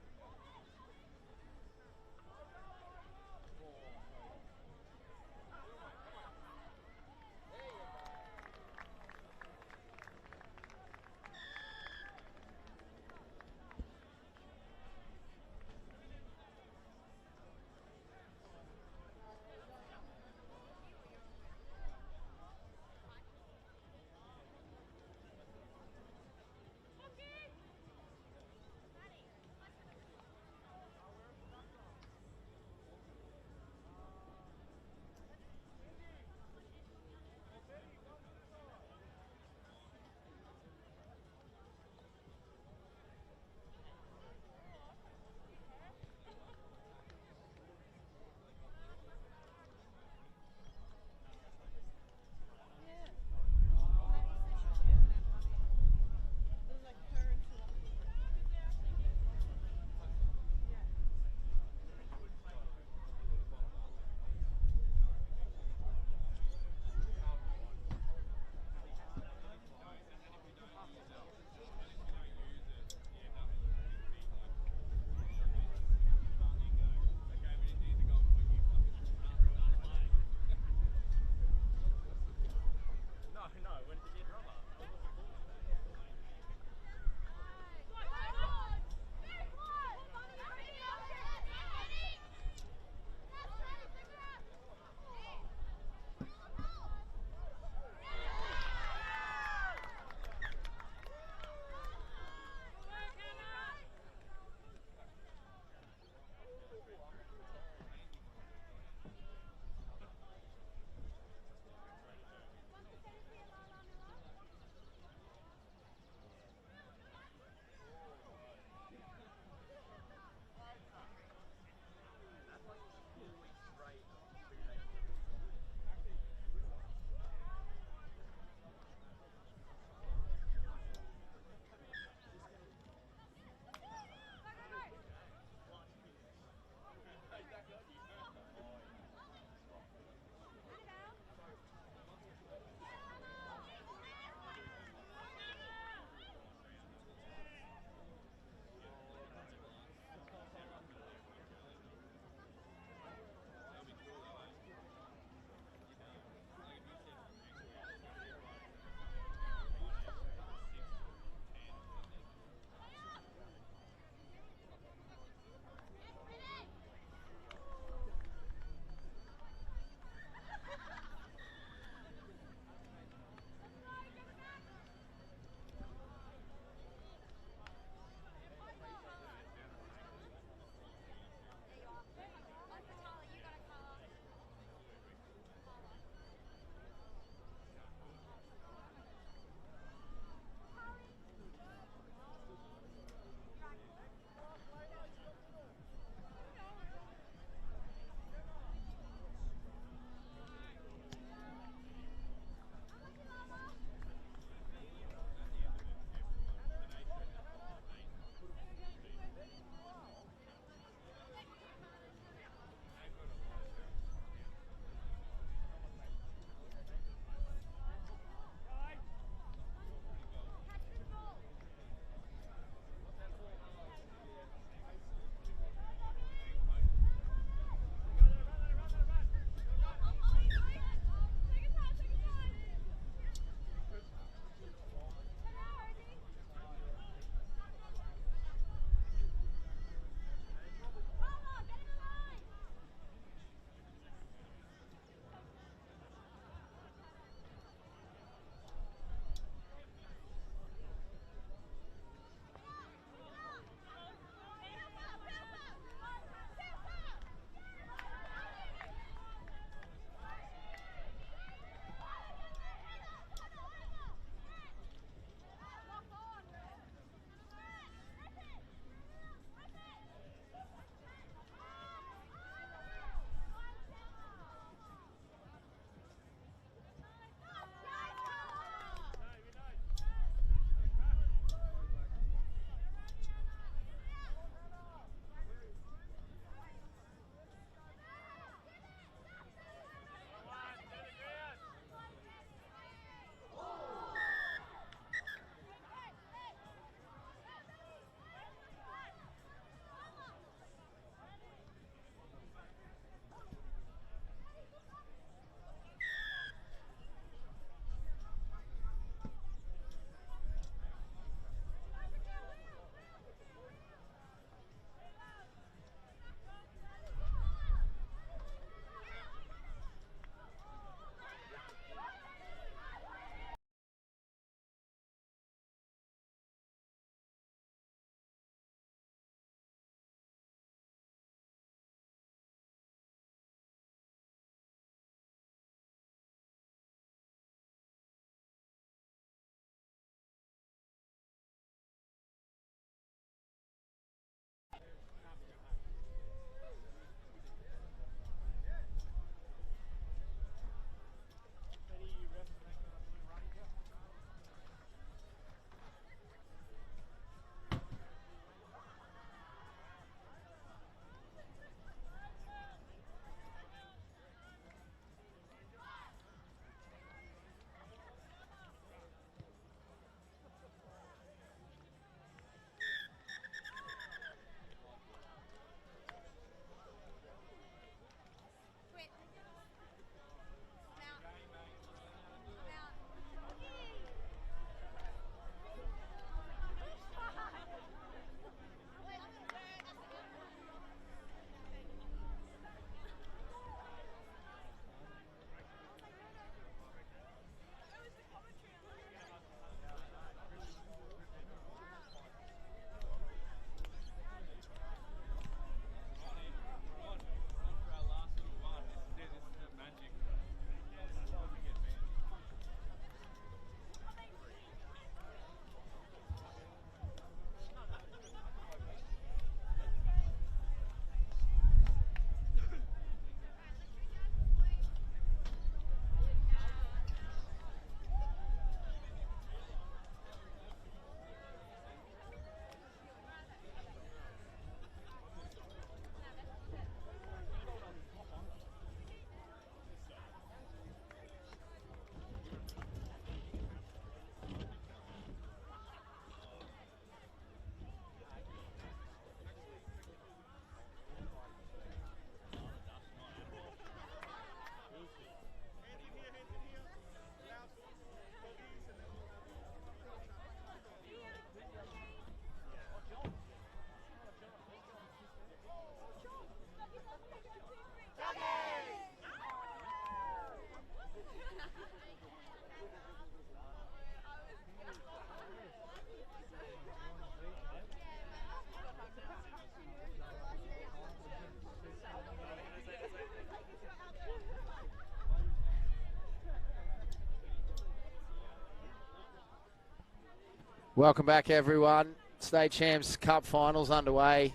Welcome back, everyone. State Champs Cup Finals underway.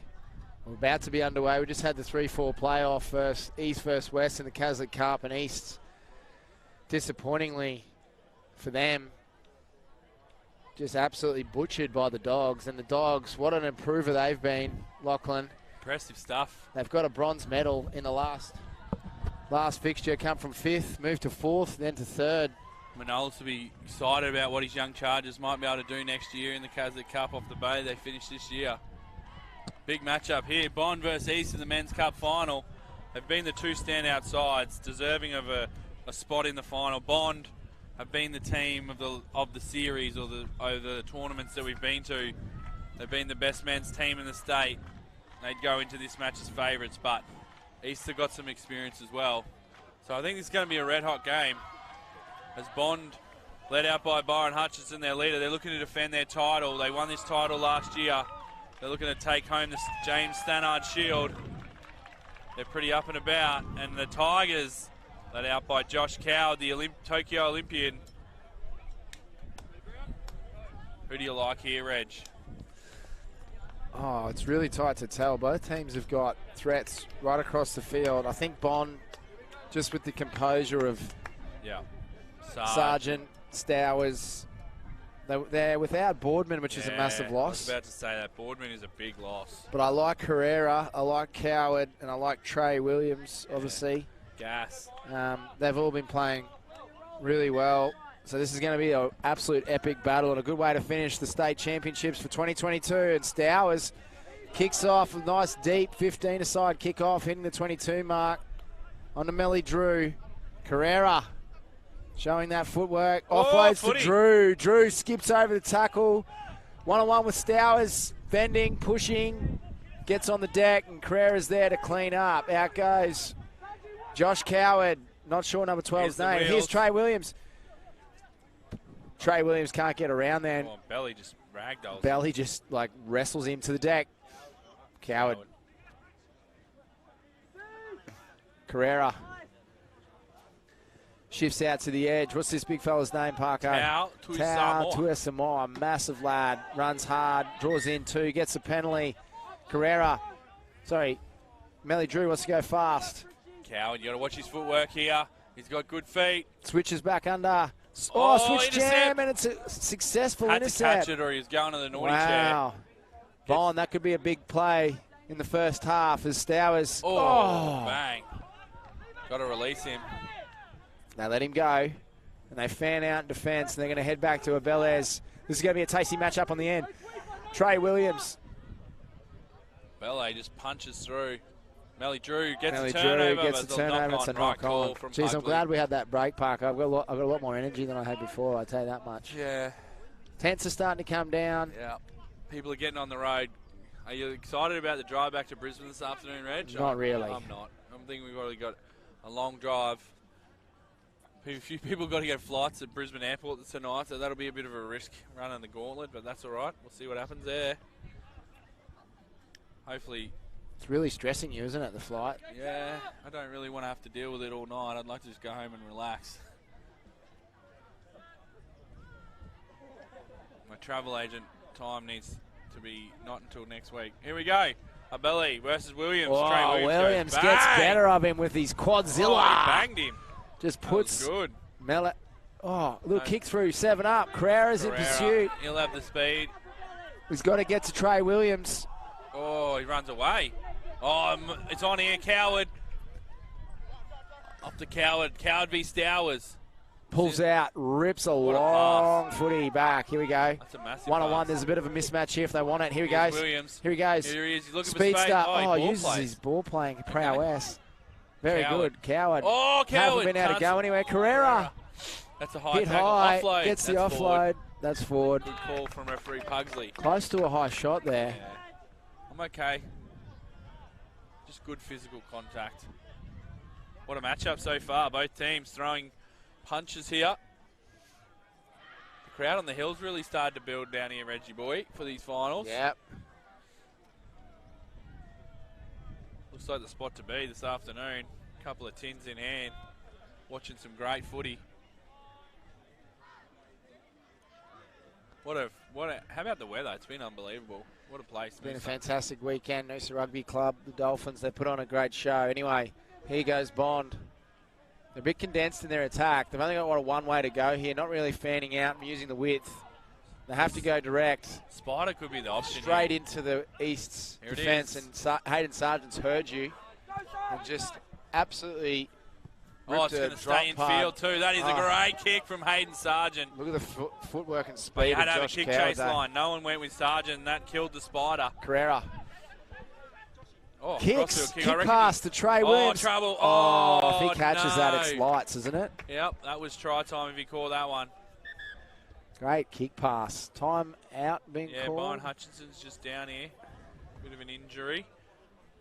We're about to be underway. We just had the 3-4 playoff first, East versus West in the Caslick Cup, and East, disappointingly for them, just absolutely butchered by the Dogs. And the Dogs, what an improver they've been, Lachlan. Impressive stuff. They've got a bronze medal in the last fixture, come from 5th, moved to 4th, then to 3rd. Manolis will be excited about what his young Chargers might be able to do next year in the Caslick Cup off the bay. They finished this year. Big matchup here. Bond versus East in the Men's Cup final. They've been the two standout sides, deserving of a spot in the final. Bond have been the team of the series or the tournaments that we've been to. They've been the best men's team in the state. They'd go into this match as favourites, but East have got some experience as well. So I think this is going to be a red-hot game. As Bond, led out by Byron Hutchinson, their leader, they're looking to defend their title. They won this title last year. They're looking to take home the James Stannard Shield. They're pretty up and about. And the Tigers, led out by Josh Coward, the Tokyo Olympian. Who do you like here, Reg? Oh, it's really tight to tell. Both teams have got threats right across the field. I think Bond, just with the composure of Sargent, Stowers, they're without Boardman, which is a massive loss. I was about to say that. Boardman is a big loss. But I like Carrera, I like Coward, and I like Trey Williams, obviously. Gas. They've all been playing really well. So this is going to be an absolute epic battle and a good way to finish the state championships for 2022. And Stowers kicks off a nice deep 15-a-side kickoff, hitting the 22 mark on the Melly Drew. Carrera showing that footwork. Offloads to Drew. Drew skips over the tackle. One-on-one with Stowers. Fending, pushing. Gets on the deck, and Carrera's there to clean up. Out goes Josh Coward. Not sure number 12's name. Here's Trey Williams. Trey Williams can't get around there. Oh, Belly just ragdolls. Belly just like wrestles him to the deck. Coward. Carrera shifts out to the edge. What's this big fella's name, Parker? Tau Tuisamoa. Massive lad. Runs hard. Draws in two. Gets a penalty. Carrera. Sorry. Melly Drew wants to go fast. Coward, you got to watch his footwork here. He's got good feet. Switches back under. Switch jam, and it's a successful intercept. Had to catch it or he's going to the naughty chair. Wow. Bond, that could be a big play in the first half as Stowers. Bang. Got to release him. They let him go, and they fan out in defence, and they're going to head back to Abelez. This is going to be a tasty matchup on the end. Trey Williams. Belay just punches through. Melly Drew gets Melly a turnover. Drew gets a turnover. It's a knock-on. Jeez, I'm glad we had that break, Parker. I've got a lot more energy than I had before, I'll tell you that much. Yeah. Tents are starting to come down. Yeah. People are getting on the road. Are you excited about the drive back to Brisbane this afternoon, Reg? Not really. I'm not. I'm thinking we've already got a long drive. A few people got to get flights at Brisbane Airport tonight, so that'll be a bit of a risk running the gauntlet, but that's all right. We'll see what happens there. Hopefully. It's really stressing you, isn't it, the flight? Yeah, I don't really want to have to deal with it all night. I'd like to just go home and relax. My travel agent time needs to be not until next week. Here we go. Abelli versus Williams. Oh, Williams gets better of him with his quadzilla. Oh, he banged him. Just puts good. Mellet. Oh, a little kick through, 7 up. Carrera's in pursuit. He'll have the speed. He's got to get to Trey Williams. Oh, he runs away. Oh, it's on here, Coward. Up to Coward. Coward v Stowers. Pulls out, rips a long footy back. Here we go. That's a massive One-on-one. pass. There's a bit of a mismatch here if they want it. Here he goes. Williams. Here he goes. Here he is. He's looking for Speed space. start. Oh, he uses his ball playing prowess. Very good. Coward. Oh, Coward. Haven't been able to go anywhere. Carrera. That's a high hit tackle. high. Offload. Gets the That's offload. Forward. That's forward. Good call from referee Pugsley. Close to a high shot there. Yeah. I'm okay. Just good physical contact. What a matchup so far. Both teams throwing punches here. The crowd on the hill's really started to build down here, Reggie boy, for these finals. Yep. Looks like the spot to be this afternoon. Couple of tins in hand. Watching some great footy. How about the weather? It's been unbelievable. What a place. It's been a Noosa. fantastic weekend. Noosa Rugby Club, the Dolphins, they put on a great show. Anyway, here goes Bond. They're a bit condensed in their attack. They've only got one way to go here, not really fanning out and using the width. They have to go direct. Spider could be the option. Straight into the East's Here it defence, is. and Hayden Sargent's heard you and just absolutely Oh, it's ripped a going to drop stay in punt. field too. That is a great kick from Hayden Sargent. Look at the footwork and But speed you of had to have a Josh kick Coward chase there. line. No one went with Sargent, and that killed the Spider. Carrera. Oh, Kicks, kick. kick pass to Trey Williams. Trouble. Oh, if he catches that, it's no. lights, isn't it? Yep, that was try time if he called that one. Great kick pass. Time out being Yeah, called. Byron Hutchinson's just down here. Bit of an injury.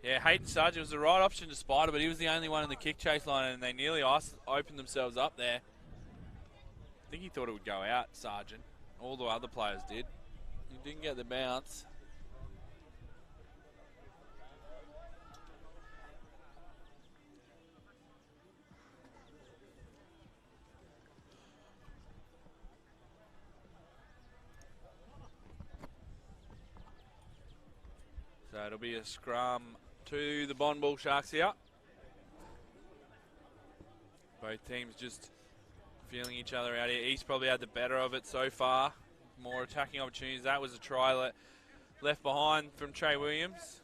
Yeah, Hayden Sargent was the right option to Spider, but he was the only one in the kick chase line, and they nearly opened themselves up there. I think he thought it would go out, Sargent. All the other players did. He didn't get the bounce. So it'll be a scrum to the Bond Bull Sharks here. Both teams just feeling each other out here. East probably had the better of it so far. More attacking opportunities. That was a try left behind from Trey Williams.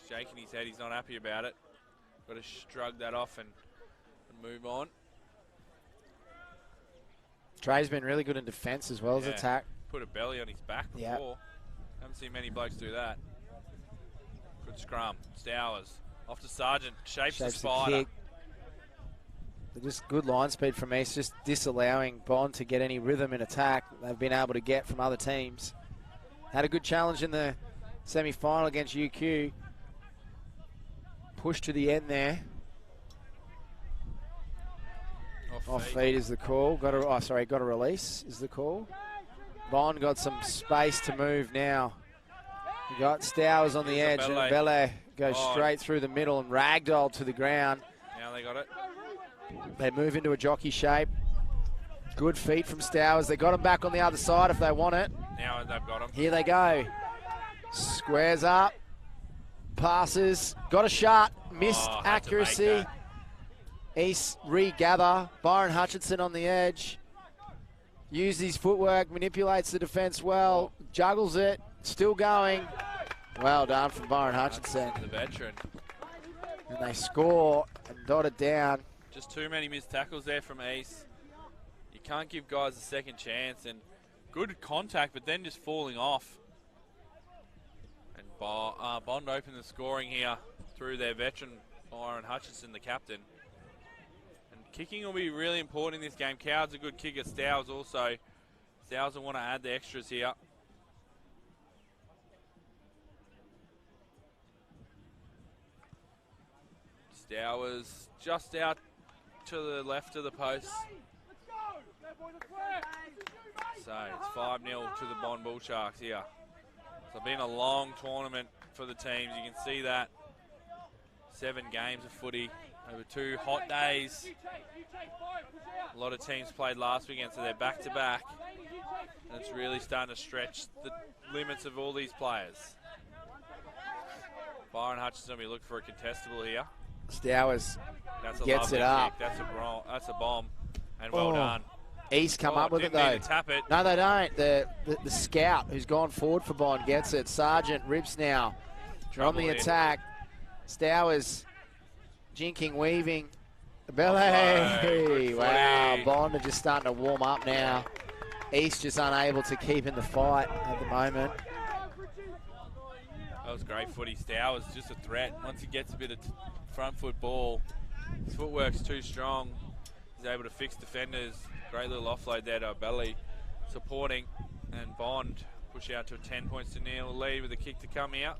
Shaking his head. He's not happy about it. Got to shrug that off and move on. Trey's been really good in defence as well as attack. Put a belly on his back before. Yep. Haven't seen many blokes do that. Good scrum. Stowers. Off to Sargent. Shapes the Spider. kick. They're just good line speed from East, just disallowing Bond to get any rhythm in attack they've been able to get from other teams. Had a good challenge in the semi-final against UQ. Push to the end there. Off feet is the call. Got a release is the call. Bond got some space to move now. You got Stowers on the edge, and Bele goes straight through the middle and ragdolled to the ground. Now they got it. They move into a jockey shape. Good feet from Stowers. They got him back on the other side if they want it. Now they've got him. Here they go. Squares up. Passes. Got a shot. Missed accuracy. East regather. Byron Hutchinson on the edge. Uses his footwork. Manipulates the defence well. Juggles it. Still going. Well done from Byron Hutchinson. The veteran. And they score and dot it down. Just too many missed tackles there from East. You can't give guys a second chance, and good contact, but then just falling off. And Bond opened the scoring here through their veteran, Byron Hutchinson, the captain. And kicking will be really important in this game. Coward's a good kicker. Stowers also. Stowers will want to add the extras here. Stowers just out to the left of the post. So it's 5-0 to the Bond Bull Sharks here. So it's been a long tournament for the teams. You can see that. 7 games of footy over 2 hot days. A lot of teams played last weekend, so they're back-to-back. And it's really starting to stretch the limits of all these players. Byron Hutchinson will be looking for a contestable here. Stowers That's a gets it lovely up. kick. That's a bomb. And well done. East come up with it didn't though. need to tap it. No, they don't. The scout who's gone forward for Bond gets it. Sargent rips now. On the attack. Stowers jinking, weaving. Belay. Wow, Bond are just starting to warm up now. East just unable to keep in the fight at the moment. That was great footy. Stowers just a threat. Once he gets a bit of front foot ball, his footwork's too strong. He's able to fix defenders. Great little offload there to Belly, supporting, and Bond push out to a 10 points to nil lead with a kick to come out.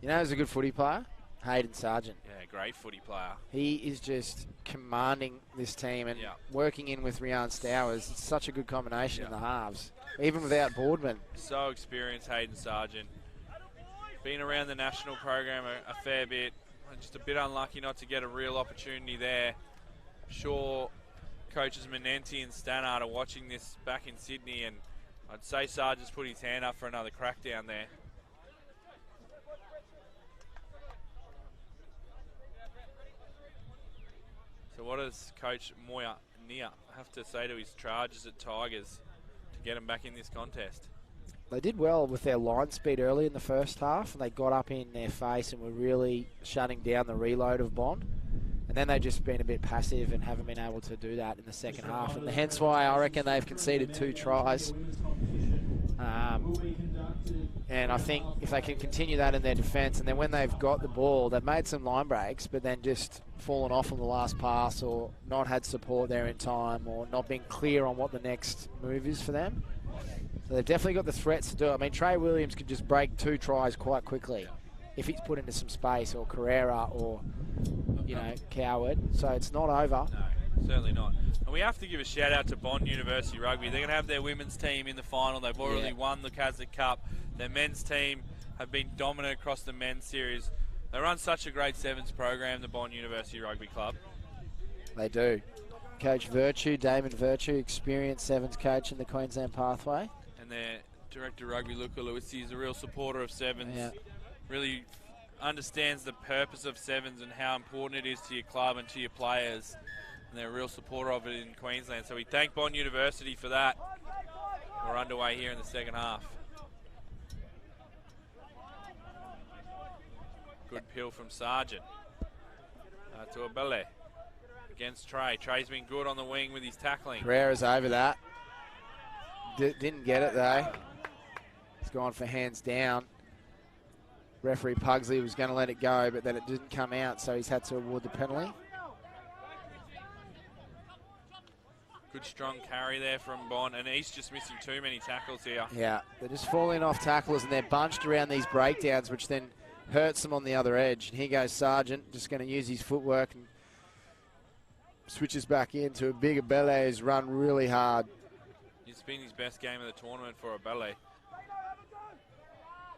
You know who's a good footy player? Hayden Sargent. Yeah, great footy player. He is just commanding this team and working in with Rian Stowers. It's such a good combination in the halves, even without Boardman. So experienced, Hayden Sargent. Been around the national program a fair bit. Just a bit unlucky not to get a real opportunity there. Sure, coaches Menenti and Stannard are watching this back in Sydney and I'd say Sargent's put his hand up for another crack down there. So what does Coach Moya Nia have to say to his charges at Tigers to get him back in this contest? They did well with their line speed early in the first half, and they got up in their face and were really shutting down the reload of Bond. And then they've just been a bit passive and haven't been able to do that in the second half. And hence why I reckon they've conceded 2 tries. And I think if they can continue that in their defence, and then when they've got the ball, they've made some line breaks, but then just fallen off on the last pass or not had support there in time or not been clear on what the next move is for them. So they've definitely got the threats to do it. I mean, Trey Williams could just break 2 tries quite quickly if he's put into some space, or Carrera, or, you know, Coward. So it's not over. No, certainly not. And we have to give a shout out to Bond University Rugby. They're going to have their women's team in the final. They've already won the Caslick Cup. Their men's team have been dominant across the men's series. They run such a great sevens program, the Bond University Rugby Club. They do. Coach Virtue, Damon Virtue, experienced sevens coach in the Queensland pathway. And their director of rugby, Luca Luisi, is a real supporter of sevens. Yeah. Really understands the purpose of sevens and how important it is to your club and to your players. And they're a real supporter of it in Queensland. So we thank Bond University for that. We're underway here in the second half. Good pill from Sargent. To Abele. Against Trey. Trey's been good on the wing with his tackling. Carrera's over that. Didn't get it though. He's gone for hands down. Referee Pugsley was going to let it go, but then it didn't come out, so he's had to award the penalty. Good strong carry there from Bond, and he's just missing too many tackles here. Yeah, they're just falling off tackles, and they're bunched around these breakdowns, which then hurts them on the other edge. And here goes Sargent, just going to use his footwork and switches back into a big Abele who's run really hard. It's been his best game of the tournament for Abele.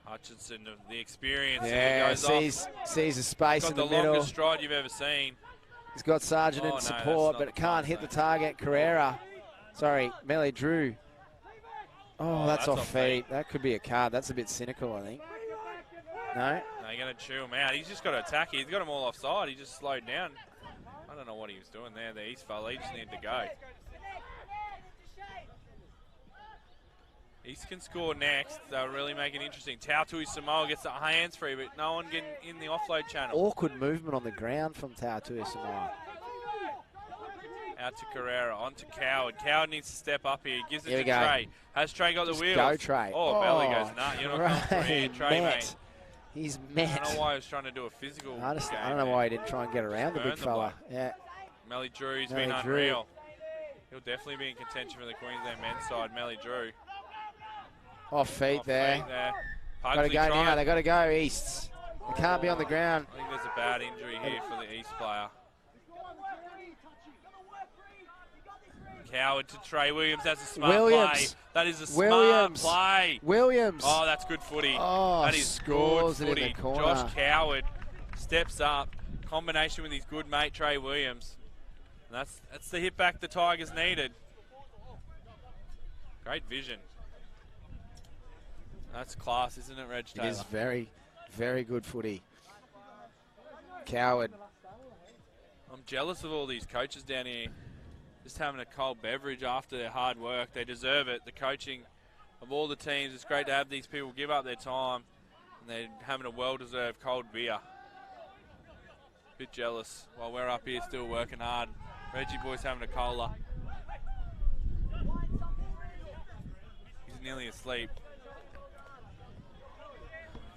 Hutchinson, the experience. Yeah, sees a space in the middle. Got the longest stride you've ever seen. He's got Sargent in support, but it can't hit the target. Carrera. Sorry, Melly Drew. Oh, that's off feet. That could be a card. That's a bit cynical, I think. No? No, you're going to chew him out. He's just got to attack. He's got them all offside. He just slowed down. I don't know what he was doing there. The East fella, he just needed to go. East can score next. They'll really make it interesting. Tautui Samoa gets the hands free, but no one getting in the offload channel. Awkward movement on the ground from Tautui Samoa. Out to Carrera, on to Coward. Coward needs to step up here. Gives it Here to we go. Trey. Has Trey got the wheels? Go, Trey. Oh, belly goes nuts. You're not coming through here, Trey, mate. He's I met. don't know why he was trying to do a physical game. I don't know why he didn't try and get around the big fella. Yeah. Melly Drew's Melly been Drew. unreal. He'll definitely be in contention for the Queensland men's side, Melly Drew. Off feet there. Got to go now. They got to go Easts. They can't be on the ground. I think there's a bad injury here for the East player. Coward to Trey Williams. That's a smart play. That is a smart play. Williams. Oh, that's good footy. Oh, that is scores good it in footy. the corner. Josh Coward steps up. Combination with his good mate Trey Williams. And that's the hit back the Tigers needed. Great vision. That's class, isn't it, Reg Taylor? It is very, very good footy. Coward. I'm jealous of all these coaches down here. Just having a cold beverage after their hard work. They deserve it. The coaching of all the teams, it's great to have these people give up their time and they're having a well-deserved cold beer. Bit jealous while we're up here still working hard. Reggie boy's having a cola. He's nearly asleep.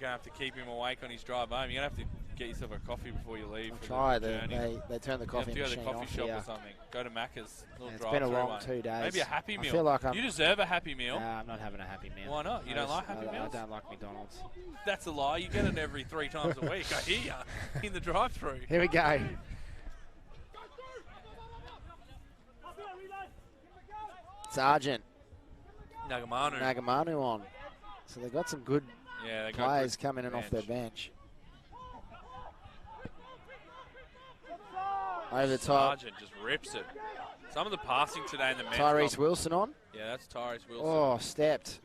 You're going to have to keep him awake on his drive home. You're going to have to get yourself a coffee before you leave. Try. They turn the coffee machine off. You have to go to the coffee shop here. or something. Go to Macca's. It's been a long 2 days. Maybe a Happy Meal. I feel like you deserve a Happy Meal. Nah, I'm not having a Happy Meal. Why not? You don't like Happy Meals? I don't like McDonald's. That's a lie. You get it every 3 times a week. I hear you in the drive-thru. Here we go. Sargent. Nagamanu on. So they've got some good players coming in off their bench. Over the top. Sargent just rips it. Some of the passing today in the men's Tyrese Wilson on. Yeah, that's Tyrese Wilson. Oh, stepped.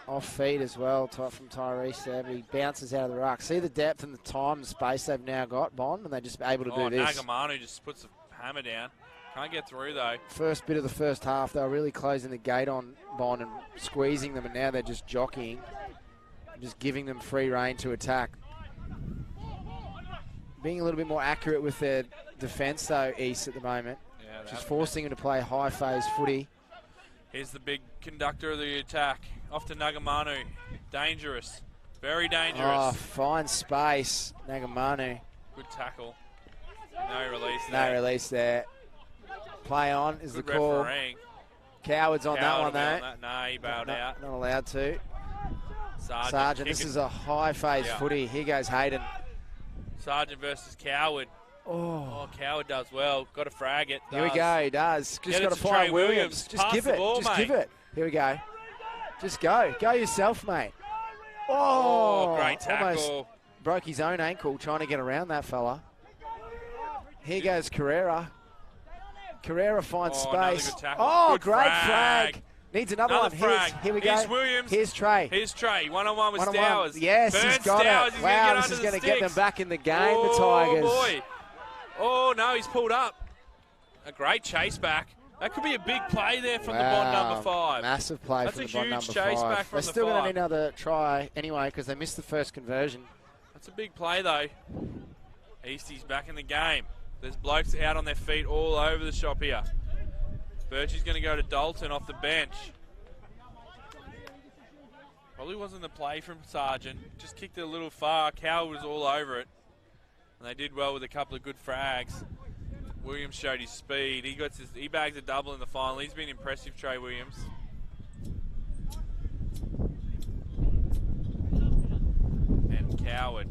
Off feet as well from Tyrese there, but he bounces out of the ruck. See the depth and the time and space they've now got, Bond, and they're just able to do this. Nagamanu just puts the hammer down. Can't get through, though. First bit of the first half, they were really closing the gate on Bond and squeezing them, and now they're just jockeying, just giving them free rein to attack. Being a little bit more accurate with their defence, though, East at the moment. Yeah, just forcing them to play high phase footy. Here's the big conductor of the attack. Off to Nagamanu. Dangerous. Very dangerous. Oh, fine space, Nagamanu. Good tackle. No release there. No release there. Play on is Good the call. refereeing. Cowards on that one, though. No, he bailed out. Not allowed to. Sargent, this is a high phase footy. Here goes Hayden. Sargent versus Coward. Oh, Coward does well. Got to frag it. Here we go. He does. Just got to find Williams. Just give it. Just give it. Here we go. Just go. Go yourself, mate. Oh, great tackle. Almost broke his own ankle trying to get around that fella. Here goes Carrera. Carrera finds space. Oh, good great frag. Needs another one. Here we go. Here's Williams. Here's Trey. Here's Trey. One-on-one with Stowers. Yes, he's got Stowers. it. Wow, this is going to get them back in the game, the Tigers. Oh, boy. Oh, no, he's pulled up. A great chase back. That could be a big play there from the Bond number 5. Massive play That's from a the Bond huge number chase 5. back from They're the still going to 5. need another try anyway because they missed the first conversion. That's a big play, though. Eastie's back in the game. There's blokes out on their feet all over the shop here. Birchie's going to go to Dalton off the bench. Probably wasn't the play from Sargent. Just kicked it a little far. Cowell was all over it. And they did well with a couple of good frags. Williams showed his speed. He bags a double in the final. He's been impressive, Trey Williams. And Coward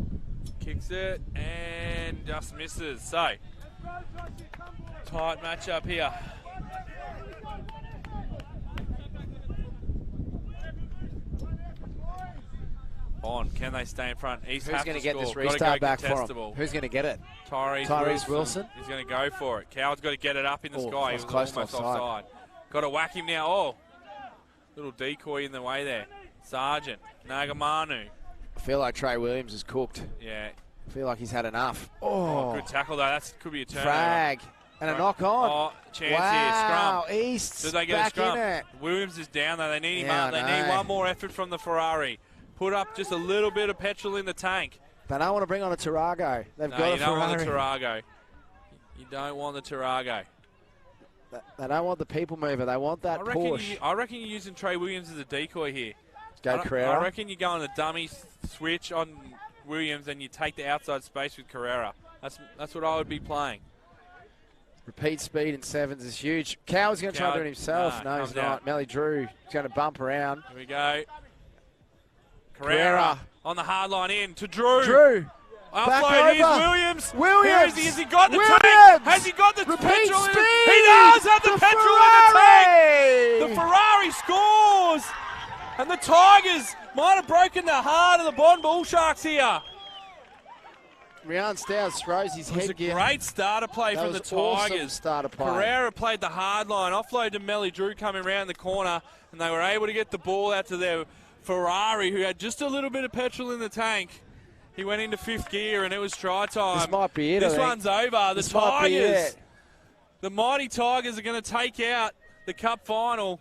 kicks it and just misses. So, tight matchup here. On. Can they stay in front? East Who's going to get this restart back for him? Who's going to get it? Tyrese Wilson. He's going to go for it. Coward's got to get it up in the sky. He was close almost offside. Got to whack him now. Oh, little decoy in the way there. Sargent, Nagamanu. I feel like Trey Williams is cooked. Yeah. I feel like he's had enough. Oh, good tackle though. That could be a turnover. Frag. And a knock on. Oh, chance here. Scrum. East. Did they get a scrum? Williams is down though. They need him up. They need one more effort from the Ferrari. Put up just a little bit of petrol in the tank. They don't want to bring on a Tarago. They've got a Ferrari. You don't want the Tarago. You don't want the Tarago. They don't want the people mover. They want that Porsche. I reckon you're using Trey Williams as a decoy here. Go Carrera. I reckon you go on the dummy switch on Williams and you take the outside space with Carrera. That's what I would be playing. Repeat speed in sevens is huge. Cow's going to try to do it himself. No, he's not. Melly Drew is going to bump around. Here we go. Carrera on the hard line in to Drew. Offload. Here's Williams. Has he got the Williams. tank? Has he got the Repeat petrol? Speed. He does have the petrol in the tank. The The Ferrari scores. And the Tigers might have broken the heart of the Bond Bull Sharks here. Rian Stowers throws his head gear. It was a great starter play from the Tigers. Awesome starter play. Carrera played the hard line. Offload to Melly Drew coming around the corner. And they were able to get the ball out to their Ferrari, who had just a little bit of petrol in the tank. He went into fifth gear, and it was try time. This might be it. This one's over. The Tigers, the mighty Tigers, are going to take out the Cup final.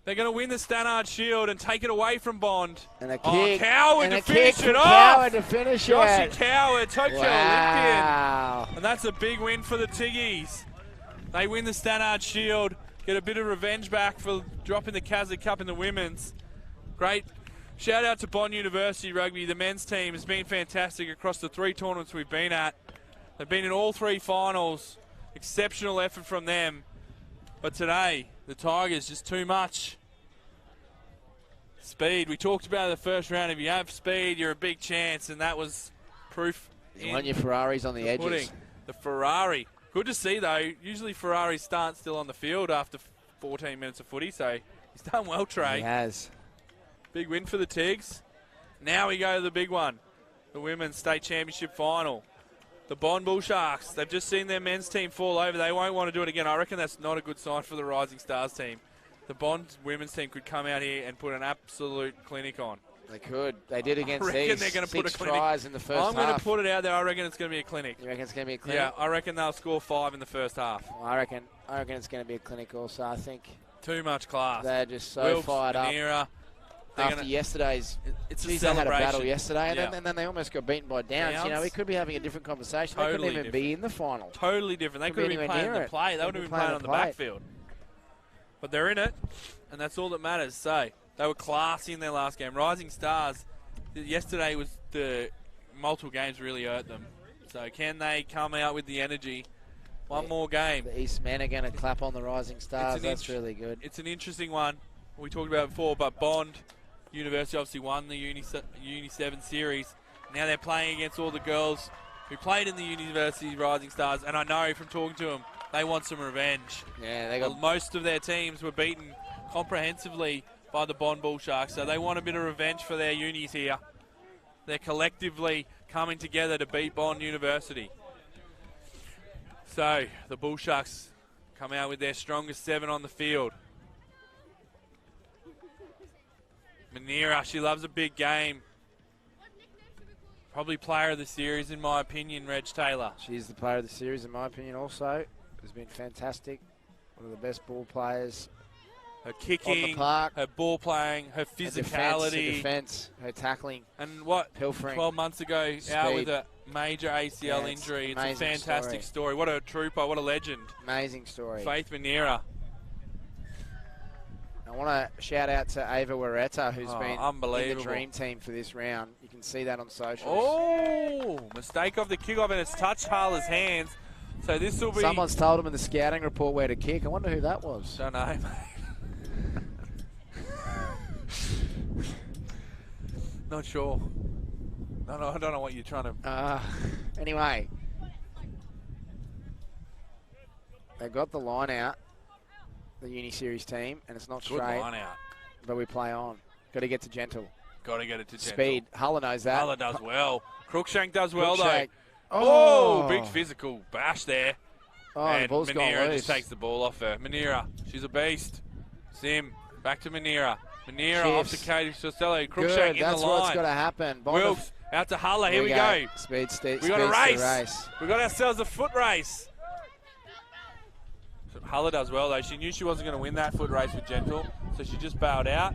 They're going to win the Stannard Shield and take it away from Bond. And a kick. Coward and to a finish kick it off. Coward to finish Joshy it. Coward, Tokyo Wow. Olympian. And that's a big win for the Tiggies. They win the Stannard Shield, get a bit of revenge back for dropping the Caslick Cup in the women's. Great. Shout out to Bond University Rugby. The men's team has been fantastic across the 3 tournaments we've been at. They've been in all 3 finals. Exceptional effort from them. But today, the Tigers, just too much. Speed. We talked about it in the first round. If you have speed, you're a big chance. And that was proof. You want your Ferraris on the edges. Pudding. The Ferrari. Good to see, though. Usually Ferraris start still on the field after 14 minutes of footy. So he's done well, Trey. He has. Big win for the Tigs. Now we go to the big one. The Women's State Championship Final. The Bond Bull Sharks, they've just seen their men's team fall over. They won't want to do it again. I reckon that's not a good sign for the Rising Stars team. The Bond women's team could come out here and put an absolute clinic on. They could. They did against I reckon these. they're going to put a 6 clinic. tries in the first half. I'm going to put it out there. I reckon it's going to be a clinic. You reckon it's going to be a clinic? Yeah, I reckon they'll score 5 in the first half. Well, I reckon it's going to be a clinic also. I think too much class. They're just so Wilkes, fired Manera, up. After yesterday's, it's geez, a they had a celebration. battle yesterday, Yeah. and then they almost got beaten by Downs. You know, we could be having a different conversation. They Totally couldn't even be in the final. Totally different. They could have been playing the play. They would have been playing on the backfield. But they're in it, and that's all that matters. So they were classy in their last game. Rising Stars, yesterday was the multiple games really hurt them. So can they come out with the energy? One more game. The East men are going to clap on the Rising Stars. That's really good. It's an interesting one. We talked about it before, but Bond University obviously won the Uni 7 series. Now they're playing against all the girls who played in the University Rising Stars, and I know from talking to them, they want some revenge. Yeah, they got most of their teams were beaten comprehensively by the Bond Bull Sharks, so they want a bit of revenge for their unis here. They're collectively coming together to beat Bond University. So the Bull Sharks come out with their strongest 7 on the field. Manera, she loves a big game. Probably player of the series in my opinion, Reg Taylor. She's the player of the series in my opinion also. Has been fantastic. One of the best ball players. Her kicking, on the park. her ball playing, her physicality. Her defense, her tackling. And what, pilfering, 12 months ago, speed. Out with a major ACL injury. It's a fantastic story. What a trooper, what a legend. Amazing story. Faith Manera. I want to shout out to Ava Waretta, who's been in the dream team for this round. You can see that on socials. Oh, mistake of the kickoff, and it's touched Harla's hands. So this will be... Someone's told him in the scouting report where to kick. I wonder who that was. Don't know, mate. Not sure. No, I don't know what you're trying to... Anyway. They got the line out. The Uni Series team, and it's not Good straight. line out. But we play on. Got to get to gentle. Got to get it to gentle. Speed. Hulla knows that. Hulla does well. Crookshank does well, Crookshank. though. Oh, big physical bash there. Oh, and the ball's gone Manera loose. just takes the ball off her. Manera, she's a beast. Sim, back to Manera. Manera off to Katie Costello. Crookshank in the line. That's what's got to happen. Wilkes out to Hulla. Here we go. Speed, we got a race. We got ourselves a foot race. Hulla does well, though. She knew she wasn't going to win that foot race with Gentle, so she just bailed out.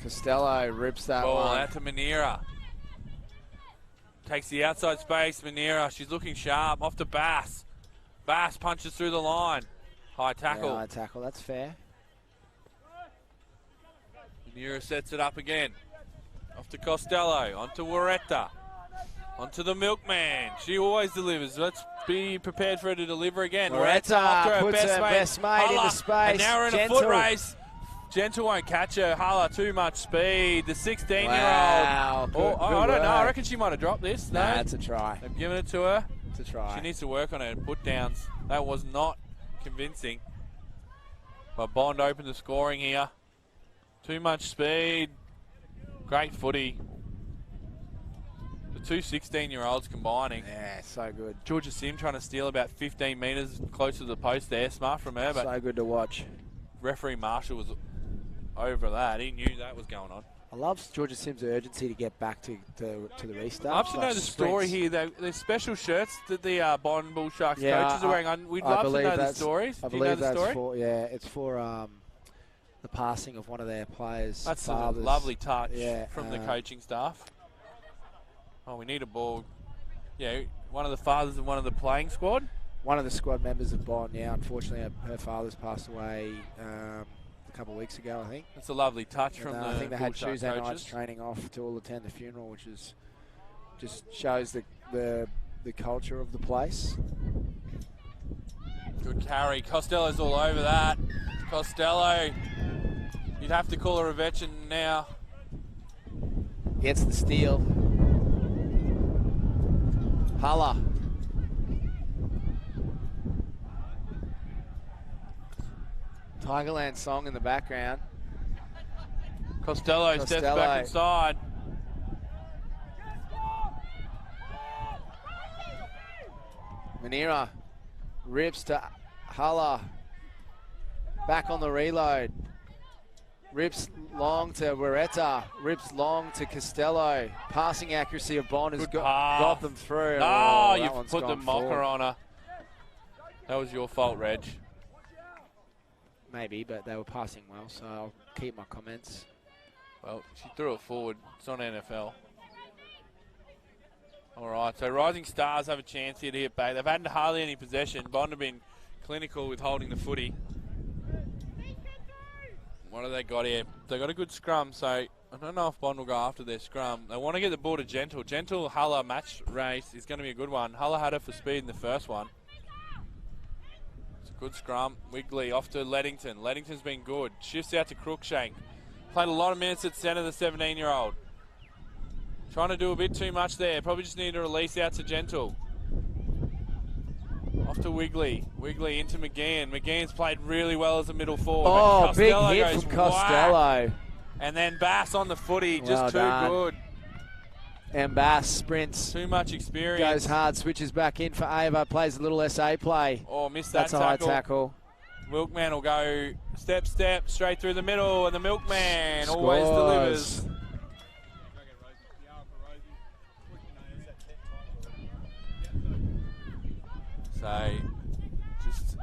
Costello rips that ball one. Out to Manera. Takes the outside space. Manera, she's looking sharp. Off to Bass. Bass punches through the line. High tackle. Yeah, high tackle. That's fair. Manera sets it up again. Off to Costello. On to Waretta. On to the Milkman. She always delivers. Let's be prepared for her to deliver again. Waretta puts her best mate into space. And now we're in Gentle. a foot race. Gentle won't catch her. Hulla, too much speed. The 16-year-old. Wow. I don't know. I reckon she might have dropped this. No, that's a try. They've given it to her. It's a try. She needs to work on her put downs. That was not convincing. But Bond opened the scoring here. Too much speed. Great footy. The two 16-year-olds combining. Yeah, so good. Georgia Sim trying to steal about 15 metres close to the post there. Smart from her. But so good to watch. Referee Marshall was over that. He knew that was going on. I love Georgia Sim's urgency to get back to the restart. I'd love to know the story here. The special shirts that the Bond Bull Sharks coaches are wearing. We'd love to know the stories. I believe that's for, it's for the passing of one of their players. That's fathers. a lovely touch from the coaching staff. Oh, we need a ball. Yeah, one of the fathers of one of the playing squad. One of the squad members of Bond. Yeah, unfortunately, her father's passed away a couple of weeks ago, I think. It's a lovely touch from the I think they had Bull Shark Tuesday coaches. nights training off to all attend the funeral, which is just shows the culture of the place. Good carry. Costello's all over that. Costello, you'd have to call her a veteran now. Gets the steal. Hulla. Tigerland song in the background. Costello steps back inside. Manira rips to Hulla. Back on the reload. Rips long to Wereta. Rips long to Costello. Passing accuracy of Bond has got them through. Oh, that you've one's put the gone mocker forward. on her. That was your fault, Reg. Maybe, but they were passing well, so I'll keep my comments. Well, she threw it forward. It's not NFL. All right, so Rising Stars have a chance here to hit back. They've had hardly any possession. Bond have been clinical with holding the footy. What have they got here? They got a good scrum, so I don't know if Bond will go after their scrum. They want to get the ball to Gentle. Gentle Hulla match race is going to be a good one. Hulla had her for speed in the first one. It's a good scrum. Wigley off to Leddington. Leddington's been good. Shifts out to Crookshank. Played a lot of minutes at centre, the 17-year-old. Trying to do a bit too much there. Probably just need to release out to Gentle. Off to Wigley. Wigley into McGann. McGann's played really well as a middle forward. Oh, big hit from Costello. Whack. And then Bass on the footy. Well just too done. good. And Bass sprints. Too much experience. Goes hard, switches back in for Ava, plays a little SA play. Oh, missed that tackle. That's a high tackle. Milkman will go step, straight through the middle, and the Milkman always delivers. So, just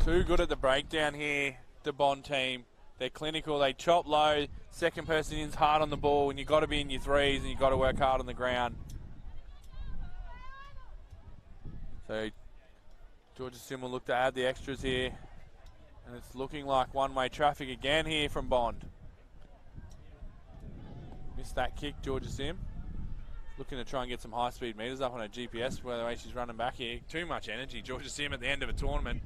too good at the breakdown here, the Bond team. They're clinical, they chop low, second person in's hard on the ball, and you've got to be in your threes, and you've got to work hard on the ground. So, Georgia Sim will look to add the extras here, and it's looking like one-way traffic again here from Bond. Missed that kick, Georgia Sim. Looking to try and get some high-speed meters up on her GPS by the way she's running back here. Too much energy. Georgia Sim at the end of a tournament.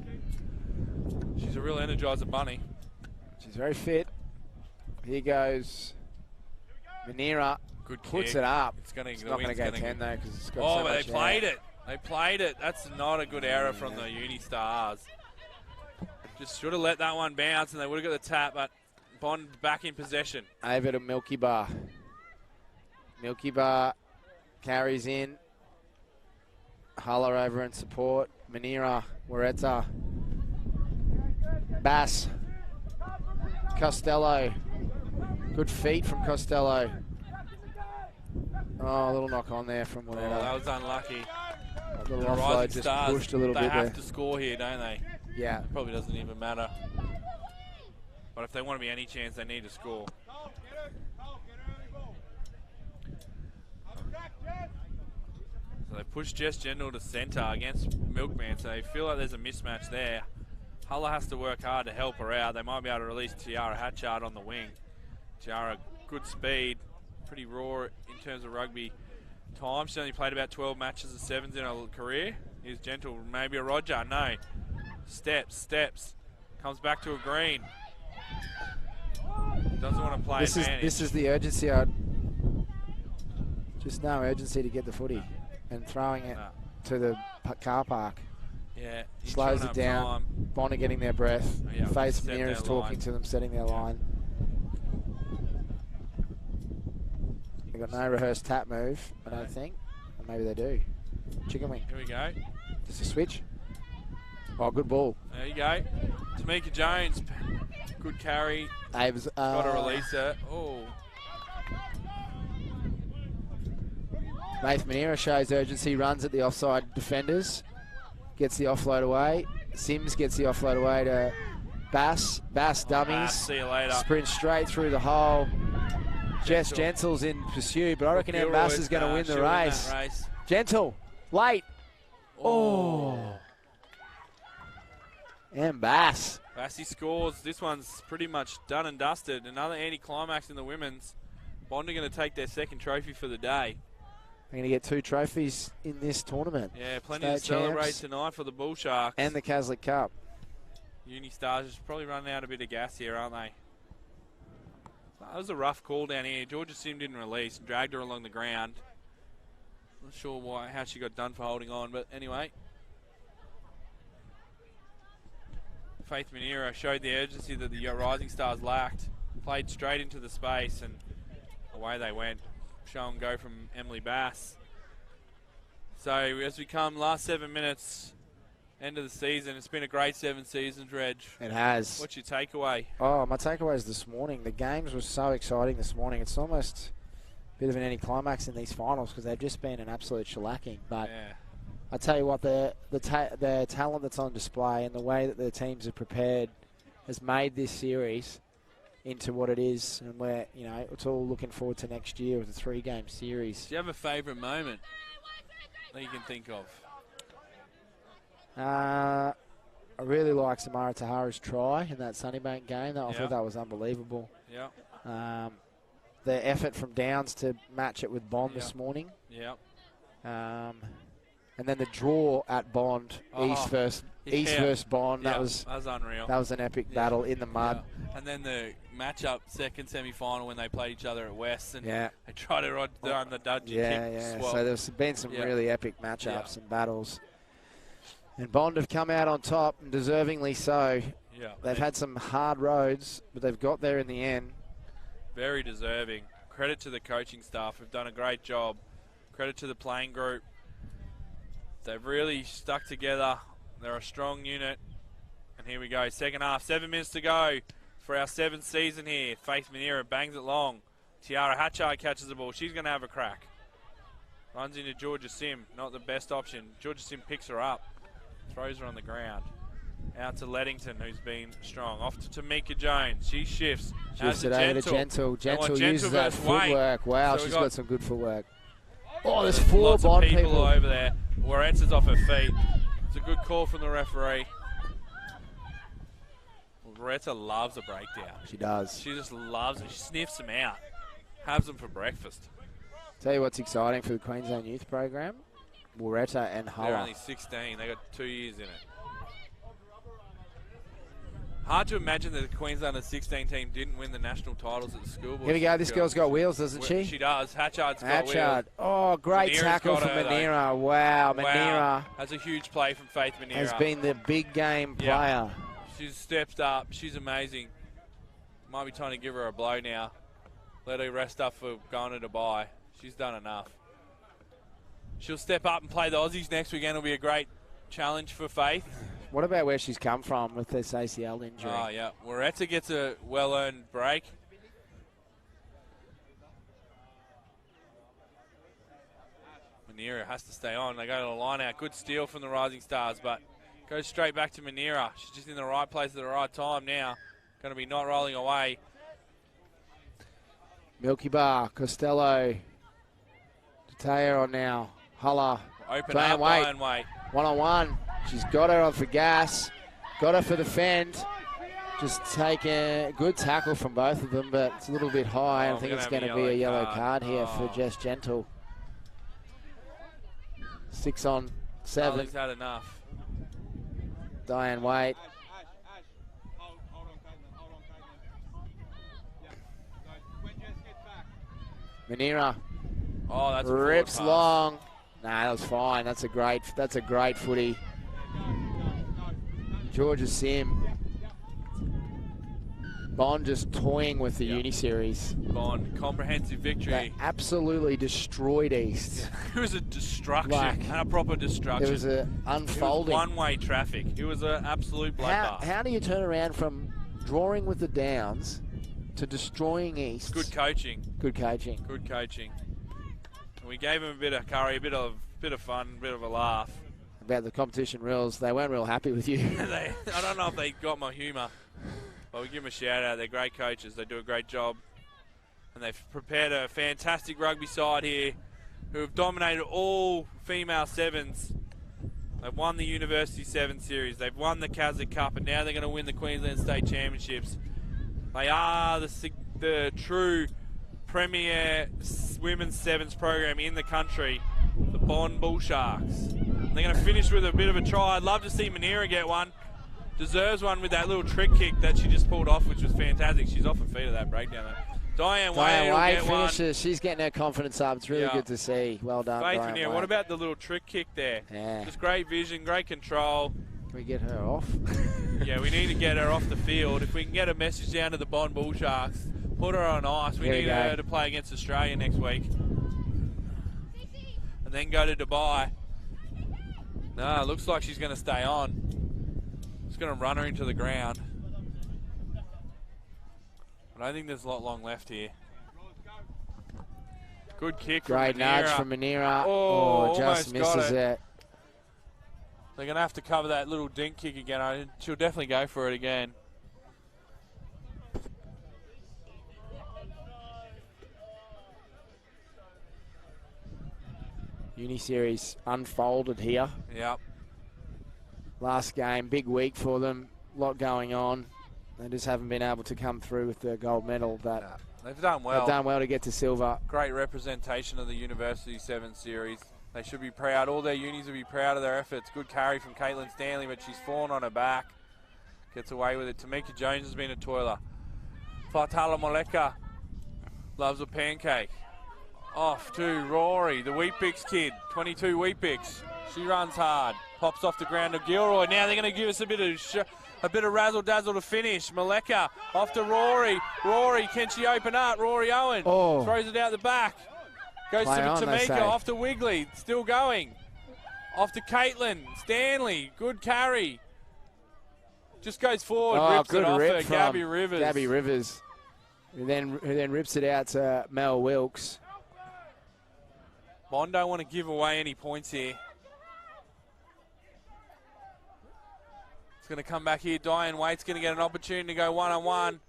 She's a real energizer bunny. She's very fit. Here goes Manira. Good kick. Puts it up. It's not going to go 10 though because it's got oh, so but much they played air. it. They played it. That's not a good error from the Uni Stars. Just should have let that one bounce and they would have got the tap, but Bond back in possession. Over to Milky Bar. Milky Bar carries in. Hulla over in support. Manira, Wereta. Bass. Costello. Good feet from Costello. Oh, a little knock on there from Wereta. Oh, that was unlucky. A little The offload Rising just Stars, pushed a little they bit have there. to score here, don't they? Yeah. It probably doesn't even matter. But if they want to be any chance, they need to score. So they push Jess General to centre against Milkman, so they feel like there's a mismatch there. Hulla has to work hard to help her out. They might be able to release Tiara Hatchard on the wing. Tiara, good speed, pretty raw in terms of rugby time. She's only played about 12 matches of sevens in her career. Here's Gentle, maybe a Roger, no. Steps, comes back to a green. Doesn't want to play advantage. This is the urgency. Just no urgency to get the footy and throwing it to the car park. Yeah, slows it down. Bond are getting their breath. Oh, yeah, Face set Manira is their talking line. to them, setting their line. They've got no rehearsed tap move, I don't think. Or maybe they do. Chicken wing. Here we go. Just a switch. Oh, good ball. There you go. Tamika Jones, good carry. Aves, got to release it. Oh. Maith Manira shows urgency, runs at the offside defenders, gets the offload away. Sims gets the offload away to Bass. Bass dummies. Bass, see you later. Sprint straight through the hole. Jess Gentle's in pursuit, but I reckon our Bass is going to win the race. Gentle, late. Oh. And Bass. Bassy scores. This one's pretty much done and dusted. Another anticlimax in the women's. Bond are going to take their second trophy for the day. They're going to get 2 trophies in this tournament. Yeah, plenty to celebrate tonight for the Bull Sharks. And the Caslick Cup. Uni Stars is probably running out a bit of gas here, aren't they? That was a rough call down here. Georgia Sim didn't release, dragged her along the ground. Not sure how she got done for holding on, but anyway. Faith Manira showed the urgency that the Rising Stars lacked. Played straight into the space and away they went. Show and go from Emily Bass. So as we come last 7 minutes, end of the season, it's been a great 7 seasons, Reg. It has. What's your takeaway? Oh, my takeaways this morning. The games were so exciting this morning. It's almost a bit of an anticlimax in these finals because they've just been an absolute shellacking. But Yeah. I tell you what, the talent that's on display and the way that the teams are prepared has made this series into what it is, and it's all looking forward to next year with a 3-game series. Do you have a favourite moment that you can think of? I really like Samara Tahara's try in that Sunnybank game. I thought that was unbelievable. Yeah. The effort from Downs to match it with Bond this morning. Yeah. And then the draw at Bond, East versus Bond. That was unreal. That was an epic battle in the mud. Yeah. And then the match-up second semi-final when they played each other at West, and they tried to ride down the dodgy kick swap. So there's been some really epic matchups and battles. And Bond have come out on top, and deservingly so. Yeah. They've had some hard roads, but they've got there in the end. Very deserving. Credit to the coaching staff, who've done a great job. Credit to the playing group. They've really stuck together. They're a strong unit. And here we go, second half, 7 minutes to go for our 7th season here. Faith Manera bangs it long. Tiara Hatchard catches the ball. She's going to have a crack. Runs into Georgia Sim, not the best option. Georgia Sim picks her up, throws her on the ground. Out to Leddington, who's been strong. Off to Tamika Jones. She shifts. Shifts it over to Gentle. Gentle uses that footwork. Wow, she's got some good footwork. Oh, there's 4 lots Bond of people over there. Waretta's off her feet. It's a good call from the referee. Loretta loves a breakdown. She does. She just loves it. She sniffs them out. Has them for breakfast. Tell you what's exciting for the Queensland Youth Program. Loretta and Hulla. They're only 16. They got 2 years in it. Hard to imagine that the Queensland under-16 team didn't win the national titles at the school. Here we go. This girl's got wheels, doesn't she? She does. Hatchard's got wheels. Oh, great tackle from Manera. Wow, Manera. That's a huge play from Faith Manera. Has been the big game player. She's stepped up. She's amazing. Might be time to give her a blow now. Let her rest up for going to Dubai. She's done enough. She'll step up and play the Aussies next weekend. It'll be a great challenge for Faith. What about where she's come from with this ACL injury? Oh, yeah. Loretta gets a well-earned break. Manera has to stay on. They go to the line out. Good steal from the Rising Stars, but goes straight back to Manera. She's just in the right place at the right time now. Going to be not rolling away. Milky Bar, Costello, Tateo on now. Hulla. Open up, Ryan Waite. 1-on-1. She's got her on for gas. Got her for defend. Just taking a good tackle from both of them, but it's a little bit high. I think it's going to be a yellow card here for Jess Gentle. 6-on-7. Charlie's had enough. Diane Waite. Manera. Oh, that's rips long. Nah, that was fine. That's a great footy. Georgia Sim. Bond just toying with the Uni Series. Bond, comprehensive victory. They absolutely destroyed East. It was a destruction, and a proper destruction. It was an unfolding. It was one-way traffic. It was an absolute bloodbath. How do you turn around from drawing with the Downs to destroying East? Good coaching. Good coaching. Good coaching. We gave them a bit of curry, a bit of fun, a bit of a laugh. About the competition rules, they weren't real happy with you. I don't know if they got my humour, but we give them a shout out. They're great coaches. They do a great job. And they've prepared a fantastic rugby side here who have dominated all female sevens. They've won the University 7 Series. They've won the Caslick Cup, and now they're going to win the Queensland State Championships. They are the true premier women's sevens program in the country, the Bond Bull Sharks. They're going to finish with a bit of a try. I'd love to see Manera get one. Deserves one with that little trick kick that she just pulled off, which was fantastic. She's off her feet at that breakdown, though. Diane Wade finishes. She's getting her confidence up. It's really good to see. Well done, Faith Diane Manera. Wade. What about the little trick kick there? Yeah. Just great vision, great control. Can we get her off? Yeah, we need to get her off the field. If we can get a message down to the Bond Bull Sharks, put her on ice. We need her to play against Australia next week. And then go to Dubai No, it looks like she's going to stay on. It's going to run her into the ground. I don't think there's a lot long left here. Good kick from Manera. Great nudge from Manera. Oh, just misses it. They're going to have to cover that little dink kick again. She'll definitely go for it again. Uni Series unfolded here. Yep. Last game, big week for them. A lot going on. They just haven't been able to come through with the gold medal. But they've done well. They've done well to get to silver. Great representation of the University 7 Series. They should be proud. All their unis will be proud of their efforts. Good carry from Caitlin Stanley, but she's fallen on her back. Gets away with it. Tamika Jones has been a toiler. Fatala Moleka loves a pancake. Off to Rory, the Weet-Bix kid, 22 Weet-Bix. She runs hard, pops off the ground to Gilroy. Now they're going to give us a bit of razzle-dazzle to finish. Moleka off to Rory. Rory, can she open up? Rory Owen throws it out the back. Goes to Tamika, off to Wigley, still going. Off to Caitlin Stanley, good carry. Just goes forward, rips it off her. Gabby Rivers. Gabby Rivers, who then rips it out to Mel Wilkes. Bond don't want to give away any points here. It's going to come back here. Diane Waite's going to get an opportunity to go one-on-one.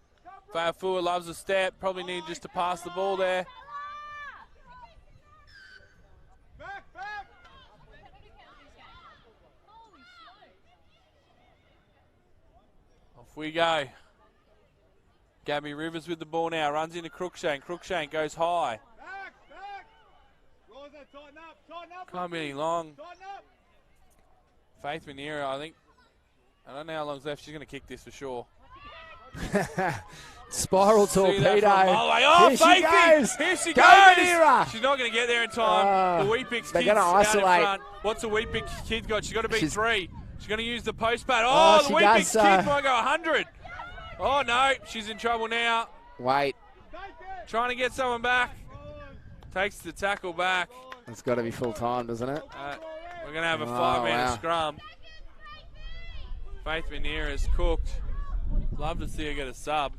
Fa'afua loves a step. Probably need just to pass the ball there. Off we go. Gabby Rivers with the ball now. Runs into Cruikshank. Cruikshank goes high. Can't be any long. Faith Manera, I don't know how long's left. She's going to kick this for sure. Spiral torpedo. Oh, here she goes. Here she Go goes. Manera. She's not going to get there in time. The Weet-Bix they're kid's going to isolate. out in front. What's the Weet-Bix kid got? She's got to beat 3. She's going to use the post pad. The Weet-Bix kid might go 100. Oh, no. She's in trouble now. Wait. Trying to get someone back. Takes the tackle back. It's got to be full time, doesn't it? We're going to have a 5-man scrum. Faith Manera is cooked. Love to see her get a sub.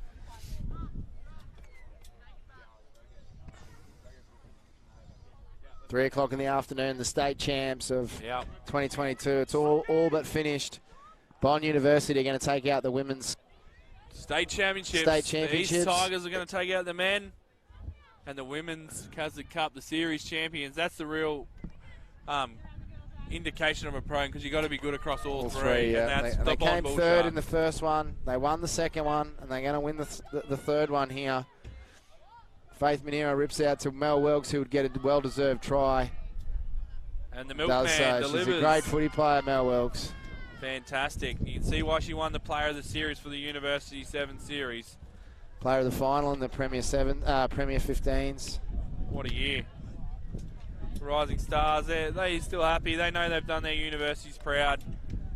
Three o'clock in the afternoon, the state champs of 2022. It's all but finished. Bond University are going to take out the women's state championships. The East Tigers are going to take out the men. And the women's Caslick Cup, the series champions. That's the real indication of a pro, because you've got to be good across all three. Yeah. And they came third in the first one. They won the second one, and they're going to win the third one here. Faith Manera rips out to Mel Wilkes, who would get a well-deserved try. And the milkman delivers. She's a great footy player, Mel Wilkes. Fantastic. You can see why she won the Player of the Series for the University 7 Series. Player of the final in the Premier 15s. What a year. Rising Stars, they're still happy. They know they've done their universities proud.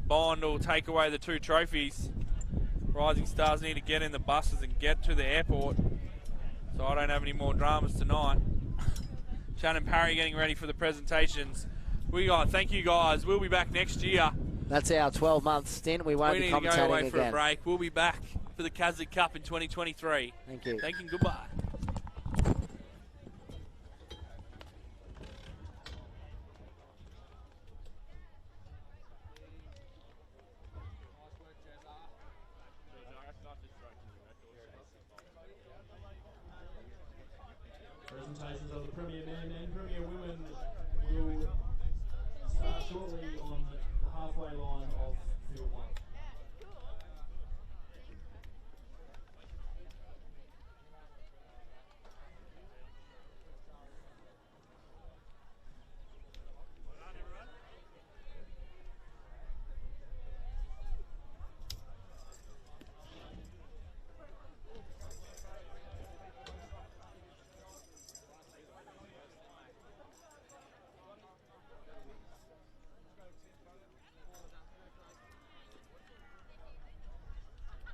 Bond will take away the 2 trophies. Rising Stars need to get in the buses and get to the airport. So I don't have any more dramas tonight. Shannon Parry getting ready for the presentations. Thank you guys. We'll be back next year. That's our 12-month stint. We won't be commentating again. We need to go away for a break. We'll be back for the Caslick Cup in 2023. Thank you. Thank you. Goodbye. Presentations of the Premier Men and Premier Women will start shortly on the halfway line of field 1.